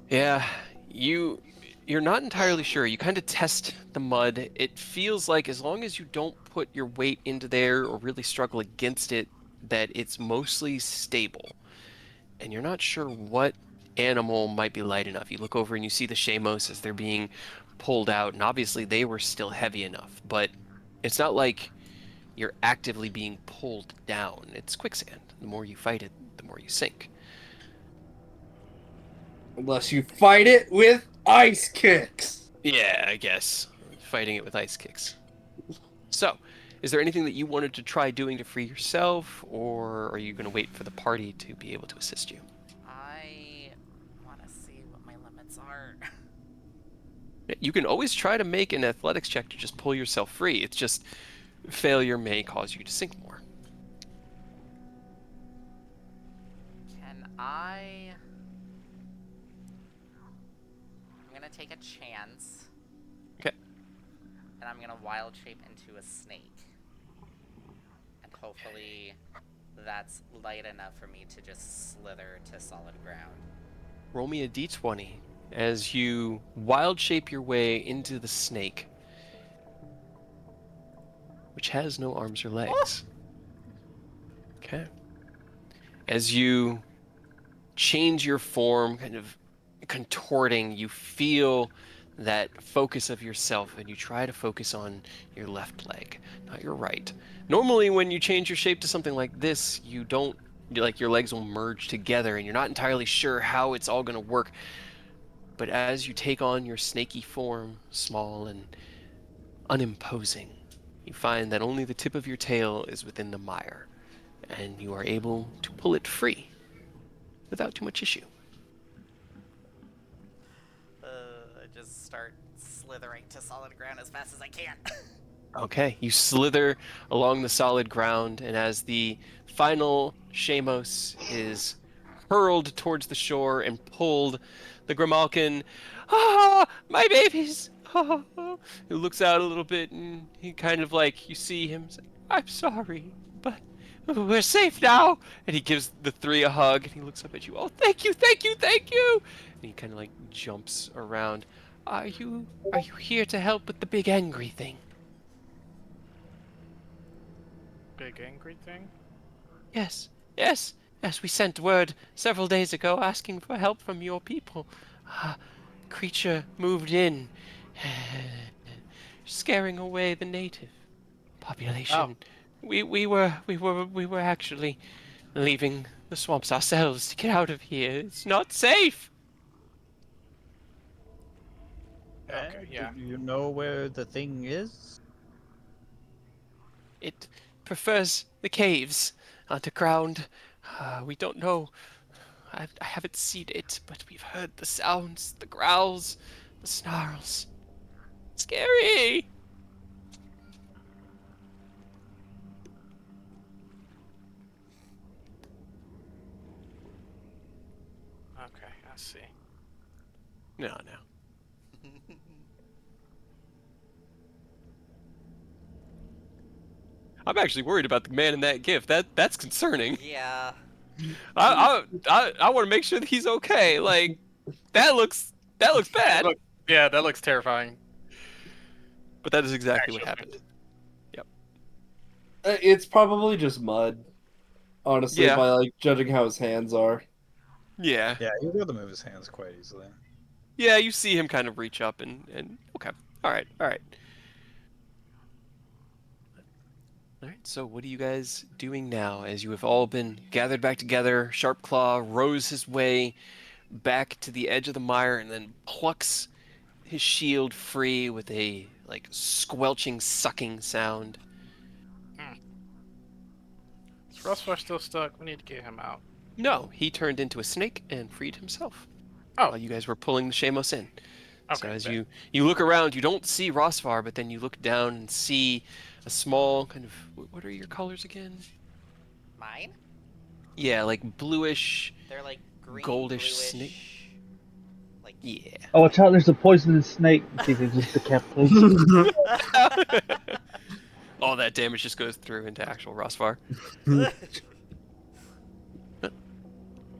Yeah, you're not entirely sure. You kind of test the mud. It feels like as long as you don't put your weight into there or really struggle against it, that it's mostly stable. And you're not sure what animal might be light enough. You look over and you see the Shamos as they're being pulled out, and obviously they were still heavy enough, but it's not like you're actively being pulled down. It's quicksand. The more you fight it, the more you sink. Unless you fight it with ice kicks. Yeah, I guess. Fighting it with ice kicks. So, is there anything that you wanted to try doing to free yourself, or are you going to wait for the party to be able to assist you? I want to see what my limits are. You can always try to make an athletics check to just pull yourself free. It's just failure may cause you to sink more. Can I... I'm gonna take a chance. Okay. And I'm gonna wild shape into a snake. And hopefully that's light enough for me to just slither to solid ground. Roll me a d20 as you wild shape your way into the snake, which has no arms or legs. Okay. As you change your form, kind of contorting, you feel that focus of yourself, and you try to focus on your left leg, not your right. Normally, when you change your shape to something like this, you don't, like your legs will merge together, and you're not entirely sure how it's all going to work. But as you take on your snaky form, small and unimposing, you find that only the tip of your tail is within the mire, and you are able to pull it free without too much issue. I just start slithering to solid ground as fast as I can. Okay, you slither along the solid ground, and as the final Shamos is hurled towards the shore and pulled, the Grimalkin, my babies! He looks out a little bit, and he kind of like, you see him, say, I'm sorry, but we're safe now. And he gives the three a hug, and he looks up at you, oh, thank you, thank you, thank you! And he kind of like jumps around. Are you here to help with the big angry thing? Big angry thing? Yes, yes, yes, we sent word several days ago asking for help from your people. Creature moved in, scaring away the native population. We were actually leaving the swamps ourselves to get out of here. It's not safe. Okay, yeah. Do you know where the thing is? It prefers the caves underground. We don't know. I haven't seen it, but we've heard the sounds, the growls, the snarls. Scary! Okay, I see. No, no. I'm actually worried about the man in that gift. That's concerning. Yeah. I want to make sure that he's okay. Like that looks bad. Yeah, that looks terrifying. But that is exactly what Actually. happened. It's probably just mud, honestly, Yeah. by like judging how his hands are. Yeah. Yeah, he'll be able to move his hands quite easily. Yeah, you see him kind of reach up and okay. All right. All right. All right. So what are you guys doing now as you have all been gathered back together? Sharpclaw rows his way back to the edge of the mire and then plucks his shield free with a like squelching, sucking sound. Is Rosvar still stuck? We need to get him out. No, he turned into a snake and freed himself. Oh. While you guys were pulling the Shamos in. So Okay, as bet. you look around, you don't see Rosvar, but then you look down and see a small kind of, what are your colors again? Mine? Yeah, like bluish, They're like green, goldish bluish. snake. Like Yeah. Oh, watch out! There's a poisonous snake. See if it just decapitates. All that damage just goes through into actual Rosvar.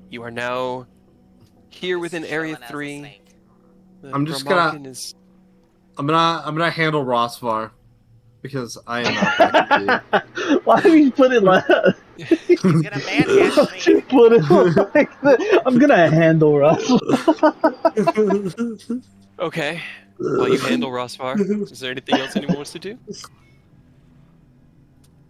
You are now here within Area Chilling as a 3. snake. The I'm just Gramalkin is... I'm gonna handle Rosvar because I am Outback Steve. Why do you put it like that? He's gonna manhandle me. You put it like that. I'm gonna handle Russell. Okay. While you handle Rosvar, is there anything else anyone wants to do?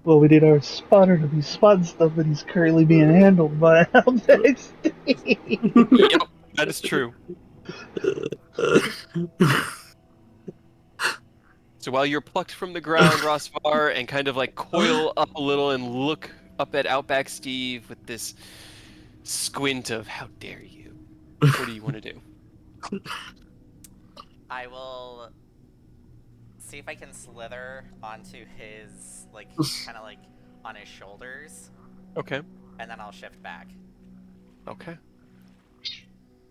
Well, we need our spotter to be spotting stuff, but he's currently being handled by Outback Steve. Yep, that is true. So while you're plucked from the ground, Rosvar, and kind of like coil up a little and look up at Outback Steve with this squint of, how dare you? What do you want to do? I will see if I can slither onto his, like, kind of like on his shoulders, Okay. and then I'll shift back. Okay.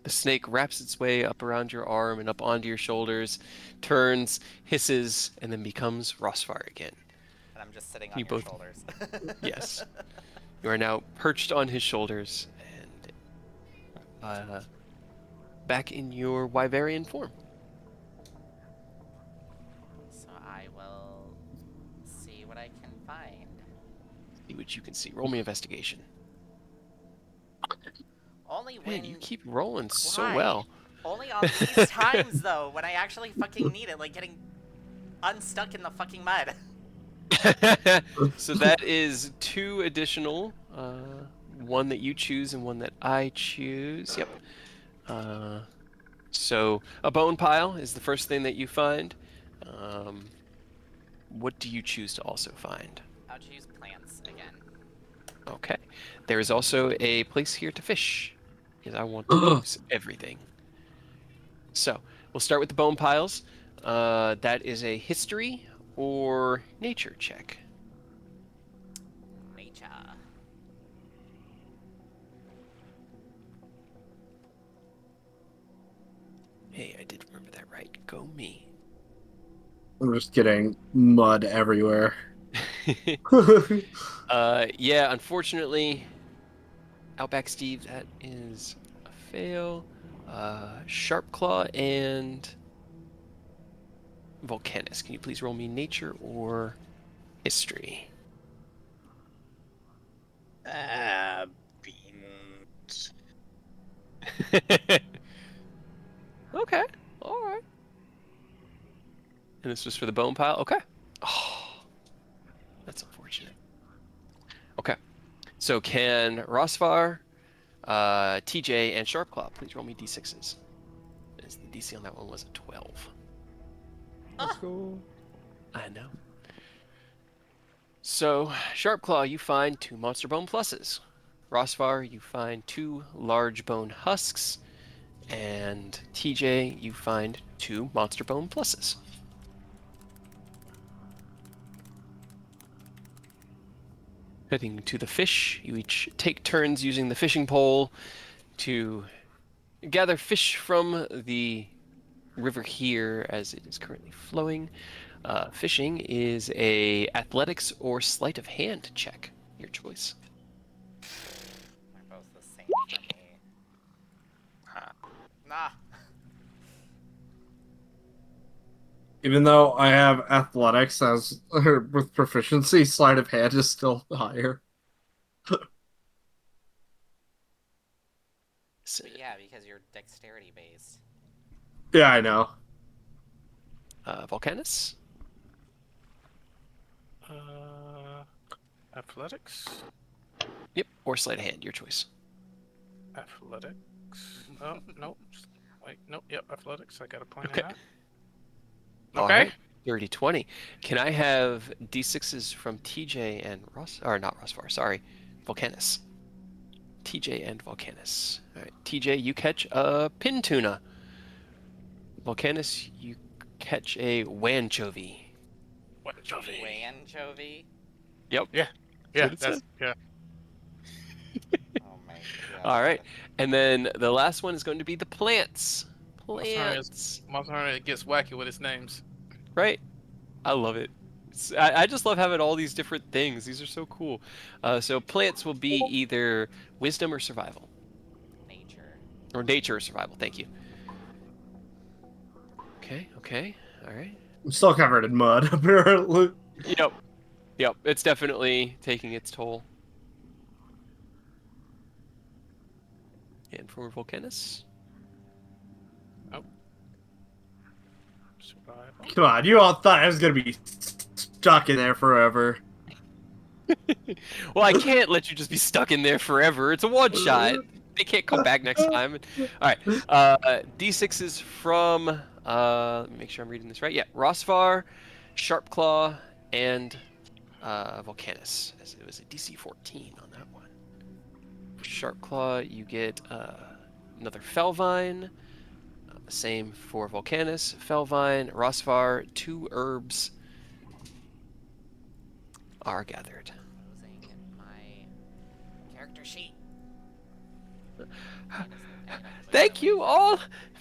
The snake wraps its way up around your arm and up onto your shoulders, turns, hisses, and then becomes Rosvar again. And I'm just sitting on You your both- shoulders. Yes. You are now perched on his shoulders and back in your Wyverian form. So I will see what I can find. See what you can see. Roll me investigation. Only Man, when you keep rolling so Why? well. Only on these times though, when I actually fucking need it, like getting unstuck in the fucking mud. So that is 2 additional, one that you choose and one that I choose. Yep. So a bone pile is the first thing that you find. What do you choose to also find? I'll choose plants again. Okay. There is also a place here to fish, because I want to use everything. So we'll start with the bone piles. That is a history or nature check. Nature. Hey, I did remember that right. Go me. I'm just getting mud everywhere. Yeah, unfortunately, Outback Steve, that is a fail. Sharp Claw and Volcanus. Can you please roll me nature or history? Beans. Okay, all right. And this was for the bone pile? Okay. Oh, that's unfortunate. Okay. So can Rosvar, TJ, and Sharpclaw please roll me d6s? As the DC on that one was a 12. Let's go. I know. So, Sharpclaw, you find 2 monster bone pluses. Rosvar, you find 2 large bone husks. And TJ, you find 2 monster bone pluses. Heading to the fish, you each take turns using the fishing pole to gather fish from the river here as it is currently flowing. Fishing is a athletics or sleight of hand check. Your choice. They're both the same for me. Nah. Even though I have athletics as with proficiency, sleight of hand is still higher. But yeah, because you're dexterity based. Yeah, I know. Volcanus? Athletics? Yep, or sleight of hand, your choice. Athletics. Oh, no. Wait, nope. Yep, athletics. I got a point Okay. in that. All Okay. right. Dirty 20. Can I have D6s from TJ and Ross? Or not Rossvar, sorry. Volcanus. TJ and Volcanus. All right, TJ, you catch a pin tuna. Volcanus, you catch a wanchovy. Anchovy? Yep. Yeah. That's Yeah, what it said. yeah. Oh my god. All right, and then the last one is going to be the plants. Monster Hunter gets wacky with its names. Right? I love it. I just love having all these different things. These are so cool. So plants will be either wisdom or survival. Nature. Or nature or survival. Thank you. Okay. All right. I'm still covered in mud, apparently. Yep. It's definitely taking its toll. And for Volcanus. Survival. Come on, you all thought I was gonna be stuck in there forever. Well, I can't let you just be stuck in there forever. It's a one shot. They can't come back next time. All right. D6s from, let me make sure I'm reading this right. Yeah, Rosvar, Sharpclaw, and Volcanus. It was a DC 14 on that one. For Sharpclaw, you get another Felvine. Same for Volcanus, Felvine, Rosvar. 2 herbs are gathered. Closing my character sheet. Thank you all.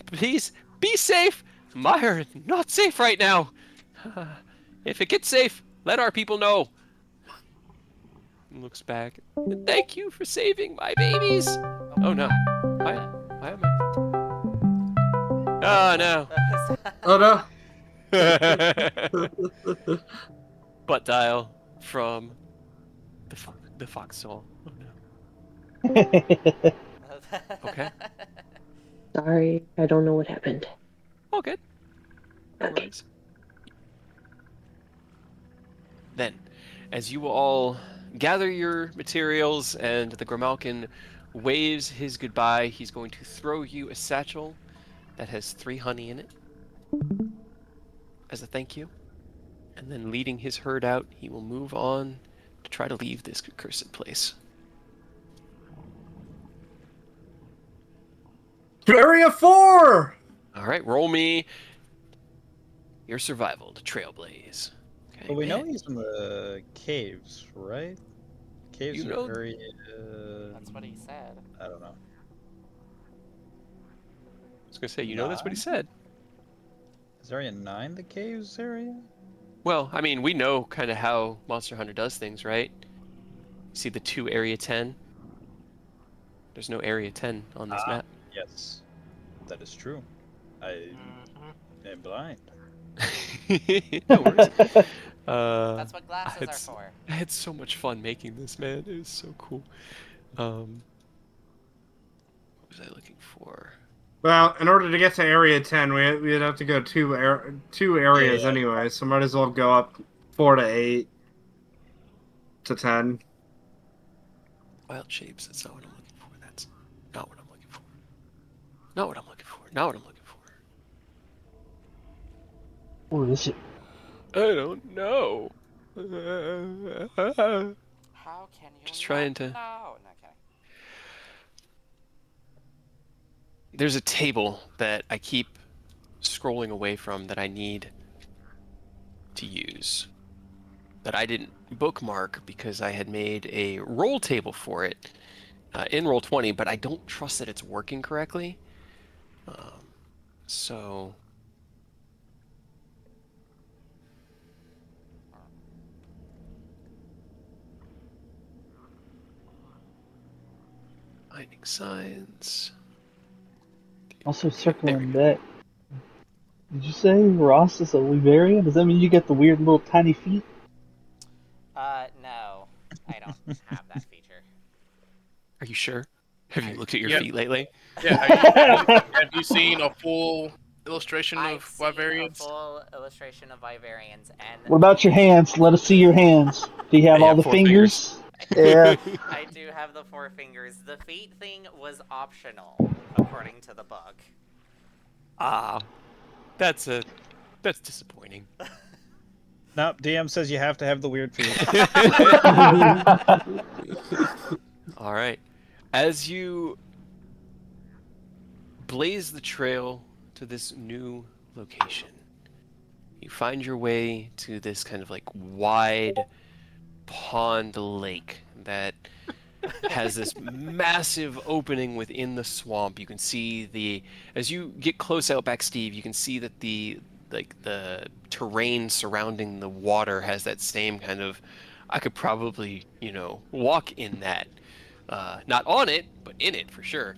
Please be safe. Meyer, not safe right now. If it gets safe, let our people know. He looks back. Thank you for saving my babies. Oh no. Why am I? Oh no. Oh no. Butt dial from the foxhole. Oh no. Okay. Sorry, I don't know what happened. All good. No Okay. worries. Then, as you all gather your materials and the Grimalkin waves his goodbye, he's going to throw you a satchel that has 3 honey in it as a thank you. And then leading his herd out, he will move on to try to leave this accursed place. Area 4! All right, roll me your survival to trailblaze. Okay, But we know man, he's in the caves, right? Caves You are know- area. That's what he said. I don't know. I was going to say, that's what he said. Is area 9 the caves area? Well, I mean, we know kind of how Monster Hunter does things, right? See the 2 Area 10? There's no Area 10 on this map. Yes, that is true. I am blind. No worries. That's what glasses are for. I had so much fun making this, man. It was so cool. What was I looking for? Well, in order to get to Area 10, we'd have to go two areas Yeah. anyway, so might as well go up 4 to 8 to 10. Wild shapes. That's not what I'm looking for. That's not what I'm looking for. Not what I'm looking for. Not what I'm looking for. What is it? I don't know. How can you Just trying to. No, okay. There's a table that I keep scrolling away from that I need to use that I didn't bookmark because I had made a roll table for it in Roll20, but I don't trust that it's working correctly. So finding signs. Also, circling back. Did you say Ross is a Weaverian? Does that mean you get the weird little tiny feet? No. I don't have that feature. Are you sure? Have you looked at your Yeah. feet lately? Yeah. Have you seen a full illustration I've of seen a Wyverians? full illustration of Wyverians, and What about your hands? Let us see your hands. Do you have Yeah, all the 4 fingers? Yeah. I do have the 4 fingers. The feet thing was optional, according to the book. Ah, that's disappointing. No, DM says you have to have the weird food. All right. As you blaze the trail to this new location, you find your way to this kind of like wide pond lake that has this massive opening within the swamp. You can see as you get close out back, Steve, you can see that the terrain surrounding the water has that same kind of, I could probably, walk in that. Not on it, but in it for sure.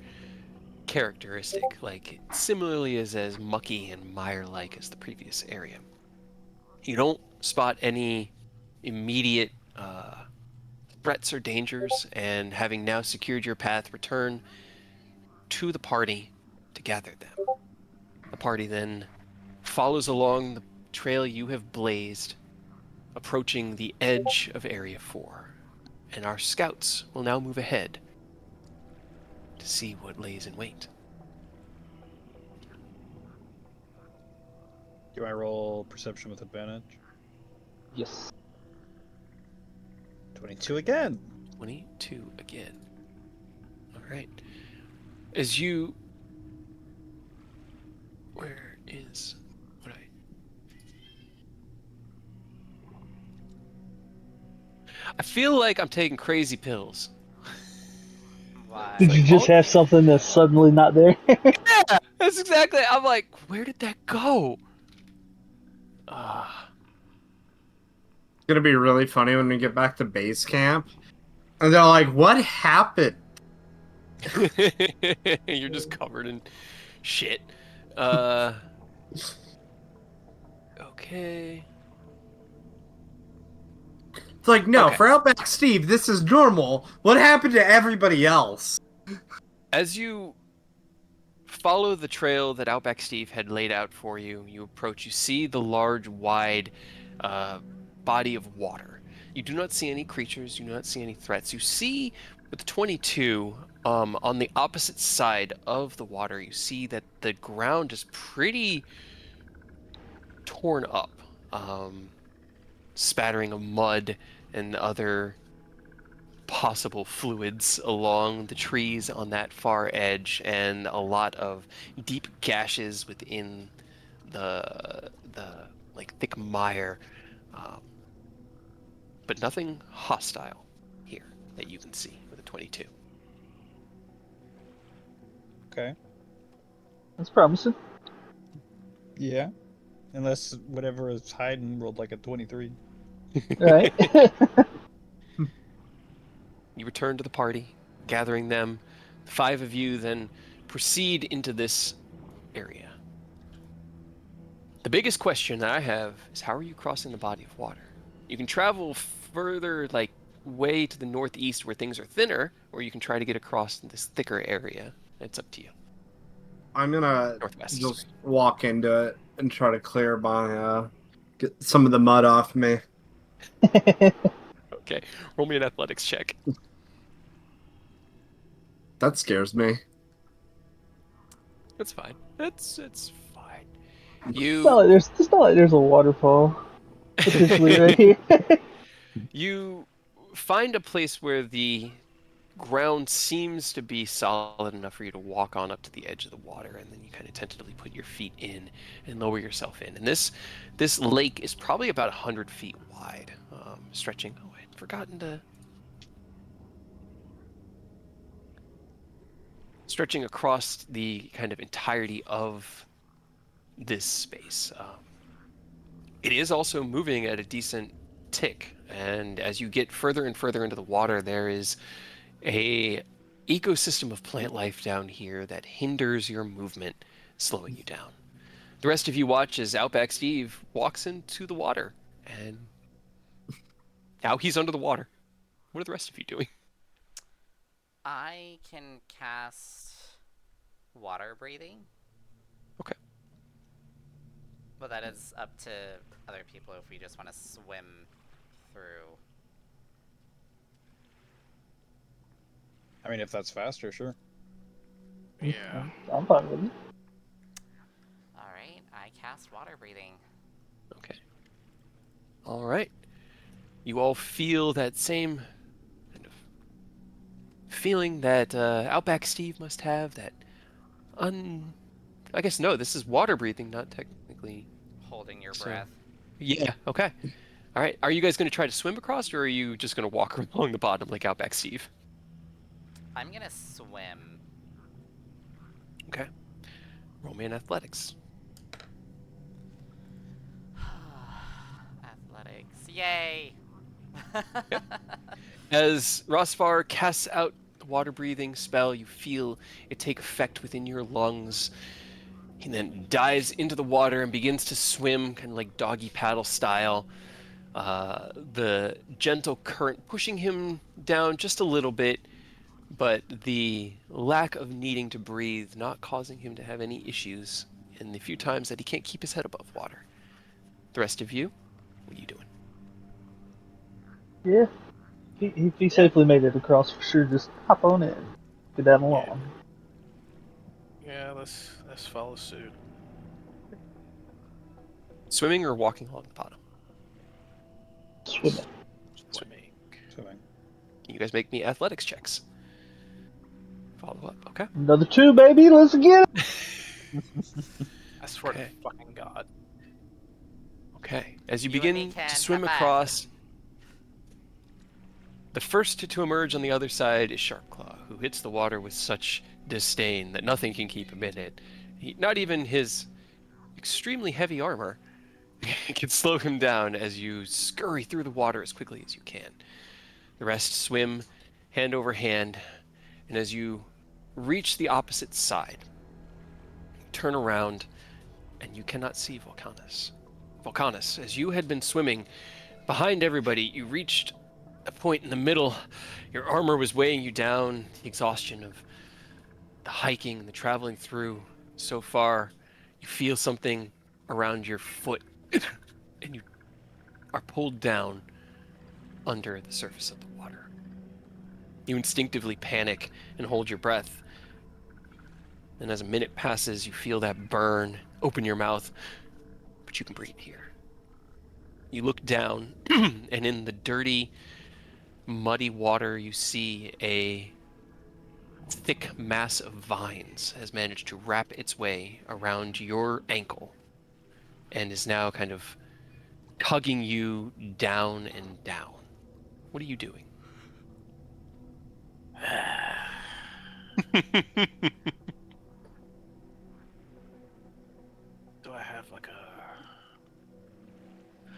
Characteristic, like similarly as mucky and mire-like as the previous area. You don't spot any immediate threats or dangers, and having now secured your path, return to the party to gather them. The party then follows along the trail you have blazed, approaching the edge of Area 4, and our scouts will now move ahead to see what lays in wait. Do I roll perception with advantage? Yes. 22 again. 22 again. All right. As you... Where is... What I feel like I'm taking crazy pills. Why? Did you just have something that's suddenly not there? Yeah, that's exactly... I'm like, where did that go? It's gonna be really funny when we get back to base camp, and they're like, "What happened?" You're just covered in shit. Okay. It's like, no, Okay. for Outback Steve, this is normal. What happened to everybody else? As you follow the trail that Outback Steve had laid out for you, you approach, you see the large, wide body of water. You do not see any creatures, you do not see any threats. You see, with the 22, on the opposite side of the water, you see that the ground is pretty torn up, spattering of mud and other possible fluids along the trees on that far edge, and a lot of deep gashes within the like thick mire, but nothing hostile here that you can see with a 22. Okay. That's promising. Yeah. Unless whatever is hiding rolled like a 23. Right. You return to the party, gathering them. The 5 of you then proceed into this area. The biggest question that I have is, how are you crossing the body of water? You can travel further, like way to the northeast where things are thinner, or you can try to get across this thicker area. It's up to you. I'm gonna Northwest. just walk into it and try to clear my get some of the mud off me. Okay, roll me an athletics check. That scares me. That's fine. It's fine. It's not like there's a waterfall potentially right here. You find a place where the ground seems to be solid enough for you to walk on up to the edge of the water, and then you kind of tentatively put your feet in and lower yourself in. And this lake is probably about 100 feet wide, stretching. Oh, I'd forgotten to. Stretching across the kind of entirety of this space. It is also moving at a decent tick, and as you get further and further into the water, there is a ecosystem of plant life down here that hinders your movement, slowing you down. The rest of you watch as Outback Steve walks into the water, and now he's under the water. What are the rest of you doing? I can cast water breathing. Okay. But that is up to other people if we just want to swim through. I mean, if that's faster, sure. Yeah. I'm fine with it. Alright, I cast water breathing. Okay. All right. You all feel that same kind of feeling that Outback Steve must have. That I guess no. This is water breathing, not technically. Holding your So, breath. yeah. Okay. All right. Are you guys going to try to swim across, or are you just going to walk along the bottom like Outback Steve? I'm gonna swim. Okay. Roll me an athletics. Athletics. Yay! Yep. As Rosvar casts out the water breathing spell, you feel it take effect within your lungs. He then dives into the water and begins to swim, kind of like doggy paddle style. The gentle current pushing him down just a little bit, but the lack of needing to breathe not causing him to have any issues in the few times that he can't keep his head above water. The rest of you, what are you doing? Yeah. If he safely made it across, for sure, just hop on in. Get down along. Yeah, let's follow suit. Swimming or walking along the bottom? Swimming. Swimming. Swimming. Can you guys make me athletics checks? Follow up, okay? Another 2, baby. Let's get it. I swear Okay. to fucking God. Okay. As you You and me, begin Ken. to swim High five. across, the first to emerge on the other side is Sharpclaw, who hits the water with such disdain that nothing can keep him in it. Not even his extremely heavy armor can slow him down as you scurry through the water as quickly as you can. The rest swim hand over hand, and as you reach the opposite side, turn around, and you cannot see Volcanus. Volcanus, as you had been swimming behind everybody, you reached a point in the middle. Your armor was weighing you down, the exhaustion of the hiking and the traveling through so far. You feel something around your foot, and you are pulled down under the surface of the water. You instinctively panic and hold your breath. And as a minute passes, you feel that burn. Open your mouth, but you can breathe here. You look down, and in the dirty, muddy water, you see a thick mass of vines has managed to wrap its way around your ankle and is now kind of tugging you down and down. What are you doing? Do I have like a...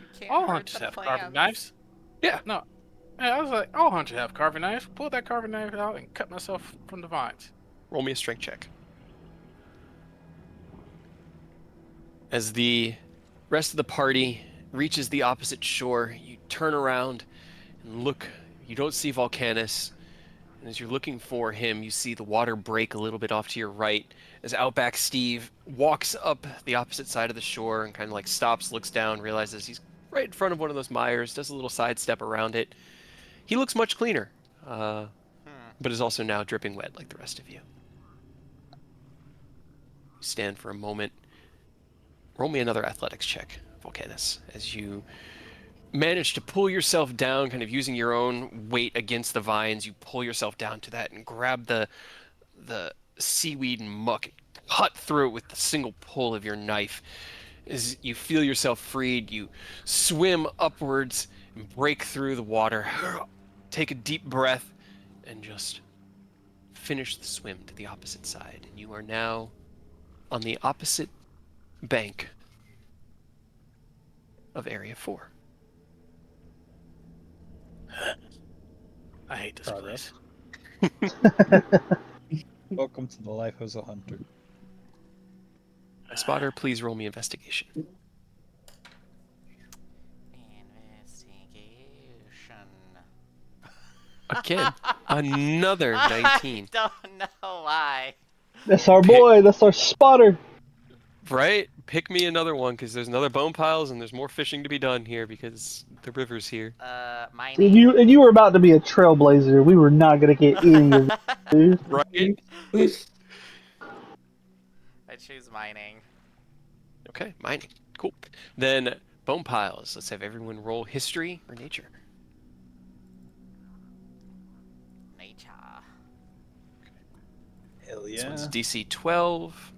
You can't All hurt hunters the have plants. carving knives. Yeah. No. Yeah, I was like, all hunters have carving knives. Pull that carving knife out and cut myself from the vines. Roll me a strength check. As the rest of the party reaches the opposite shore, you turn around and look. You don't see Volcanus. And as you're looking for him, you see the water break a little bit off to your right as Outback Steve walks up the opposite side of the shore and kind of like stops, looks down, realizes he's right in front of one of those mires, does a little sidestep around it. He looks much cleaner, but is also now dripping wet like the rest of you. You stand for a moment. Roll me another athletics check, Volcanus, as you manage to pull yourself down, kind of using your own weight against the vines. You pull yourself down to that and grab the seaweed and muck, cut through it with the single pull of your knife. As you feel yourself freed, you swim upwards and break through the water. Take a deep breath and just finish the swim to the opposite side. And you are now on the opposite bank of Area 4. I hate this Progress. place. Welcome to the life as a hunter. Spotter, please roll me investigation. Investigation. Again, another 19. I don't know why. That's our boy. That's our spotter. Right? Pick me another one, because there's another bone piles and there's more fishing to be done here because the river's here. Mining. And you were about to be a trailblazer. We were not gonna get any of it, dude. Right? I choose mining. Okay, mining. Cool. Then, bone piles. Let's have everyone roll history or nature. Nature. Hell This one's yeah. DC 12.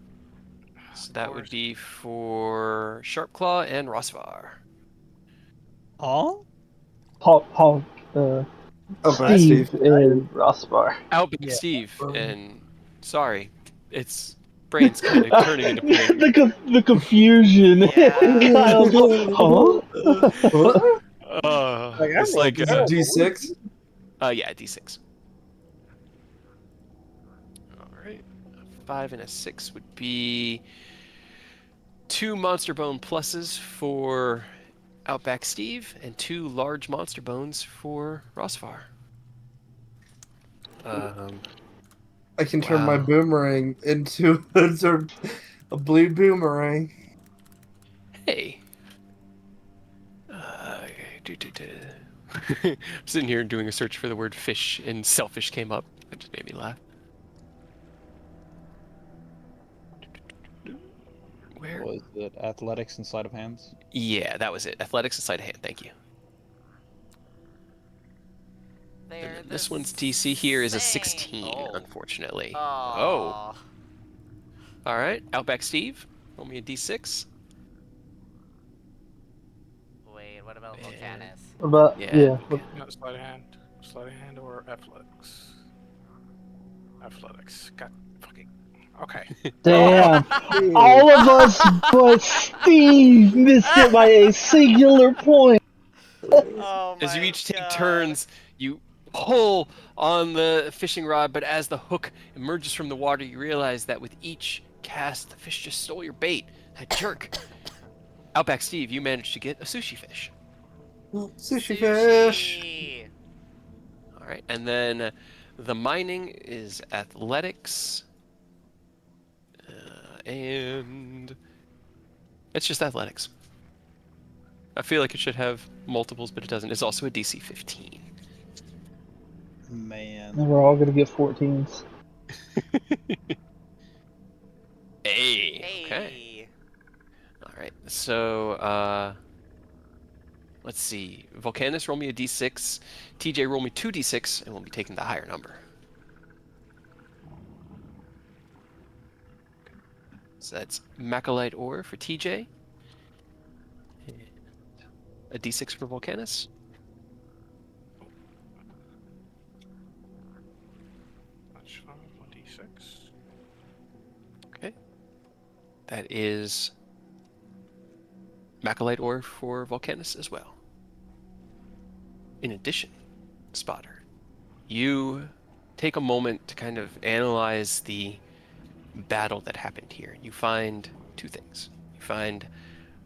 So that would be for Sharpclaw and Rosvar. Oh? Paul, Outback Steve, Steve. and Rosbar. Outback Yeah. Steve, and sorry, it's brain's kind of turning into pudding. The confusion. Yeah. Kyle's like, huh? Like, I It's rolled like, Is it D6? yeah, D6. All right, a 5 and a 6 would be 2 monster bone pluses for Outback Steve and 2 large monster bones for Rosvar. I can turn my Wow. boomerang into a blue boomerang. Hey. I'm sitting here doing a search for the word fish, and selfish came up. That just made me laugh. Where? Was it athletics and sleight of hands? Yeah, that was it. Athletics and sleight of hand. Thank you. And They're then the this one's DC here is a same. 16, unfortunately. Oh. Oh. All right. Outback Steve, roll me a D6. Wait, what about And- Volcanus? But Yeah. Not sleight of hand or athletics. Athletics. God fucking. Okay. damn, all of us but Steve missed it by a singular point. Oh As you my each take God. turns, you pull on the fishing rod, but as the hook emerges from the water, you realize that with each cast, the fish just stole your bait. That jerk. Outback Steve, you managed to get a sushi fish. Sushi fish. Sushi. All right, and then the mining is athletics, and it's just athletics. I feel like it should have multiples, but it doesn't. It's also a DC 15. Man. And we're all gonna get 14s. Hey. Okay. Hey. All right. So, let's see. Volcanus, roll me a D6. TJ, roll me 2D6, and we'll be taking the higher number. So that's Macalite ore for TJ. And a D6 for Volcanus. That's fine. 1d6. Okay. That is Macalite ore for Volcanus as well. In addition, Spotter, you take a moment to kind of analyze the battle that happened here. You find 2 things. You find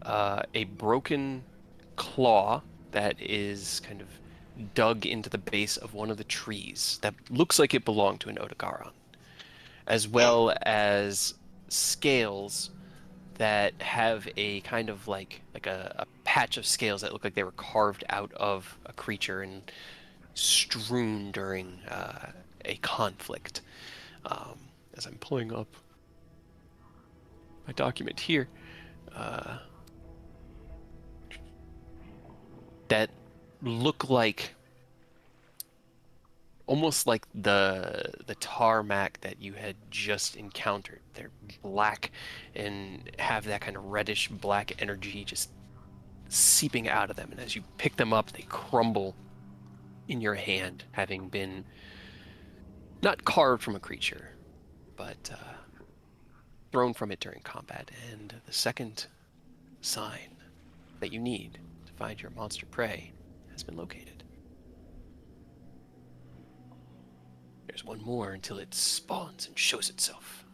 a broken claw that is kind of dug into the base of one of the trees that looks like it belonged to an Otogaron, as well as scales that have a kind of like a patch of scales that look like they were carved out of a creature and strewn during a conflict. As I'm pulling up my document here, that look like almost like the tarmac that you had just encountered. They're black and have that kind of reddish black energy just seeping out of them, and as you pick them up, they crumble in your hand, having been not carved from a creature, but thrown from it during combat. And the second sign that you need to find your monster prey has been located. There's one more until it spawns and shows itself.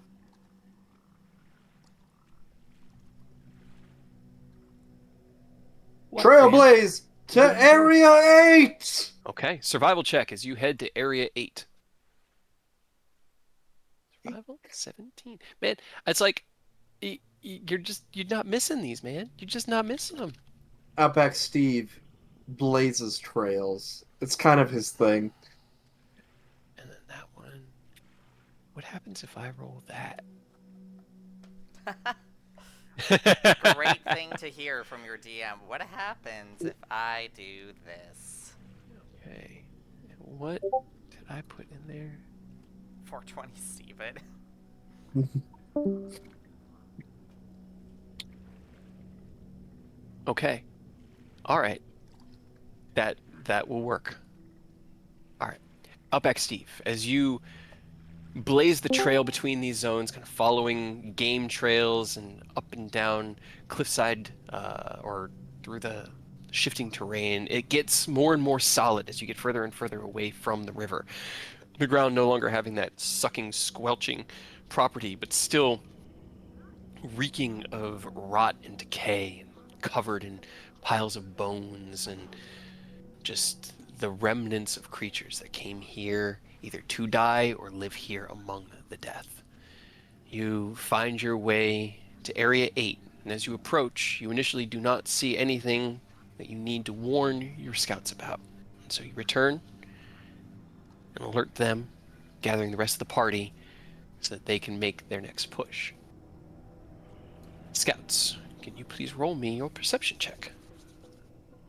What, man? Trailblaze to Area 8! Okay, survival check as you head to Area 8. Survival 17. Man, it's like you're not missing these, man. You're just not missing them. Outback Steve blazes trails. It's kind of his thing. And then that one. What happens if I roll that? Great thing to hear from your DM. What happens if I do this? Okay. What did I put in there? 420 Steven. Okay. All right. That will work. All right. Outback Steve, as you blaze the trail between these zones, kind of following game trails and up and down cliffside or through the shifting terrain, it gets more and more solid as you get further and further away from the river. The ground no longer having that sucking, squelching property, but still reeking of rot and decay, and covered in piles of bones and just the remnants of creatures that came here either to die or live here among the death. You find your way to Area 8, and as you approach, you initially do not see anything that you need to warn your scouts about. And so you return and alert them, gathering the rest of the party so that they can make their next push. Scouts, can you please roll me your perception check?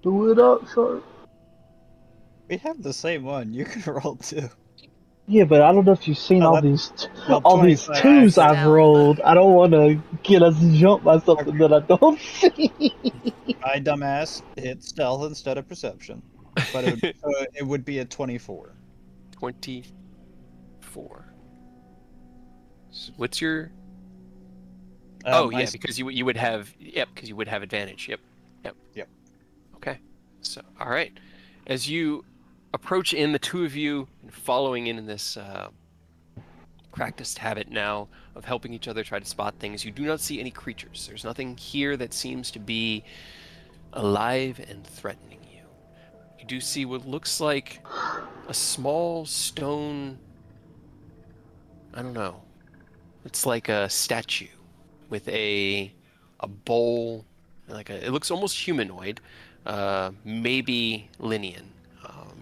Do it up, sharp. We have the same one. You can roll too. Yeah, but I don't know if you've seen Oh, all that- these well, all these 25. twos I've Stealth. rolled. I don't want to get us jumped by something that I don't see. My dumbass hit stealth instead of perception, but it would be a 24. 24. So what's your... Um, oh, I yeah, s- because you would have... Yep, because you would have advantage. Yep. Yep. Okay. So, all right. As you approach in, the two of you, following in this practiced habit now of helping each other try to spot things, you do not see any creatures. There's nothing here that seems to be alive and threatening you. You do see what looks like a small stone... I don't know. It's like a statue with a bowl, it looks almost humanoid, maybe Linian.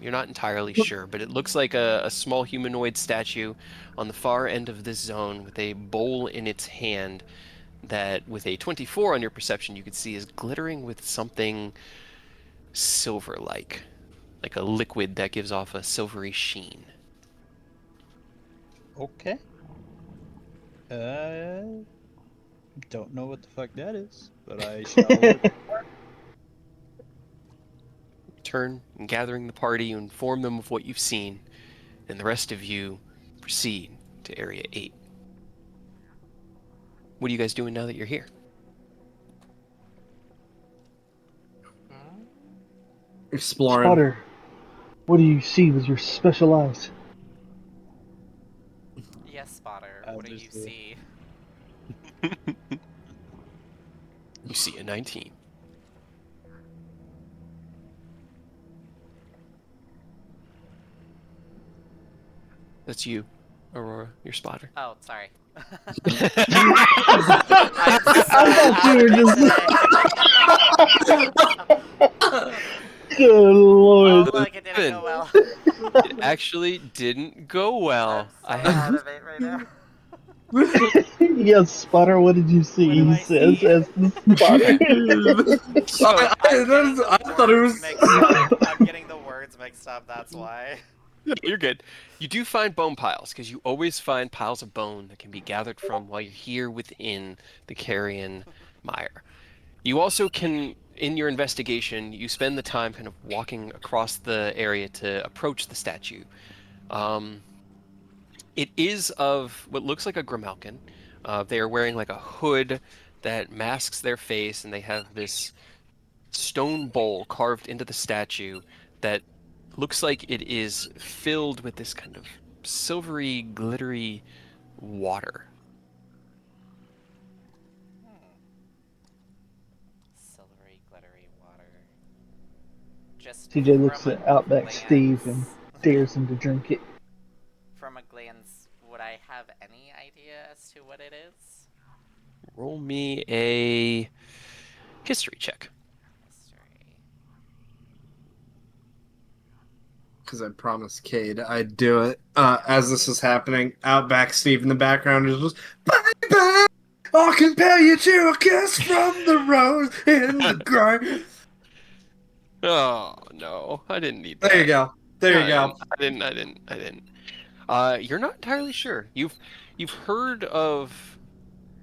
You're not entirely sure, but it looks like a small humanoid statue on the far end of this zone with a bowl in its hand that, with a 24 on your perception, you could see is glittering with something silver-like, like a liquid that gives off a silvery sheen. Okay. Don't know what the fuck that is, but I shall. Turn and gathering the party, you inform them of what you've seen, and the rest of you proceed to Area 8. What are you guys doing now that you're here? Exploring. Spotter, what do you see with your special eyes? Yes, Spotter. What do you Obviously. see? You see a 19. That's you, Aurora, your spotter. Oh, sorry. I thought you were just. Good Oh, lord. look, it didn't go well. It actually didn't go well. I'm so out of it right now. Yes, Spotter, what did you see? What do He I says see? as the spotter. So, I thought it was. I'm getting the words mixed up, that's why. you're good. You do find bone piles, because you always find piles of bone that can be gathered from while you're here within the Carrion Mire. You also can, in your investigation, you spend the time kind of walking across the area to approach the statue. It is of what looks like a Grimalkin. They are wearing like a hood that masks their face, and they have this stone bowl carved into the statue that looks like it is filled with this kind of silvery, glittery water. Silvery, glittery water. Just TJ looks from at a Outback glance- Steve and dares him to drink it. From a glance, would I have any idea as to what it is? Roll me a history check. History. Because I promised Cade I'd do it. As this was happening, Outback Steve in the background is just, bye bye, I'll compare you to a kiss from the rose in the grave. Oh no, I didn't need that. There you go. There you go. I didn't. You're not entirely sure. You've heard of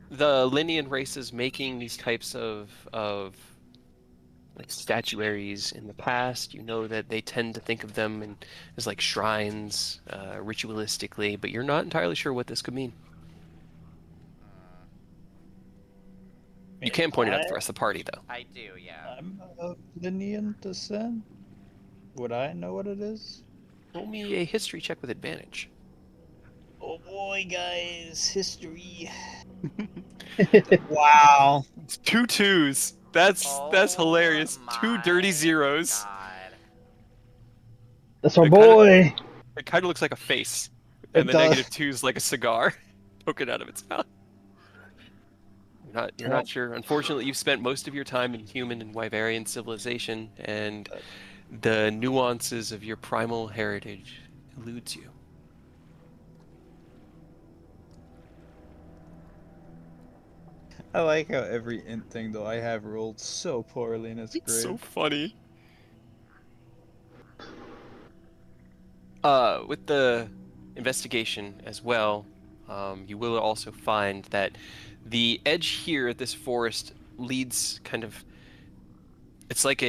the Linean races making these types of like statuaries in the past. You know that they tend to think of them as like shrines, ritualistically, but you're not entirely sure what this could mean. You can point it out to the rest of the party, though. I do, yeah. I'm of Linean descent. Would I know what it is? Roll me a history check with advantage. Oh boy, guys, history. Wow. It's 2 2s. That's hilarious. Oh 2 dirty my zeros. God. That's our It kinda- boy. It kind of looks like a face, It and the does. negative 2 is like a cigar poking out of its mouth. You're not sure. Unfortunately, you've spent most of your time in human and Wyverian civilization, and the nuances of your primal heritage eludes you. I like how every int thing though I have rolled so poorly, and it's It's great. so funny. With the investigation as well, you will also find that the edge here at this forest leads kind of, it's like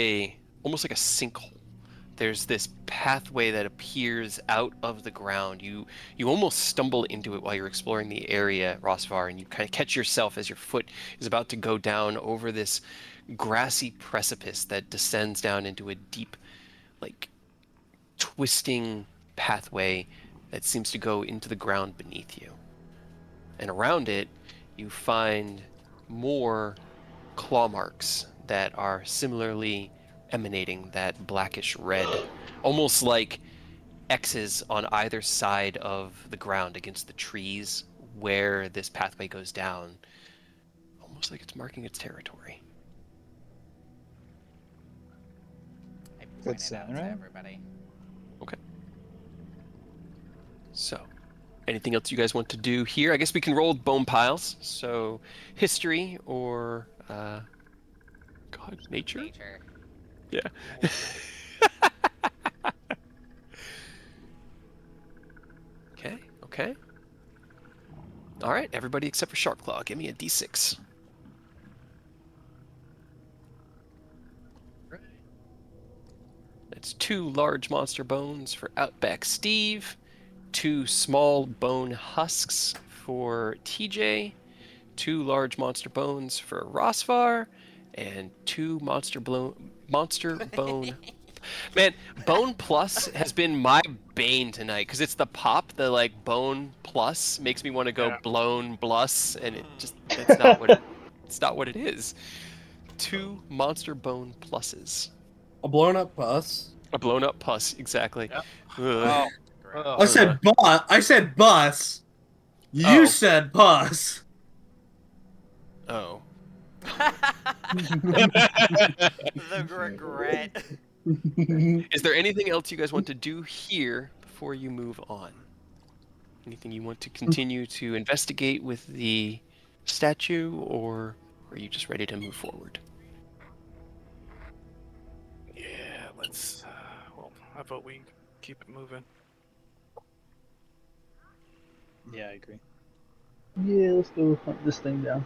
almost like a sinkhole. There's this pathway that appears out of the ground. You almost stumble into it while you're exploring the area, Rosvar, and you kind of catch yourself as your foot is about to go down over this grassy precipice that descends down into a deep, like, twisting pathway that seems to go into the ground beneath you. And around it, you find more claw marks that are similarly emanating that blackish red, almost like X's on either side of the ground against the trees where this pathway goes down, almost like it's marking its territory. I Good pointed sign, out to right? everybody. Okay. So, anything else you guys want to do here? I guess we can roll bone piles. So, history or God, nature? Nature. Yeah. Okay. All right, everybody except for Sharpclaw, give me a d6. That's 2 large monster bones for Outback Steve, 2 small bone husks for TJ, 2 large monster bones for Rosvar, and 2 monster bone. Man, Bone Plus has been my bane tonight because it's the pop, the like Bone Plus makes me want to go Yeah. blown plus, and it's not what it is. 2 monster bone pluses. A blown up bus. A blown up pus, exactly. Yep. Ugh. I said bus. I said bus. You Oh. said bus. Oh. The regret. Is there anything else you guys want to do here before you move on? Anything you want to continue to investigate with the statue, or are you just ready to move forward? Yeah, let's. Well, I vote we keep it moving. Yeah, I agree. Yeah, let's go hunt this thing down.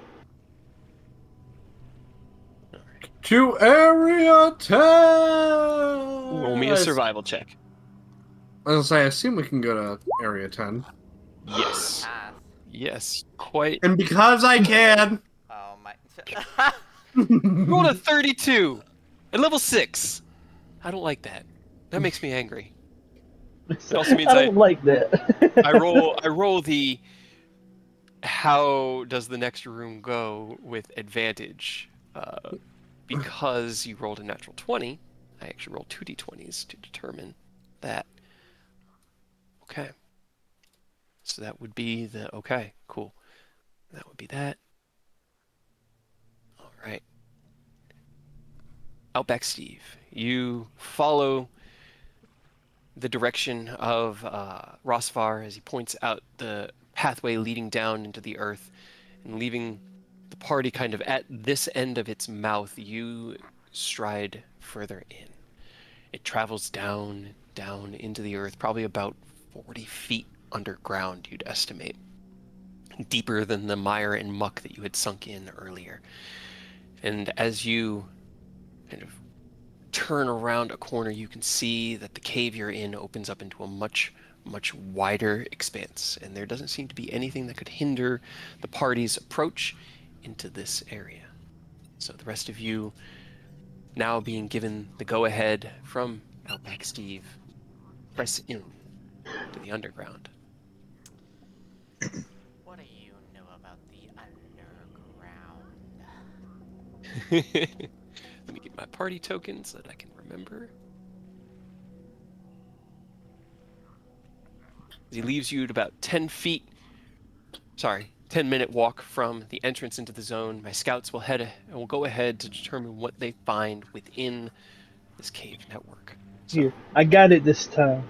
To Area 10! Roll me a survival check. I was gonna say, I assume we can go to Area 10. Yes. Path. Yes, quite. And because I can... Oh my. Rolled a 32 at level 6. I don't like that. That makes me angry. It also means I don't like that. I roll the how does the next room go with advantage. Because you rolled a natural 20, I actually rolled 2d20s to determine that. Okay. So that would be the, okay, cool. That would be that. All right. Outback Steve, you follow the direction of Rosvar as he points out the pathway leading down into the earth and leaving the party kind of at this end of its mouth, you stride further in. It travels down into the earth, probably about 40 feet underground, you'd estimate. Deeper than the mire and muck that you had sunk in earlier. And as you kind of turn around a corner, you can see that the cave you're in opens up into a much wider expanse, and there doesn't seem to be anything that could hinder the party's approach into this area. So the rest of you, now being given the go-ahead from Outback Steve, press in to the underground. What do you know about the underground? Let me get my party tokens so that I can remember. He leaves you at about 10 minute walk from the entrance into the zone. My scouts will go ahead to determine what they find within this cave network. So, Here, I got it this time.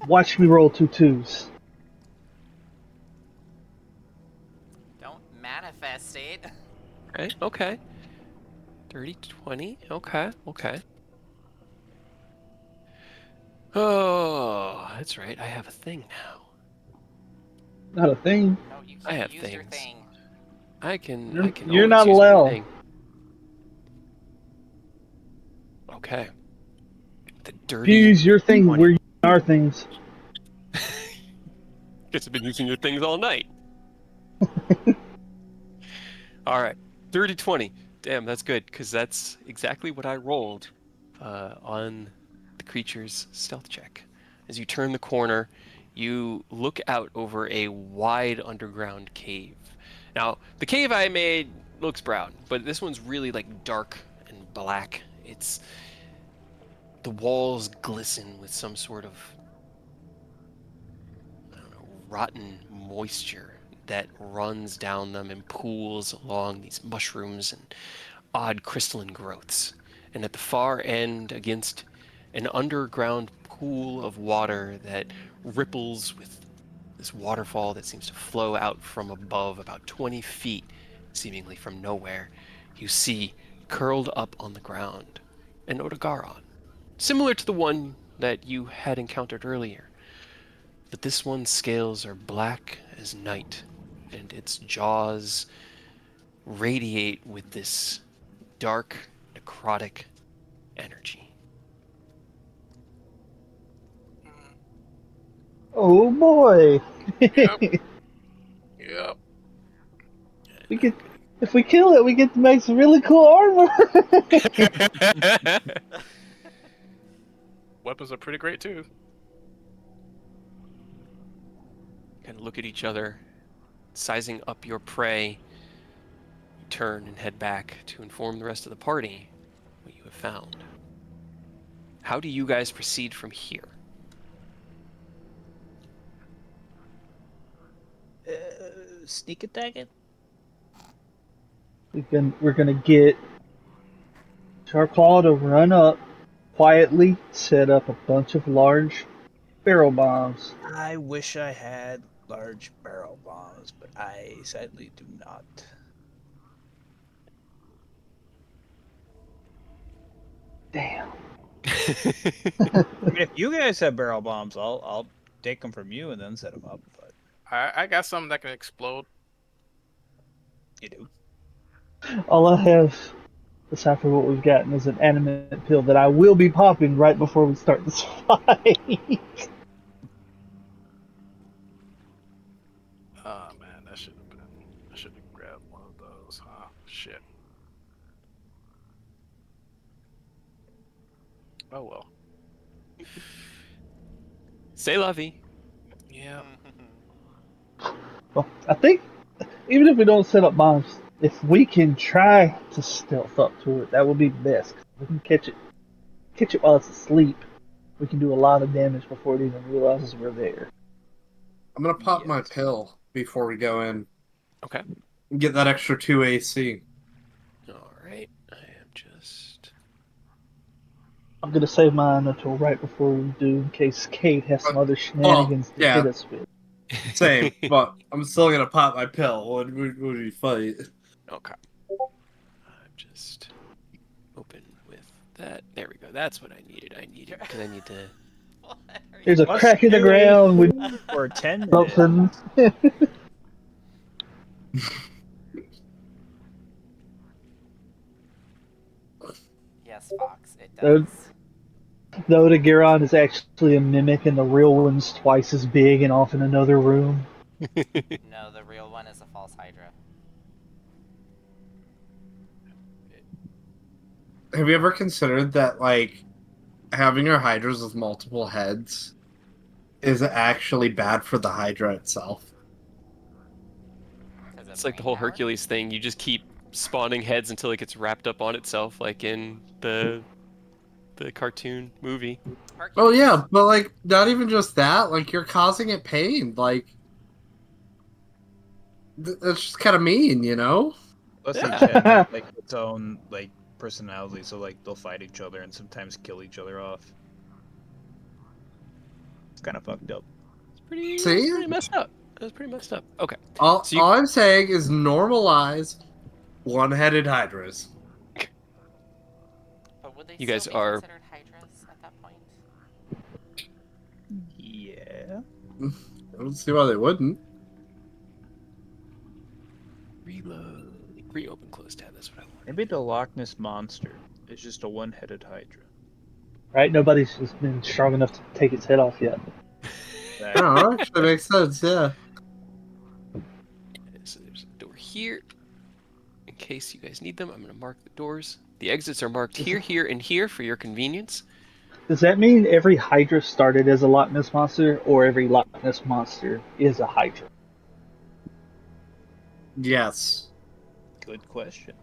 Watch me roll 2 twos. Don't manifest it. right, okay. 30, 20, okay. Oh, that's right, I have a thing now. Not a thing. No, you I have can't use your things. thing. I can You're always not use my allowed. thing. Okay. The dirty. Use your thing. 20. We're using our things. Guess I've been using your things all night. All right, 30, 20. Damn, that's good, because that's exactly what I rolled on the creature's stealth check. As you turn the corner, you look out over a wide underground cave. Now, the cave I made looks brown, but this one's really like dark and black. The walls glisten with some sort of, I don't know, rotten moisture that runs down them and pools along these mushrooms and odd crystalline growths. And at the far end, against an underground pool of water that ripples with this waterfall that seems to flow out from above about 20 feet, seemingly from nowhere, you see curled up on the ground an Odogaron, similar to the one that you had encountered earlier. But this one's scales are black as night, and its jaws radiate with this dark, necrotic energy. Oh boy. Yep. Yep. We get if we kill it, we get to make some really cool armor. Weapons are pretty great too. Kind of look at each other, sizing up your prey. You turn and head back to inform the rest of the party what you have found. How do you guys proceed from here? Sneak attack it? We're gonna get Charclaw to run up quietly, set up a bunch of large barrel bombs. I wish I had large barrel bombs, but I sadly do not. Damn. I mean, if you guys have barrel bombs, I'll take them from you and then set them up. But I got something that can explode. you do. All I have, aside from what we've gotten, is an animate pill that I will be popping right before we start this fight. Oh man, I should have grabbed one of those, huh? Shit. Oh well. C'est la vie. Yeah. Well, I think even if we don't set up bombs, if we can try to stealth up to it, that would be best. We can catch it while it's asleep. We can do a lot of damage before it even realizes we're there. I'm gonna pop my pill before we go in. Okay. Get that extra 2 AC. All right. I am just. I'm gonna save mine until right before we do, in case Kate has some other shenanigans to hit us with. Same, but I'm still gonna pop my pill when we fight. Okay. I'm just open with that. There we go. That's what I needed. Because I need to. What are There's you a crack in the ground with For 10 something. minutes. Yes, Fox, it Uh, does. Though the Giron is actually a mimic and the real one's twice as big and off in another room. No, the real one is a false Hydra. Have you ever considered that, like, having your hydras with multiple heads is actually bad for the hydra itself? Because of It's like the brain whole power? Hercules thing. You just keep spawning heads until it gets wrapped up on itself, like in the cartoon movie. Oh Hercules. yeah, but like, not even just that. Like, you're causing it pain. Like, that's just kind of mean, you know? Plus, Yeah. each head has like its own like personality, so like they'll fight each other and sometimes kill each other off. It's kind of fucked up. It's See, pretty messed up. That's pretty messed up. Okay. all, So you all I'm saying is normalize one-headed hydras. But would they You still guys be are considered Hydras at that point? Yeah. I don't see why they wouldn't. reload. Reopen close tab. That's what I want. Maybe the Loch Ness monster is just a one-headed hydra. Right? Nobody's just been strong enough to take its head off yet. That No, actually makes sense. Yeah. So there's a door here. In case you guys need them, I'm going to mark the doors. The exits are marked here, here, and here for your convenience. Does that mean every Hydra started as a Loch Ness monster, or every Loch Ness monster is a Hydra? Yes. good question.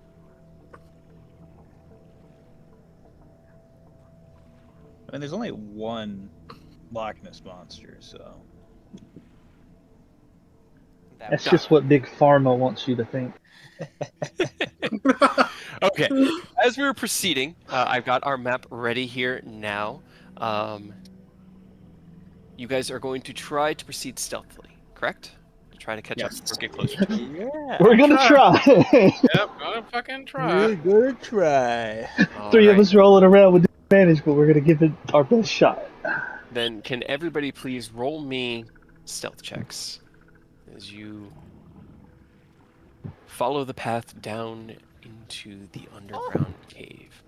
I mean, there's only one Loch Ness monster, so That's would just be what Big Pharma wants you to think. Okay. As we were proceeding, I've got our map ready here now. You guys are going to try to proceed stealthily, correct? Try to catch up Yes. or get closer to it. yeah, We're gonna try. Yep, gonna fucking try. we're gonna try. All Three of right. us rolling around with disadvantage, but we're gonna give it our best shot. Then can everybody please roll me stealth checks as you follow the path down into the underground cave.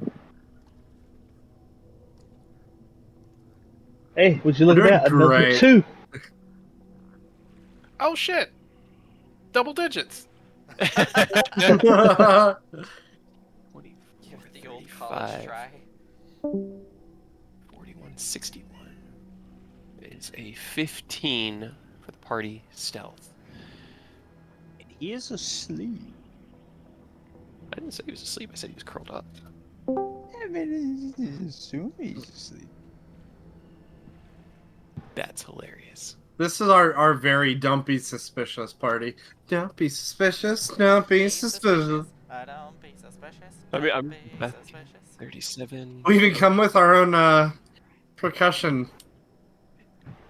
Hey, would you look at Doing that? Another great. 2. Oh shit! Double digits. 24, Give it the old college 35, try. 41, 61. It's a 15 for the party stealth. He is asleep. I didn't say he was asleep. I said he was curled up. I mean, assume he's asleep. That's hilarious. This is our very dumpy suspicious party. Don't be suspicious. Don't be suspicious. Don't be suspicious. I mean, I'm Don't be Beth, suspicious. 37, We even come with our own percussion.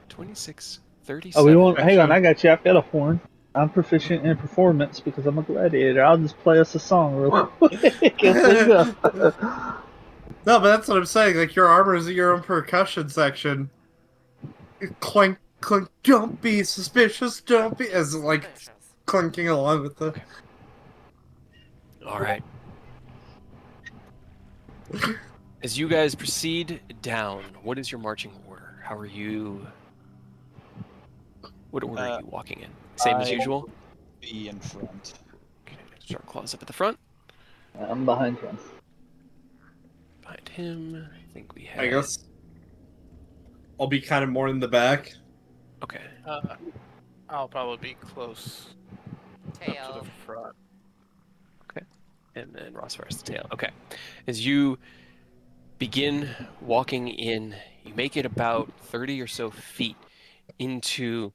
26, Oh, 37. we won't. Hang on, I got you. I've got a horn. I'm proficient in performance because I'm a gladiator. I'll just play us a song real quick. Let's go. No, but that's what I'm saying. Like, your armor is your own percussion section. Clink, clink, don't be suspicious, don't be. As, like, Suspicious. clinking along with the. All right. As you guys proceed down, what is your marching order? How are you? What order are you walking in? Same as I- usual? Be in front. Okay, start claws up at the front. I'm behind him. Behind him, I think we have. I guess. I'll be kind of more in the back. Okay. I'll probably be close up to Tail. the front. And then Ross first, the tail. Okay. As you begin walking in, you make it about 30 or so feet into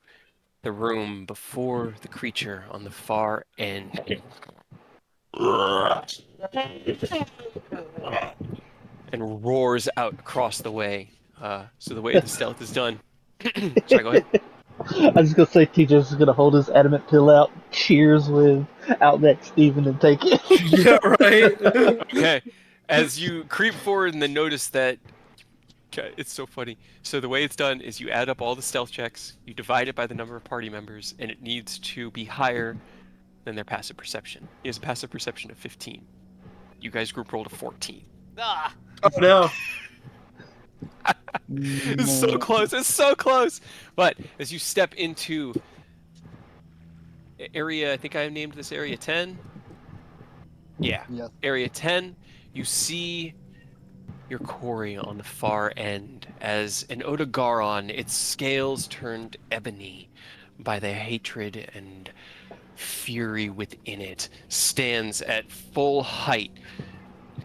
the room before the creature on the far end. And roars out across the way. So the way the stealth is done. Sorry, go ahead. I was just gonna say TJ's just gonna hold his adamant pill out, cheers with Outback Steven, and take it. Yeah, right. Okay. As you creep forward and then notice that. Okay, it's so funny. So the way it's done is you add up all the stealth checks, you divide it by the number of party members, and it needs to be higher than their passive perception. He has a passive perception of 15. You guys group rolled a 14. Ah, Oh no. It's so close. It's so close. But as you step into area, I think I named this area 10. Yeah. Yes. Area 10, you see your quarry on the far end as an Odogaron, its scales turned ebony by the hatred and fury within it, stands at full height.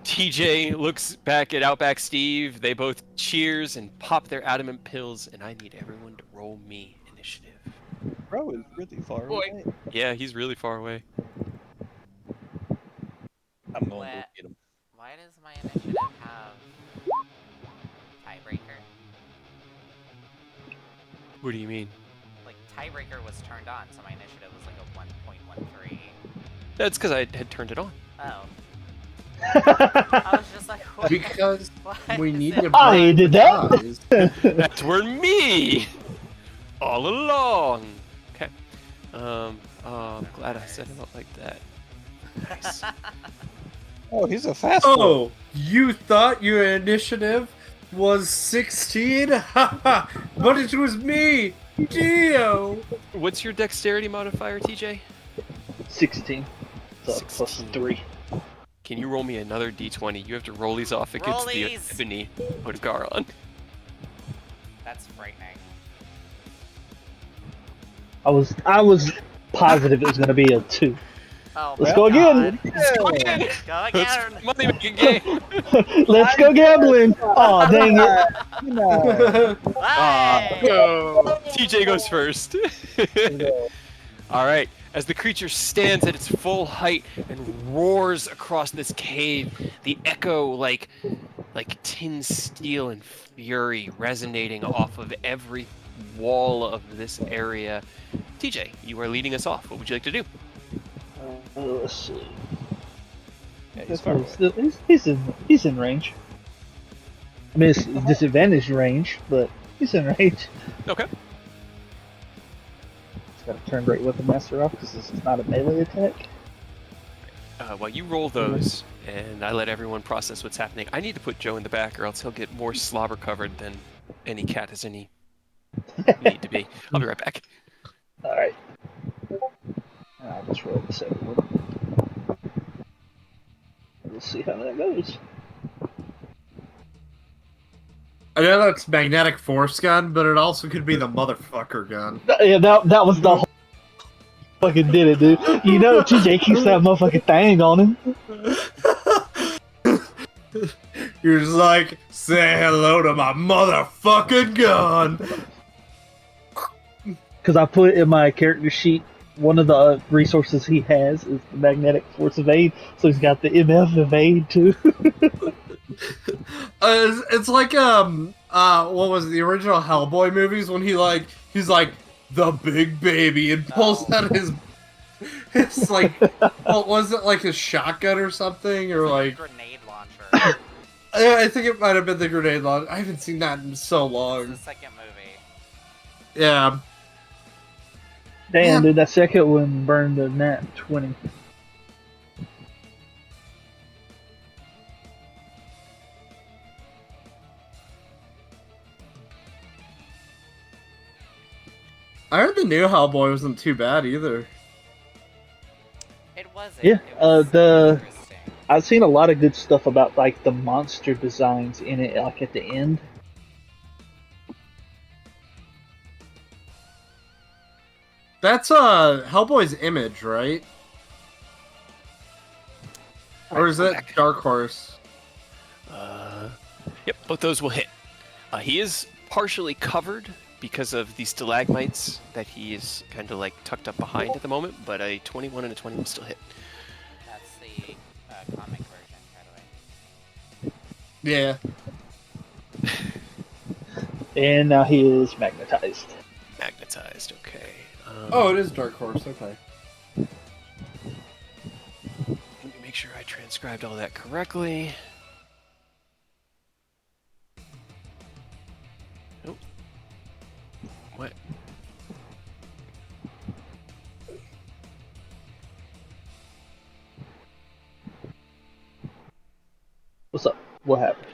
TJ looks back at Outback Steve. They both cheers and pop their adamant pills, and I need everyone to roll me initiative. Bro is really far Boy. away. Yeah, he's really far away. I'm going to Where- get him. why does my initiative have tiebreaker? What do you mean? Like, tiebreaker was turned on, so my initiative was like a 1.13. That's because I had turned it on. Oh. I was just like, what? Because Why we is need it- to I did that. guys. That's were me all along. Okay. Oh, I'm glad I set him up like that. Nice. Oh, he's a fast one. Oh, you thought your initiative was 16? Haha, but it was me, Dio. What's your dexterity modifier, TJ? 16. So plus 16. 3. Can you roll me another d20? You have to roll these off against the Rollies. ebony Odogaron. That's frightening. I was positive it was gonna be a 2. Oh, Let's my go again. God. Let's go again. Go Let's again. money making game. Let's go gambling. Oh dang it! No. Hey! TJ goes first. All right. As the creature stands at its full height and roars across this cave, the echo like tin steel and fury resonating off of every wall of this area. TJ, you are leading us off. What would you like to do? Let's see. Yeah, he's far away. He's in range. I mean, it's disadvantaged range, but he's in range. Okay. Just gotta turn Great Weapon Master off because this is not a melee attack. While you roll those, and I let everyone process what's happening, I need to put Joe in the back, or else he'll get more slobber covered than any cat has any need to be. I'll be right back. All right. I'll just roll the second one. We'll see how that goes. I know that's magnetic force gun, but it also could be the motherfucker gun. Yeah, that was the whole fucking did it, dude. You know, TJ keeps that motherfucking thing on him. You're just like, say hello to my motherfucking gun. Because I put in my character sheet, one of the resources he has is the magnetic force evade, so he's got the MF evade too. It's like what was it, the original Hellboy movies when he's like the big baby and pulls out his like what was it, like his shotgun or something, or like Grenade launcher. I think it might have been the grenade launcher. I haven't seen that in so It's long. the second movie. Yeah. Damn, dude, that second one burned a nat 20. I heard the new Hellboy wasn't too bad either. It wasn't. Yeah, It was the- interesting. I've seen a lot of good stuff about like the monster designs in it, like at the end. That's Hellboy's Image, right? Or is it Dark Horse? Yep, both those will hit. He is partially covered because of the stalagmites that he is kind of like tucked up behind at the moment, but a 21 and a 20 will still hit. That's the comic version, by the way. Yeah. And now he is magnetized. magnetized. Okay. Oh, it is Dark Horse. Okay. Let me make sure I transcribed all that correctly. Oh. What? What's up? What happened?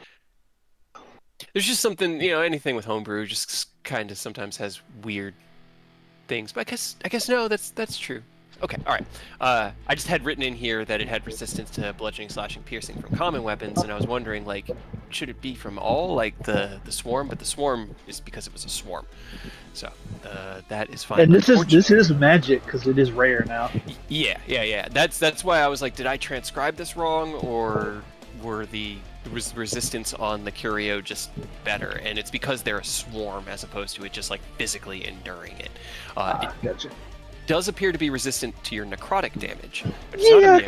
There's just something, you know, anything with homebrew just kind of sometimes has weird things. But I guess no, that's true. Okay, all right. I just had written in here that it had resistance to bludgeoning, slashing, piercing from common weapons, and I was wondering, like, should it be from all, like the swarm? But the swarm is because it was a swarm, so that is fine. And this is magic because it is rare now. Yeah. That's why I was like, did I transcribe this wrong, or were the resistance on the curio just better? And it's because they're a swarm as opposed to it just like physically enduring it. It Gotcha. does appear to be resistant to your necrotic damage. But it's not Yeah,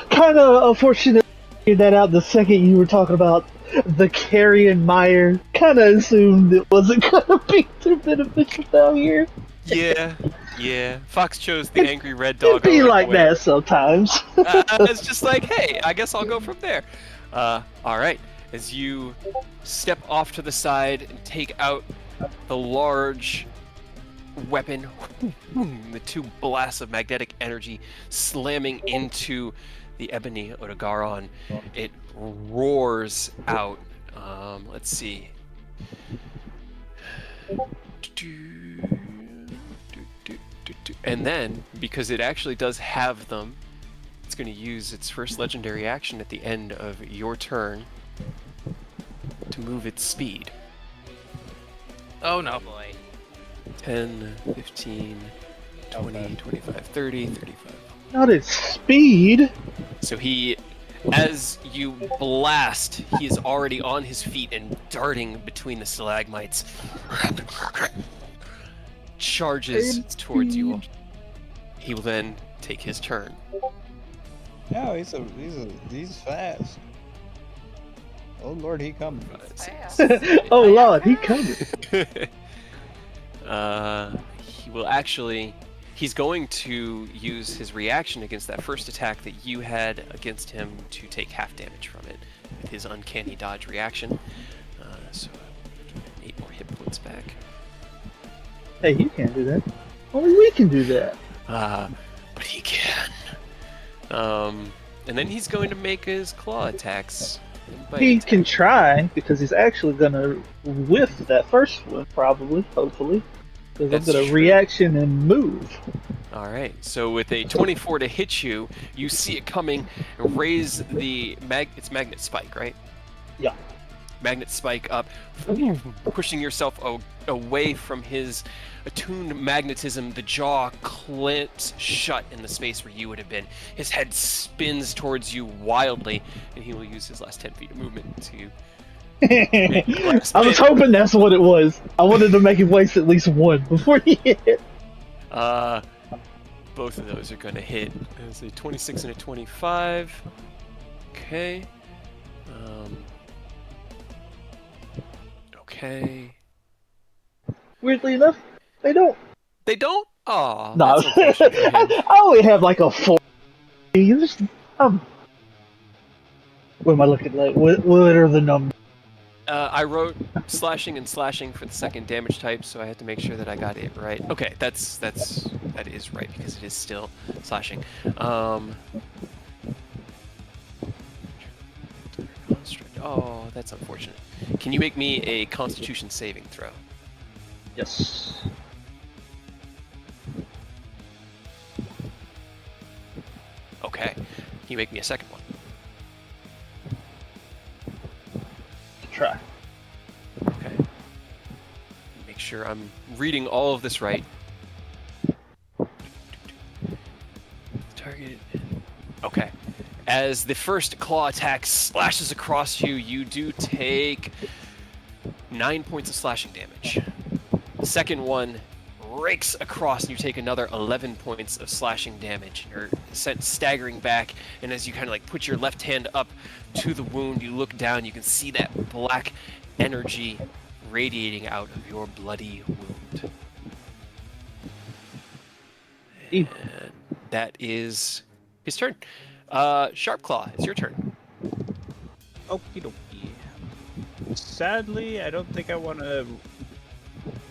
kind of unfortunate to figure that out the second you were talking about the carrion mire. Kind of assumed it wasn't gonna be too beneficial down here. Yeah. Fox chose the angry red dog. It'd be over like the way. that sometimes. It's just like, hey, I guess I'll go from there. All right. As you step off to the side and take out the large weapon, the two blasts of magnetic energy slamming into the ebony Odogaron, it roars out. Let's see. And then, because it actually does have them, it's going to use its first legendary action at the end of your turn to move its speed. Oh no. Oh boy. 10, 15, 20, 25, 30, 35. Not its speed. So he, as you blast, he is already on his feet and darting between the stalagmites. Charges towards you all. He will then take his turn. No, he's fast. Oh Lord, he comes. Oh Lord, he coming. He will actually... He's going to use his reaction against that first attack that you had against him to take half damage from it with his uncanny dodge reaction. So 8 more hit points back. Hey, you can't do that. Only we can do that. But he can. And then he's going to make his claw attacks. He can try because he's actually gonna whiff that first one, probably, hopefully. Because I'm gonna reaction and move. All right. So with a 24 to hit you, you see it coming and raise the it's magnet spike, right? Yeah. Magnet spike up, pushing yourself away from his attuned magnetism. The jaw clamps shut in the space where you would have been. His head spins towards you wildly, and he will use his last 10 feet of movement to... I was hoping that's what it was. I wanted to make him waste at least one before he hit. Both of those are going to hit. There's a 26 and a 25. Okay. Okay. Weirdly enough, they don't. They don't? Aw, No, that's unfortunate for him. I only have like a 4. What am I looking like? What are the numbers? I wrote slashing and slashing for the second damage type, so I had to make sure that I got it right. Okay, that is right because it is still slashing. Oh, that's unfortunate. Can you make me a Constitution saving throw? Yes. Okay. Can you make me a second one? Try. Okay. Make sure I'm reading all of this right. Target. Okay. As the first claw attack slashes across you, you do take 9 points of slashing damage. The second one rakes across and you take another 11 points of slashing damage. You're sent staggering back, and as you kind of like put your left hand up to the wound, you look down, you can see that black energy radiating out of your bloody wound. And that is his turn. Sharp Claw, it's your turn. Okie dokie. Sadly, I don't think I want to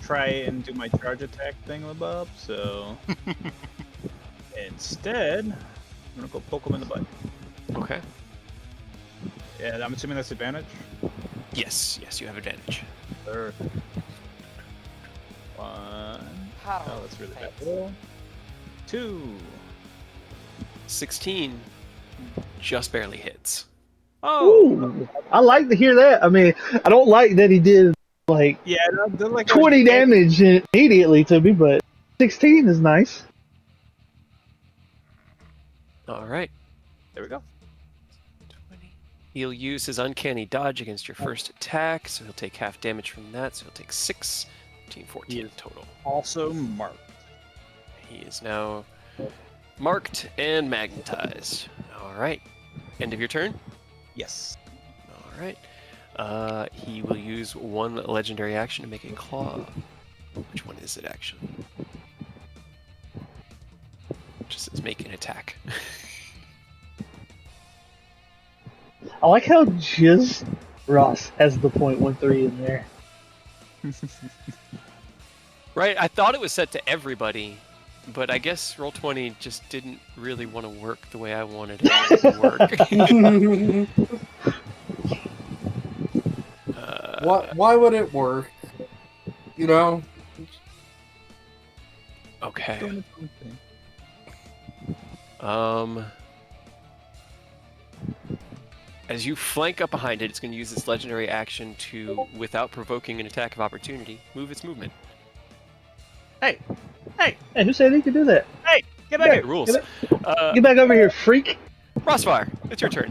try and do my charge attack thingamabob, so instead, I'm gonna go poke him in the butt. Okay. Yeah, I'm assuming that's advantage. Yes, you have advantage. Perfect. One. Oh, that's really bad. Roll. 2. 16 just barely hits. Oh, Ooh, I like to hear that. I mean, I don't like that he did like yeah, they're like 20 a- damage immediately to me, but 16 is nice. All right. There we go. 20. He'll use his uncanny dodge against your first attack, so he'll take half damage from that, so he'll take 6, 15, 14 Yes. total. Also marked. He is now marked and magnetized. All right. End of your turn? Yes. All right. He will use one legendary action to make a claw. Which one is it, actually? Just says make an attack. I like how just Ross has the .13 in there. Right, I thought it was set to everybody, but I guess Roll20 just didn't really want to work the way I wanted it to work. Why would it work? You know? Okay. As you flank up behind it, it's going to use its legendary action to, without provoking an attack of opportunity, move its movement. Hey, Hey, who said he could do that? hey, get back The here. rules. Get back over here, freak. Crossfire, it's your turn.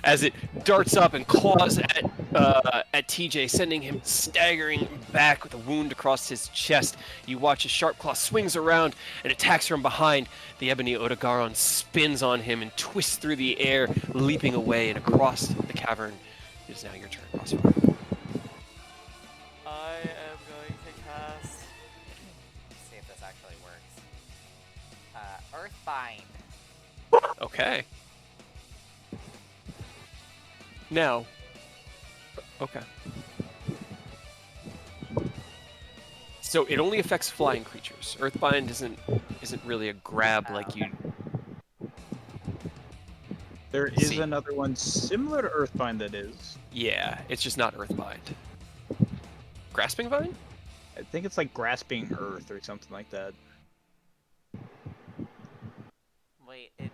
As it darts up and claws at TJ, sending him staggering back with a wound across his chest. You watch as Sharp Claw swings around and attacks from behind. The Ebony Odogaron spins on him and twists through the air, leaping away and across the cavern. It is now your turn, Crossfire. I am going to cast. Let's see if this actually works. Earthbind. Okay. Now. Okay. So it only affects flying creatures. Earthbind isn't really a grab like you. There is See. another one similar to Earthbind that is. Yeah, it's just not Earthbind. Grasping Vine? I think it's like Grasping Earth or something like that. Wait, it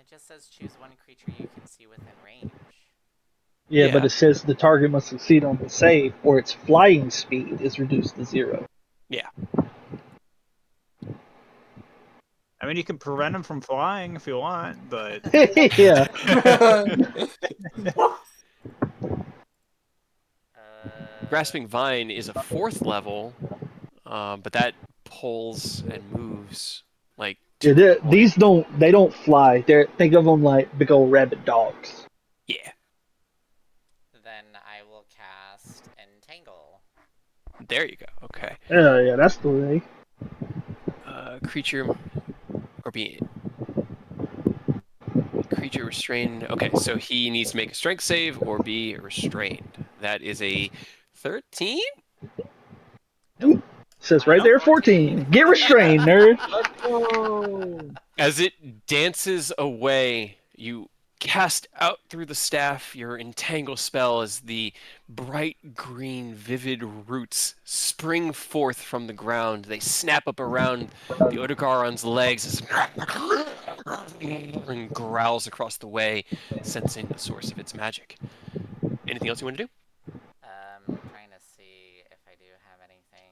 just says choose one creature you can see within range. Yeah, but Yeah. it says the target must succeed on the save, or its flying speed is reduced to 0. Yeah. I mean, you can prevent him from flying if you want, but Yeah. Grasping Vine is a 4th level, but that pulls and moves like. Yeah, these don't fly. Think of them like big old rabid dogs. Yeah. Then I will cast Entangle. There you go. Okay. Yeah, that's the way. Creature or being. Creature restrained. Okay, so he needs to make a strength save or be restrained. That is a 13? It says right there 14. Get restrained, nerd. As it dances away, you cast out through the staff your entangle spell as the bright green vivid roots spring forth from the ground. They snap up around the Odogaron's legs as and growls across the way, sensing the source of its magic. Anything else you want to do? Trying to see if I do have anything.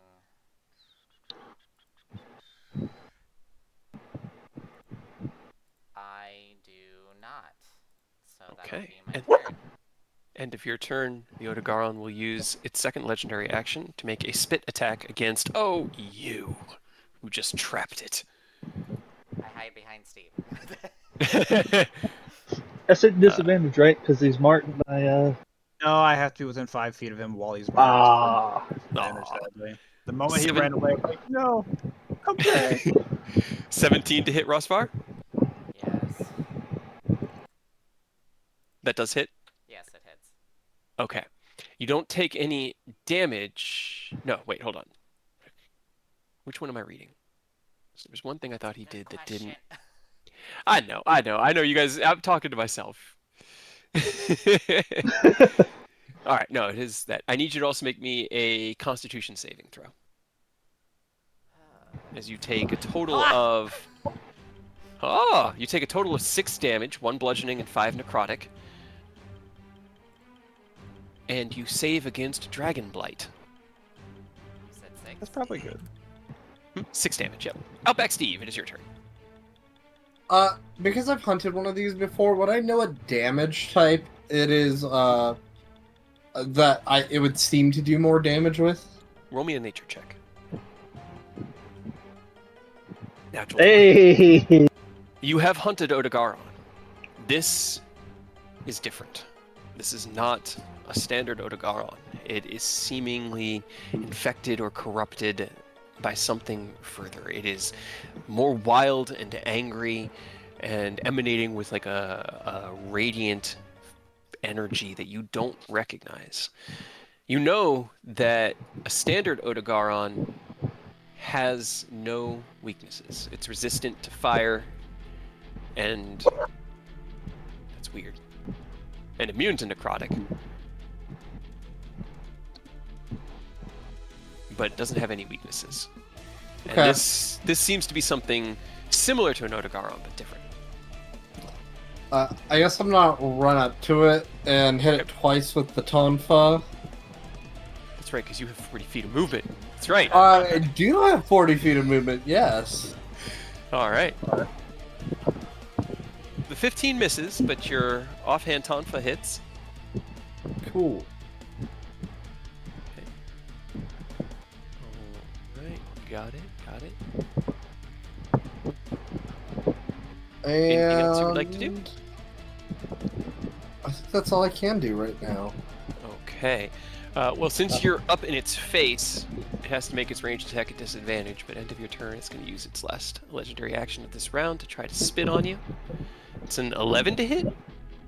I do not. So that would Okay. be my turn. End of your turn, the Odogaron will use its second legendary action to make a spit attack against, you, who just trapped it. I hide behind Steve. That's at disadvantage, right? Because he's marked by no, I have to be within 5 feet of him while he's marked. Ah. Advantage that way. The moment he Seven- ran away, I'm like, no, come back. 17 to hit Rosvar. Yes. That does hit. Yes, it hits. Okay. You don't take any damage. No, wait, hold on. Which one am I reading? So there's one thing I thought he did that didn't. I know. You guys, I'm talking to myself. All right, no, it is that. I need you to also make me a Constitution saving throw. As you take a total of. Oh, you take a total of 6 damage, 1 bludgeoning and 5 necrotic. And you save against Dragon Blight. You said 6. That's probably good. 6 damage, yep. Outback Steve, it is your turn. Because I've hunted one of these before, would I know a damage type it is, that it would seem to do more damage with? Roll me a nature check. Natural 20. Hey! You have hunted Odegaron. This is different. This is not a standard Odegaron. It is seemingly infected or corrupted by something further. It is more wild and angry and emanating with like a radiant energy that you don't recognize. You know that a standard Odegaron has no weaknesses. It's resistant to fire, and that's weird. And immune to necrotic. But it doesn't have any weaknesses. And Okay. this seems to be something similar to an Odegaron, but different. I guess I'm not run up to it and hit it twice with the Tonfa. That's right, because you have 40 feet of movement. That's right. I do have 40 feet of movement, yes. All right. The 15 misses, but your offhand Tonfa hits. Cool. All right, got it. And Anything else you would like to do? I think that's all I can do right now. Okay. Well, since you're up in its face, it has to make its ranged attack at disadvantage, but end of your turn, it's going to use its last legendary action of this round to try to spit on you. It's an 11 to hit.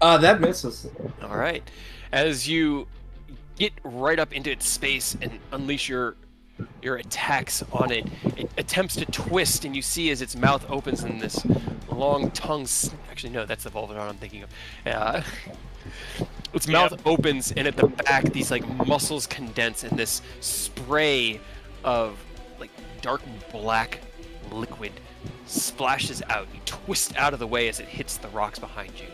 That misses. All right. As you get right up into its space and unleash your attacks on it, it attempts to twist, and you see as its mouth opens and this long tongue. Actually, no, that's the Volvidon I'm thinking of. Its mouth opens, and at the back, these like muscles condense, and this spray of like dark black liquid splashes out. You twist out of the way as it hits the rocks behind you.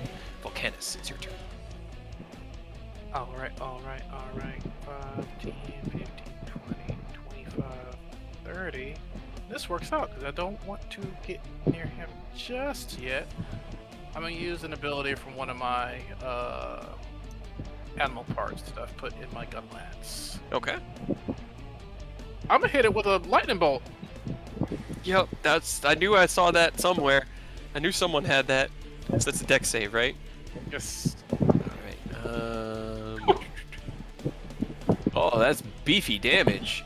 Volcanus, it's your turn. All right. 5, 10, 15, 20, 25, 30. This works out because I don't want to get near him just yet. I'm going to use an ability from one of my animal parts that I've put in my gun lance. Okay. I'm going to hit it with a lightning bolt. Yep, I knew I saw that somewhere. I knew someone had that. So that's a dex save, right? Yes. Alright, oh, that's beefy damage.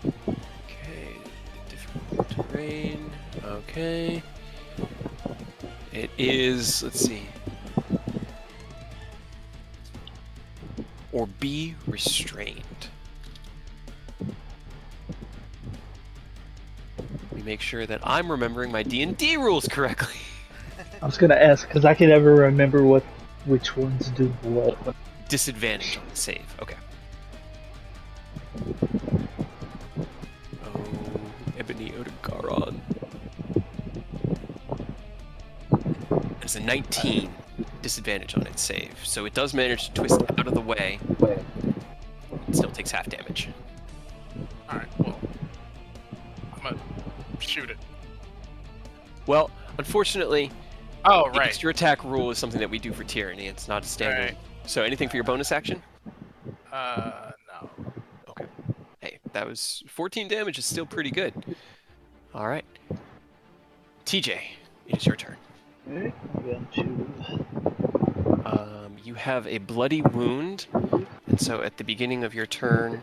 Okay, difficult terrain. Okay. It is, let's see. Or be restrained. Let me make sure that I'm remembering my D&D rules correctly. I was gonna ask because I can never remember which ones do what. Disadvantage on the save. Okay. Oh, Ebony Odegaron. There's a 19 disadvantage on its save, so it does manage to twist out of the way. It still takes half damage. Alright, well, I'm going to shoot it. Well, unfortunately, Oh, the right. extra attack rule is something that we do for tyranny. It's not a standard. Right. So anything for your bonus action? No. Okay. Hey, that was 14 damage is still pretty good. All right. TJ, it is your turn. Okay, I'm going to. You have a bloody wound, and so at the beginning of your turn,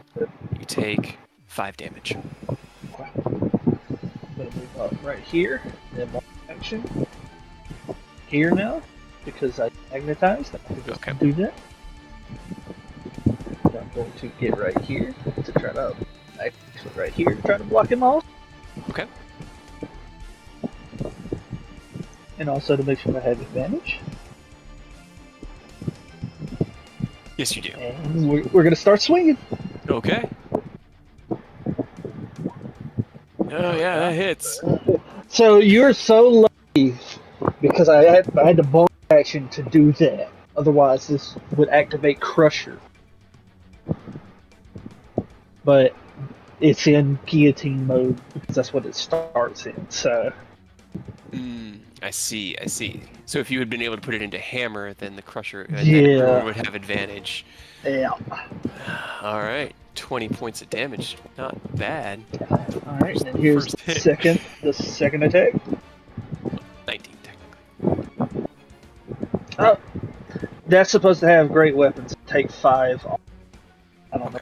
You take 5 damage. I'm gonna move up right here. Then my action here now because I magnetized. I can just Okay. do that. I'm going to get right here to try to actually right here to try to block him off. Okay. And also to make sure I have advantage. Yes, you do. And we're gonna start swinging. Okay. Oh yeah, that hits. So you're so lucky because I had the bonus action to do that. Otherwise, this would activate Crusher. But it's in guillotine mode because that's what it starts in. So I see. I see. So if you had been able to put it into hammer, then the crusher, then Yeah. everyone would have advantage. yeah. All right, 20 points of damage. Not bad. All right, and here's First hit. the second attack. 19 technically. Oh, that's supposed to have great weapons. Take 5 off. I don't know.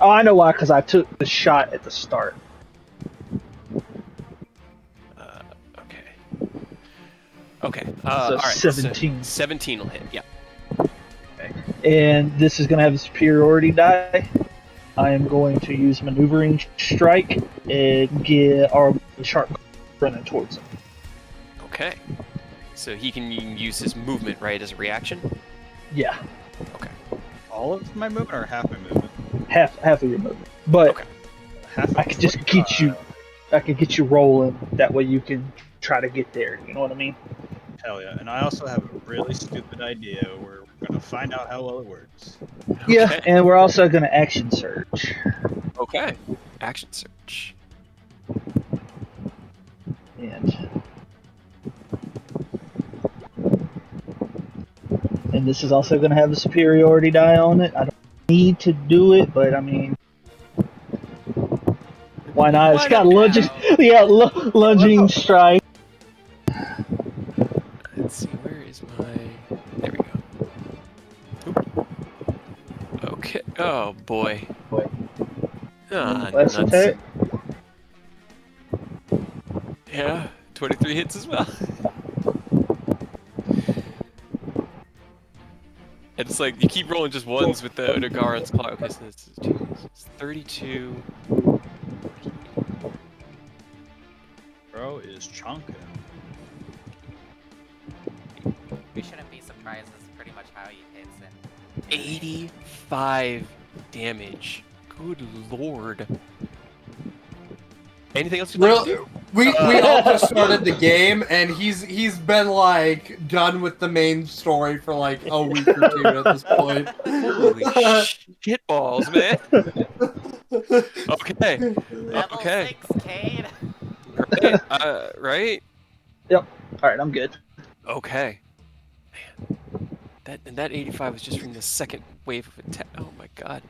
Oh, I know why. Because I took the shot at the start. Okay. Okay. So all right. 17. So 17 will hit. Yeah. Okay. And this is going to have a superiority die. I am going to use maneuvering strike and get our sharp running towards him. Okay. So he can use his movement, right, as a reaction? Yeah. Okay. All of my movement or half my movement? Half of your movement. But Okay. Half I could just get you I can get you rolling. That way you can try to get there. You know what I mean? Hell yeah. And I also have a really stupid idea where we're going to find out how well it works. Yeah, Okay. and we're also going to action surge. Okay. Action search. And this is also going to have a superiority die on it. I don't need to do it, but I mean, why not? It's got lunging, lunging strike. Let's see, where is my... There we go. Oop. Okay. Oh, boy. Ah, Last nuts. attack. Yeah, 23 hits as well. And it's like, you keep rolling just ones with the Garen's Claw. Okay, so this is 32. Bro is chunking. We shouldn't be surprised. This is pretty much how he hits and 85 damage. Good lord. Anything else you'd like to do? We all just started the game, and he's been like done with the main story for like a week or two at this point. Holy shitballs, man. Okay. level Okay. 6, Cade. Right? Right? Yep. All right, I'm good. Okay. Man. That 85 was just from the second wave of attack. Oh my god.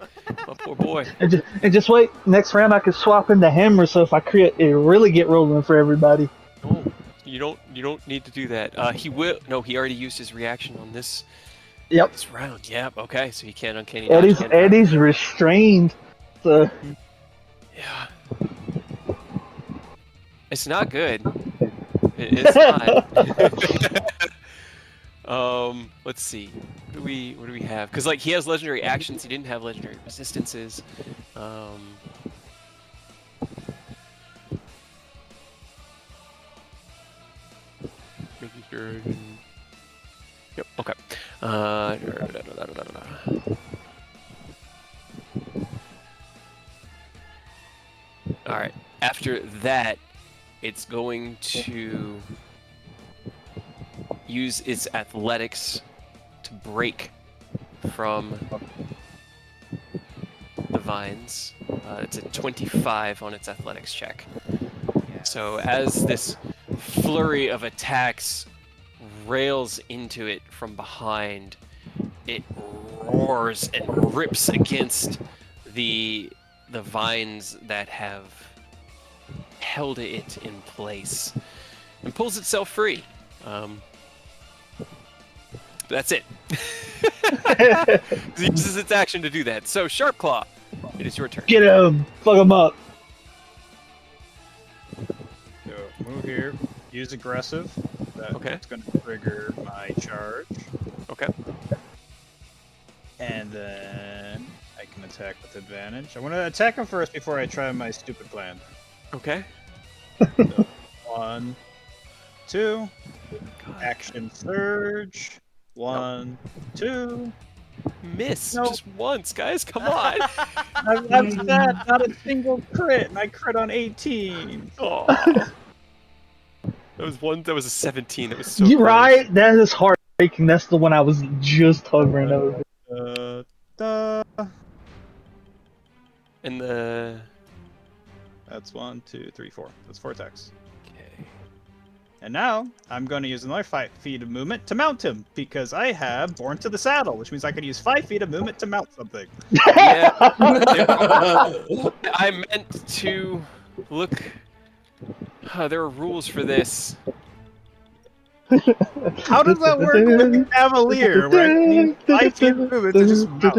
My poor boy. And just wait. Next round, I can swap in the hammer. So if I crit, it really get rolling for everybody. No, you don't need to do that. He will. No, he already used his reaction on this. Yep. This round. Yep. Okay. So he can't uncanny dodge. Eddie's restrained. So Yeah. It's not good. It's not. Let's see. What do we have? Because like he has legendary actions, he didn't have legendary resistances. Making sure. Yep. Okay. All right. After that, it's going to use its athletics to break from the vines. It's a 25 on its athletics check. So as this flurry of attacks rails into it from behind, it roars and rips against the vines that have held it in place and pulls itself free. That's it. It uses its action to do that. So Sharp Claw, It is your turn. Get him! Fuck him up! So move here. Use aggressive. That's Okay. going to trigger my charge. Okay. And then I can attack with advantage. I want to attack him first before I try my stupid plan. Okay. So, 1, 2. God. Action surge. 1, 2. Miss Nope. just once, guys. Come on. That's that. Not a single crit, and I crit on 18. Aw. That was a 17. That was so You're close. right. That is heartbreaking. That's the one I was just hovering over. And the That's 1, 2, 3, 4. That's 4 attacks. okay. And now I'm going to use another 5 feet of movement to mount him because I have Born to the Saddle, which means I can use 5 feet of movement to mount something. Yeah. I meant to look. There are rules for this. How does that work with the Cavalier, where I need 5 feet of movement to just mount?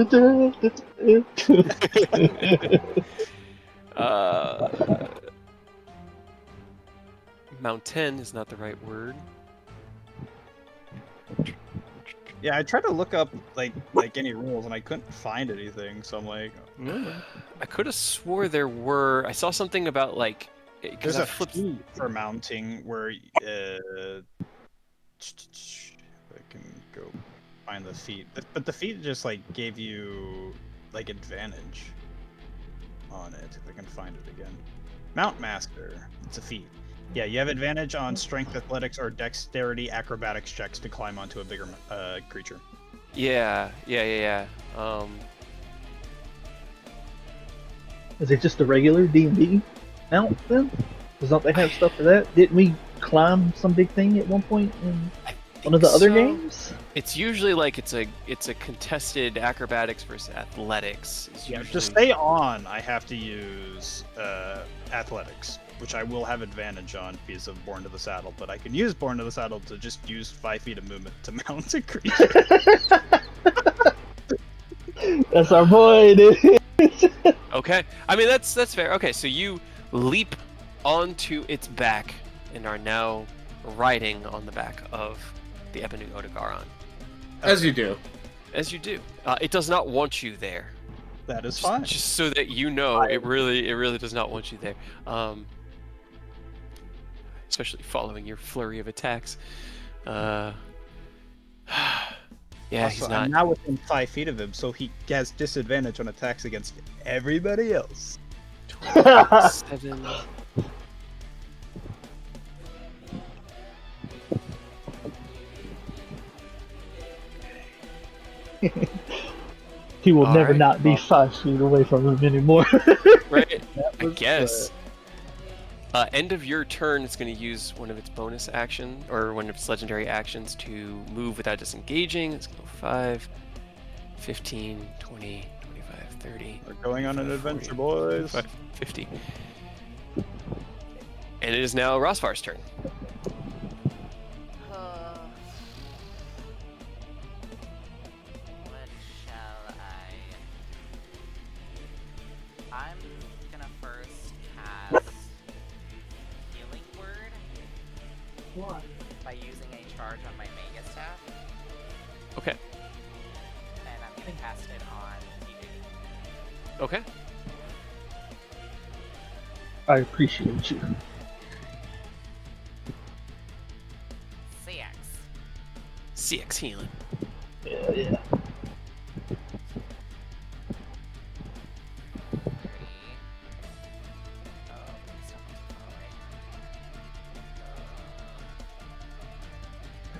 Mountain is not the right word. Yeah, I tried to look up like any rules and I couldn't find anything, so I'm like, I could have swore there were. I saw something about like. there's I a flipped. feat for mounting where I can go find the feat, but the feat just like gave you like advantage on it. If I can find it again, Mount Master. It's a feat. Yeah, you have advantage on strength, athletics, or dexterity acrobatics checks to climb onto a bigger creature. Yeah. Is it just a regular D&D mount then? Does not they have stuff for that? Didn't we climb some big thing at one point in one of the other games? It's usually like it's a contested acrobatics versus athletics. Yeah, Usually... to stay on, I have to use athletics, which I will have advantage on because of Born to the Saddle, but I can use Born to the Saddle to just use 5 feet of movement to mount a creature. That's our boy, dude. Okay, I mean that's fair. Okay, so you leap onto its back and are now riding on the back of the Ebony Odogaron. As you do. As you do. It does not want you there. That is fine. Just so that you know, it really does not want you there. Especially following your flurry of attacks. Yeah, Also, he's not. I'm now within 5 feet of him, so he has disadvantage on attacks against everybody else. 27. He will All never right. not be 5 feet away from him anymore. Right? I guess. End of your turn, it's going to use one of its bonus action, or one of its legendary actions to move without disengaging. It's going to go 5, 15, 20, 25, 30. We're going on an 40, adventure, boys. 45, 50. And it is now Rosvar's turn. What shall I'm gonna first cast Healing Word. What? By using a charge on my Mega Staff. Okay. And I'm gonna cast it on TJ. Okay. I appreciate you. CX. CX healing. Yeah.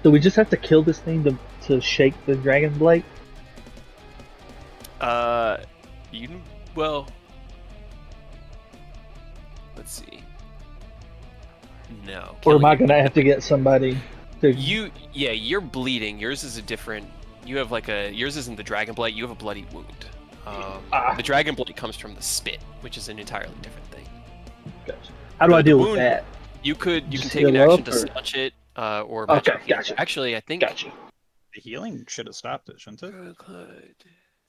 Do we just have to kill this thing to shake the dragon blade? Well, let's see. No. Or am killing I it- gonna have to get somebody to... You're bleeding. Yours is a different. You have yours isn't the dragon blight. You have a bloody wound. The dragon blight comes from the spit, which is an entirely different thing. Gotcha. How do I The deal with wound- that? You can Just take an heal action up, to or- staunch it, or Okay, magic heal. gotcha. Actually, I think. Gotcha. The healing should have stopped it, shouldn't it? Good.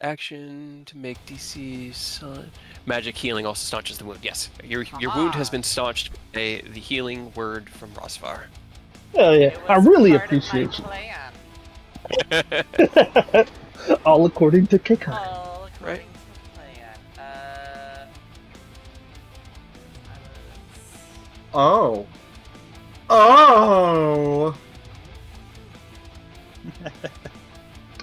action to make DC sun. Magic healing also staunches the wound. Yes, your wound has been staunched by the healing word from Rosvar. Hell yeah. It I was really part of my appreciate plan. you. All according to Kikai. All according Right. to plan. Oh. Oh.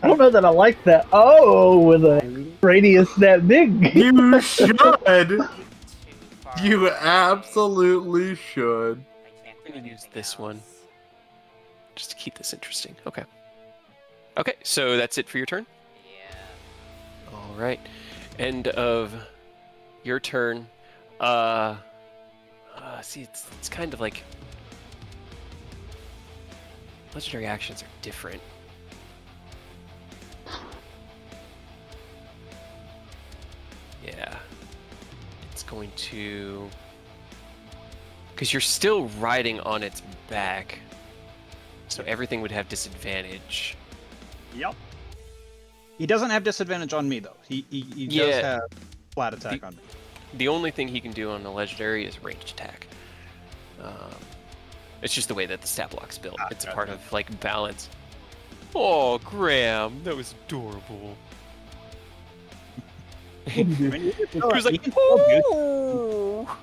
I don't know that I like that. Oh, with a radius that big. You should. Too far You away. absolutely should. I can't do I'm gonna use anything this one. else. Just to keep this interesting. Okay. Okay, so that's it for your turn? Yeah. All right. End of your turn. See, it's kind of like legendary actions are different. Yeah. It's going to, because you're still riding on its back, so everything would have disadvantage. Yep. He doesn't have disadvantage on me though. He does Yeah. have flat attack on me. The only thing he can do on the legendary is ranged attack. It's just the way that the stat block's built. It's a part of like balance. Oh, Graham, that was adorable. He was like, "Oh."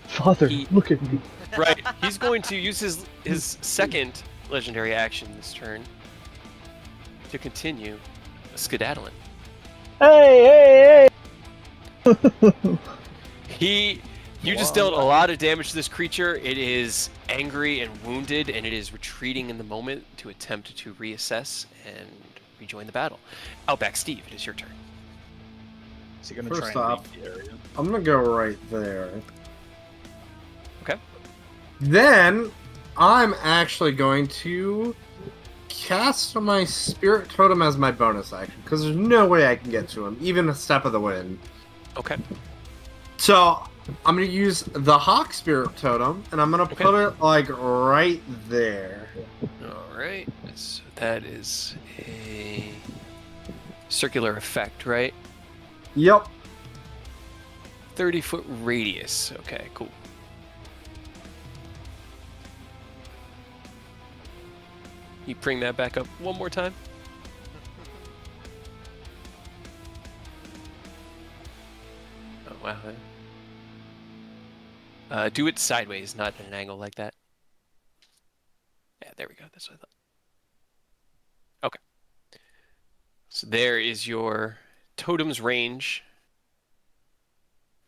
Father, He- look at me. Right, he's going to use his second legendary action this turn to continue skedaddling. Hey, You just dealt a lot of damage to this creature. It is angry and wounded, and it is retreating in the moment to attempt to reassess and rejoin the battle. Outback Steve, it is your turn. Is he gonna First try and off, leave the area? I'm gonna go right there. Okay. Then I'm actually going to cast my Spirit Totem as my bonus action because there's no way I can get to him, even a step of the wind. Okay. So I'm gonna use the Hawk Spirit Totem, and I'm gonna put it like right there. All right. So that is a circular effect, right? Yep. 30-foot radius. Okay, cool. You bring that back up one more time. Oh, wow. Do it sideways, not at an angle like that. Yeah, there we go. That's what I thought. Okay. So there is your totem's range.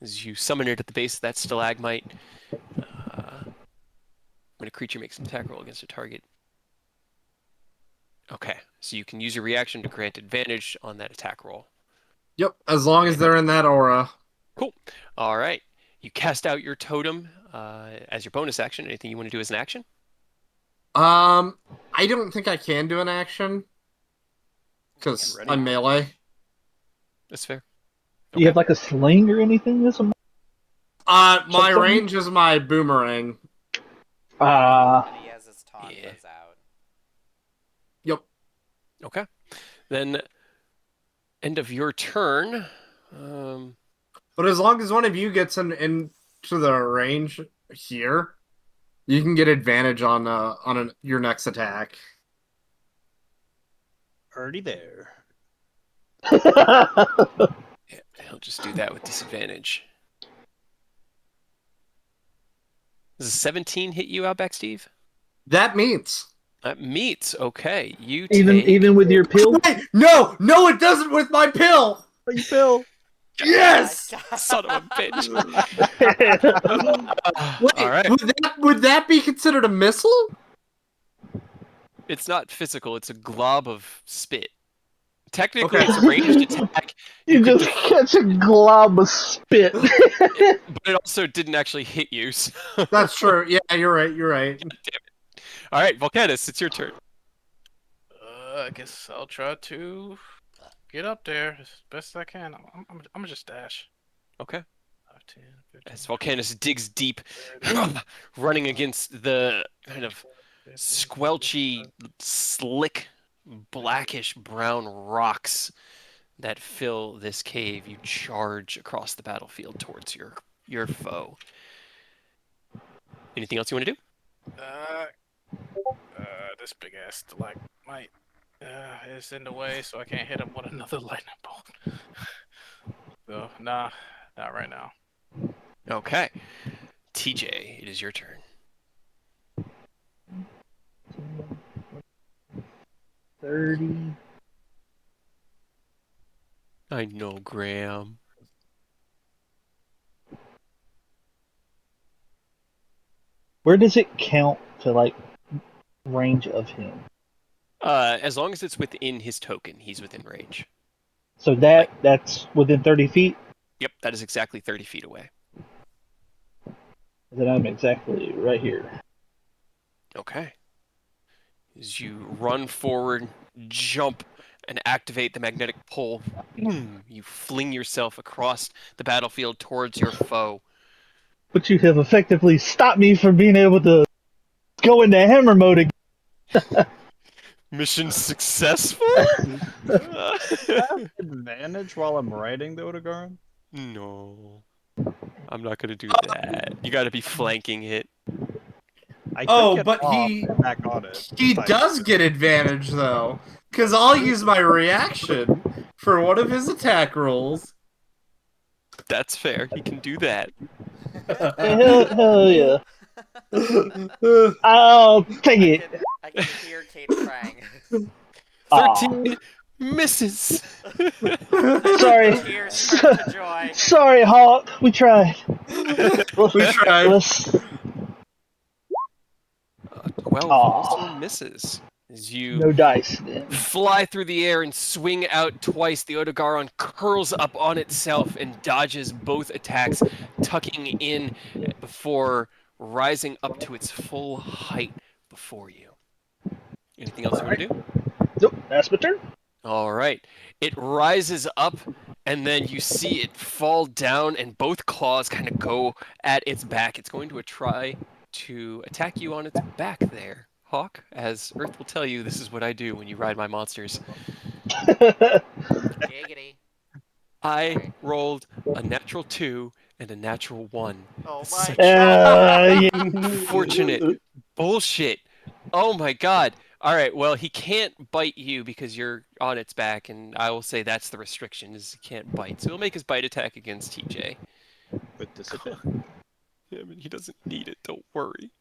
As you summon it at the base of that stalagmite, when a creature makes an attack roll against a target. Okay, so you can use your reaction to grant advantage on that attack roll. Yep. As long as they're in that aura. Cool. All right. You cast out your totem as your bonus action. Anything you want to do as an action? I don't think I can do an action because I'm melee. That's fair. Do you have like a sling or anything? My Something? range is my boomerang. Ah. And he has his taunt Yeah. goes out. Yep. Okay. Then, end of your turn. But as long as one of you gets into the range here, you can get advantage on your next attack. Already there. Yeah, he'll just do that with disadvantage. Does a 17 hit you, Outback Steve? That means. That meets. Okay, you even take... even with your pill? Wait, no, it doesn't with my pill. You pill. Yes. Son of a bitch. Wait, All right. would that be considered a missile? It's not physical. It's a glob of spit. Technically, Okay. it's a ranged attack. You could just catch a glob of spit. But it also didn't actually hit you. So... That's true. Yeah, you're right. Damn it. All right, Volcanus, it's your turn. I guess I'll try to get up there as best I can. I'm gonna just dash. Okay. 5, 10, 15, As Volcanus digs deep, running against the kind of squelchy, slick blackish brown rocks that fill this cave, you charge across the battlefield towards your foe. Anything else you want to do? This big ass stalagmite is in the way, so I can't hit him with another lightning bolt. So, nah, not right now. Okay. TJ, it is your turn. 30. I know, Graham. Where does it count to like range of him? As long as it's within his token, he's within range. So that's within 30 feet? Yep, that is exactly 30 feet away. Then I'm exactly right here. Okay. As you run forward, jump, and activate the magnetic pull, boom, you fling yourself across the battlefield towards your foe. But you have effectively stopped me from being able to go into hammer mode again. Mission successful? I have advantage while I'm riding the Odogaron? No. I'm not going to do that. You got to be flanking it. I could Oh, get but off and back on it. he if I- does get advantage though, because I'll use my reaction for one of his attack rolls. That's fair. He can do that. Hell yeah. Oh, dang it. I can hear Kate crying. 13 misses. Sorry. Tears turn to joy. Sorry, Hawk. We tried. We tried. Let's... 12 Aw. also misses. As you No dice, then. fly through the air and swing out twice, the Odogaron curls up on itself and dodges both attacks, tucking in before rising up to its full height before you. Anything else you want to do? Nope, that's my turn. All right. It rises up, and then you see it fall down, and both claws kind of go at its back. It's going to try to attack you on its back there, Hawk. As Earth will tell you, this is what I do when you ride my monsters. Giggity. I rolled a natural 2 and a natural 1. Oh This is my such Yeah. unfortunate bullshit. Oh my god. All right, well, he can't bite you because you're on its back, and I will say that's the restriction, is he can't bite. So he'll make his bite attack against TJ. With disadvantage. Yeah, I mean, he doesn't need it, don't worry.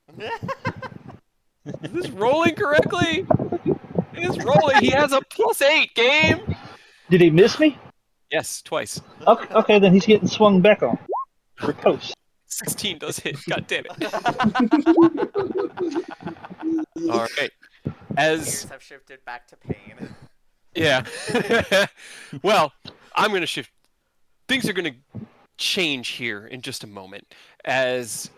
Is this rolling correctly? It is rolling. He has a +8 game. Did he miss me? Yes, twice. Okay, then he's getting swung back on. Riposte. 16 does hit. God damn it. All right. Tears have shifted back to pain. Yeah. Well, I'm going to shift. Things are going to change here in just a moment as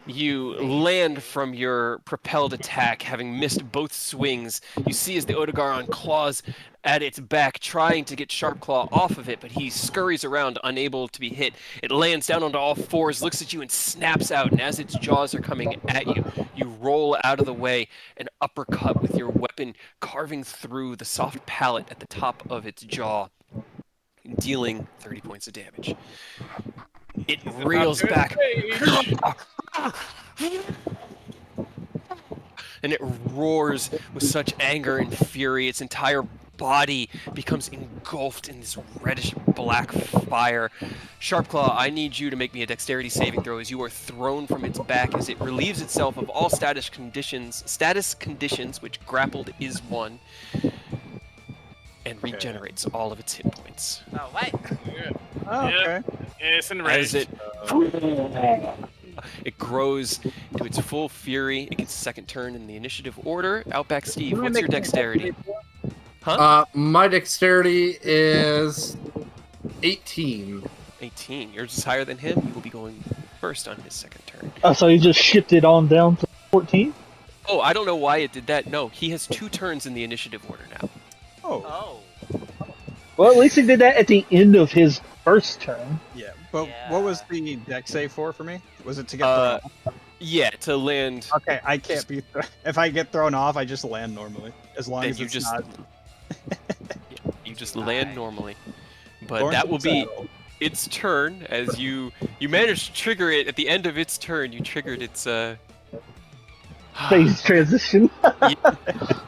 you land from your propelled attack, having missed both swings. You see as the Odogaron claws at its back, trying to get Sharpclaw off of it, but he scurries around, unable to be hit. It lands down onto all fours, looks at you, and snaps out. And as its jaws are coming at you, you roll out of the way, an uppercut with your weapon carving through the soft palate at the top of its jaw, dealing 30 points of damage. It reels back. And it roars with such anger and fury. Its entire body becomes engulfed in this reddish black fire. Sharpclaw, I need you to make me a dexterity saving throw as you are thrown from its back as it relieves itself of all status conditions, which grappled is 1, and regenerates all of its hit points. Oh, what? Oh, okay. It's As enraged. it grows to its full fury, it gets a second turn in the initiative order. Outback Steve, what's your dexterity? Huh? My dexterity is 18. 18. Yours is higher than him. You will be going first on his second turn. Oh, so he just shifted on down to 14? Oh, I don't know why it did that. No, he has 2 turns in the initiative order now. Oh. Oh. Well, at least he did that at the end of his first turn. Yeah. But Yeah. what was the dex save for me? Was it to get thrown? Yeah, to land. Okay, I can't be. If I get thrown off, I just land normally, as long Then as you it's just not. you just land normally. But Born that to will the be saddle. its turn as you managed to trigger it at the end of its turn. You triggered its Phase okay. transition.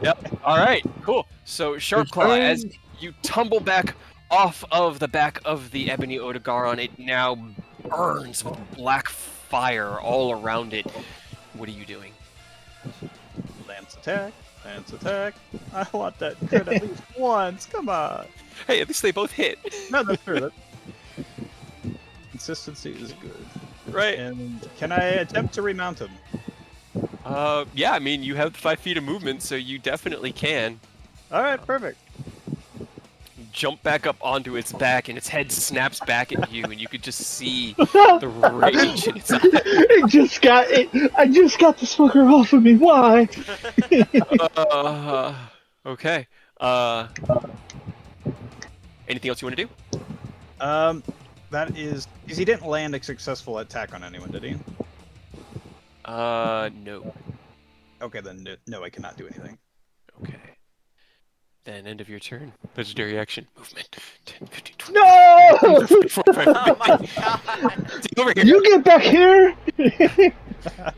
Yep. All right. Cool. So Sharpclaw, as you tumble back off of the back of the Ebony Odegaron, it now burns with black fire all around it. What are you doing? Lance attack. Lance attack. I want that crit at least once. Come on. Hey, at least they both hit. No, that's true. Consistency is good. Right. And can I attempt to remount him? Yeah. I mean, you have 5 feet of movement, so you definitely can. All right, perfect. Jump back up onto its back, and its head snaps back at you, and you could just see the rage in its eyes. I just got the smoker off of me. Why? Okay. Anything else you want to do? That is because he didn't land a successful attack on anyone, did he? No. Okay, then no, I cannot do anything. Okay. Then end of your turn. Legendary action. Movement. 10, 15, 20. No! 45, Oh my god! See, over here. You get back here!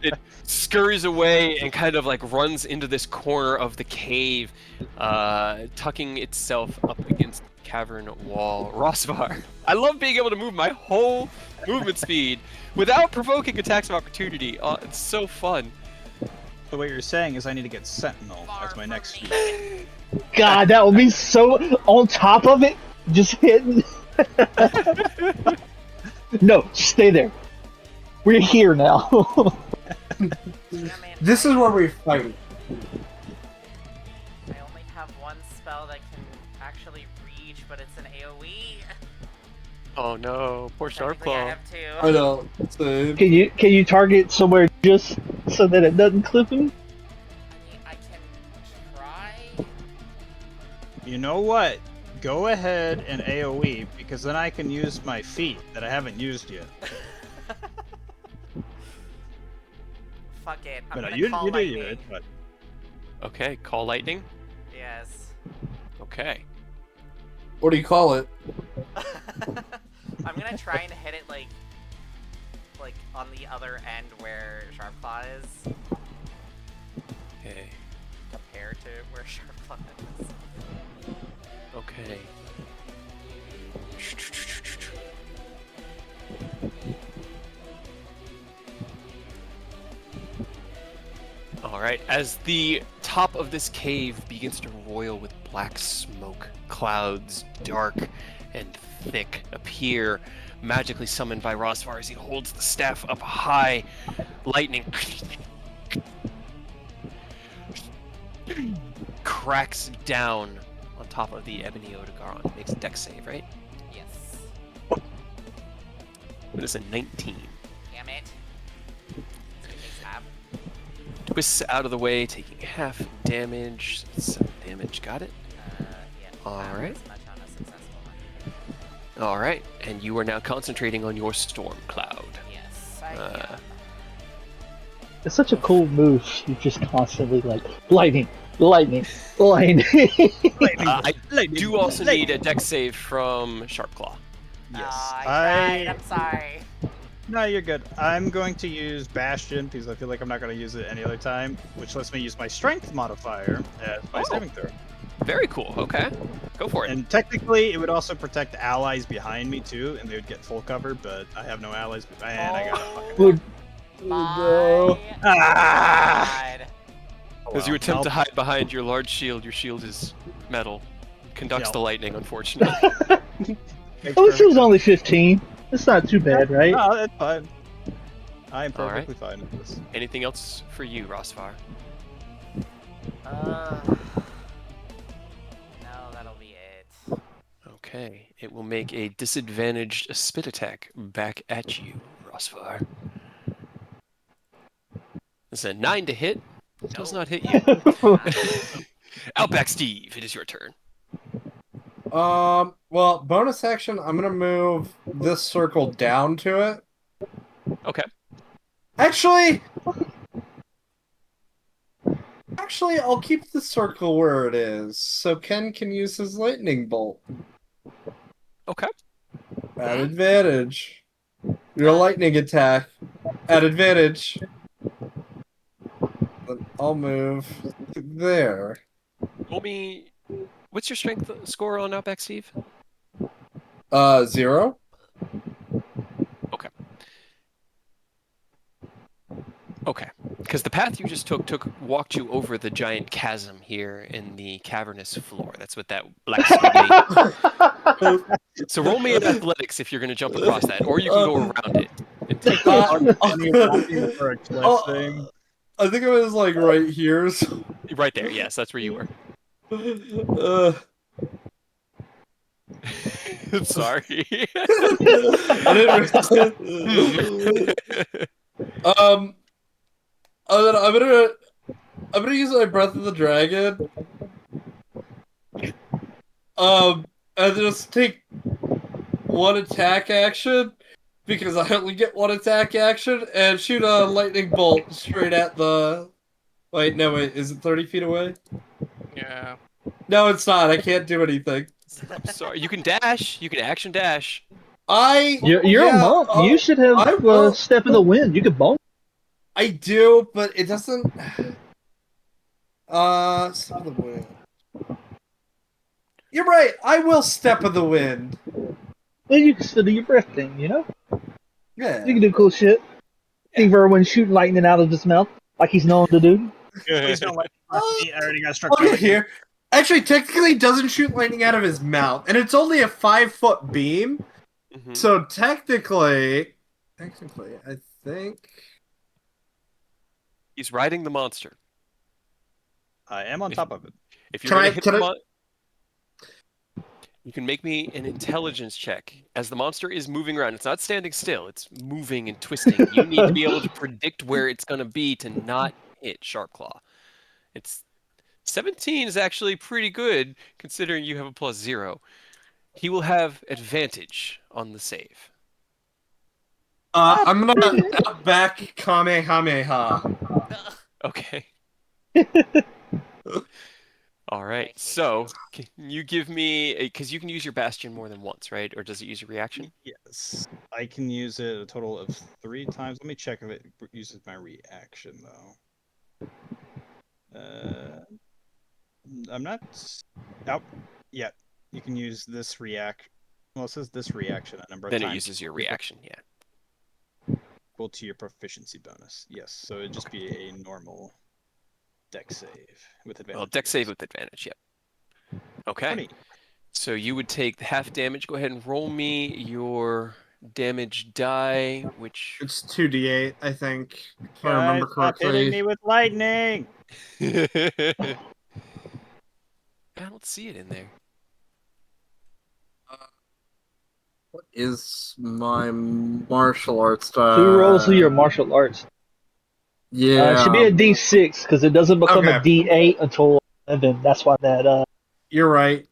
It scurries away and kind of like runs into this corner of the cave, tucking itself up against the cavern wall. Rosvar, I love being able to move my whole movement speed without provoking attacks of opportunity. It's so fun. So what you're saying is I need to get Sentinel as my next feat. God, that would be so on top of it. Just hitting. No, stay there. We're here now. This is where we fight. I only have one spell that can actually reach, but it's an AoE. Oh no, poor Technically, I Sharpclaw. have two. I know. Same. Can you target somewhere just so that it doesn't clip him? I mean, I can try. You know what? Go ahead and AoE, because then I can use my feat that I haven't used yet. Fuck it. I'm But no, gonna you call do lightning. it. But Okay, call lightning. Yes. Okay. What do you call it? I'm gonna try and hit it like on the other end where Sharpclaw is, Okay. compared to where Sharpclaw is. Okay. Alright, as the top of this cave begins to roil with black smoke, clouds, dark and thick, appear, magically summoned by Rosvar as he holds the staff up high. Lightning cracks down on top of the Ebony Odegaron. Makes a dex save, right? Yes. It is a 19. Damn it. Stab. Twists out of the way, taking half damage. 7 damage, got it? Yeah. Alright. As much on a successful one. Alright, and you are now concentrating on your storm cloud. Yes, I am. It's such a cool move. You just constantly like lightning, lightning, lightning. I do also need a dex save from Sharpclaw. yes, I tried. I'm sorry. No, you're good. I'm going to use Bastion because I feel like I'm not going to use it any other time, which lets me use my Strength modifier as my saving throw. Very cool. Okay, go for it. And technically, it would also protect allies behind me too, and they would get full cover. But I have no allies, and I got fucking. Would- My God. As you attempt to hide behind your large shield, your shield is metal. Conducts the lightning, unfortunately. At least it was only 15. It's not too bad, right? No, that's fine. I am All right. perfectly fine with this. Anything else for you, Rosvar? No, that'll be it. Okay, it will make a disadvantaged spit attack back at you, Rosvar. It's a 9 to hit. Does not hit you. Outback Steve, it is your turn. Well, bonus action, I'm gonna move this circle down to it. Okay. Actually, I'll keep the circle where it is, so Ken can use his lightning bolt Okay. at advantage. Your lightning attack at advantage. Then I'll move there. Roll me. What's your strength score on Outback Steve? 0. Okay. Okay. Because the path you just walked you over the giant chasm here in the cavernous floor. That's what that black squiggly. So roll me an athletics if you're going to jump across that, or you can go around it and take Aren't any walking for a cliff thing? I think it was like right here. So... right there. Yes, that's where you were. Sorry. I didn't. I'm gonna use my Breath of the Dragon. And just take one attack action because I only get one attack action and shoot a lightning bolt straight at the. Wait, no, wait, is it 30 feet away? Yeah. No, it's not. I can't do anything. I'm sorry. You can dash. You can action dash. You're a monk. You should have step in the wind. You could bonk. I do, but it doesn't. Step of the wind. You're right. I will step of the wind. Then you can still do your breath thing. You know. Yeah. You can do cool shit. Steve Irwin shooting lightning out of his mouth like he's known to do. Please don't let me. I already got struck. Okay, here. Actually, technically, he doesn't shoot lightning out of his mouth, and it's only a 5-foot beam. Mm-hmm. So technically, I think He's riding the monster. I am on top of it. If you're going to hit the you can make me an intelligence check. As the monster is moving around, it's not standing still, it's moving and twisting. You need to be able to predict where it's going to be to not hit Sharpclaw. It's 17 is actually pretty good considering you have a +0. He will have advantage on the save. I'm gonna back Kamehameha. Okay. All right. So, can you give me because you can use your bastion more than once, right? Or does it use your reaction? Yes, I can use it a total of 3 times. Let me check if it uses my reaction though. I'm not out yet. You can use this react. Well, it says this reaction a number of Then times. it uses your reaction, yeah. Equal to your proficiency bonus. Yes, so it'd just be a normal deck save with advantage. Well, deck save with advantage, yep. Okay. 20. So you would take the half damage. Go ahead and roll me your damage die, which It's 2d8, I think, if I Guys, remember stop hitting correctly. me with lightning! I don't see it in there. What is my martial arts die? 2 rolls of your martial arts. Yeah. It should be a D6 because it doesn't become a D8 until 11. That's why that. You're right.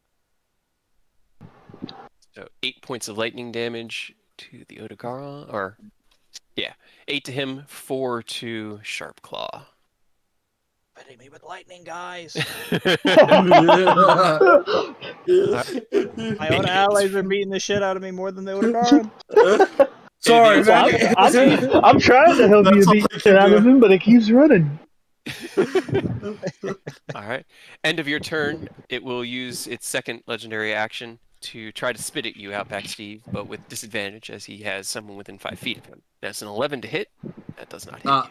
So 8 points of lightning damage to the Odagara, or yeah, 8 to him, 4 to Sharpclaw. Hitting me with lightning, guys! My own allies are beating the shit out of me more than they would have done. Sorry, Well, I'm trying to help you beat the shit out of him, but it keeps running. All right. End of your turn. It will use its second legendary action to try to spit at you, Outback Steve, but with disadvantage as he has someone within 5 feet of him. That's an 11 to hit. That does not hit you.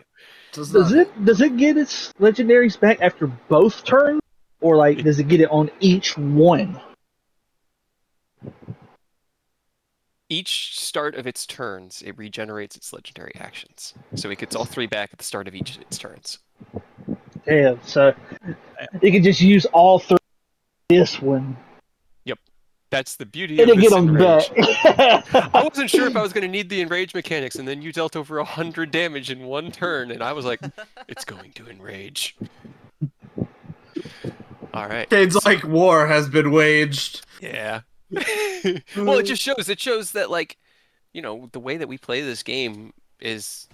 Does it get its legendaries back after both turns, or like does it get it on each one? Each start of its turns, it regenerates its legendary actions. So it gets all 3 back at the start of each of its turns. Damn, so it can just use all 3 this one. Yep. That's the beauty And of it this get them enrage. back. I wasn't sure if I was going to need the enrage mechanics, and then you dealt over 100 damage in one turn, and I was like, it's going to enrage. All right. Cade's like, war has been waged. Yeah. Well, it shows that, like, you know, the way that we play this game is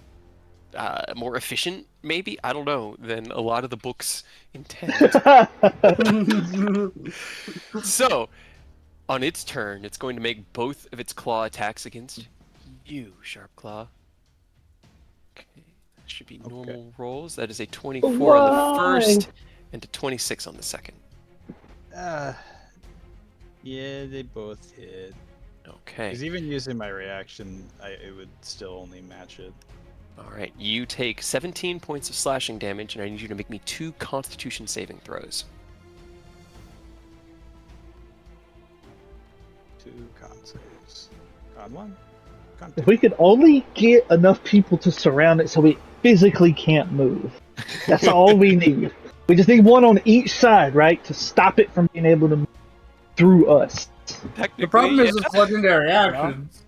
more efficient, maybe, I don't know, than a lot of the books intend. So, on its turn, it's going to make both of its claw attacks against you, Sharp Claw. Okay, that should be normal rolls. That is a 24 on the Why? first and a 26 on the second. Yeah, they both hit. Okay. Because even using my reaction, it would still only match it. All right. You take 17 points of slashing damage, and I need you to make me 2 Constitution saving throws. 2 con saves. Con 1. Con 2. If we could only get enough people to surround it so it physically can't move. That's all we need. We just need one on each side, right? To stop it from being able to move through us. The problem is it's legendary actions.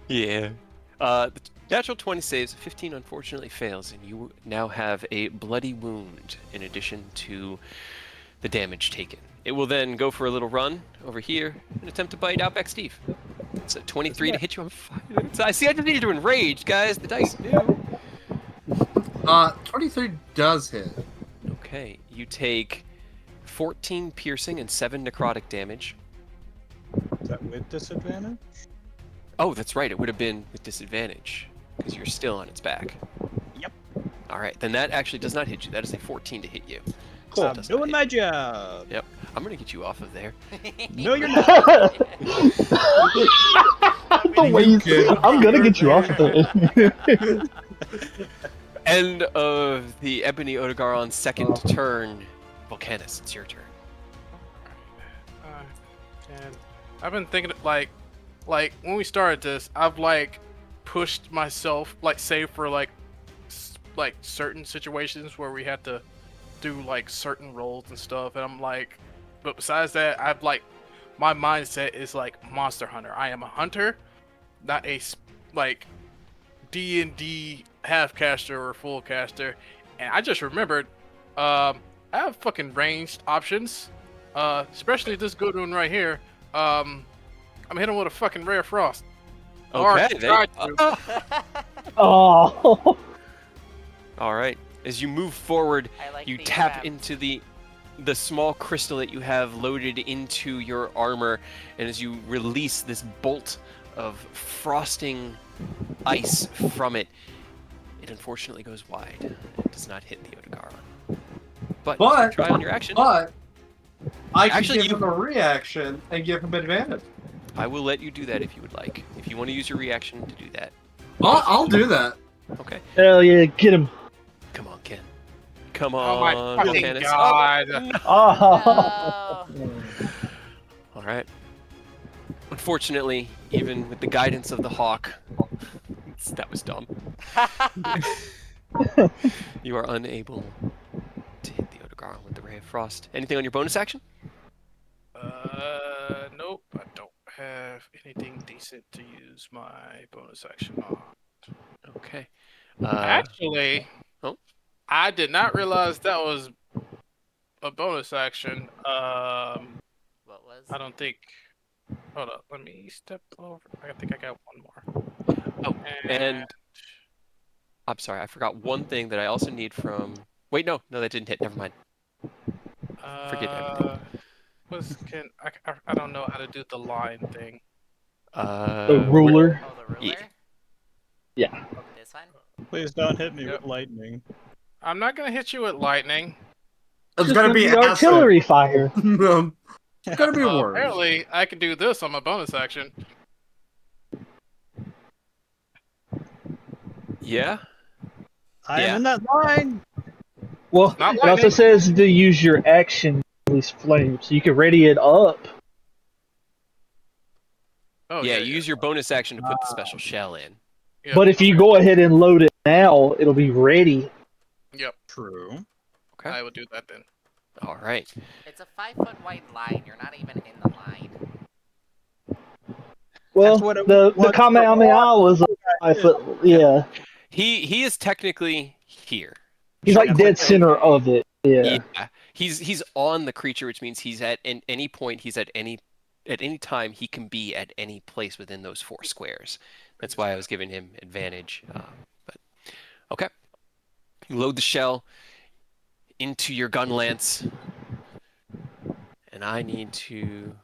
Yeah. The natural 20 saves, 15 unfortunately fails, and you now have a bloody wound in addition to the damage taken. It will then go for a little run over here and attempt to bite Outback Steve. It's a 23 to hit you on fire. I see, I just needed to enrage, guys. The dice knew. 23 does hit. Okay, you take 14 piercing and 7 necrotic damage. Is that with disadvantage? Oh, that's right. It would have been with disadvantage because you're still on its back. Yep. All right, then that actually does not hit you. That is a 14 to hit you. Cool. So it I'm does not doing hit my you. job. Yep. I'm gonna get you off of there. No, you're not. The way I'm gonna get you off of it. End of the Ebony Odegaron's second turn. Volcanus, it's your turn. And I've been thinking like when we started this, I've like pushed myself save for like certain situations where we had to do like certain roles and stuff, and I'm like, but besides that, I've like my mindset is like monster hunter. I am a hunter, not a like D&D half caster or full caster. And I just remembered, I have fucking ranged options, especially this good one right here. I'm hitting with a fucking rare frost. Okay. Oh. All right. As you move forward, I like you the tap trap. into the small crystal that you have loaded into your armor, and as you release this bolt of frosting ice from it, it unfortunately goes wide. It does not hit the Odegaron. But you can try on your action. But I can Actually, give him a reaction and give him advantage. I will let you do that if you would like. If you want to use your reaction to do that. I'll do that. Okay. Hell yeah, get him. Come on, Ken. Come Oh my on, fucking Volcanus. god! Oh, no. Oh. No. All right. Unfortunately, even with the guidance of the hawk, that was dumb. You are unable to hit the Odegaron with the Ray of Frost. Anything on your bonus action? Nope. I don't have anything decent to use my bonus action on. Okay. Actually, oh? I did not realize that was a bonus action. What was? I don't think. Hold up. Let me step over. I think I got one more. Oh, and I'm sorry, I forgot one thing that I also need from. Wait, no, that didn't hit. Never mind. Forget everything. I don't know how to do the line thing. The ruler. Oh, the ruler? Yeah. This one? Please don't hit me Yep. with lightning. I'm not gonna hit you with lightning. It's Just gonna be artillery fire. It's gonna be worse. Apparently, I can do this on my bonus action. Yeah. I Yeah. am in that line. Well, Not it also lightning. says to use your action to release flame, so you can ready it up. Oh Yeah, you use your bonus action to put the special shell in. Yep. But if you go ahead and load it now, it'll be ready. Yep. True. Okay. I will do that then. All right. It's a 5-foot wide line. You're not even in the line. Well, That's what it the was Kamehameha was a 5 foot. Yeah. He is technically here. He's like dead center Okay. of it. Yeah. He's on the creature, which means he's at any point. He's at any time he can be at any place within those 4 squares. That's why I was giving him advantage. But Okay. You load the shell into your gun lance, and I need to.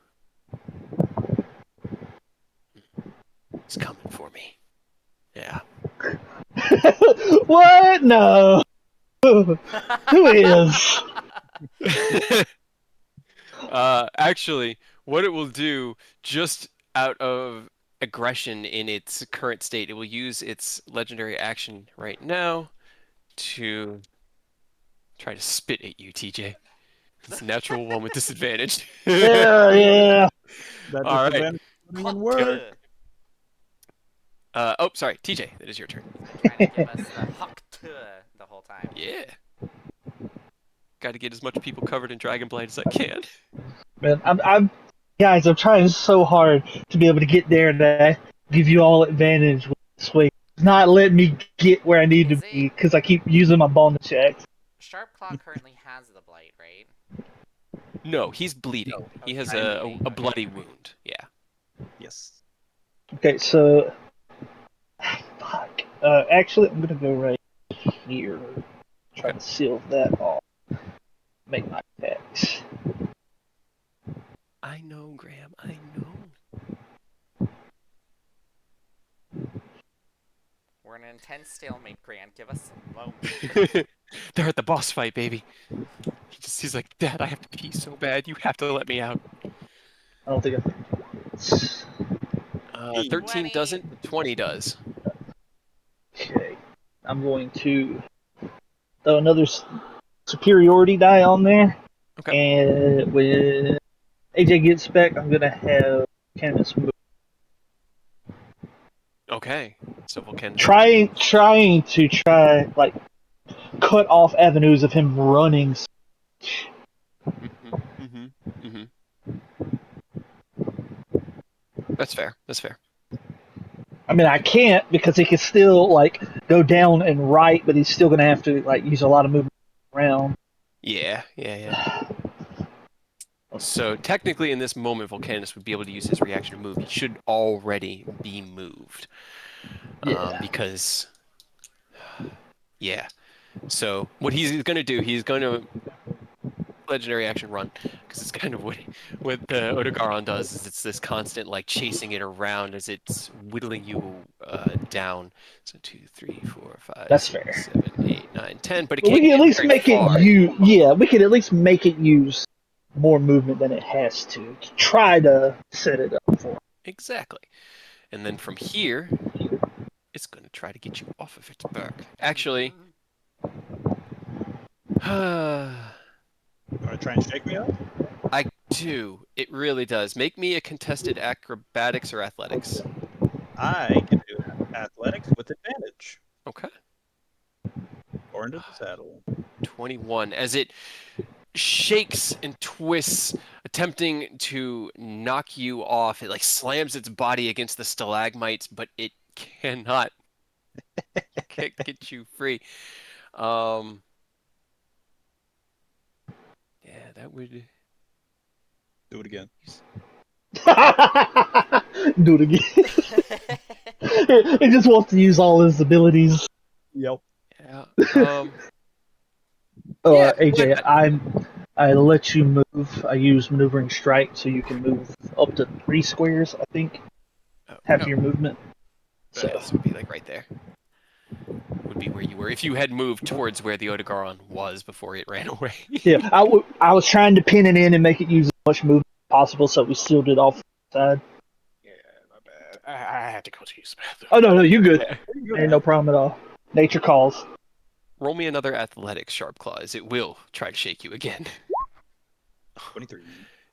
It's coming for me. Yeah. What? No. Who is? Actually, what it will do, just out of aggression in its current state, it will use its legendary action right now to try to spit at you, TJ. It's a natural one with disadvantage. Yeah, yeah. That All right. disadvantage putting in work. Oh, sorry, TJ, that is your turn. Trying to give us the huck the whole time. Yeah. Got to get as much people covered in Dragonblight as I can. Man, guys, I'm trying so hard to be able to get there to give you all advantage with this week. It's not letting me get where I need to Is be it because I keep using my bonus checks. Sharpclaw currently has the blight, right? No, he's bleeding. Oh, He has he's a, bleeding. a Okay, bloody okay. wound. Yeah. Yes. Okay, so fuck. Actually, I'm gonna go right here. Try Okay. to seal that off. Make my attacks. I know, Graham. I know. We're in an intense stalemate, Grant. Give us some moment. They're at the boss fight, baby. He's like, Dad, I have to pee so bad. You have to let me out. I don't think I. 13 20. doesn't, but 20 does. Okay, I'm going to throw another superiority die on there, Okay. and when AJ gets back, I'm gonna have Candace move. Okay. So Volcanus. Trying to like cut off avenues of him running. That's fair. That's fair. I mean, I can't because he can still like go down and right, but he's still gonna have to like use a lot of movement around. Yeah. So technically, in this moment, Volcanus would be able to use his reaction to move. He should already be moved. Yeah, Because, yeah. So what he's going to do, he's going to legendary action run, because it's kind of what the Odogaron does. Is it's this constant like chasing it around as it's whittling you down. So 2, 3, 4, 5, that's 6, fair. 7, 8, 9, 10. But it But we can't can at get least very make far. it use. Yeah, we can at least make it use more movement than it has to try to set it up for. Exactly. And then from here, it's going to try to get you off of its back. Actually, I You want to try and shake me up? do. It really does. Make me a contested acrobatics or athletics. I can do athletics with advantage. Okay. Or into the saddle. 21. As it shakes and twists, attempting to knock you off, it like slams its body against the stalagmites, but it cannot get you free. Um, yeah, that would. Do it again. Do it again. He just wants to use all his abilities. Yep. Yeah. Yeah. Why AJ, not? I let you move. I use maneuvering strike, so you can move up to 3 squares. I think Oh, half oh, your movement. So this would be like right there. Would be where you were if you had moved towards where the Odogaron was before it ran away. yeah, I was trying to pin it in and make it use as much movement as possible, so we sealed it off the side. Yeah, my bad. I had to go to use the bathroom. Oh no, you good? Yeah. Ain't no problem at all. Nature calls. Roll me another athletics, Sharp Claws. It will try to shake you again. 23.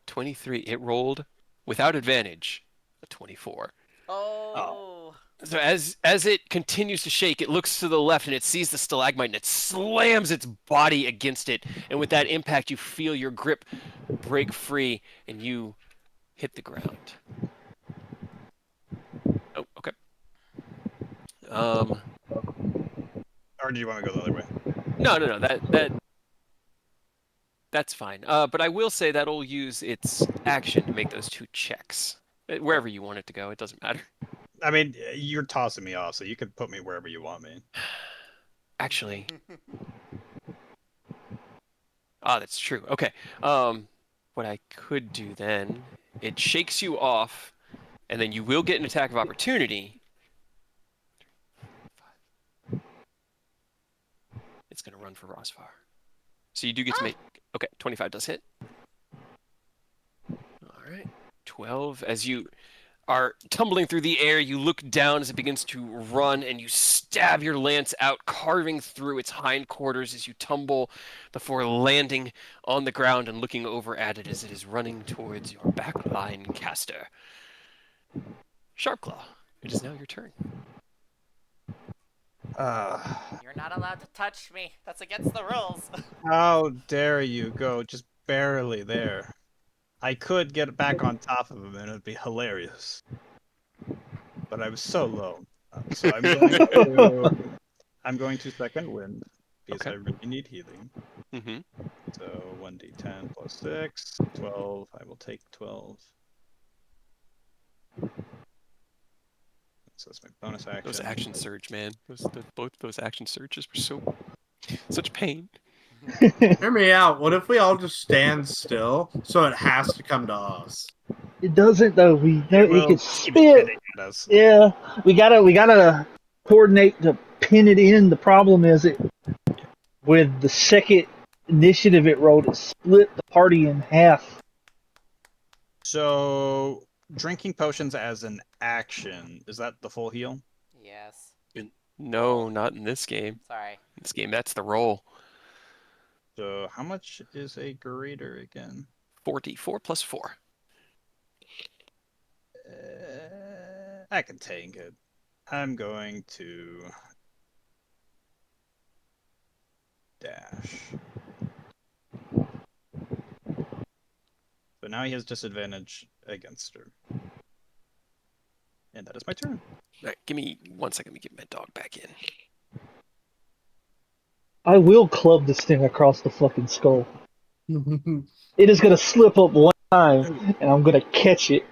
23. It rolled without advantage. A 24. Oh. So as it continues to shake, it looks to the left and it sees the stalagmite and it slams its body against it. And with that impact, you feel your grip break free and you hit the ground. Oh, okay. Or do you want to go the other way? No. That's fine. But I will say that'll use its action to make those 2 checks. Wherever you want it to go, it doesn't matter. I mean, you're tossing me off, so you can put me wherever you want me. Actually, that's true. Okay. What I could do then, it shakes you off, and then you will get an attack of opportunity. It's gonna run for Rosvar. So you do get to make. Okay, 25 does hit. All right, 12. As you are tumbling through the air, you look down as it begins to run, and you stab your lance out, carving through its hindquarters as you tumble before landing on the ground and looking over at it as it is running towards your backline caster. Sharpclaw, it is now your turn. You're not allowed to touch me. That's against the rules. How dare you go just barely there? I could get back on top of him and it'd be hilarious. But I was so low. So I'm going to second wind because Okay. I really need healing. Mm-hmm. So 1d10 plus 6, 12. I will take 12. So that's my bonus action. Those action surge, man. Both those action surges were such pain. Hear me out. What if we all just stand still so it has to come to us? It doesn't though. We know it will can keep spit. spitting at us. Yeah, we gotta coordinate to pin it in. The problem is it with the second initiative it rolled, it split the party in half. So drinking potions as an action, is that the full heal? Yes. No, not in this game. Sorry. In this game, that's the roll. So how much is a greater again? 44 plus 4. I can tank it. I'm going to dash. So now he has disadvantage against her. And that is my turn. All right, give me 1 second. Let me get my dog back in. I will club this thing across the fucking skull. It is gonna slip up one time, and I'm gonna catch it.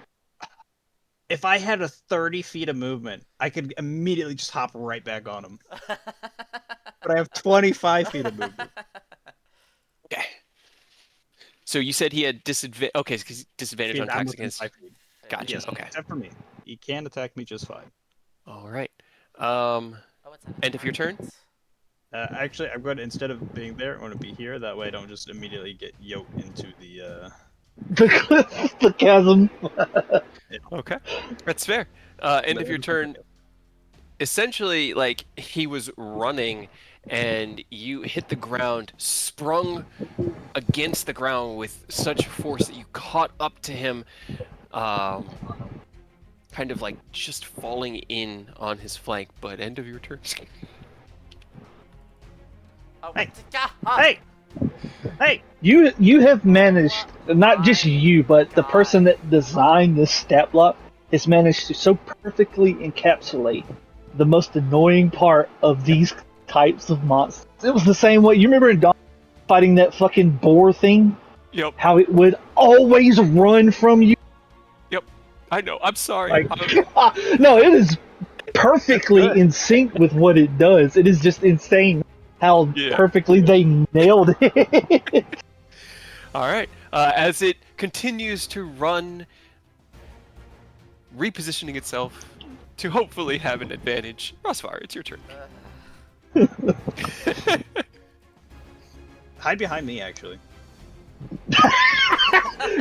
If I had a 30 feet of movement, I could immediately just hop right back on him. But I have 25 feet of movement. Okay. So you said he had disadvantage. Okay, because disadvantage on I'm attacks within against. 5 feet. Gotcha. Yes, Okay. except for me. He can attack me just fine. All right. Oh, it's an End of your turn. environment. Actually, I'm going to, instead of being there, I'm going to be here. That way I don't just immediately get yoked into the... The chasm. Okay, that's fair. End of your turn. Essentially, like, he was running, and you hit the ground, sprung against the ground with such force that you caught up to him, kind of like just falling in on his flank. But end of your turn. Oh, Hey! God. Hey! Hey! You have managed, not just you, but the person that designed this stat block has managed to so perfectly encapsulate the most annoying part of these types of monsters. It was the same way. You remember in Dawn fighting that fucking boar thing? Yep. How it would always run from you? Yep. I know. I'm sorry. Like, no, it is perfectly in sync with what it does. It is just insane how perfectly they nailed it. All right. As it continues to run, repositioning itself to hopefully have an advantage. Rosvar, it's your turn. Hide behind me, actually.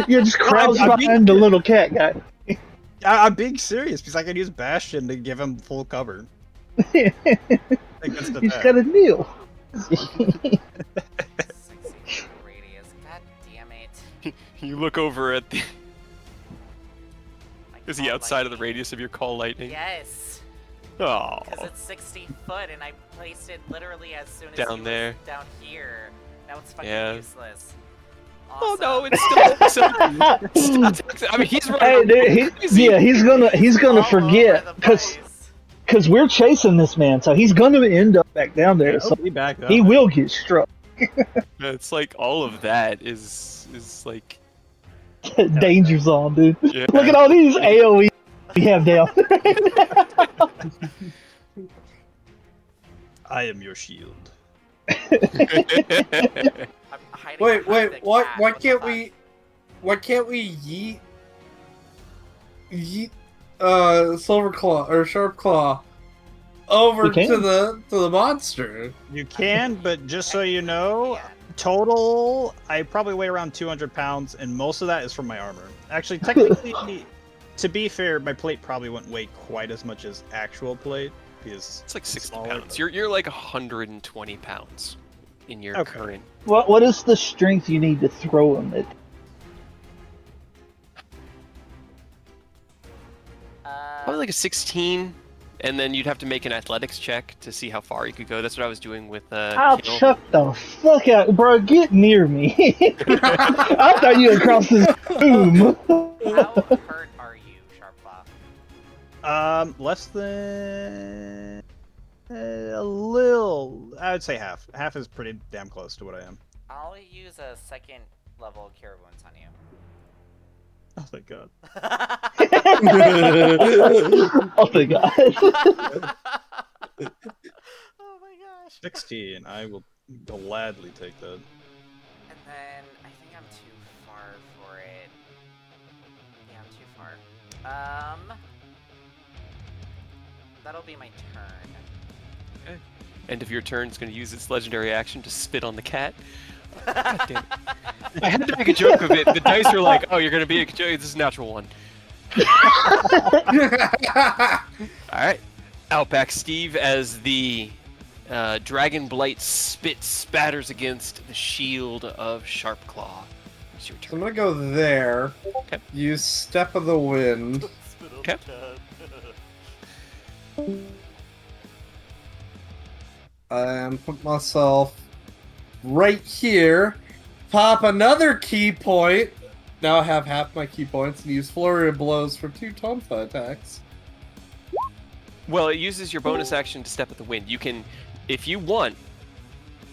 You just crouch behind the little cat guy. I'm being serious, because I can use Bastion to give him full cover. He's got a kneel. 6 radius. God damn it. You look over at the... My Is he call outside of the lightning. radius of your call lightning? Yes. Oh. Because it's 60 foot, and I placed it literally as soon as Down he there. was down here. Now it's fucking Yeah. useless. Oh no, Awesome. it's still... I mean, he's running Hey, dude, crazy. he's gonna all forget over the because place. we're chasing this man, so he's gonna end up back down there. So He'll be back up. he will get struck. It's like all of that is like... Danger zone, dude. Yeah. Look at all these AOE we have down. I am your shield. I'm hiding Wait, behind the what? cat. Why What the can't fuck? we? Why can't we yeet Silver Claw or Sharp Claw over We can. to the monster? You can, but just so you Technically, know, we can. total, I probably weigh around 200 pounds, and most of that is from my armor. Actually, technically, to be fair, my plate probably wouldn't weigh quite as much as actual plate, because It's like 60 smaller, pounds. but- You're like 120 pounds in your Okay. current. What is the strength you need to throw him at? Probably like a 16, and then you'd have to make an athletics check to see how far you could go. That's what I was doing with I'll Kill. chuck the fuck out, bro. Get near me. I thought you had crossed this room. How hurt are you, Sharpclaw? Less than a little. I would say half. Half is pretty damn close to what I am. I'll use a second level cure wounds on you. Oh thank God. Oh my god. Oh my gosh. 16. I will gladly take that. And then I think I'm too far for it. Yeah, I'm too far. That'll be my turn. End of your turn, it's going to use its legendary action to spit on the cat. God damn it. I had to make a joke of it. The dice are like, oh, you're going to be a joke. This is a natural one. Alright. Outback Steve, as the Dragon Blight spit spatters against the shield of Sharpclaw. It's your I'm turn. gonna go there. Okay. Use Step of the Wind. Okay. And put myself right here. Pop another key point. Now I have half my key points and use Flurry of Blows for 2 Tonfa attacks. Well, it uses your bonus action to step at the wind. You can, if you want,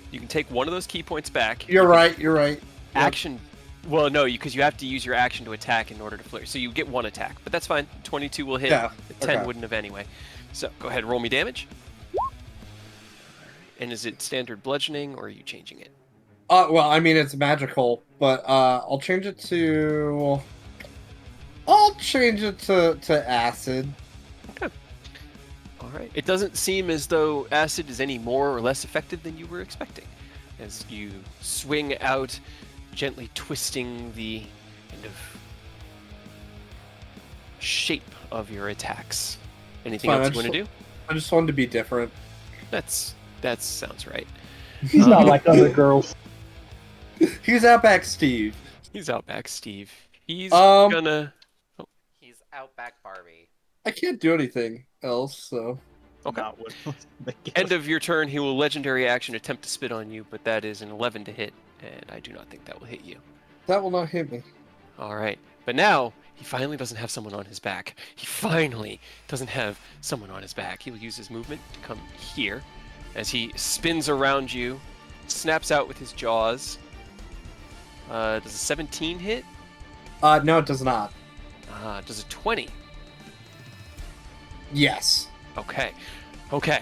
you can take one of those key points back. You're right, you're right. Action. Well, no, because you have to use your action to attack in order to flurry. So you get one attack, but that's fine. 22 will hit. Yeah, The 10 okay. wouldn't have anyway. So go ahead, roll me damage. And is it standard bludgeoning, or are you changing it? Well, I mean, it's magical, but I'll change it to... I'll change it to acid. All right. It doesn't seem as though acid is any more or less effective than you were expecting, as you swing out, gently twisting the kind of shape of your attacks. Anything Fine, else I you want to do? I just wanted to be different. That sounds right. He's not like other girls. He's Outback Steve. He's Outback Steve. He's Um, gonna. He's Outback Barbie. I can't do anything else, so... Okay. Not what the End of your turn, he will legendary action attempt to spit on you, but that is an 11 to hit, and I do not think that will hit you. That will not hit me. All right. But now, he finally doesn't have someone on his back. He finally doesn't have someone on his back. He will use his movement to come here as he spins around you, snaps out with his jaws. Does a 17 hit? No, it does not. Does a 20? Yes. Okay. Okay.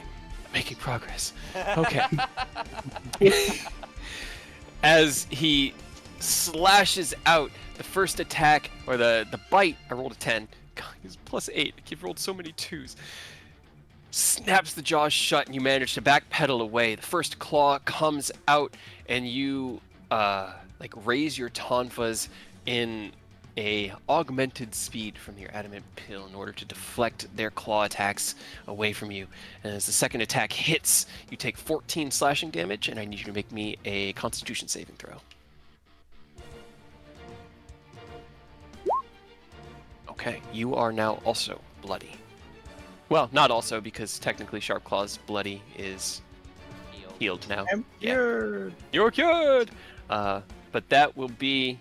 Making progress. Okay. As he slashes out, the first attack, or the bite, I rolled a 10. God, he's +8. You've rolled so many 2s. Snaps the jaws shut, and you manage to backpedal away. The first claw comes out, and you raise your tonfas in a augmented speed from your adamant pill in order to deflect their claw attacks away from you. And as the second attack hits, you take 14 slashing damage, and I need you to make me a Constitution saving throw. Okay, you are now also bloody. Well, not also, because technically Sharpclaw's bloody is healed now. I'm Yeah. cured. You're cured! But that will be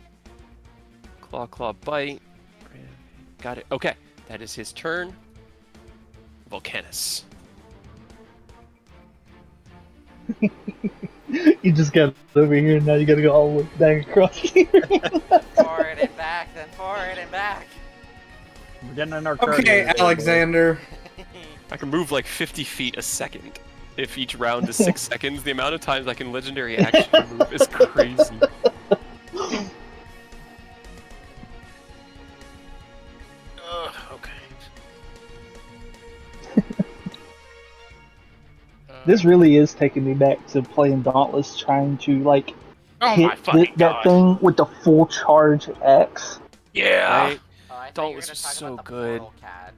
claw, bite. Got it. Okay, that is his turn. Volcanus. You just got over here, and now you gotta go all the way back across here. Forward and back, then forward and back. We're getting in our Okay, cardio, Alexander. I can move like 50 feet a second. If each round is 6 seconds, the amount of times I can legendary action move is crazy. Okay. This really is taking me back to playing Dauntless, trying to like Oh hit my fucking that god. thing with the full charge axe. Yeah. Right? Oh, I thought you were Dauntless gonna was talk so about the good. portal cat.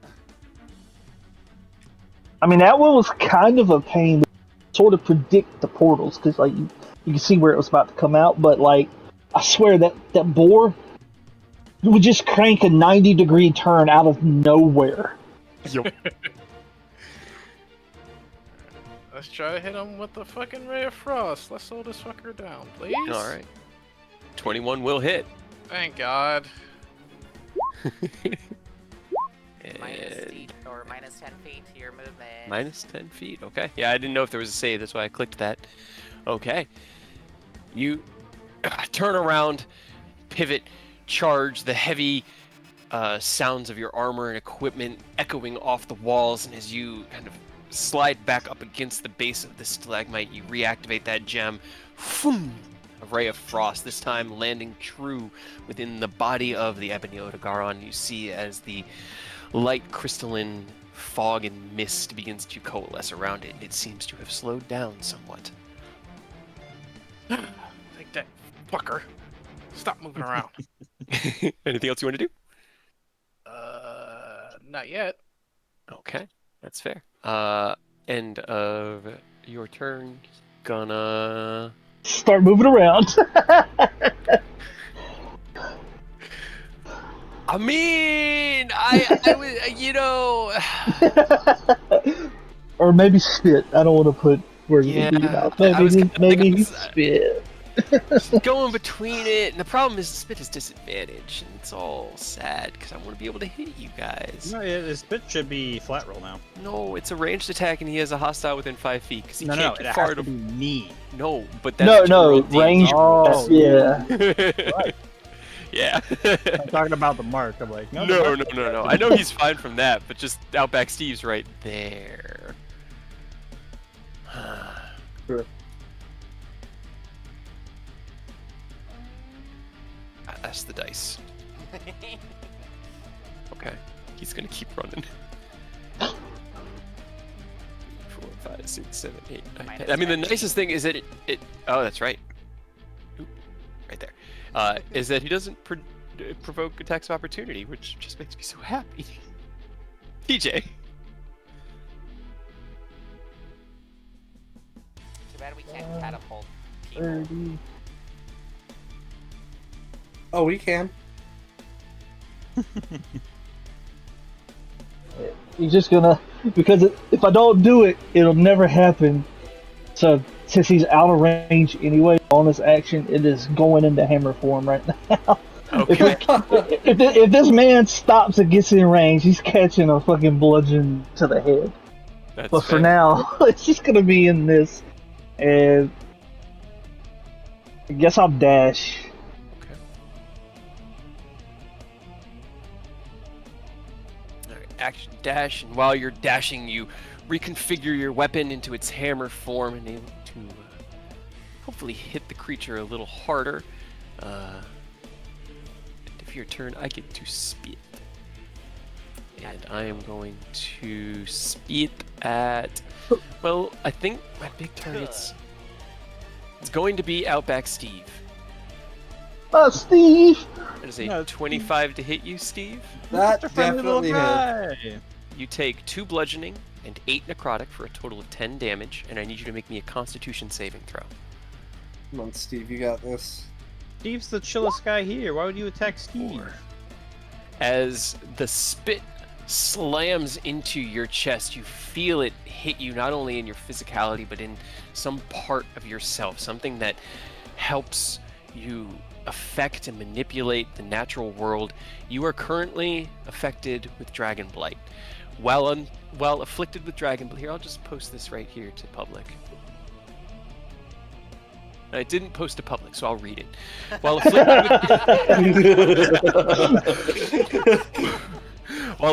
I mean, that one was kind of a pain. Sort of predict the portals because like you can see where it was about to come out, but like I swear that boar would just crank a 90-degree turn out of nowhere. Let's try to hit him with the fucking Ray of Frost. Let's slow this fucker down, please. Alright. 21 will hit. Thank God. Minus And feet or minus 10 feet to your movement. minus 10 feet. Okay. Yeah, I didn't know if there was a save. That's why I clicked that. Okay. You turn around, pivot, charge, the heavy sounds of your armor and equipment echoing off the walls, and as you kind of slide back up against the base of the stalagmite, you reactivate that gem. Phoom! A ray of frost, this time landing true within the body of the Ebony Odogaron. You see as the light crystalline fog and mist begins to coalesce around it. It seems to have slowed down somewhat. Take that, fucker. Stop moving around. Anything else you want to do? Not yet. Okay, that's fair. End of your turn. Gonna... Start moving around. I mean, I was, you know... Or maybe spit. I don't want to put words Yeah, in your mouth. I was Maybe, kinda thinking maybe of that. spit. Just going between it, and the problem is the spit is disadvantage, and it's all sad, because I want to be able to hit you guys. No, his spit should be flat roll now. No, it's a ranged attack, and he has a hostile within 5 feet, because he No, can't it get has far to be me. No, but that's No, general range. D&D Oh, rules. Yeah. Right. Yeah. I'm talking about the mark. I'm like, no, No. I know he's fine from that, but just Outback Steve's right there. Sure. That's the dice. Okay, he's gonna keep running. 4, 5, 6, 7, 8, 9, 10. I mean, the nicest thing is that it oh, that's right. Oop, right there. Is that he doesn't provoke attacks of opportunity, which just makes me so happy. TJ. Too bad we can't catapult people. 30. Oh, we can. He's just gonna, because if I don't do it, it'll never happen. So since he's out of range anyway, bonus action, it is going into hammer form right now. Okay. If this man stops and gets in range, he's catching a fucking bludgeon to the head. That's But for fair. now, it's just gonna be in this, and I guess I'll dash. Okay. Alright, action dash, and while you're dashing, you reconfigure your weapon into its hammer form and able to hopefully hit the creature a little harder. And if your turn, I get to spit. And I am going to spit at, well, I think my big target's it's going to be Outback Steve. Steve! That is a No, 25 to hit you, Steve. That Just a friendly little definitely hit. guy. You take 2 bludgeoning and 8 necrotic for a total of 10 damage, and I need you to make me a Constitution saving throw. Come on, Steve, you got this. Steve's the chillest guy here. Why would you attack Steve? 4. As the spit slams into your chest, you feel it hit you not only in your physicality, but in some part of yourself, something that helps you affect and manipulate the natural world. You are currently affected with Dragon Blight. While afflicted with Dragon Blight, here, I'll just post this right here to public. I didn't post to public, so I'll read it. While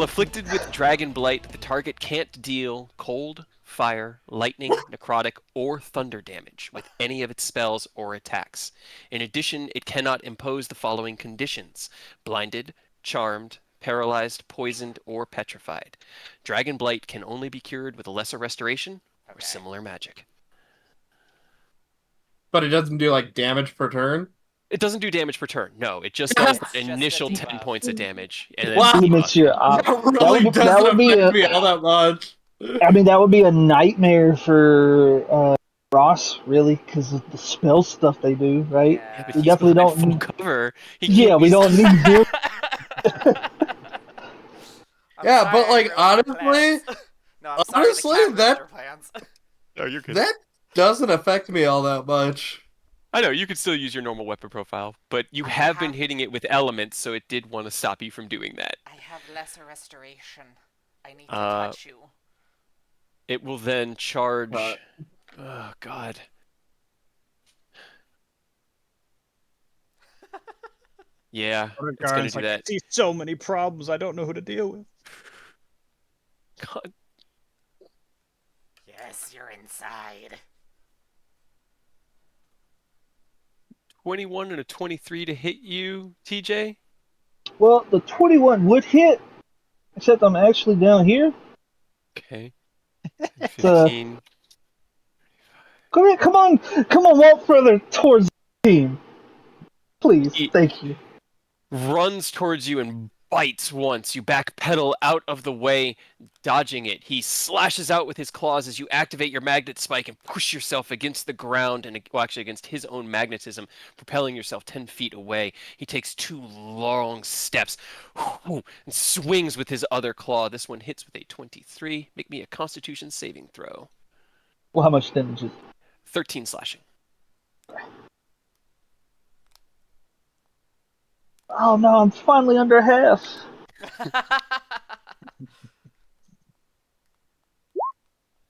afflicted with Dragon Blight, the target can't deal cold, fire, lightning, necrotic, or thunder damage with any of its spells or attacks. In addition, it cannot impose the following conditions: blinded, charmed, paralyzed, poisoned, or petrified. Dragon Blight can only be cured with a lesser restoration or Okay. similar magic. But it doesn't do like damage per turn. It doesn't do damage per turn. No, it just does It's the just a initial 10 debuff. points of damage and then Wow. Limits your That that really would, doesn't that would be affect me a all that much. I mean, that would be a nightmare for Ross, really, because of the spell stuff they do, right? Yeah, but We he's definitely behind don't full need. cover. He Yeah, can't we use don't need zero. I'm Yeah, sorry but, I like, ruined your honestly- plans. No, I'm sorry honestly, the cat ruined that- your plans. Oh, you're good. That doesn't affect me all that much. I know, you could still use your normal weapon profile, but you I have been have- hitting it with elements, so it did want to stop you from doing that. I have lesser restoration. I need to Uh, touch you. It will then charge. Oh, God. Yeah, it's going to Garn's do like, I that. see so many problems. I don't know who to deal with. God. Yes, you're inside. 21 and a 23 to hit you, TJ? Well, the 21 would hit, except I'm actually down here. Okay. So, 15. come on, walk further towards the team, please. He Thank you. runs towards you and bites once. You backpedal out of the way, dodging it. He slashes out with his claws as you activate your magnet spike and push yourself against the ground and, well, actually against his own magnetism, propelling yourself 10 feet away. He takes 2 long steps and swings with his other claw. This one hits with a 23. Make me a Constitution saving throw. Well, how much damage is? 13 slashing. Oh no, I'm finally under half.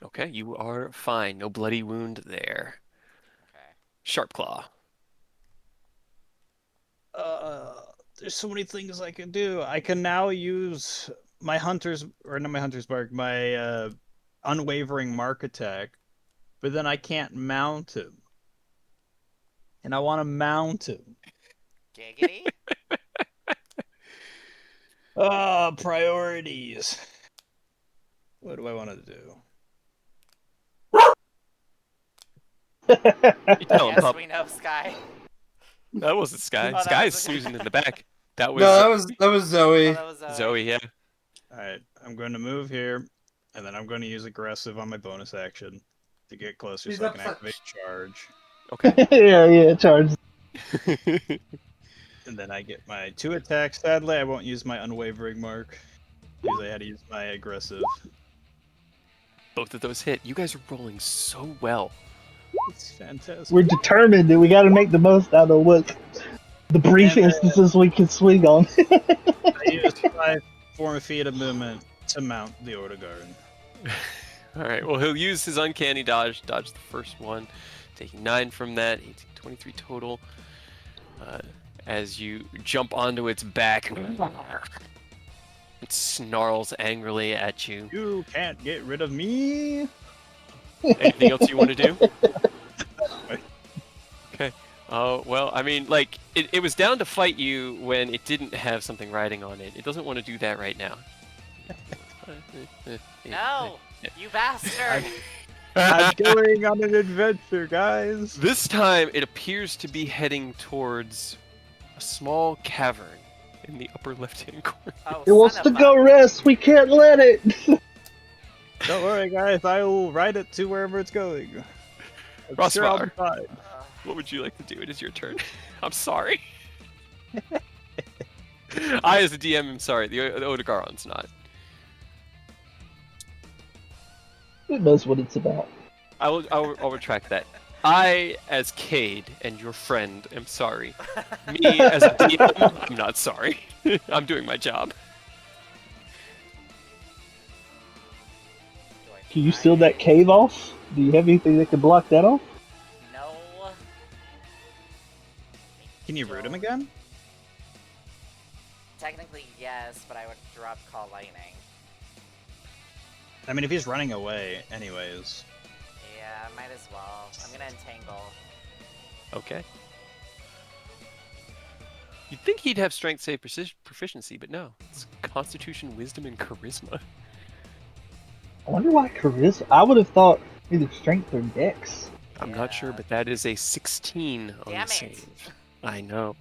Okay, you are fine. No bloody wound there. Okay. Sharp claw. There's so many things I can do. I can now use my hunter's, or not my hunter's mark, my unwavering mark attack, but then I can't mount him. And I want to mount him. Giggity? Priorities. What do I want to do? You tell him, Yes, pup. we know, Sky. That wasn't Sky. Oh, that Sky is was- snoozing in the back. That was, No, that was Zoe. Oh, that was Zoe, yeah. Alright, I'm going to move here, and then I'm going to use aggressive on my bonus action to get closer so I can activate charge. Okay. yeah, charge. And then I get my 2 attacks. Sadly, I won't use my unwavering mark, because I had to use my aggressive. Both of those hit. You guys are rolling so well. It's fantastic. We're determined that we got to make the most out of what the brief And, instances we can swing on. I used 4 feet of movement to mount the Ordegarden. Alright, well, he'll use his uncanny dodge. Dodge the first one. Taking 9 from that. 18, 23 total. As you jump onto its back. It snarls angrily at you. You can't get rid of me. Anything else you want to do? Okay. Well, I mean, like, it was down to fight you when it didn't have something riding on it. It doesn't want to do that right now. No! You bastard! I'm going on an adventure, guys. This time, it appears to be heading towards a small cavern in the upper left-hand corner. Oh, It wants son to of a- go rest. We can't let it. Don't worry, guys. I will ride it to wherever it's going. I'm sure I'll be fine. What would you like to do? It is your turn. I'm sorry. I, as a DM, am sorry. The Odegaron's not. Who knows what it's about? I'll retract that. I, as Cade and your friend, am sorry. Me, as a DM, I'm not sorry. I'm doing my job. Can you seal that cave off? Do you have anything that can block that off? No. Can you root him again? Technically, yes, but I would drop Call Lightning. I mean, if he's running away, anyways. Yeah, might as well. I'm gonna entangle. Okay. You'd think he'd have strength save proficiency, but no. It's Constitution, Wisdom, and Charisma. I wonder why charisma. I would have thought either strength or dex. I'm not sure, Yeah. but that is a 16 on Damn the it. save. I know.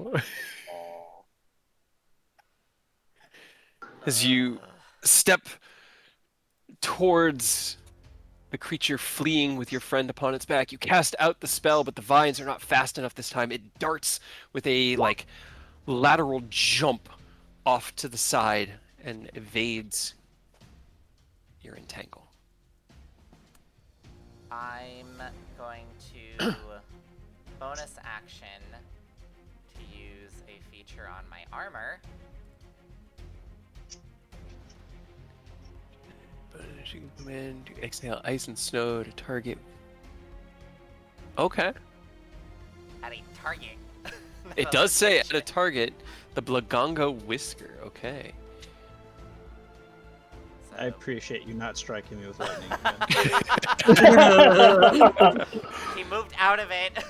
As you step towards the creature fleeing with your friend upon its back, you cast out the spell, but the vines are not fast enough this time. It darts with a lateral jump off to the side and evades your entangle. I'm going to bonus action to use a feature on my armor. Banishing command to exhale ice and snow to target. Okay. At a target. It does say at a target, the Blagongo Whisker. Okay. I appreciate you not striking me with lightning. He moved out of it.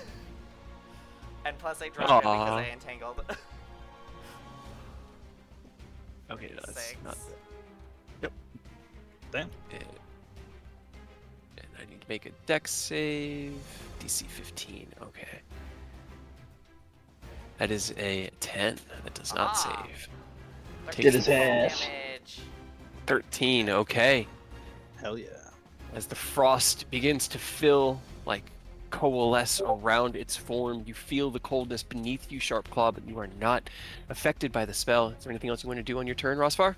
And plus I dropped it because I entangled. Okay, no, that's 6. not. Yep. Damn. And I need to make a dex save. DC 15. Okay. That is a 10. That does not save. Get his ass. Damage. 13. Okay. Hell yeah. As the frost begins to coalesce around its form, you feel the coldness beneath you, Sharpclaw, but you are not affected by the spell. Is there anything else you want to do on your turn, Rosvar?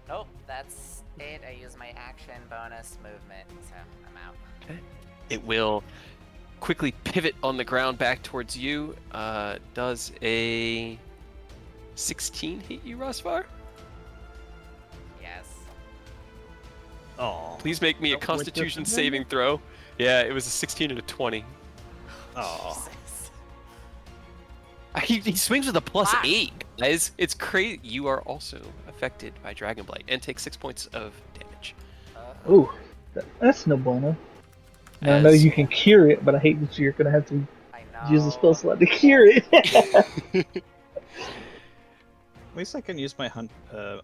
Nope, that's it. I use my action bonus movement, so I'm out. Okay. It will quickly pivot on the ground back towards you. Does a 16 hit you, Rosvar? Yes. Oh. Please make me a Constitution saving throw. Yeah, it was a 16 and a 20. Oh. Jesus. He swings with a plus Fuck. 8, guys. It's crazy. You are also affected by Dragon Blight and take 6 points of damage. Ooh, that's no bueno. And I know As- you can cure it, but I hate that you're gonna have to I know. use the spell slot to cure it. At least I can use my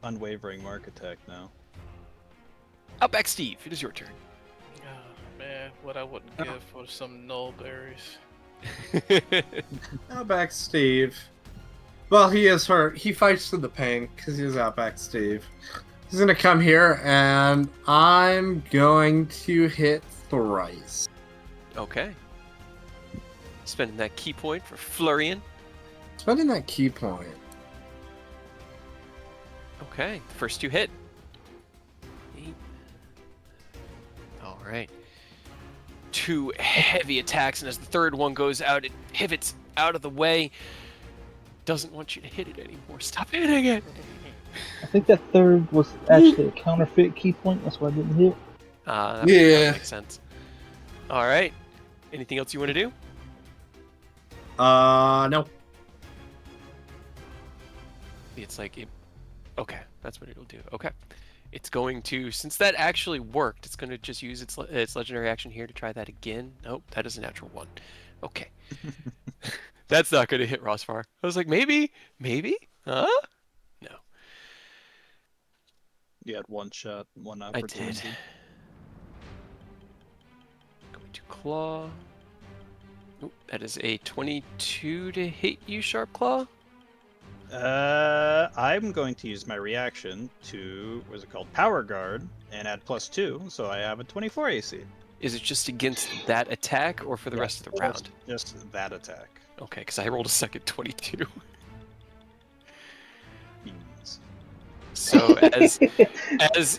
unwavering mark attack now. Outback Steve, it is your turn. Oh, man, what I wouldn't give for some null berries. Outback Steve. Well, he is hurt. He fights through the pain because he's Outback Steve. He's gonna come here and I'm going to hit thrice. Okay. Spending that key point for Florian. Spending that key point. Okay, the first 2 hit. 8. All right. 2 heavy attacks, and as the third one goes out, it pivots out of the way. Doesn't want you to hit it anymore. Stop hitting it. I think that third was actually a counterfeit key point. That's why I didn't hit. That Yeah. makes sense. All right. Anything else you want to do? No. It's okay, that's what it'll do. Okay. It's going to, since that actually worked, it's going to just use its legendary action here to try that again. Nope, that is a natural 1. Okay. That's not going to hit Rosfar. I was like, maybe? Huh? No. You had one shot, one I opportunity. did. Going to claw. Oop, that is a 22 to hit you, Sharp Claw. I'm going to use my reaction to, what is it called? Power Guard, and add +2, so I have a 24 AC. Is it just against that attack or for the rest of the round? Just that attack. Okay, because I rolled a second 22. Beans. So as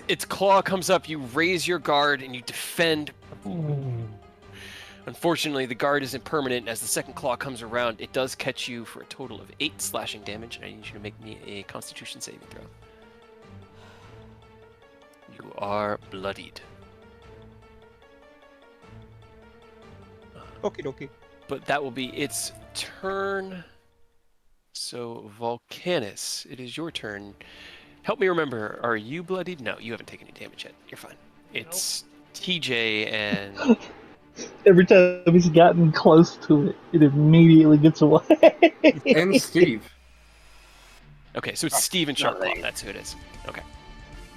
its claw comes up, you raise your guard and you defend. Unfortunately, the guard isn't permanent, and as the second claw comes around, it does catch you for a total of 8 slashing damage, and I need you to make me a Constitution saving throw. You are bloodied. Okie dokie. But that will be its turn. So, Volcanus, it is your turn. Help me remember, are you bloodied? No, you haven't taken any damage yet. You're fine. It's TJ and... Every time he's gotten close to it, it immediately gets away. And Steve. Okay, so it's Steve and Sharpclaw. That's who it is. Okay.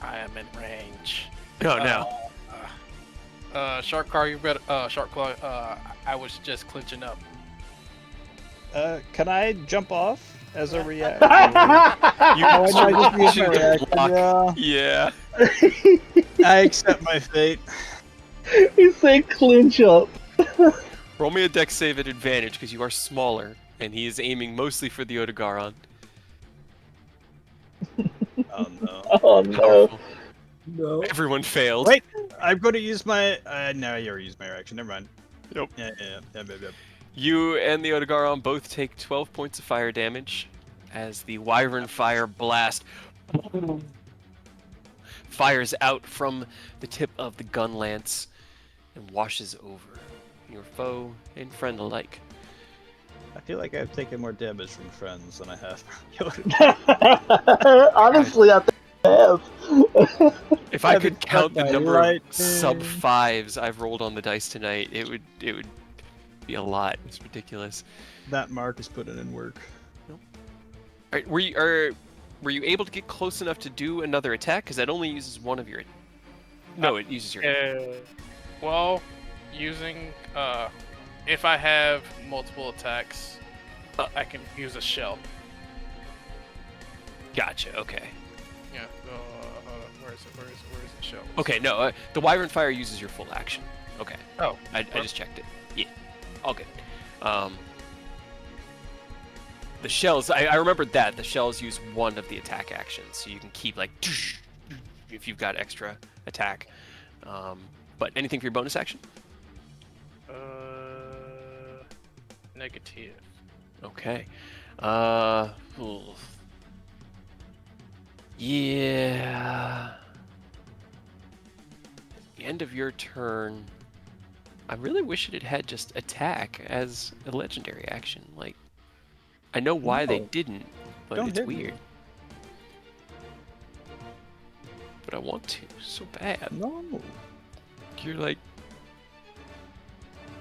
I am in range. Oh, no. Sharpclaw, you better. Sharpclaw, I was just clinching up. Can I jump off as a reaction? You Oh, I might just use my should reaction, block. yeah. Yeah. I accept my fate. He said clinch up. Roll me a dex save at advantage because you are smaller, and he is aiming mostly for the Odogaron. Oh no. Oh no. Powerful. No. Everyone failed. Wait, I'm going to use my. No, you already used my reaction. Never mind. Nope. Yeah. You and the Odogaron both take 12 points of fire damage as the Wyvern Fire Blast fires out from the tip of the gun lance and washes over your foe and friend alike. I feel like I've taken more damage from friends than I have. Honestly, I think I have. If I I've could been count the struck by number of lightning. sub fives I've rolled on the dice tonight, it would be a lot. It's ridiculous. That Mark is putting in work. Alright, were you able to get close enough to do another attack? Because that only uses one of your. No, it uses your. Well, using if I have multiple attacks, I can use a shell. Gotcha. Okay. Yeah. Where is the shell? Okay. No, the Wyvern Fire uses your full action. Okay. Oh. I just checked it. Yeah. All good. The shells. I remembered that the shells use one of the attack actions, so you can keep like if you've got extra attack. But anything for your bonus action? Negative. Okay. Oof. Yeah. At the end of your turn, I really wish it had just attack as a legendary action. Like, I know why they No. didn't, but Don't it's hit me. weird. But I want to so bad. No. You're like,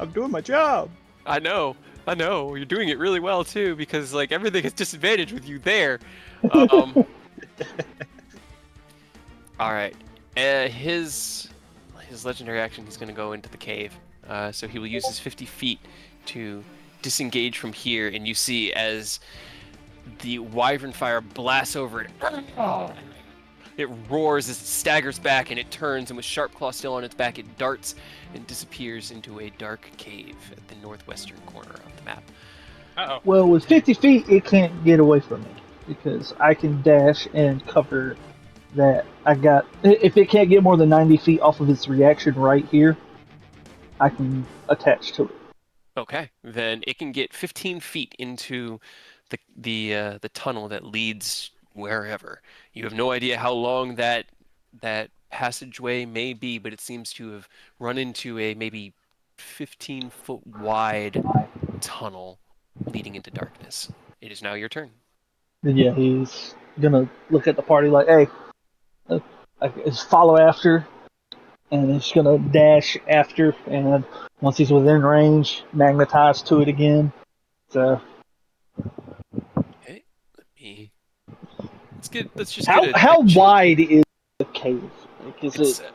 I'm doing my job. I know. You're doing it really well too, because like everything is disadvantage with you there. All right. His legendary action. He's going to go into the cave. So he will use his 50 feet to disengage from here, and you see as the Wyvern Fire blasts over it. It roars as it staggers back, and it turns, and with Sharpclaw still on its back, it darts and disappears into a dark cave at the northwestern corner of the map. Uh-oh. Well, with 50 feet, it can't get away from me because I can dash and cover that. I got. If it can't get more than 90 feet off of its reaction right here, I can attach to it. Okay, then it can get 15 feet into the tunnel that leads wherever. You have no idea how long that passageway may be, but it seems to have run into a maybe 15-foot wide tunnel leading into darkness. It is now your turn. Then yeah, he's gonna look at the party like, "Hey, just follow after," and he's gonna dash after. And once he's within range, magnetize to it again. So Okay, let's just how get a how check. wide is the cave? Like, is It's it?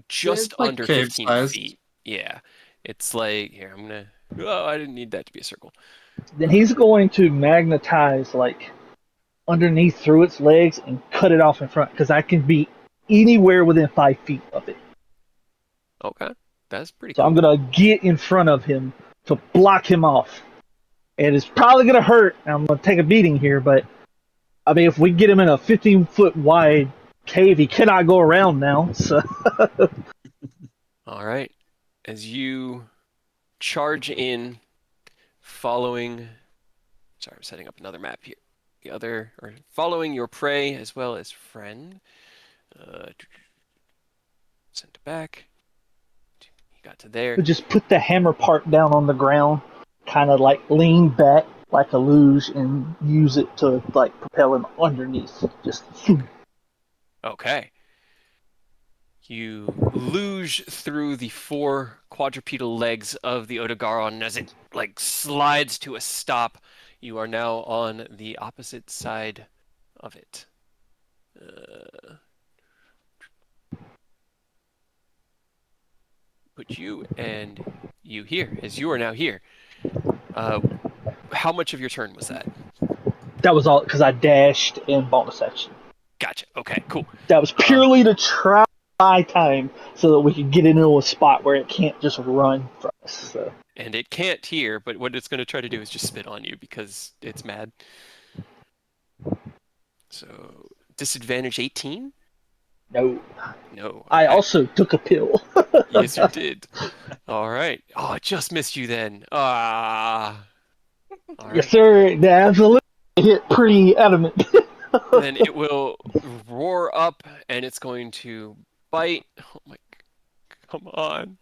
just It's like under cave 15 sized. feet. Yeah, it's like here. I'm gonna. Oh, I didn't need that to be a circle. Then he's going to magnetize like underneath through its legs and cut it off in front because I can be anywhere within 5 feet of it. Okay, that's pretty So cool. I'm gonna get in front of him to block him off. And it's probably gonna hurt. I'm gonna take a beating here, but I mean, if we get him in a 15-foot wide cave, he cannot go around now. So All right, as you charge in, following. Sorry, I'm setting up another map here. Following your prey as well as friend. Send it back. You got to there. just put the hammer part down on the ground, kind of like lean back like a luge and use it to like propel him underneath. Just Okay. You luge through the 4 quadrupedal legs of the Odogaron, and as it like slides to a stop, you are now on the opposite side of it. Put you and you here, as you are now here. How much of your turn was that? that was all because I dashed in bonus action. Gotcha. Okay, cool. That was purely to try time so that we could get into a spot where it can't just run from us. So. And it can't here, but what it's going to try to do is just spit on you because it's mad. So, disadvantage 18? No. No. I Okay. also took a pill. Yes, you did. All right. Oh, I just missed you then. Ah. All Yes, right. sir. The absolute hit pretty adamant. Then it will roar up and it's going to bite. Oh my. Come on.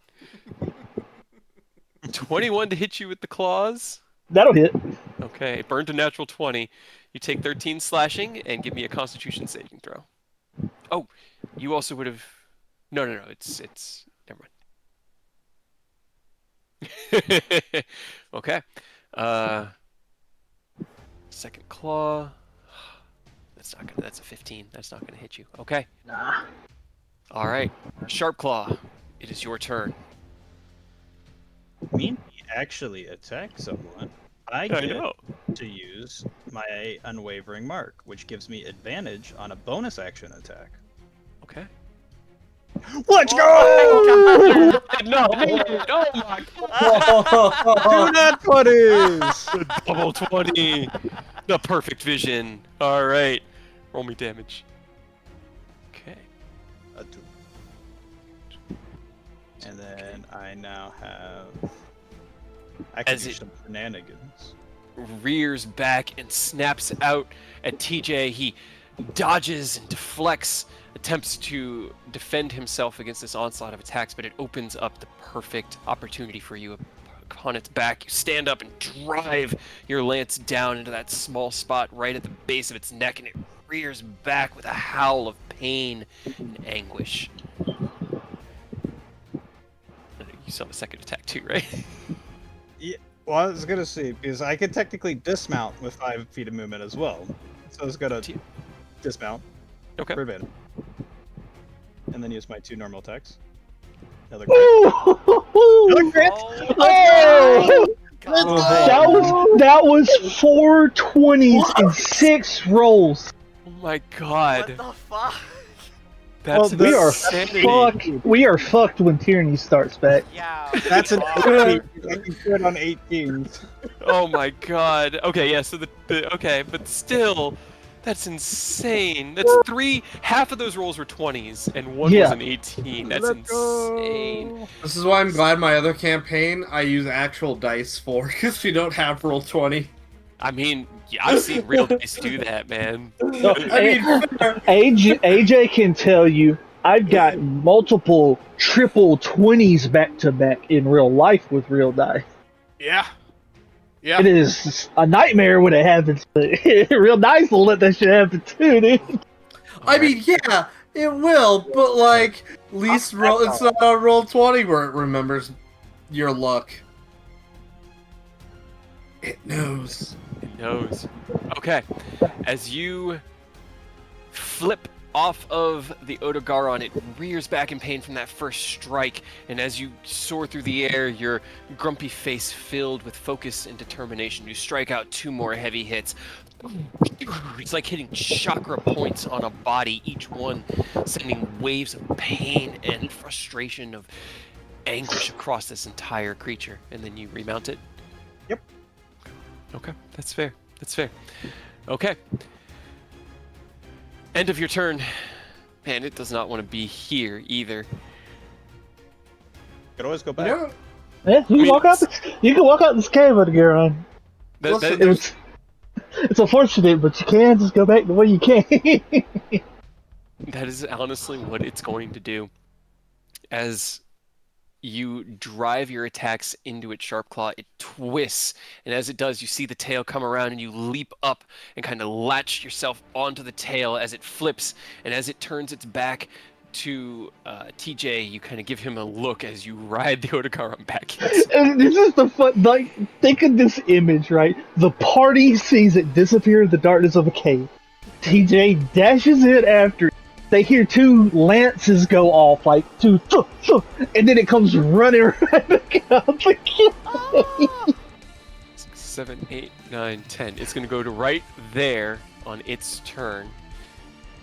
21 to hit you with the claws. That'll hit. Okay, it burned a natural 20. You take 13 slashing and give me a constitution saving throw. Oh, you also would have. No, no, no. It's. Never mind. Okay. Second claw. That's not gonna. That's a 15. That's not gonna hit you. Okay. Nah. All right. Sharp claw. It is your turn. Mean he actually attack someone, I I get know. to use my unwavering mark, which gives me advantage on a bonus action attack. Okay. Let's Oh go! No. Oh my Do not putties! Double 20. The perfect vision. All right. Roll me damage. Okay. A 2. And then I now have. I can As do it- some shenanigans. Rears back and snaps out at TJ. He dodges and deflects, attempts to defend himself against this onslaught of attacks, but it opens up the perfect opportunity for you upon its back. You stand up and drive your lance down into that small spot right at the base of its neck, and it rears back with a howl of pain and anguish. You saw the second attack too, right? Well, I was gonna see, because I could technically dismount with 5 feet of movement as well. So I was gonna dismount. Okay. For a bit. And then use my 2 normal attacks. Another crit. Another crit! Oh! God. That was 4 20s and 6 rolls. Oh my What god. the fuck? That's We are insanity. We are fucked when tyranny starts back. Yeah. That's an God. 18. I can crit on 18s. Oh my god. Okay, yeah, so okay, but still, that's insane. That's half of those rolls were 20s, and one was Yeah. an 18. That's insane. This is why I'm glad my other campaign I use actual dice for, because you don't have roll 20. I mean, yeah, I've seen real dice do that, man. I mean, fair. AJ can tell you, I've got multiple triple 20s back to back in real life with real dice. Yeah. Yeah. It is a nightmare when it happens, but real dice will let that shit happen too, dude. I mean, yeah, it will, but like, at least roll. It's not a roll 20 where it remembers your luck. It knows. It knows. Okay, as you flip off of the Odogaron, it rears back in pain from that first strike, and as you soar through the air, your grumpy face filled with focus and determination, you strike out 2 more heavy hits. It's like hitting chakra points on a body, each one sending waves of pain and frustration of anguish across this entire creature. And then you remount it? Yep. Okay, that's fair. That's fair. Okay. End of your turn. Man, it does not want to be here either. Could always go back. You know, Yeah, you can walk out this cave with a gear on. Listen, It's unfortunate, but you can just go back the way you came. That is honestly what it's going to do. As You drive your attacks into its sharp claw. It twists, and as it does, you see the tail come around, and you leap up and kind of latch yourself onto the tail as it flips. And as it turns its back to TJ, you kind of give him a look as you ride the Odogaron back. And this is the fun. Like, think of this image, right? The party sees it disappear in the darkness of a cave. TJ dashes in after. They hear two lances go off, like two, and then it comes running right back out the cave. 6, 7, 8, 9, 10. It's going to go to right there on its turn,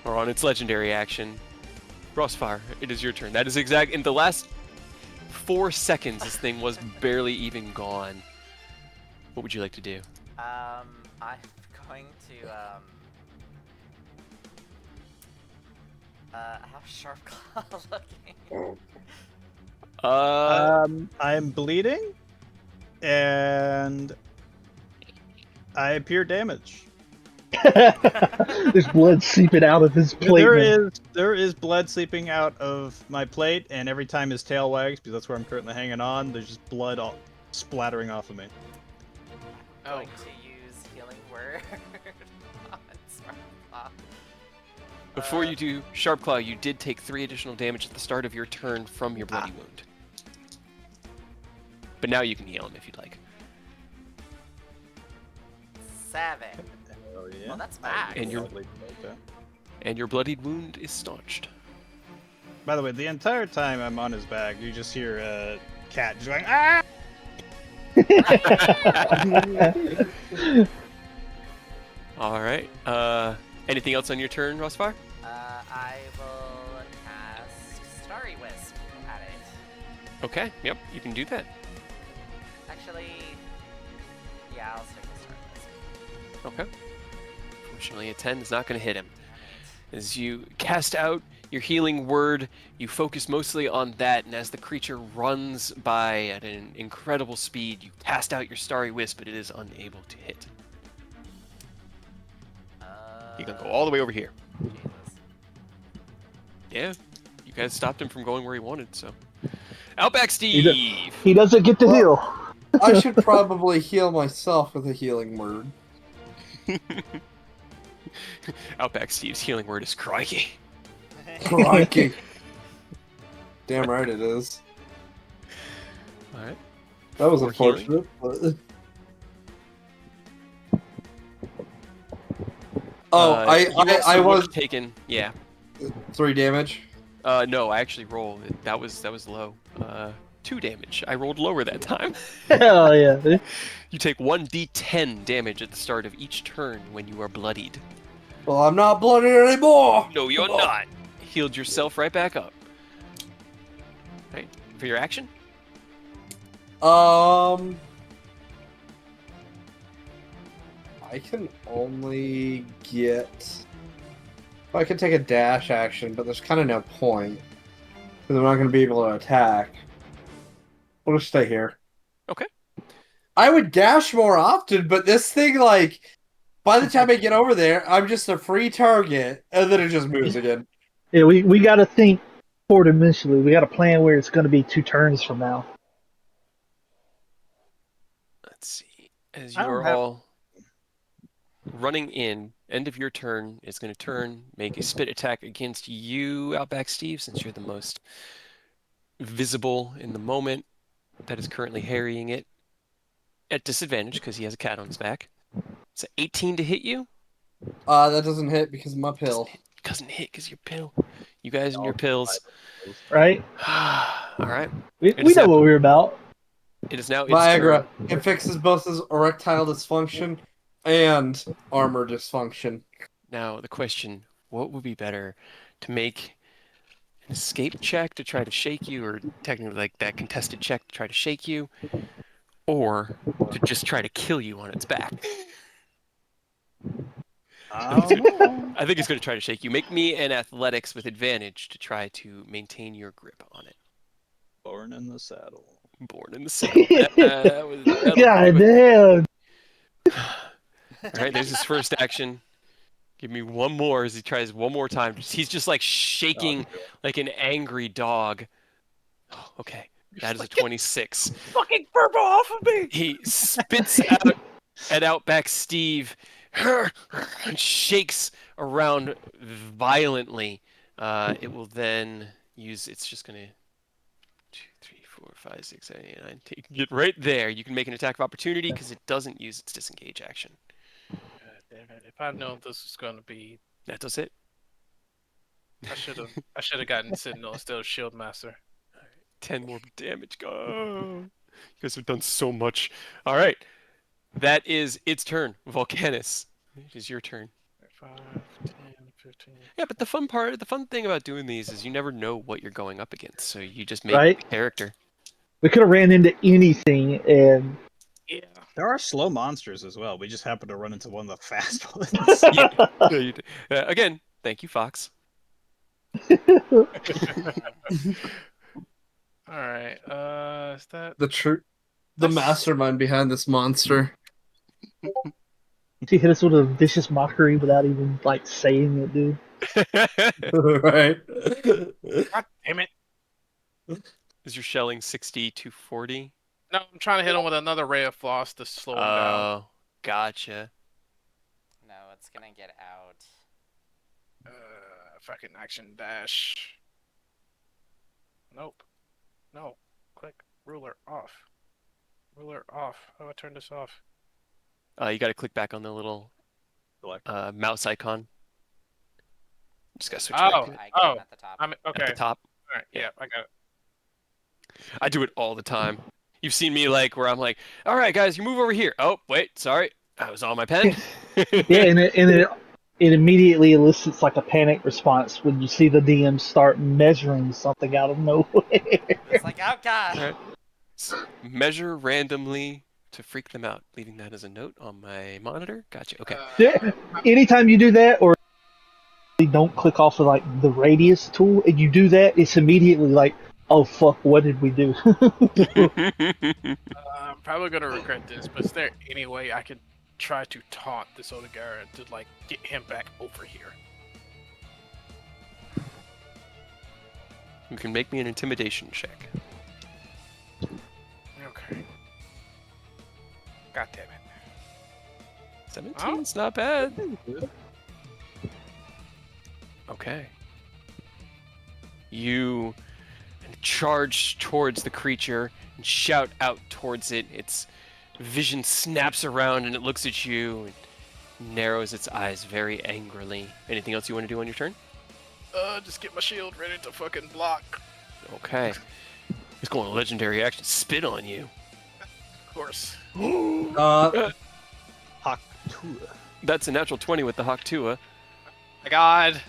or on its legendary action. Frostfire, it is your turn. That is exact. In the last 4 seconds, this thing was barely even gone. What would you like to do? I'm going to how's Sharp Claw looking? I'm bleeding, and I appear damaged. There's blood seeping out of his plate. There is blood seeping out of my plate, and every time his tail wags, because that's where I'm currently hanging on, there's just blood all splattering off of me. I'm going to use Healing Word on Sharp Claw. Before you do Sharp Claw, you did take 3 additional damage at the start of your turn from your bloody wound. But now you can heal him if you'd like. 7. Oh yeah. Well, that's max. And your bloodied wound is staunched. By the way, the entire time I'm on his back, you just hear a cat just going, ah! All right. Anything else on your turn, Rosfire? I will cast Starry Wisp at it. Okay. Yep. You can do that. Actually, yeah, I'll stick with Starry Wisp. Okay. Fortunately, a 10 is not going to hit him. As you cast out your healing word, you focus mostly on that, and as the creature runs by at an incredible speed, you cast out your Starry Wisp, but it is unable to hit. You can go all the way over here. Jesus. Yeah, you guys stopped him from going where he wanted, so. Outback Steve! He doesn't get to heal. I should probably heal myself with a healing word. Outback Steve's healing word is crikey. Crikey. Damn right it is. Alright. That was For unfortunate. But... Oh, I was taken. Yeah. 3 damage. No, I actually rolled. That was low. 2 damage. I rolled lower that time. Hell yeah. You take 1d10 damage at the start of each turn when you are bloodied. Well, I'm not bloodied anymore. No, you're not. Healed yourself right back up. Right, for your action? I can only get... I can take a dash action, but there's kind of no point. Because I'm not going to be able to attack. We'll just stay here. Okay. I would dash more often, but this thing, like... By the time I get over there, I'm just a free target, and then it just moves again. Yeah, we got to think 4-dimensionally. We got a plan where it's going to be 2 turns from now. Let's see. As you are all running in, end of your turn is going to turn, make a spit attack against you, Outback Steve, since you're the most visible in the moment that is currently harrying it. At disadvantage, because he has a cat on his back. It's 18 to hit you? That doesn't hit because I'm uphill. Doesn't hit because you're pill. You guys and your pills. Right? All right. We know what we're about. It is now its Viagra. turn. It fixes both his erectile dysfunction and armor dysfunction. Now, the question, what would be better? To make an escape check to try to shake you, or technically like that contested check to try to shake you, or to just try to kill you on its back? I think it's going to try to shake you. Make me an athletics with advantage to try to maintain your grip on it. Born in the saddle. Born in the saddle. God damn. All right, there's his first action. Give me one more as he tries one more time. He's just like shaking like an angry dog. Okay, That is a 26. Fucking purple off of me! He spits out at Outback Steve and shakes around violently. It will then use. It's just gonna 2, 3, 4, 5, 6, 7, 8, 9. Get right there. You can make an attack of opportunity because it doesn't use its disengage action. God damn it! If I'd known this was gonna be, That does it. I should have gotten Sentinel instead of Shield Master. 10 more damage. Go. You guys have done so much. All right. That is its turn. Volcanus, it is your turn. 5, 10, 15. Yeah, but the fun thing about doing these is you never know what you're going up against. So you just make Right. a character. We could have ran into anything, and Yeah. There are slow monsters as well. We just happen to run into one of the fast ones. Yeah. Yeah, you do. Again, thank you, Fox. All right. Is that? The That's- mastermind behind this monster. she hit us with a vicious mockery without even like saying it, dude. Right. God damn it! Is your shelling 60 to 40? No, I'm trying to hit him with another ray of frost to slow him down. Oh, gotcha. No, it's gonna get out. Fucking action dash. Nope. No. Click. Ruler off. Ruler off. How do I turn this off? You got to click back on the little Select. mouse icon. Just got to switch Oh. back to it. Icon Oh. at the top. I'm okay. At the top. All right. Yeah, I got it. I do it all the time. You've seen me like where I'm like, all right, guys, you move over here. Oh, wait, sorry. I was on my pen. Yeah, and it immediately elicits like a panic response when you see the DM start measuring something out of nowhere. It's like, oh god. All right. Measure randomly to freak them out. Leaving that as a note on my monitor. Gotcha. Okay. Yeah, anytime you do that, or don't click off of like the radius tool, and you do that, it's immediately like, oh fuck, what did we do? I'm probably gonna regret this, but is there any way I could try to taunt this Odegaard to like get him back over here? You can make me an intimidation check. Okay. God damn it. 17's not bad. Okay. You charge towards the creature and shout out towards it. Its vision snaps around and it looks at you and narrows its eyes very angrily. Anything else you want to do on your turn? Just get my shield ready to fucking block. Okay. It's going to legendary action. Spit on you. Of course. Haktua. That's a natural 20 with the Hawk Tua. My god.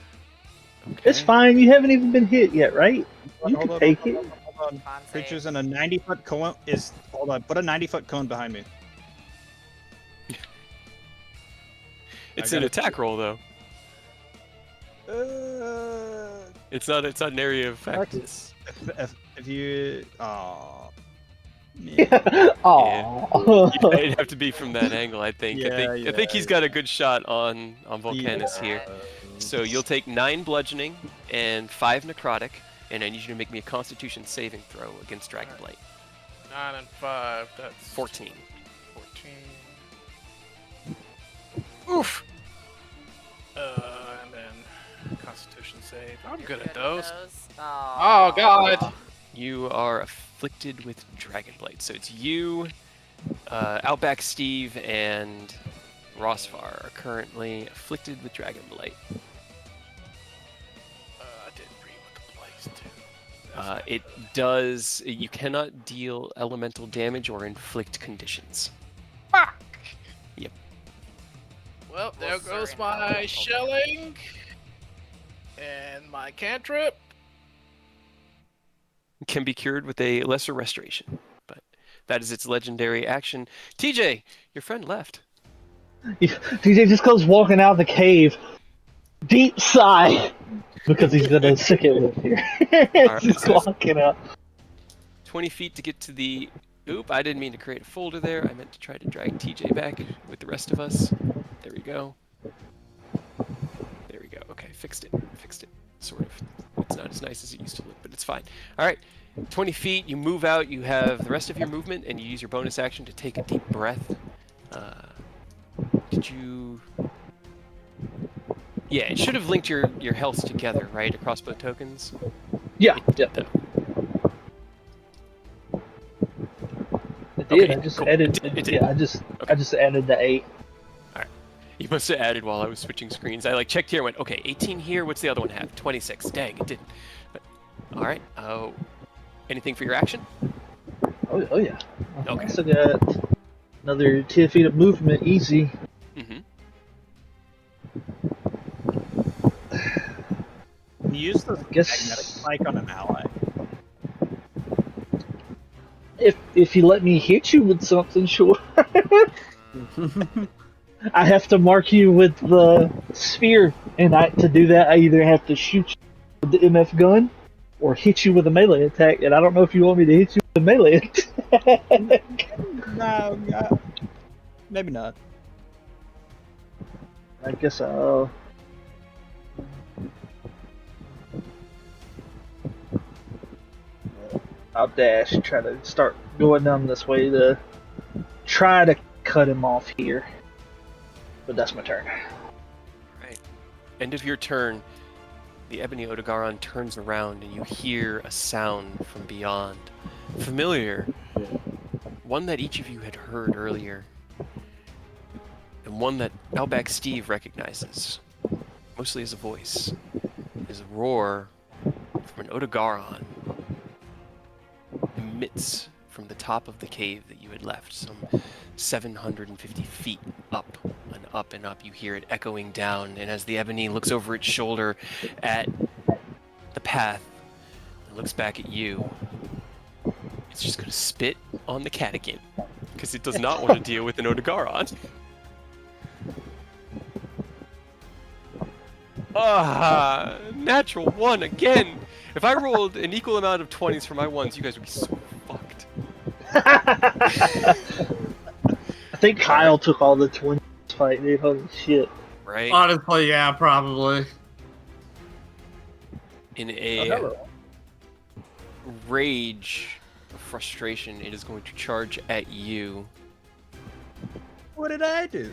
Okay. It's fine. You haven't even been hit yet, right? You can take it. Hold on. Con save. Creatures in a 90-foot cone is. Hold on. Put a 90-foot cone behind me. It's I an gotta- attack roll though. It's not an area of effect. It's, If you. Aww. Aww. it'd have to be from that angle, I think. I think he's got a good shot on Volcanus here. So you'll take 9 bludgeoning and 5 necrotic, and I need you to make me a Constitution saving throw against Dragonblight. 9 and 5. That's 14. 14. Oof. And then Constitution save. I'm You're good at with those. Aw. Oh god. You are afflicted with Dragonblight. So it's you, Outback Steve, and Rosvar are currently afflicted with Dragonblight. I didn't read what the place do. It does. You cannot deal elemental damage or inflict conditions. Fuck. Yep. Well, there Well, goes certain my elemental shelling and my cantrip. Can be cured with a lesser restoration, but that is its legendary action. TJ, your friend left. DJ just goes walking out of the cave. Deep sigh. Because he's gonna sick it with here. Alright, Just so- walking out. 20 feet to get to the. Oop! I didn't mean to create a folder there. I meant to try to drag TJ back with the rest of us. There we go. There we go. Okay, fixed it. Sort of. It's not as nice as it used to look, but it's fine. All right, 20 feet. You move out. You have the rest of your movement, and you use your bonus action to take a deep breath. Did you? Yeah, it should have linked your health together, right, across both tokens. Yeah, It did, yeah. though. It did. Okay, I just cool. added. It did. Yeah, I just added the 8. All right. You must have added while I was switching screens. I checked here and went, okay, 18 here. What's the other one have? 26. Dang, it didn't. But all right. Oh, anything for your action? Oh yeah. Okay. I still got another 10 feet of movement, easy. Mm-hmm. Use the I guess magnetic spike on an ally. if you let me hit you with something, sure. I have to mark you with the sphere, and to do that, I either have to shoot you with the MF gun or hit you with a melee attack. And I don't know if you want me to hit you with a melee attack. No, maybe not. I guess I'll. I'll dash, try to start going down this way to try to cut him off here. But that's my turn. Right. End of your turn. The Ebony Odogaron turns around and you hear a sound from beyond. Familiar. One that each of you had heard earlier. And one that Outback Steve recognizes. Mostly as a voice. Is a roar from an Odogaron. Emits from the top of the cave that you had left. Some 750 feet up and up and up. You hear it echoing down, and as the Ebony looks over its shoulder at the path and looks back at you, it's just going to spit on the cat again, because it does not want to deal with an Odogaron. Natural 1 again. If I rolled an equal amount of 20s for my 1s, you guys would be so fucked. I think Kyle took all the 20s fight, dude. Holy shit. Right? Honestly, yeah, probably. In a rage of frustration, it is going to charge at you. What did I do?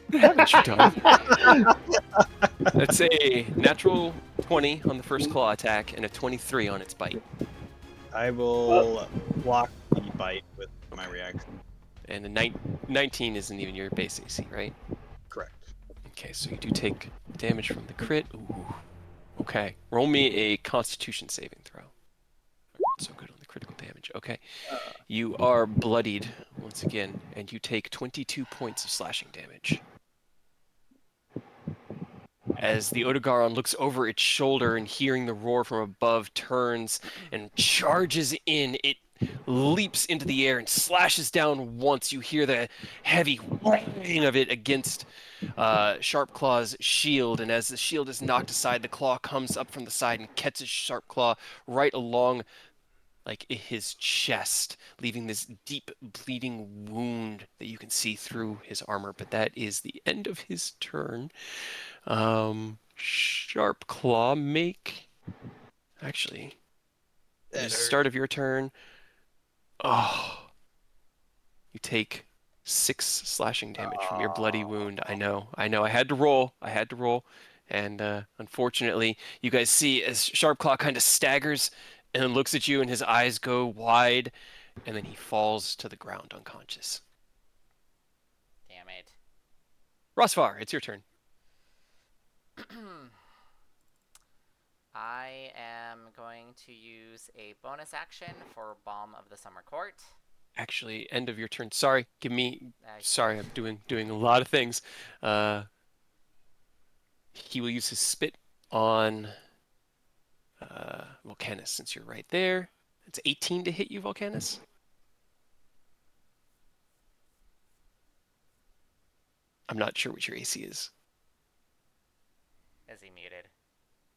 What haven't you done? That's a natural 20 on the first claw attack and a 23 on its bite. I will block the bite with my reaction. And the 19 isn't even your base AC, right? Correct. Okay, so you do take damage from the crit. Ooh. Okay. Roll me a Constitution saving throw. Not so good on the critical damage. Okay. You are bloodied once again, and you take 22 points of slashing damage. As the Odogaron looks over its shoulder and hearing the roar from above, turns and charges in. It leaps into the air and slashes down once. You hear the heavy whang of it against Sharpclaw's shield, and as the shield is knocked aside, the claw comes up from the side and catches Sharpclaw right along his chest, leaving this deep bleeding wound that you can see through his armor. But that is the end of his turn. Sharpclaw, actually, at the start of your turn, you take 6 slashing damage from your bloody wound. I know. I had to roll. And unfortunately, you guys see as Sharpclaw kind of staggers and then looks at you, and his eyes go wide, and then he falls to the ground unconscious. Damn it. Rosvar, it's your turn. I am going to use a bonus action for Balm of the Summer Court. Actually, end of your turn. Sorry, sorry, I'm doing a lot of things. He will use his spit on Volcanus, since you're right there. It's 18 to hit you, Volcanus. I'm not sure what your AC is. Is he muted?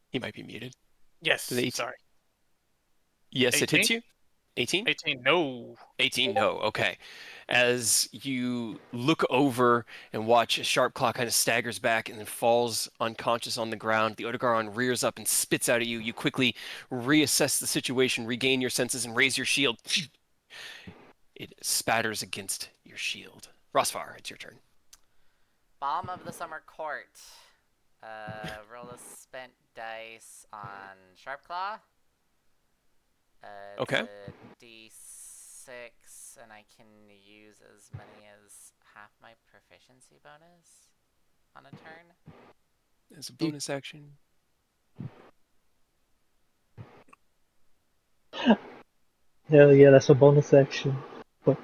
He might be muted. Yes, Yes, 18? it hits you. 18? 18, no. 18, no. Okay. as you look over and watch a sharp claw kind of staggers back and then falls unconscious on the ground. The Odogaron rears up and spits out at you. You quickly reassess the situation, regain your senses, and raise your shield. It spatters against your shield. Rosvar, it's your turn. Bomb of the Summer Court. Roll a spent dice on Sharp Claw. Okay. It's a D6, and I can use as many as half my proficiency bonus on a turn. As a bonus action. Hell yeah, that's a bonus action. But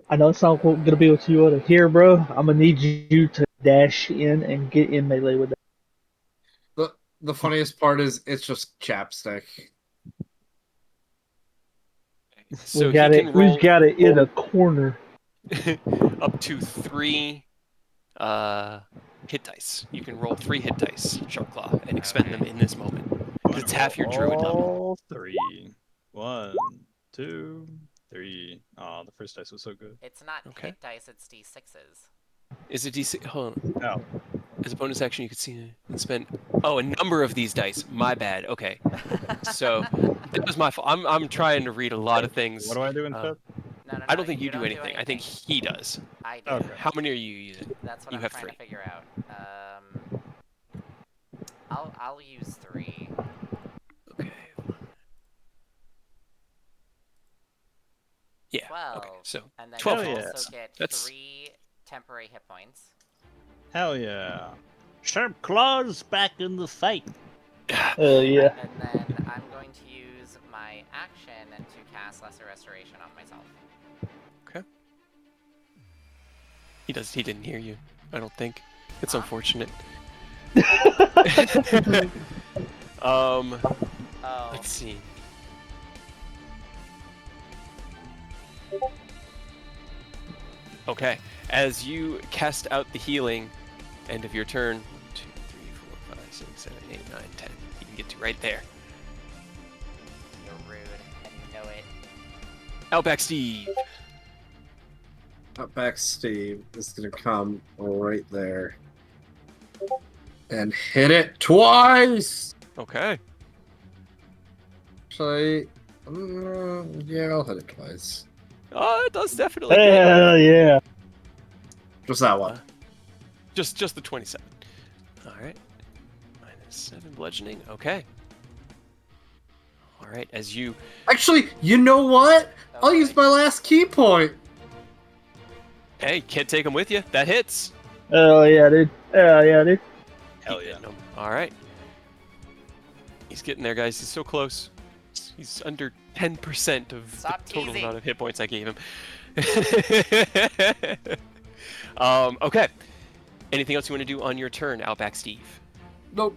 I know it's not gonna be what you want to hear, bro. I'm gonna need you to dash in and get in melee with that. The funniest part is it's just chapstick. So we got he it. can roll We've got it in a corner. up to 3 hit dice. You can roll 3 hit dice, Sharp Claw, and expend them in this moment. It's half your druid level. All 3. 1, 2, 3. Oh, the first dice was so good. It's not Okay. hit dice, it's D6s. Is it DC? Hold on. Oh, As a bonus action, you could see and spend. Oh, a number of these dice. My bad. Okay. So that was my fault. I'm trying to read a lot of things. what do I do instead? No, I don't think you do anything. I think he does. I do. Okay. How many are you using? That's what You I'm have trying 3. to figure out. I'll use 3. Okay. Yeah. 12. Okay. So And then 12 you hits. also get That's- 3 temporary hit points. Hell yeah. Sharp claws back in the fight. Hell yeah. And then I'm going to use my action to cast Lesser Restoration on myself. Okay. He didn't hear you. I don't think. It's Huh? unfortunate. Oh. Let's see. Okay. As you cast out the healing, end of your turn. 2, 3, 4, 5, 6, 7, 8, 9, 10. You can get to right there. You're rude, and you know it. Outback Steve. Outback Steve is gonna come right there and hit it twice. Okay. Actually, yeah, I'll hit it twice. Oh, it does definitely. hit. Hell yeah. Just that one. Just the 27. All right. -7 bludgeoning. Okay. All right. As you. Actually, you know what? I'll use my last key point. Hey, can't take him with you. That hits. Hell yeah, dude. Hell yeah, dude. Hell Keep yeah. hitting him. All right. He's getting there, guys. He's so close. He's under 10% of Stop the total teasing. amount of hit points I gave him. Okay. Anything else you want to do on your turn, Outback Steve? Nope.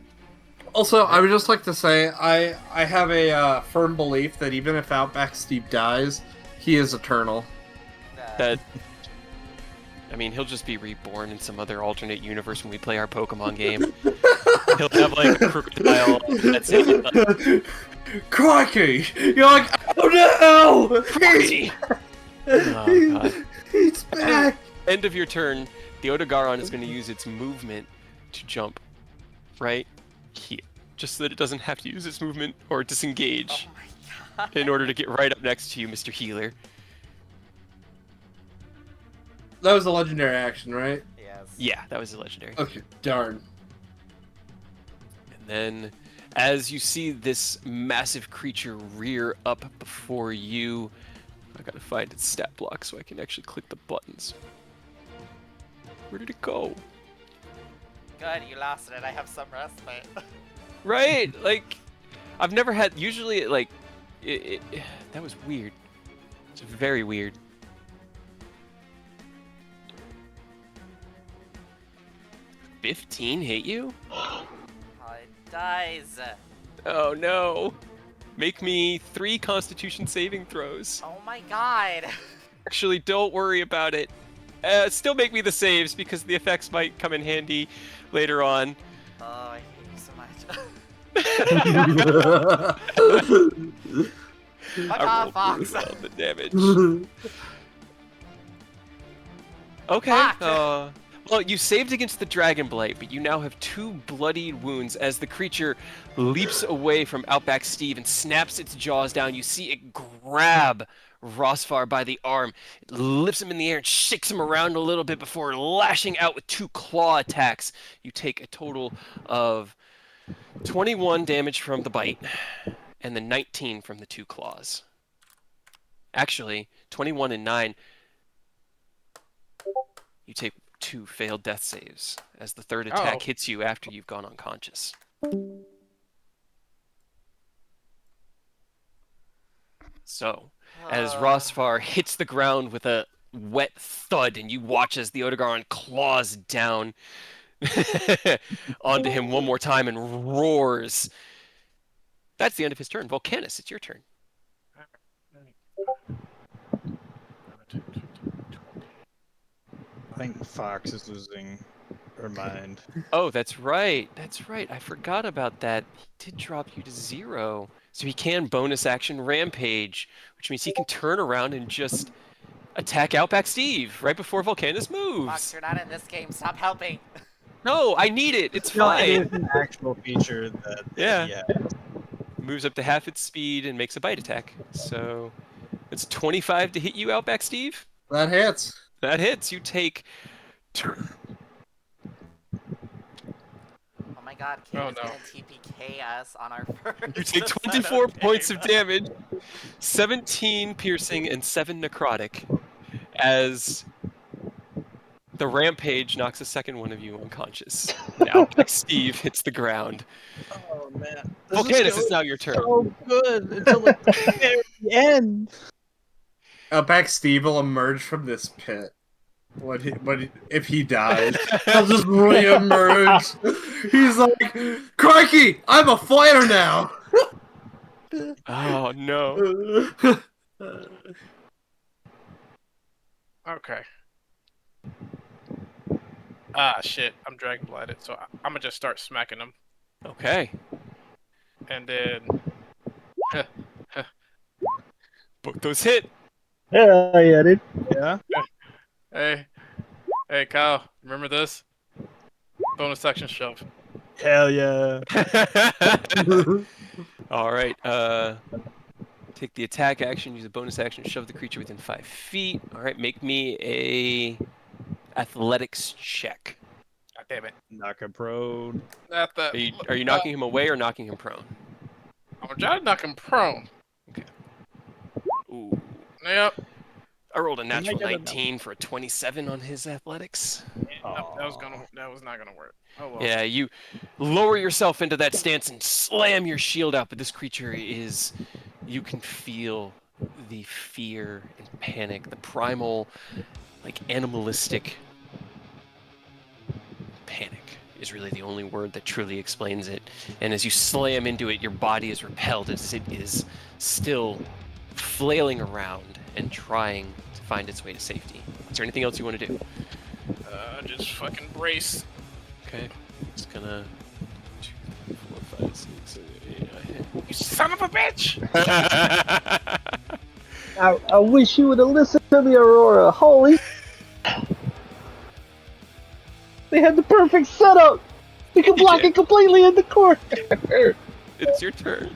Also, I would just like to say I have a firm belief that even if Outback Steve dies, he is eternal. That. I mean, he'll just be reborn in some other alternate universe when we play our Pokemon game. He'll have like a crocodile. That's it. Crikey! You're like, oh no! Crikey! Oh, God. He's back! End of your turn, the Odogaron is going to use its movement to jump right here. Just so that it doesn't have to use its movement or disengage Oh my god. in order to get right up next to you, Mr. Healer. That was a legendary action, right? Yes. Yeah, that was a legendary. Okay, darn. And then, as you see this massive creature rear up before you, I gotta find its stat block so I can actually click the buttons. Where did it go? Good, you lost it. I have some respite. Right? Like, I've never had. Usually, like, that was weird. It's very weird. $15 hit you? Oh, it dies. Oh no. Make me 3 Constitution saving throws. Oh my god. Actually, don't worry about it. Still make me the saves because the effects might come in handy later on. Oh, I hate you so much. Fuck I off, rolled Fox. really well on the damage. Okay. Fuck. Well, you saved against the dragon blight, but you now have 2 bloodied wounds as the creature leaps away from Outback Steve and snaps its jaws down. You see it grab Rosfar by the arm. It lifts him in the air and shakes him around a little bit before lashing out with 2 claw attacks. You take a total of 21 damage from the bite and then 19 from the 2 claws. Actually, 21 and 9. You take 2 failed death saves as the third attack hits you after you've gone unconscious. So, as Rosfar hits the ground with a wet thud, and you watch as the Odogaron claws down onto him one more time and roars. That's the end of his turn. Volcanus, it's your turn. I think Fox is losing her mind. Oh, that's right. That's right. I forgot about that. He did drop you to 0. So he can bonus action rampage, which means he can turn around and just attack Outback Steve right before Volcanus Fox, moves. you're not in this game. Stop helping. No, I need it. It's No, fine. it is an actual feature that Yeah. Moves up to half its speed and makes a bite attack. So it's 25 to hit you, Outback Steve. That hits. That hits. You take. Oh my god, Kid is gonna TPK us on our first. You take 24 points of damage, 17 piercing, and 7 necrotic, as the rampage knocks a second one of you unconscious. And Outback Steve hits the ground. Oh man. Volcanus, it's now your turn. So good until the very end. Outback Steve will emerge from this pit. If he dies, he'll just re-emerge. He's like, crikey, I'm a fighter now. Oh no. Okay. Ah, shit. I'm dragon blighted, so I'm gonna just start smacking them. Okay. And then. Both those hit. Hell yeah, dude. Yeah. Hey, Kyle, remember this? Bonus action shove. Hell yeah. All right. Take the attack action, use a bonus action, shove the creature within 5 feet. All right, make me a athletics check. God damn it. Knock a prone. Are you knocking him away or knocking him prone? I'm gonna try to knock him prone. Okay. Ooh. Yep. I rolled a I natural get a 19 for a 27 on his athletics. Nope, that was not gonna work. Oh well. Yeah, you lower yourself into that stance and slam your shield out, but this creature is... You can feel the fear and panic, the primal, like, animalistic panic is really the only word that truly explains it. And as you slam into it, your body is repelled as it is still flailing around and trying to find its way to safety. Is there anything else you want to do? Just fucking brace. Okay. Just gonna... 2, 3, 4, 5, 6, 7, 8, 9. You son of a bitch! I wish you would have listened to me, Aurora. Holy. They had the perfect setup. You can block it completely in the corner. It's your turn.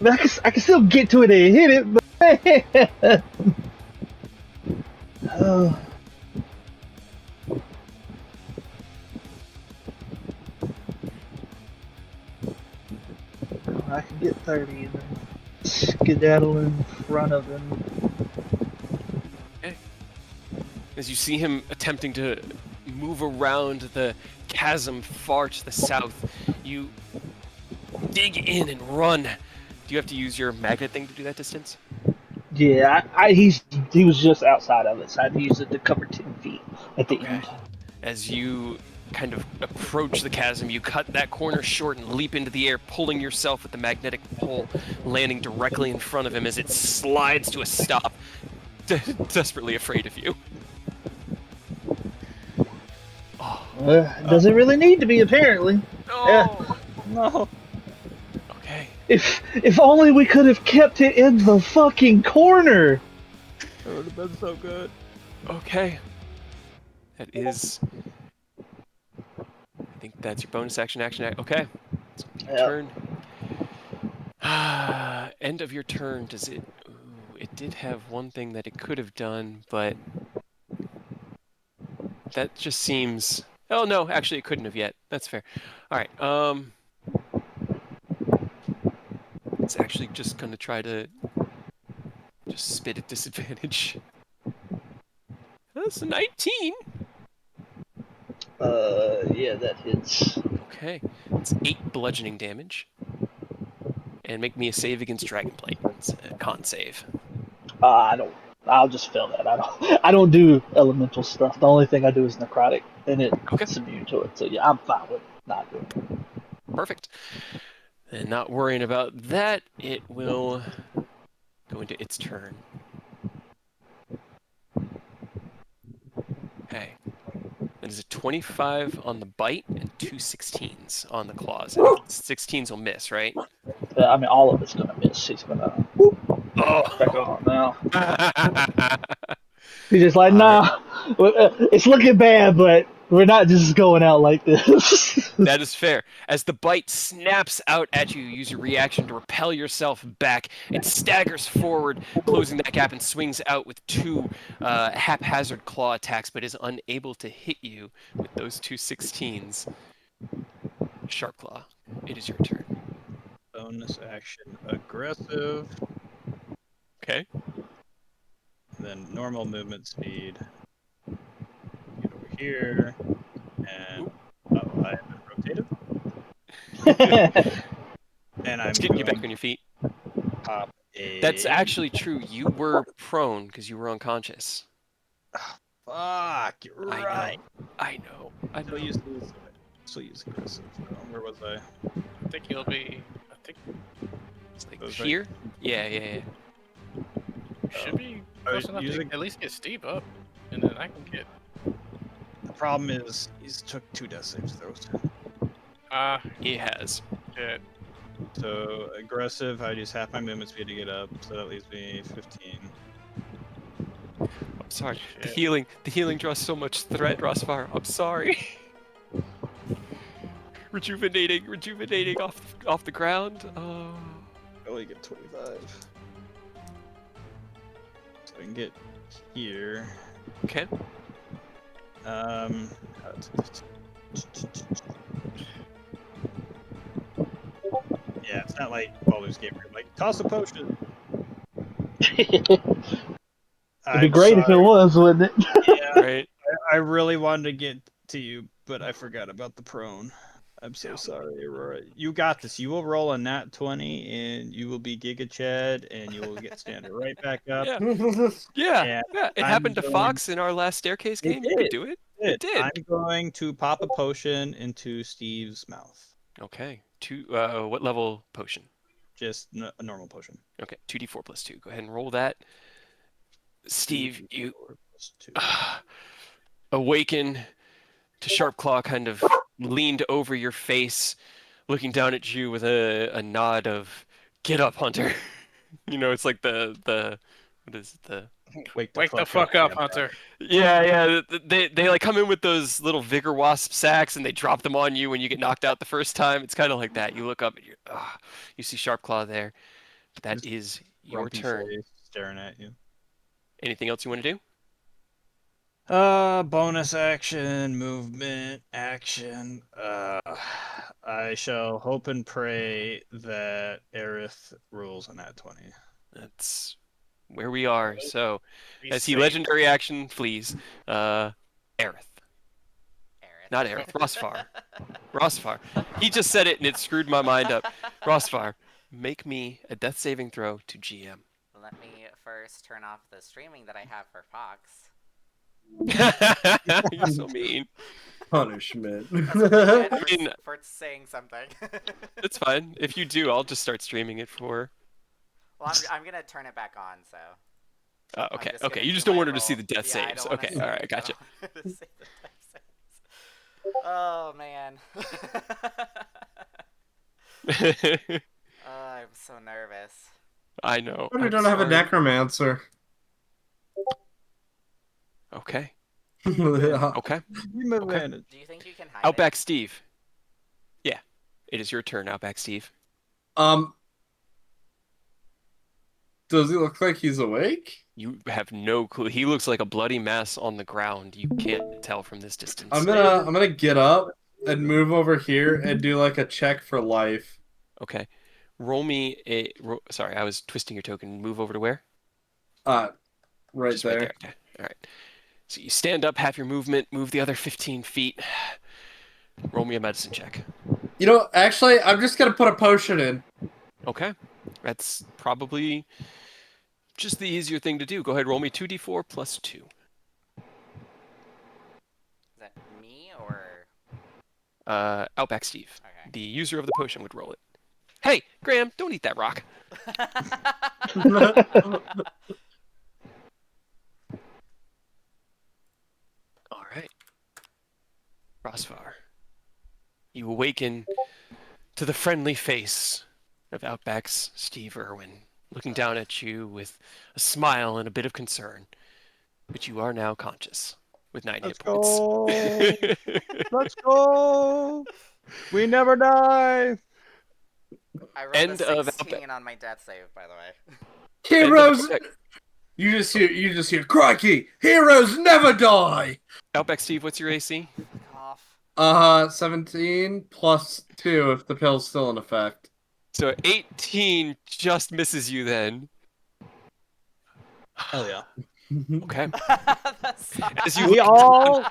I mean, I can still get to it and hit it, but... Oh. I can get 30 and then skedaddle in front of him. Okay. As you see him attempting to move around the chasm far to the south, you dig in and run. Do you have to use your magnet thing to do that distance? Yeah, he was just outside of it, so I'd use it to cover 10 feet at the end. As you kind of approach the chasm, you cut that corner short and leap into the air, pulling yourself with the magnetic pole, landing directly in front of him as it slides to a stop, desperately afraid of you. Doesn't really need to be, apparently. No! No. Okay. If only we could have kept it in the fucking corner. That would have been so good. Okay. That is. I think that's your bonus action. Okay. So your Yep. turn. End of your turn. Does it? Ooh, it did have one thing that it could have done, but that just seems. Oh no, actually, it couldn't have yet. That's fair. All right. It's actually just gonna try to just spit at disadvantage. That's a 19. Yeah, that hits. Okay. It's 8 bludgeoning damage. And make me a save against Dragonblight. It's a con save. I don't. I'll just fail that. I don't do elemental stuff. The only thing I do is necrotic, and Okay. it's immune to it. So yeah, I'm fine with not doing it. Perfect. And not worrying about that, it will go into its turn. Okay. That is a 25 on the bite and 2 16s on the claws. And 16s will miss, right? I mean, all of it's gonna miss. He's gonna back Oh. on now. He's just like, All right. nah, it's looking bad, but we're not just going out like this. That is fair. As the bite snaps out at you, you use your reaction to repel yourself back. It staggers forward, closing that gap, and swings out with 2 haphazard claw attacks, but is unable to hit you with those 2 16s. Sharp Claw, it is your turn. Bonus action aggressive. Okay. Then normal movement speed. Get over here. And I have been rotated. And I'm It's getting you going back on your feet. to pop a. That's actually true. You were prone because you were unconscious. Fuck, you're right. I know. Still use aggressive. Where was I? I think you'll be. I think It's like Those right? here? Yeah. you should be close enough to at least get Steve up, and then I can get. The problem is he's took 2 death saves throws. He has. Shit. So aggressive, I use half my movement speed to get up, so that leaves me 15. I'm sorry. The Shit. healing draws so much threat, Rosfar. I'm sorry. rejuvenating off the ground. Oh. I only get 25. So I can get here. Okay. Yeah, it's not like Baldur's Gate where you're like, toss a potion. It'd I'm be great if it sorry. was, wouldn't it? Yeah, Right. I really wanted to get to you, but I forgot about the prone. I'm so sorry, Aurora. You got this. You will roll a nat 20, and you will be Giga Chad, and you will get standard right back up. Yeah. And It I'm happened to going- Fox in our last staircase It game. You could did. do it. It It did. I'm going to pop a potion into Steve's mouth. Okay. What level potion? Just a normal potion. Okay. 2d4 plus 2. Go ahead and roll that. Steve, 2d4 you plus 2. awaken to Sharp Claw kind of leaned over your face, looking down at you with a nod of "Get up, Hunter." You know, it's like the what is it, the Wake the fuck up, Hunter. yeah. They like come in with those little Vigor Wasp sacks and they drop them on you when you get knocked out the first time. It's kind of like that. You look up and you see Sharp Claw there. But that Just is your Grumpy turn. face staring at you. Anything else you want to do? Bonus action, movement, action. I shall hope and pray that Aerith rules on that 20. That's where we are. So, Be as he safe. legendary action flees, Aerith. Aerith. Not Aerith, Rosfar. Rosfar. He just said it and it screwed my mind up. Rosfar, make me a death saving throw to GM. Let me first turn off the streaming that I have for Fox. You're so mean. Punishment. That's what they get I mean- for saying something. It's fine. If you do, I'll just start streaming it for. Well, I'm gonna turn it back on, so. I'm Okay. just Okay. gonna You do just don't my want her to see roll. the death Yeah, I saves. don't wanna Okay. see- All right. I Gotcha. don't wanna see the death saves. Oh man. I I know. But I I'm don't have a sorry. necromancer. Okay. Yeah. Okay. Give him advantage. Do you think you can hide Outback Steve. Yeah. It is your turn, Outback Steve. Um, does he look like he's awake? You have no clue. He looks like a bloody mess on the ground. You can't tell from this distance. I'm gonna get up and move over here and do like a check for life. Okay. Roll me a. Sorry, I was twisting your token. Move over to where? Right Just there. right there. Okay. All right. So you stand up, have your movement, move the other 15 feet. Roll me a medicine check. You know, actually, I'm just gonna put a potion in. Okay. That's probably just the easier thing to do. Go ahead, roll me 2d4 plus 2. Is that me or? Outback Steve. Okay. The user of the potion would roll it. Hey, Graham, don't eat that rock. All right. Rosvar. You awaken to the friendly face of Outback's Steve Irwin, looking down at you with a smile and a bit of concern. But you are now conscious with 9 Let's hit points. go. Let's go. We never die. I rolled End a of 16 on my death save, by the way. Heroes. You just hear, crikey! Heroes never die. Outback Steve, what's your AC? Cough. 17 plus 2 if the pill's still in effect. So 18 just misses you then. Hell yeah. Okay. That's As you We all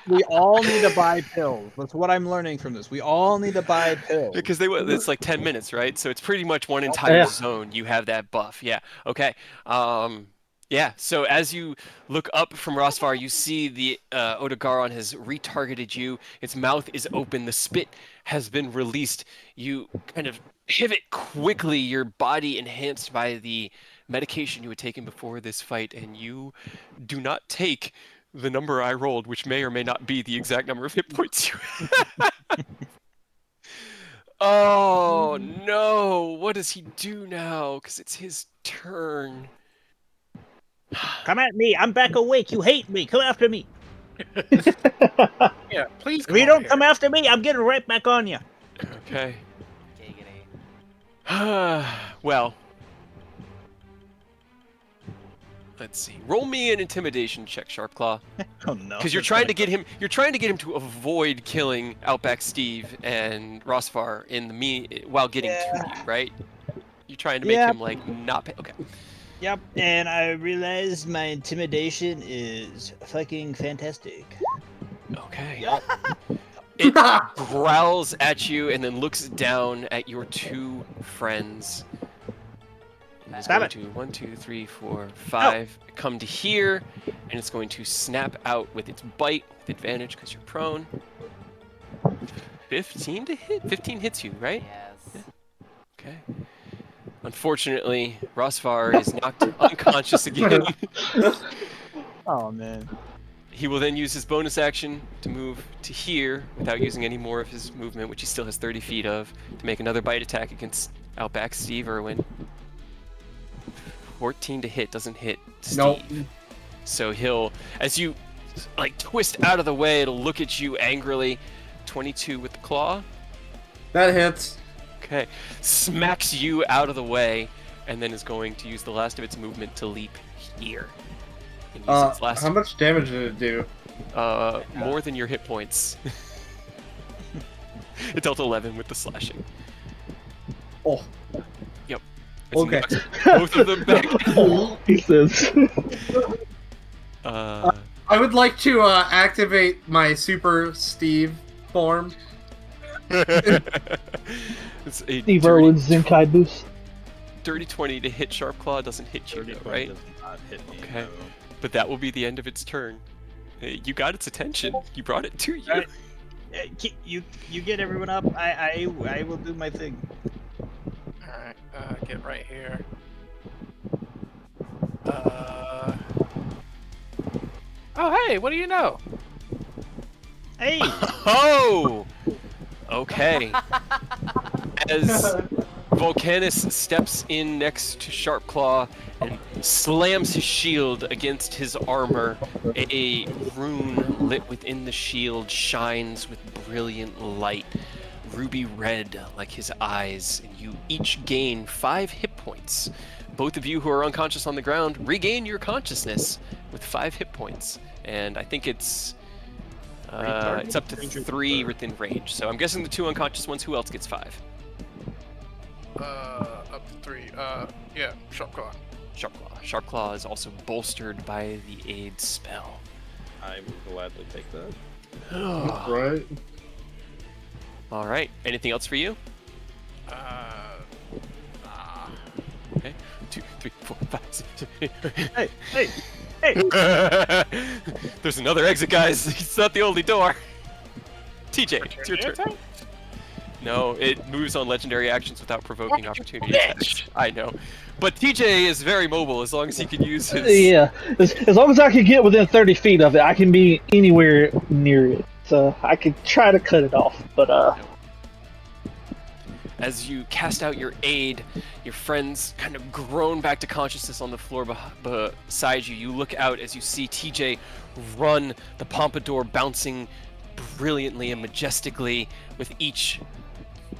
need to buy pills. That's what I'm learning from this. We all need to buy pills. Because it's like 10 minutes, right? So it's pretty much one entire Yeah. zone. You have that buff. Yeah. Okay. Yeah. So as you look up from Rosvar, you see the Odogaron has retargeted you. Its mouth is open. The spit has been released. You kind of pivot quickly, your body enhanced by the medication you had taken before this fight, and you do not take the number I rolled, which may or may not be the exact number of hit points you have. Oh no! What does he do now? Because it's his turn. Come at me. I'm back awake. You hate me. Come after me. Yeah, please. If you don't come after me, I'm getting right back on you. Okay. Giggity. Well. Let's see. Roll me an intimidation check, Sharpclaw. Oh no. Because you're trying to get him. You're trying to get him to avoid killing Outback Steve and Rosvar while getting to you, right? You're trying to make him like not pay. Okay. Yep, and I realized my intimidation is fucking fantastic. Okay. It growls at you and then looks down at your two friends. And it's Stop going it. to 1, 2, 3, 4, 5 come to here, and it's going to snap out with its bite with advantage because you're prone. 15 to hit. 15 hits you, right? Yes. Okay. Unfortunately, Rosvar is knocked unconscious again. Oh man. He will then use his bonus action to move to here without using any more of his movement, which he still has 30 feet of, to make another bite attack against Outback Steve Irwin. 14 to hit doesn't hit Steve. Nope. So he'll, as you like twist out of the way, it'll look at you angrily. 22 with the claw. That hits. Okay. Smacks you out of the way, and then is going to use the last of its movement to leap here. And use its last How much damage did it do? more than your hit points. It dealt 11 with the slashing. Oh. Yep. As he Okay. knocks both of them back. He says. I would like to activate my Super Steve form. It's a Steve Irwin's Zenkai boost. dirty 20 to hit Sharpclaw doesn't hit you, though, right? Does not hit me, Okay. no. But that will be the end of its turn. Hey, you got its attention. You brought it to you. Right. You get everyone up. I will do my thing. Alright, get right here. Oh, hey, what do you know? Hey. Oh! Okay. As Volcanus steps in next to Sharpclaw and slams his shield against his armor. A rune lit within the shield shines with brilliant light, ruby red like his eyes, and you each gain 5 hit points. Both of you who are unconscious on the ground regain your consciousness with 5 hit points, and I think it's up to 3 within range. So I'm guessing the 2 unconscious ones. Who else gets 5? Up to 3. Yeah, Sharpclaw. Sharpclaw is also bolstered by the aid spell. I will gladly take that. Right. All right. Anything else for you? Nah. Okay. 2, 3, 4, 5, 6, 7, 8. Hey! There's another exit, guys. It's not the only door. TJ, it's your turn. No, it moves on legendary actions without provoking opportunity attacks. I know. But TJ is very mobile as long as he can use his... Yeah, as long as I can get within 30 feet of it, I can be anywhere near it. So I could try to cut it off, but As you cast out your aid, your friends kind of groan back to consciousness on the floor beside you. You look out as you see TJ run, the pompadour bouncing brilliantly and majestically with each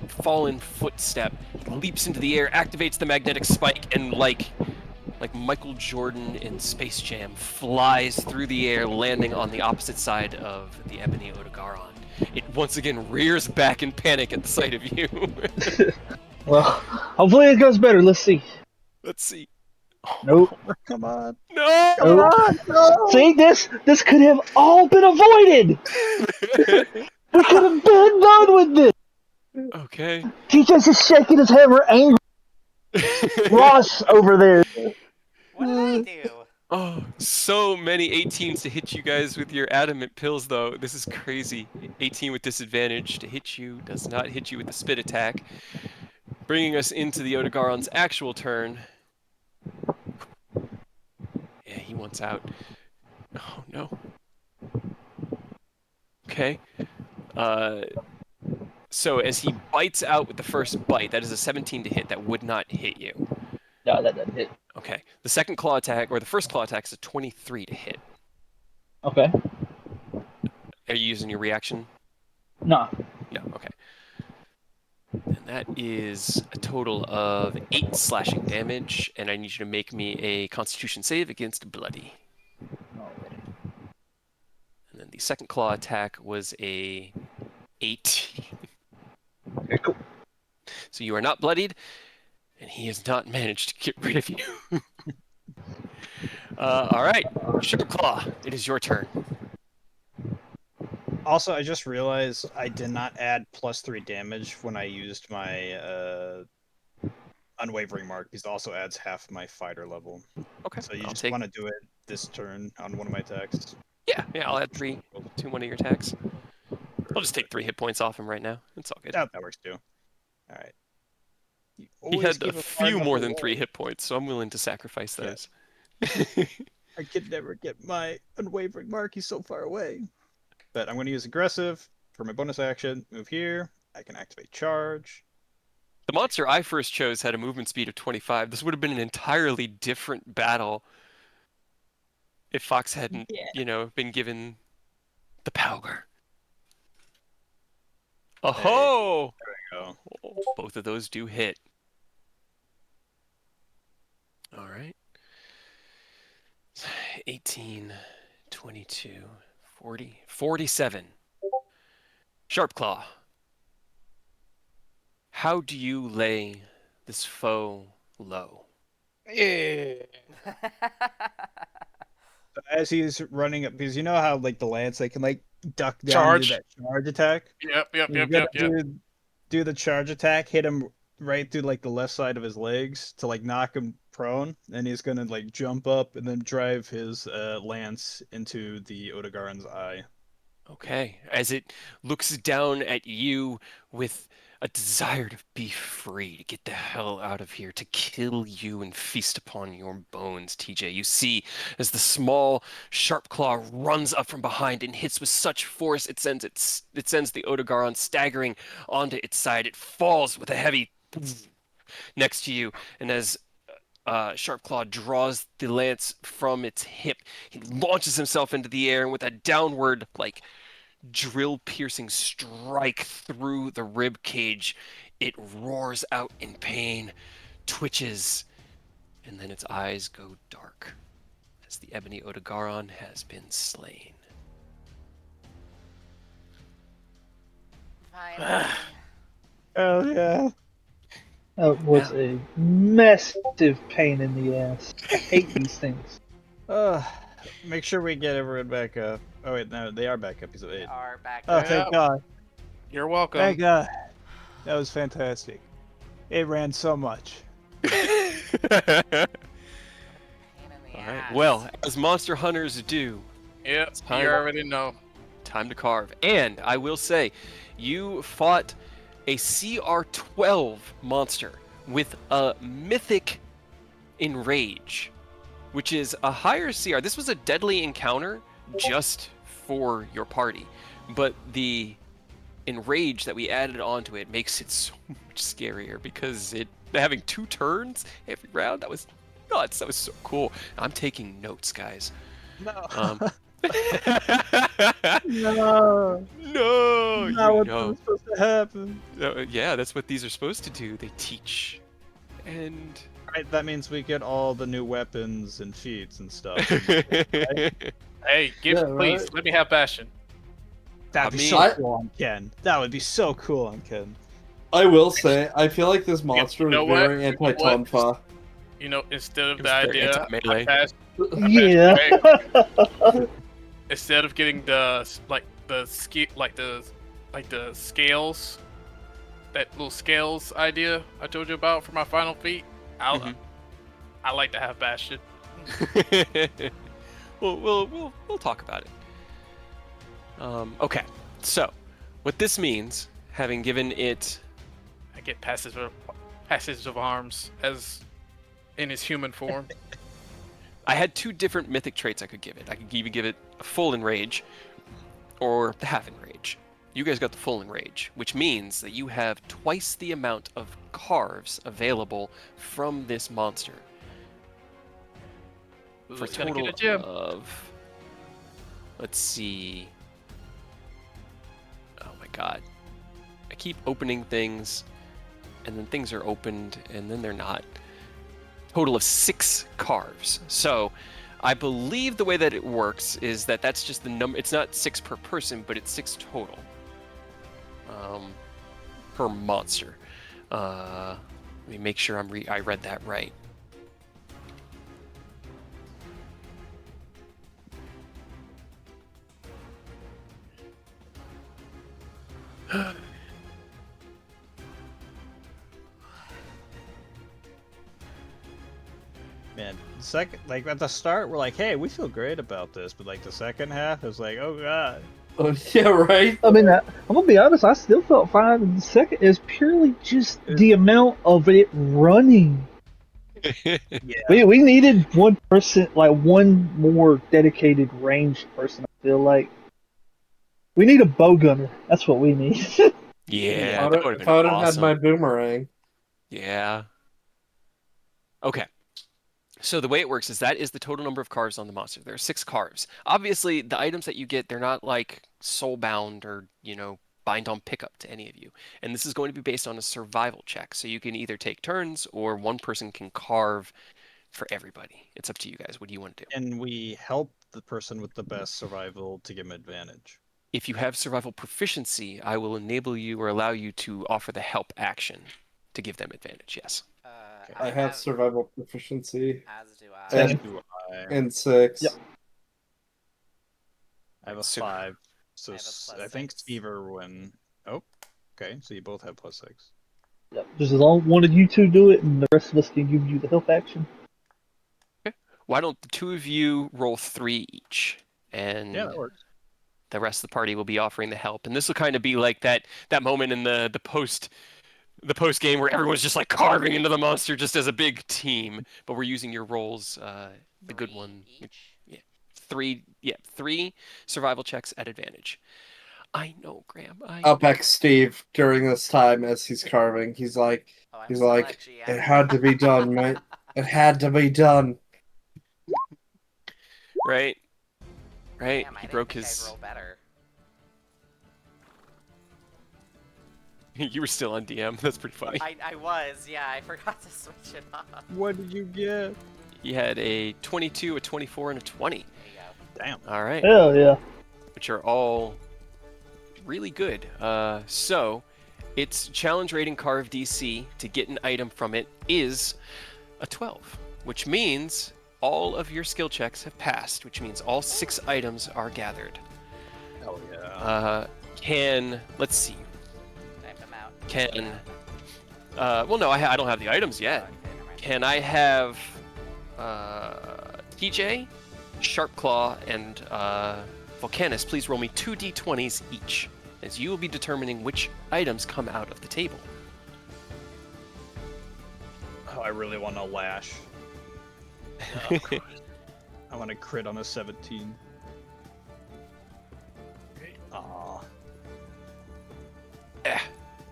fallen footstep. He leaps into the air, activates the magnetic spike, and like Michael Jordan in Space Jam, flies through the air, landing on the opposite side of the Ebony Odogaron. It once again rears back in panic at the sight of you. well, hopefully it goes better. Let's see. Let's see. Nope. Come on. No! Nope. See, this could have all been avoided. We could have been done with this. Okay. TJ's just shaking his hammer angry. Ross over there. What did I do? Oh, so many 18s to hit you guys with your adamant pills, though. This is crazy. 18 with disadvantage to hit you, does not hit you with the spit attack. Bringing us into the Odogaron's actual turn. Yeah, he wants out. Oh, no. Okay. So as he bites out with the first bite, that is a 17 to hit. That would not hit you. No, that doesn't hit. Okay. The second claw attack, or the first claw attack, is a 23 to hit. Okay. Are you using your reaction? No. No, okay. And that is a total of 8 slashing damage, and I need you to make me a Constitution save against Bloody. And then the second claw attack was a 8. Okay, cool. So you are not bloodied, and he has not managed to get rid of you. All right, Sharpclaw, it is your turn. Also, I just realized I did not add +3 damage when I used my unwavering mark. It also adds half my fighter level. Okay. So you just want to do it this turn on one of my attacks. Yeah, I'll add 3 to one of your attacks. I'll just take 3 hit points off him right now. It's all good. That works too. All right. He had a few more than 3 hit points, so I'm willing to sacrifice those. I could never get my unwavering mark. He's so far away. But I'm going to use aggressive for my bonus action. Move here. I can activate charge. The monster I first chose had a movement speed of 25. This would have been an entirely different battle if Fox hadn't, been given the power. Oh-ho! There we go. Both of those do hit. All right. 18, 22, 40, 47. Sharpclaw. How do you lay this foe low? Yeah. As he's running up, because you know how like the lance, they can like duck down Charge. and do that charge attack. Yep. Do the charge attack, hit him right through like the left side of his legs to like knock him prone, and he's gonna like jump up and then drive his lance into the Odogaron's eye. Okay, as it looks down at you with a desire to be free, to get the hell out of here, to kill you and feast upon your bones, TJ. You see as the small sharp claw runs up from behind and hits with such force it sends the Odogaron staggering onto its side. It falls with a heavy next to you, and as Sharpclaw draws the lance from its hip, he launches himself into the air, and with a downward, like, drill-piercing strike through the rib cage, it roars out in pain, twitches, and then its eyes go dark as the Ebony Odogaron has been slain. Finally. Oh yeah. That was a massive pain in the ass. I hate these things. Make sure we get everyone back up. Oh wait, no, they are back up. He's at We 8. are back. Oh, Yeah. thank God. You're welcome. Thank God. That was fantastic. It ran so much. Pain in the All right. ass. Well, as monster hunters do, Yep, it's time. you already know. Time to carve. And I will say, you fought a CR12 monster with a mythic enrage, which is a higher CR. This was a deadly encounter just for your party, but the enrage that we added onto it makes it so much scarier because it having 2 turns every round. That was nuts. That was so cool. I'm taking notes, guys. No. No, No. you Not what know. was supposed to happen. Yeah, that's what these are supposed to do. They teach. And Right, that means we get all the new weapons and feats and stuff. Hey, give Yeah, please right. let me have Bastion. That'd be I so mean- cool on Ken. That would be so cool on Ken. I will say, I feel like this monster you know is what? very You know what? anti-Tonfa. You know, instead of It the was very idea, anti-melee. I passed, Yeah. instead of getting the scales, that little scales idea I told you about for my final feat, Mhm. I like to have Bastion. we'll talk about it. Okay, so what this means, having given it, I get passage of arms as in his human form. I had 2 different mythic traits I could give it. I could either give it a full enrage or the half enrage. You guys got the full enrage, which means that you have twice the amount of carves available from this monster. For a Gotta get total a gem. of, let's see. Oh my god. I keep opening things, and then things are opened, and then they're not. Total of 6 carves. So, I believe the way that it works is that that's just the number. It's not 6 per person, but it's 6 total. Per monster. Let me make sure I read that right. Man, second, like at the start, we're like, hey, we feel great about this, but like the second half is like, oh god. Oh, yeah, right? I mean, I'm gonna be honest. I still felt fine. And the second is purely just the amount of it running. Yeah. We needed one person, like one more dedicated ranged person. I feel like we need a bow gunner. That's what we need. Yeah, If that would have I been would have had awesome. my boomerang. Yeah. Okay. So the way it works is that is the total number of carves on the monster. There are 6 carves. Obviously, the items that you get, they're not like soulbound or, bind on pickup to any of you. And this is going to be based on a survival check. So you can either take turns or one person can carve for everybody. It's up to you guys. What do you want to do? And we help the person with the best survival to give him advantage. If you have survival proficiency, I will enable you or allow you to offer the help action to give them advantage. Yes. I have survival proficiency. As do I. Same. Do I? And 6. Yep. I have a So- 5. So I have a plus I think 6. Steve or when. Oh, okay. So you both have +6. Yep. Just as long as one of you two do it, and the rest of us can give you the help action. Why don't the 2 of you roll 3 each? And Yeah, that works. the rest of the party will be offering the help. And this will kind of be like that moment in the post game where everyone's just like carving into the monster just as a big team. But we're using your rolls, the good 3 one. each? Yeah. 3 survival checks at advantage. I know, Graham. I'll back Steve during this time as he's carving. He's like, Oh, I'm He's still like, at GM. it had to be done, mate. It had to be done. Right? Right? Damn, I He didn't broke think his. I'd roll better. You were still on DM. That's pretty funny. I was, yeah, I forgot to switch it up. What did you get? He had a 22, a 24, and a 20. There you go. Damn. All right. Hell yeah. Which are all really good. So, its challenge rating carve DC to get an item from it is a 12, which means all of your skill checks have passed, which means all 6 items are gathered. Hell yeah. Let's see. Type them out. Well, no, I don't have the items yet. Okay, never mind. Can I have TJ, Sharpclaw, and Volcanus please roll me 2 d20s each, as you will be determining which items come out of the table. Oh, I really want to lash. I want to crit on a 17. Aw.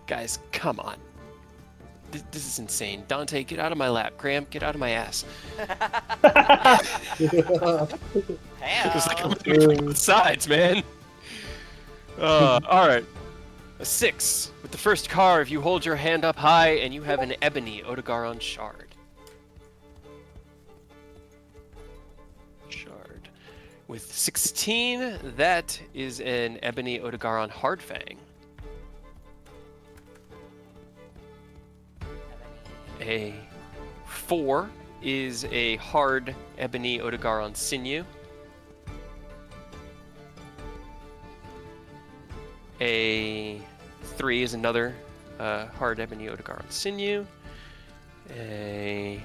Guys, come on. This is insane. Dante, get out of my lap. Graham, get out of my ass. It's like I'm looking both sides, man. All right. A 6. With the first carve, you hold your hand up high, and you have an ebony Odogaron shard. With 16, that is an ebony Odogaron hardfang. A 4 is a hard ebony Odogaron sinew. A 3 is another hard ebony Odogaron sinew. A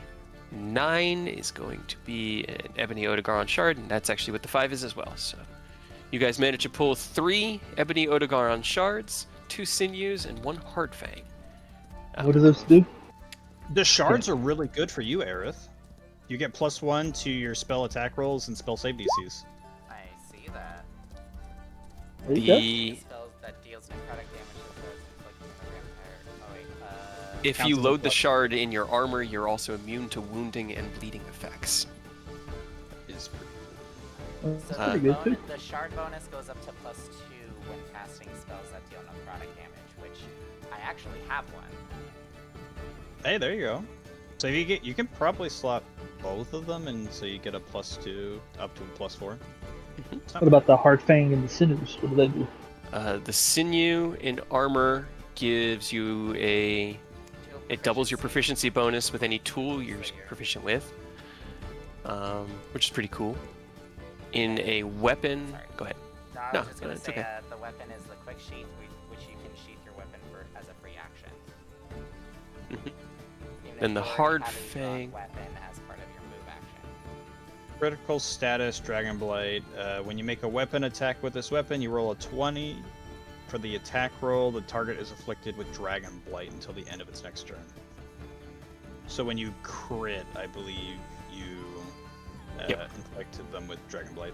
9 is going to be an ebony Odogaron shard, and that's actually what the 5 is as well. So you guys managed to pull 3 ebony Odogaron shards, 2 sinews, and 1 hardfang. What does this do? The shards are really good for you, Aerith. You get +1 to your spell attack rolls and spell save DCs. I see that. There you go. The Spells that deals necrotic damage that does inflicting the vampire. Oh wait, If Counts you as a load the plus. shard in your armor, you're also immune to wounding and bleeding effects. Is pretty So That's pretty good too. the shard bonus goes up to +2 when casting spells that deal necrotic damage, which I actually have one. Hey, there you go. So you can probably slot both of them, and so you get a +2 up to a +4. It's not What about the hard fang and the sinews? What do they do? The sinew in armor gives you a... It doubles your proficiency bonus with any tool you're proficient with, which is pretty cool. In a weapon... Sorry. Go ahead. No, I No, was just gonna it's say okay. the weapon is the quick sheath, which you can sheath your weapon for as a free action. Mhm. Even And if the you already hard have a drawn fang- weapon as part of your move action. Critical status, Dragon Blade. When you make a weapon attack with this weapon, you roll a 20. For the attack roll, the target is afflicted with Dragon Blight until the end of its next turn. So when you crit, I believe you inflicted them with Dragon Blight.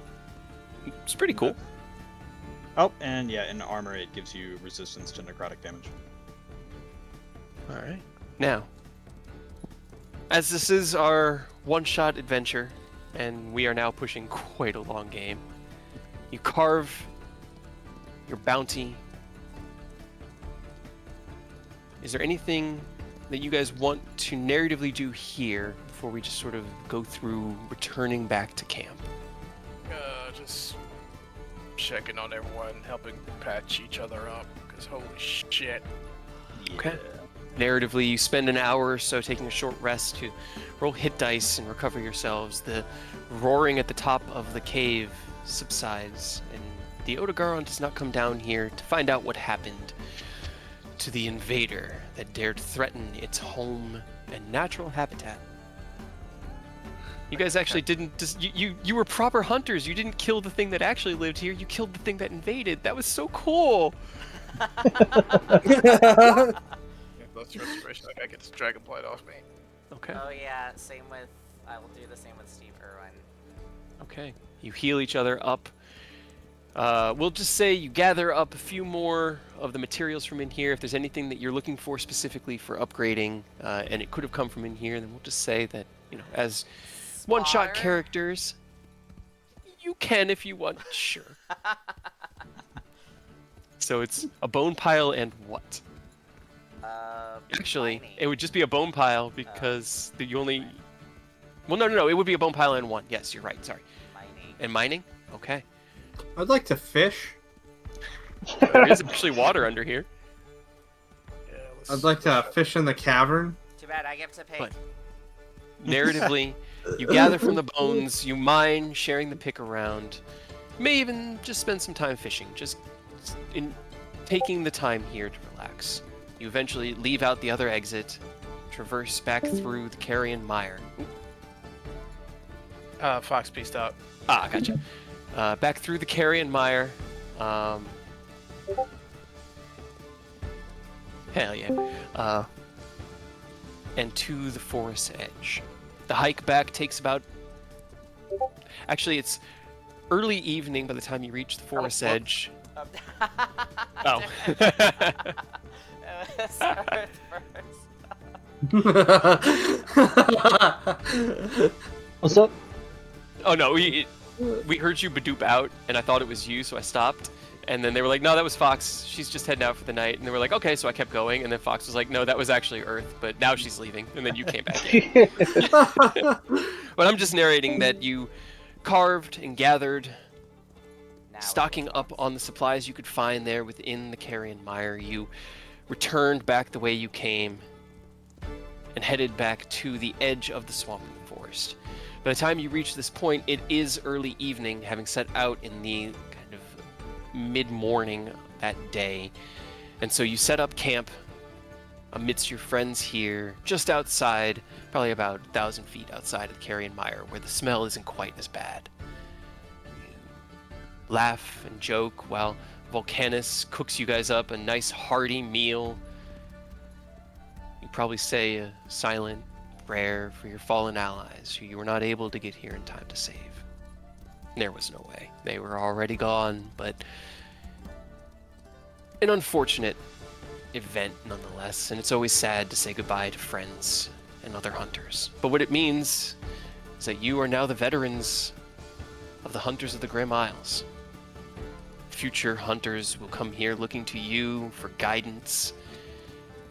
It's pretty cool. Oh, and yeah, in armor, it gives you resistance to necrotic damage. Alright. Now, as this is our one-shot adventure, and we are now pushing quite a long game, you carve your bounty. Is there anything that you guys want to narratively do here before we just sort of go through returning back to camp? Just checking on everyone, helping patch each other up, because holy shit. Okay. Narratively, you spend an hour or so taking a short rest to roll hit dice and recover yourselves. The roaring at the top of the cave subsides, and the Odogaron does not come down here to find out what happened to the invader that dared threaten its home and natural habitat. You guys actually didn't you were proper hunters. You didn't kill the thing that actually lived here. You killed the thing that invaded. That was so cool. Yeah, that's restoration. I gotta get this dragon blight off me. Okay. Oh yeah, same with. I will do the same with Steve Irwin. Okay. You heal each other up. We'll just say you gather up a few more of the materials from in here. If there's anything that you're looking for specifically for upgrading, and it could have come from in here, then we'll just say that, as one-shot Spar? characters, you can if you want, sure. So it's a bone pile and what? Actually, Mining. it would just be a bone pile because you only... Well, no, it would be a bone pile and one. Yes, you're right, sorry. Mining. And mining? Okay. I'd like to fish. There is actually water under here. Yeah, I'd like to fish in the cavern. Too bad I get to pay. But- Narratively, you gather from the bones, you mine, sharing the pick around. You may even just spend some time fishing, just in taking the time here to relax. You eventually leave out the other exit, traverse back through the carrion mire. Ooh, Fox pieced out. gotcha. Back through the carrion mire. Hell yeah. And to the forest edge. The hike back takes about... Actually, it's early evening by the time you reach the forest edge. Oh. What's up? Oh no, we heard you badoop out, and I thought it was you, so I stopped. And then they were like, no, that was Fox. She's just heading out for the night. And they were like, okay, so I kept going. And then Fox was like, no, that was actually Earth, but now she's leaving. And then you came back in. But I'm just narrating that you carved and gathered, stocking up on the supplies you could find there within the carrion mire. You returned back the way you came and headed back to the edge of the swamp and the forest. By the time you reach this point, it is early evening, having set out in the kind of mid-morning that day. And so you set up camp amidst your friends here, just outside, probably about 1,000 feet outside of the carrion mire, where the smell isn't quite as bad. You laugh and joke while Volcanus cooks you guys up a nice hearty meal. You probably say a silent prayer for your fallen allies who you were not able to get here in time to save. There was no way. They were already gone, but an unfortunate event nonetheless, and it's always sad to say goodbye to friends and other hunters. But what it means is that you are now the veterans of the Hunters of the Grim Isles. Future hunters will come here looking to you for guidance,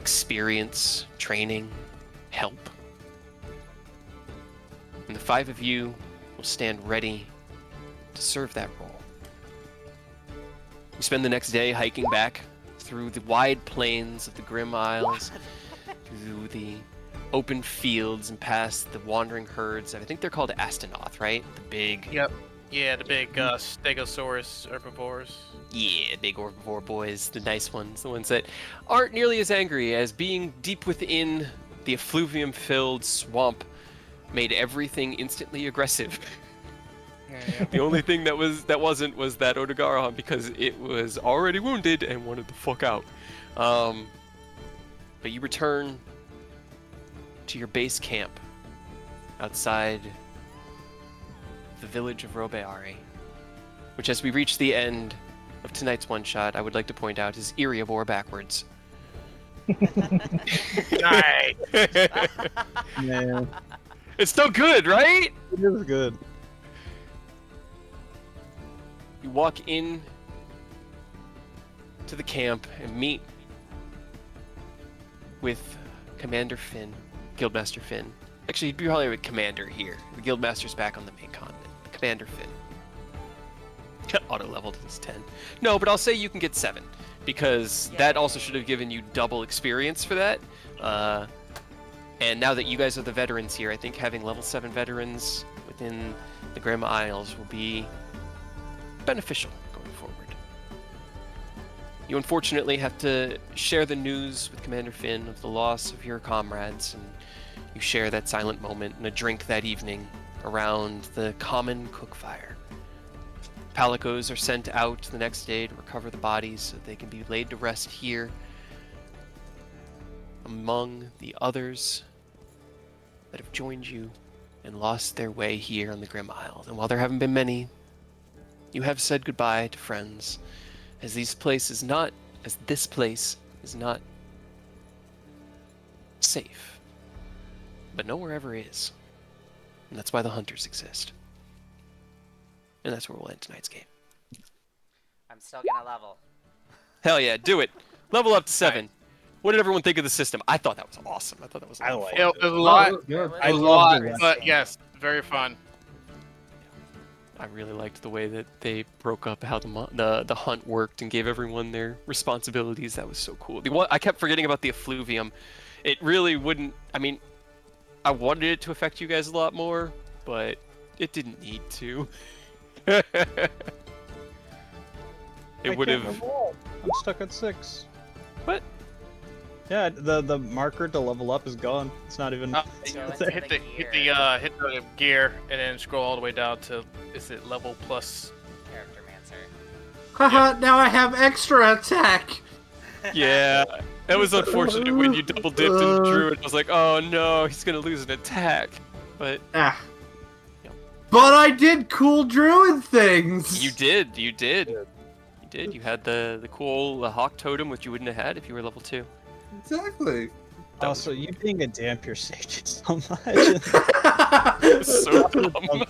experience, training, help. And the 5 of you will stand ready to serve that role. You spend the next day hiking back through the wide plains of the Grim Isles, through the open fields and past the wandering herds. I think they're called Astanoth, right? The big... Yep. Yeah, the big Stegosaurus herbivores. Yeah, big herbivore boys, the nice ones, the ones that aren't nearly as angry as being deep within the effluvium-filled swamp made everything instantly aggressive. Yeah. The only thing that wasn't was that Odogaron, because it was already wounded and wanted the fuck out. But you return to your base camp outside the village of Robeari, which, as we reach the end of tonight's one-shot, I would like to point out is Erebor backwards. Nice. Man, It's still good, right? it is good. You walk in to the camp and meet with Commander Finn, Guildmaster Finn. Actually, you'd be probably with Commander here. The Guildmaster's back on the main continent. Commander Finn. Auto-leveled is 10. No, but I'll say you can get 7, because that also should have given you double experience for that. And now that you guys are the veterans here, I think having level 7 veterans within the Grim Isles will be beneficial going forward. You unfortunately have to share the news with Commander Finn of the loss of your comrades, and you share that silent moment and a drink that evening around the common cook fire. Palicos are sent out the next day to recover the bodies so they can be laid to rest here among the others that have joined you and lost their way here on the Grim Isles. And while there haven't been many, You have said goodbye to friends, as this place is not safe. But nowhere ever is. And that's why the hunters exist. And that's where we'll end tonight's game. I'm still gonna level. Hell yeah, do it. Level up to 7. What did everyone think of the system? I thought that was awesome. I thought that was a lot of fun. It was a lot. It was I I was a love lot, the but interesting. yes, very fun. I really liked the way that they broke up how the hunt worked and gave everyone their responsibilities. That was so cool. I kept forgetting about the effluvium. It really wouldn't. I mean, I wanted it to affect you guys a lot more, but it didn't need to. It would have. I'm stuck at 6. What? Yeah, the marker to level up is gone. It's not even. Go it's into there. Hit the the gear and then scroll all the way down to is it level plus? Character Mancer. Haha, now I have extra attack. Yeah, that was unfortunate when you double dipped and drew it. I was like, oh no, he's gonna lose an attack. But Ah. Yep. But I did cool druid things. you did. You had the cool hawk totem, which you wouldn't have had if you were level 2. Exactly. That Also, you being a dampier sage is so much. was so dumb.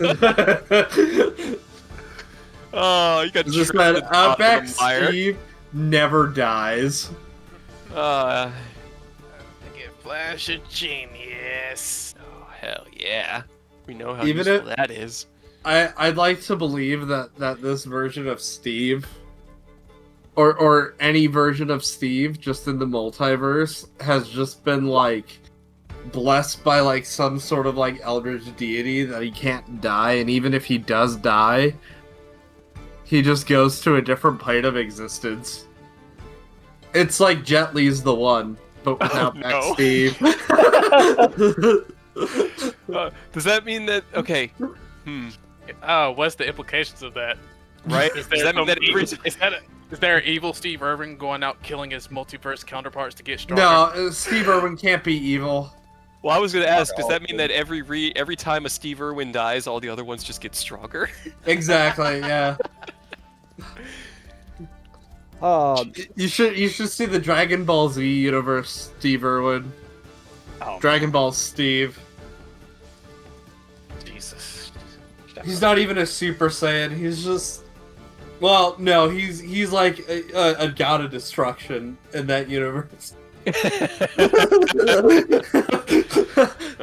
Oh, you got Just tripped at that the bottom of Outback the mire. Steve never dies. Uh, Get flash of genius. oh, hell yeah. We know how Even useful if- that is. I'd like to believe that this version of Steve, or any version of Steve just in the multiverse, has just been like blessed by like some sort of like eldritch deity that he can't die, and even if he does die, he just goes to a different plane of existence. It's like Jet Li's the one, but without no. Back Steve. Does that mean that... Okay. Oh, what's the implications of that? Right? Is Does there that mean some that every... is there an evil Steve Irwin going out killing his multiverse counterparts to get stronger? No, Steve Irwin can't be evil. Well, I was going to ask, does that mean that every time a Steve Irwin dies, all the other ones just get stronger? Exactly, yeah. You should see the Dragon Ball Z universe, Steve Irwin. Oh, Dragon Ball Steve. Jesus. He's not even a Super Saiyan. He's just, well, no, he's like a god of destruction in that universe.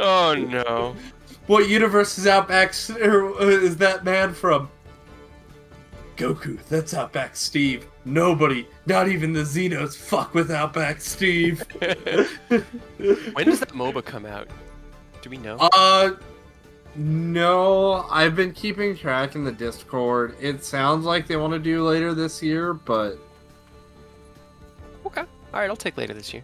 Oh no. What universe is Outback? Is that man from? Goku. That's Outback Steve. Nobody, not even the Xenos, fuck with Outback Steve. When does that MOBA come out? Do we know? No, I've been keeping track in the Discord. It sounds like they want to do later this year, but Okay. All right, I'll take later this year.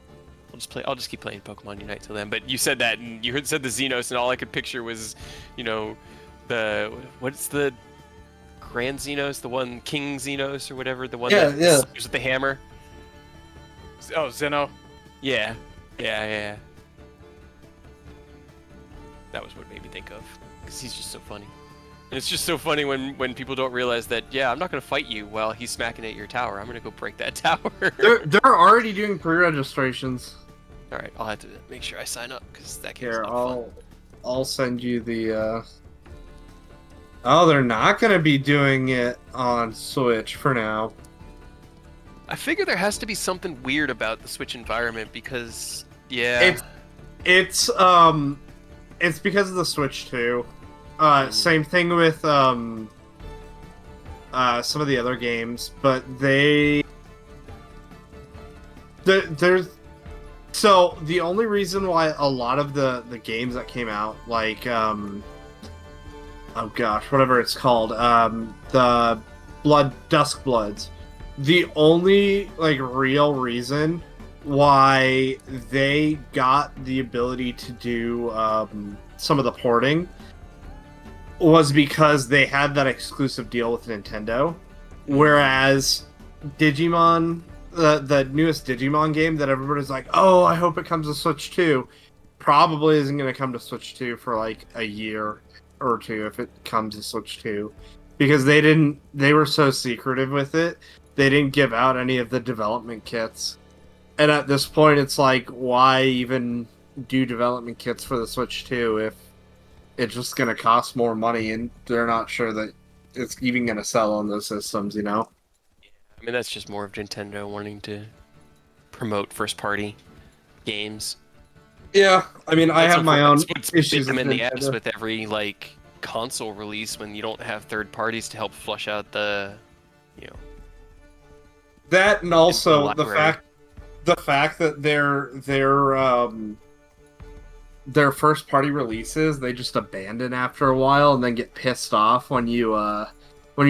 I'll just keep playing Pokemon Unite till then. But you said that, and you said the Xenos, and all I could picture was, what's the Grand Xenos, the one King Xenos or whatever, the one that slaps with the hammer. Oh, Zeno. Yeah. That was what made me think of, because he's just so funny. And it's just so funny when people don't realize that, yeah, I'm not going to fight you while he's smacking at your tower. I'm going to go break that tower. they're already doing pre-registrations. All right, I'll have to make sure I sign up, because that game's Here, a lot of fun. I'll send you the. Oh, they're not gonna be doing it on Switch for now. I figure there has to be something weird about the Switch environment, because, yeah. It's because of the Switch too. Same thing with some of the other games, but there's so the only reason why a lot of the games that came out, like oh gosh, whatever it's called, the Dusk Bloods, the only like real reason why they got the ability to do some of the porting was because they had that exclusive deal with Nintendo, whereas Digimon, the newest Digimon game that everybody's like, oh, I hope it comes to Switch 2, probably isn't going to come to Switch 2 for like a year or two if it comes to Switch 2. because they were so secretive with it, they didn't give out any of the development kits. And at this point, it's like, why even do development kits for the Switch 2 if it's just going to cost more money and they're not sure that it's even going to sell on those systems, you know? I mean, that's just more of Nintendo wanting to promote first-party games. Yeah, I mean, I have my own It's issues bit with them in the ass Nintendo. with every like console release when you don't have third parties to help flush out the, you know, That and the also library. the fact that their first party releases they just abandon after a while and then get pissed off when you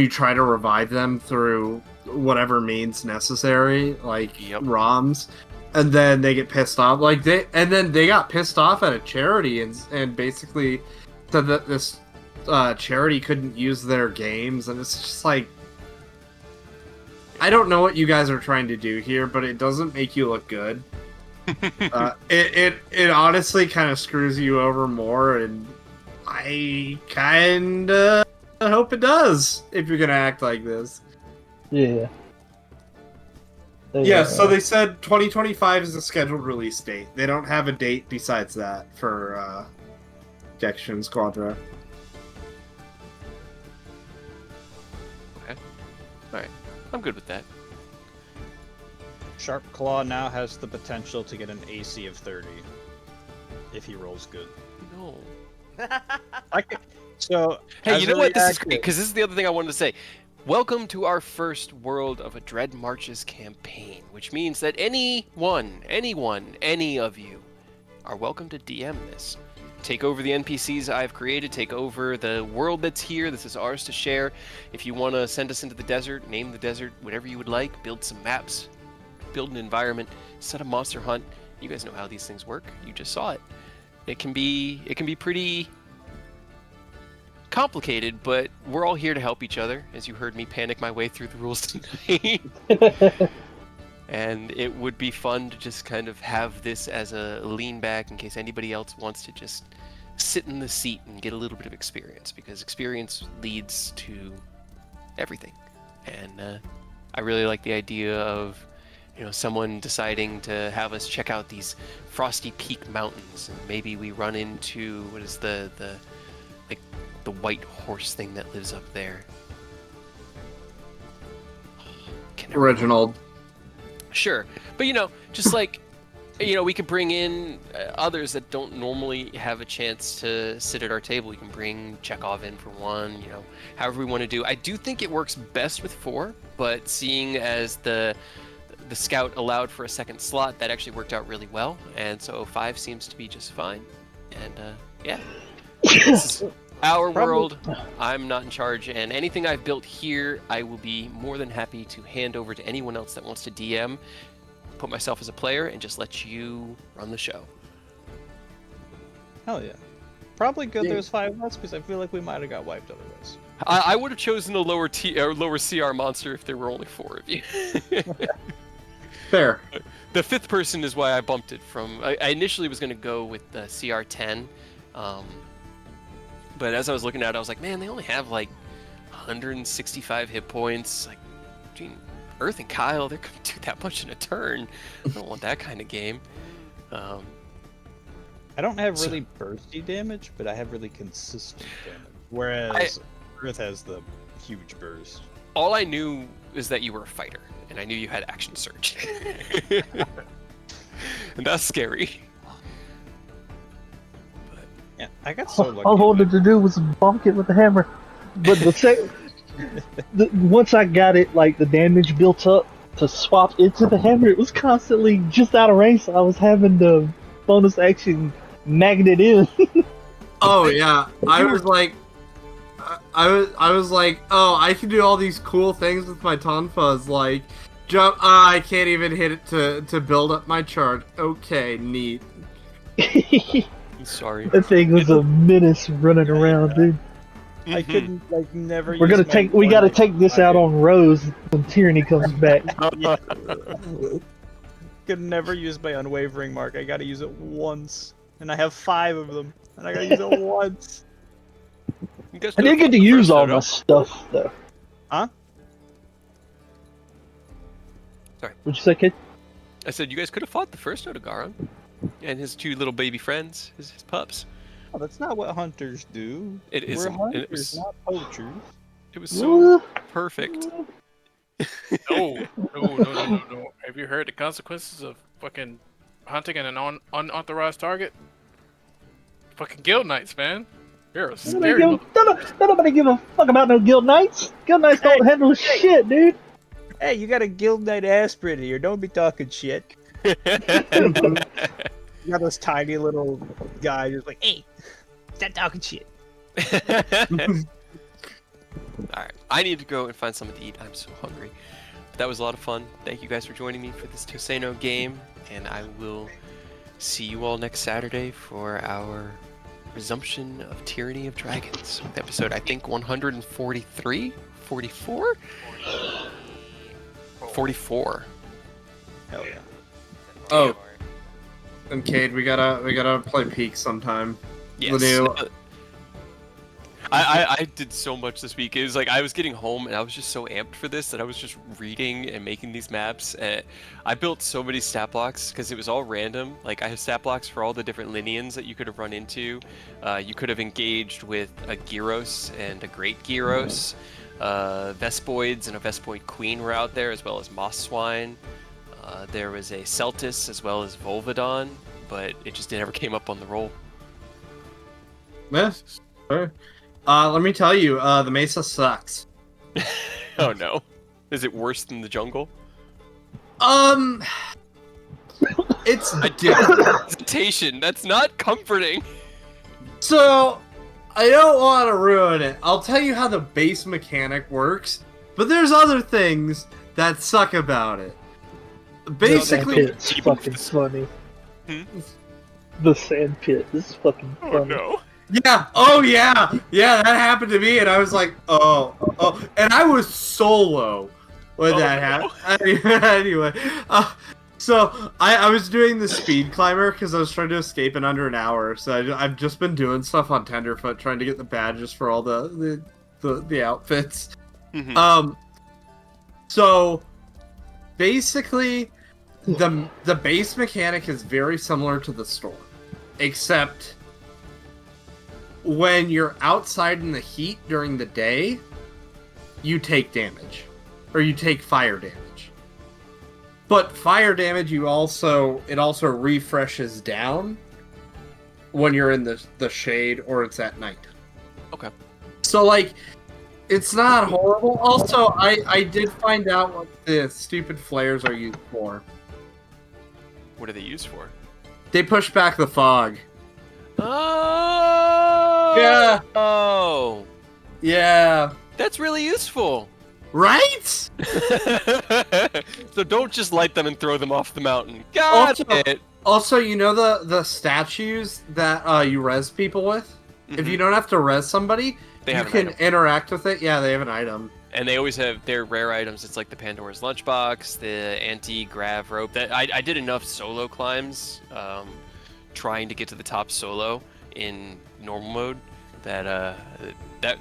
try to revive them through whatever means necessary, like Yep. ROMs, and then they get pissed off. Then they got pissed off at a charity and basically said that this charity couldn't use their games, and it's just like, I don't know what you guys are trying to do here, but it doesn't make you look good. It honestly kind of screws you over more, and I kind of hope it does if you're gonna act like this. Yeah. Yeah, so they said 2025 is the scheduled release date. They don't have a date besides that for Dection Squadra. Okay. All right. I'm good with that. Sharp Claw now has the potential to get an AC of 30 if he rolls good. No. So, Hey, as you a know what? This is reactor- great because this is the other thing I wanted to say. Welcome to our first World of a Dread Marches campaign, which means that any of you are welcome to DM this. Take over the NPCs I've created, take over the world that's here. This is ours to share. If you want to send us into the desert, name the desert whatever you would like, build some maps, build an environment, set a monster hunt. You guys know how these things work. You just saw it. It can be pretty complicated, but we're all here to help each other, as you heard me panic my way through the rules tonight. And it would be fun to just kind of have this as a lean back in case anybody else wants to just sit in the seat and get a little bit of experience, because experience leads to everything. And I really like the idea of, someone deciding to have us check out these Frosty Peak Mountains, and maybe we run into, what is the white horse thing that lives up there? Reginald. Sure, but just like, we could bring in others that don't normally have a chance to sit at our table. We can bring Chekhov in for one, however we want to do. I do think it works best with 4, but seeing as the scout allowed for a second slot, that actually worked out really well, and so 5 seems to be just fine. And yeah, this is our world. I'm not in charge, and anything I've built here, I will be more than happy to hand over to anyone else that wants to DM, put myself as a player, and just let you run the show. Hell yeah. Probably good there's 5 less, because I feel like we might have got wiped otherwise. I would have chosen a lower CR monster if there were only 4 of you. Fair. The 5th person is why I bumped it from. I initially was going to go with the CR10, but as I was looking at it, I was like, man, they only have like 165 hit points. Like, between Earth and Kyle, they're going to do that much in a turn. I don't want that kind of game. I don't have really bursty damage, but I have really consistent damage. Whereas Earth has the huge burst. All I knew is that you were a fighter, and I knew you had action surge. And that's scary. Yeah, I got so lucky. All I wanted to do was bonk it with the hammer. But once I got it, like the damage built up to swap into the hammer, it was constantly just out of range, so I was having the bonus action magnet in. Oh yeah, I was like, oh, I can do all these cool things with my Tonfas, like jump. I can't even hit it to build up my charge. Okay, neat. Sorry. That thing was a menace running around, dude. I couldn't never. We gotta take this out on Rose when Tyranny comes back. Could never use my unwavering mark. I gotta use it once, and I have 5 of them, and I gotta use it once. You guys I could've did get fought to the use first all Odo. my stuff though. Huh? What'd you say, kid? I said you guys could have fought the first Odogaron and his two little baby friends, his pups. Oh, that's not what hunters do. It We're isn't. And hunters, not poachers. it was so perfect. No, no. Have you heard the consequences of fucking hunting an unauthorized target? Fucking guild knights, man. You're a scary Don't mother. nobody give a fuck about no guild knights. Guild knights don't handle shit, dude. Hey, you got a guild knight aspirant here. Don't be talking shit. You got this tiny little guy who's like, hey, stop talking shit. Alright, I need to go and find something to eat. I'm so hungry. But that was a lot of fun. Thank you guys for joining me for this Tohseno game, and I will see you all next Saturday for our resumption of Tyranny of Dragons. With episode, I think, 143? 44? 44. Hell yeah. Oh, and Cade, we gotta play Peak sometime. Yes. The new- I did so much this week. It was like I was getting home and I was just so amped for this that I was just reading and making these maps. I built so many stat blocks because it was all random. Like I have stat blocks for all the different Lineans that you could have run into. You could have engaged with a Gyros and a Great Gyros. Vespoids and a Vespoid Queen were out there, as well as Moss Swine. There was a Celtis as well as Volvidon, but it just never came up on the roll. Yes. Sure. Let me tell you, the Mesa sucks. Oh no. Is it worse than the jungle? It's I different. hesitation. That's not comforting. So, I don't want to ruin it. I'll tell you how the base mechanic works, but there's other things that suck about it. Basically, It's fucking funny. Hmm? The sand pit is fucking funny. Oh no. yeah, oh yeah, that happened to me, and I was like, oh, and I was solo when that happened. Anyway, so I was doing the speed climber because I was trying to escape in under an hour. So I've just been doing stuff on Tenderfoot, trying to get the badges for all the outfits. Mm-hmm. So basically, the base mechanic is very similar to the storm, except when you're outside in the heat during the day, you take damage, or you take fire damage. But fire damage, it also refreshes down when you're in the shade or it's at night. Okay. So like, it's not horrible. Also, I did find out what the stupid flares are used for. What are they used for? They push back the fog. Oh. Yeah. Oh. Yeah. That's really useful. Right? So don't just light them and throw them off the mountain. Got it. Also, you know the statues that you res people with? Mm-hmm. If you don't have to res somebody, you can interact with it. Yeah, they have an item. And they always have their rare items. It's like the Pandora's Lunchbox, the anti-grav rope. That I did enough solo climbs, trying to get to the top solo in normal mode, that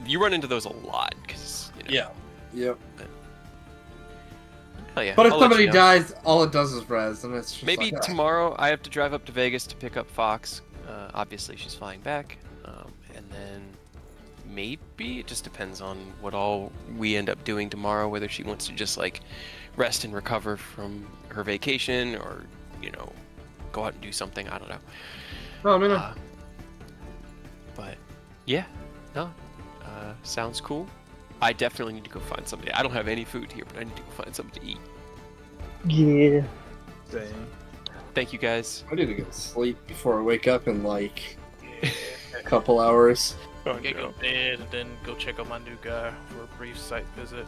you run into those a lot. Cause, you know, Yeah. Yep. Oh yeah. But if I'll let somebody you know. dies, all it does is res, and it's just Maybe like, tomorrow I have to drive up to Vegas to pick up Fox. Obviously she's flying back, and then maybe it just depends on what all we end up doing tomorrow. Whether she wants to just like rest and recover from her vacation, or go out and do something. I don't know. Oh, I mean, But yeah, no, sounds cool. I definitely need to go find something. I don't have any food here, but I need to go find something to eat. Yeah. Same. Thank you guys. I need to get sleep before I wake up in like a couple hours. Oh, Get to bed and then go check out my new guy for a brief site visit.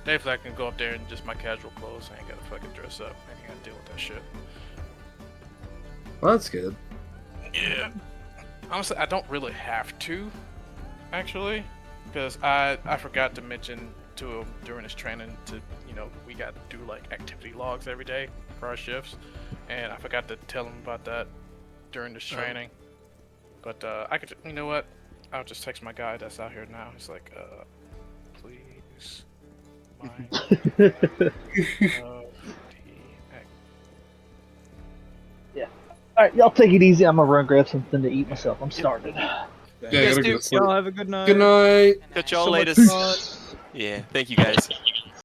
Thankfully, I can go up there in just my casual clothes. I ain't gotta fucking dress up. I ain't gotta deal with that shit. Well, that's good. Yeah. Honestly, I don't really have to, actually, because I forgot to mention to him during his training to, we got to do like activity logs every day for our shifts, and I forgot to tell him about that during this training. But I could, you know what? I'll just text my guy that's out here now. He's like, please, mind of the Yeah. All right, y'all take it easy. I'm gonna run grab something to eat myself. I'm starving. Yeah, You guys gotta go do. to sleep. Y'all have a good night. Good night. Good Catch night. y'all So much later. fun. Yeah, thank you guys.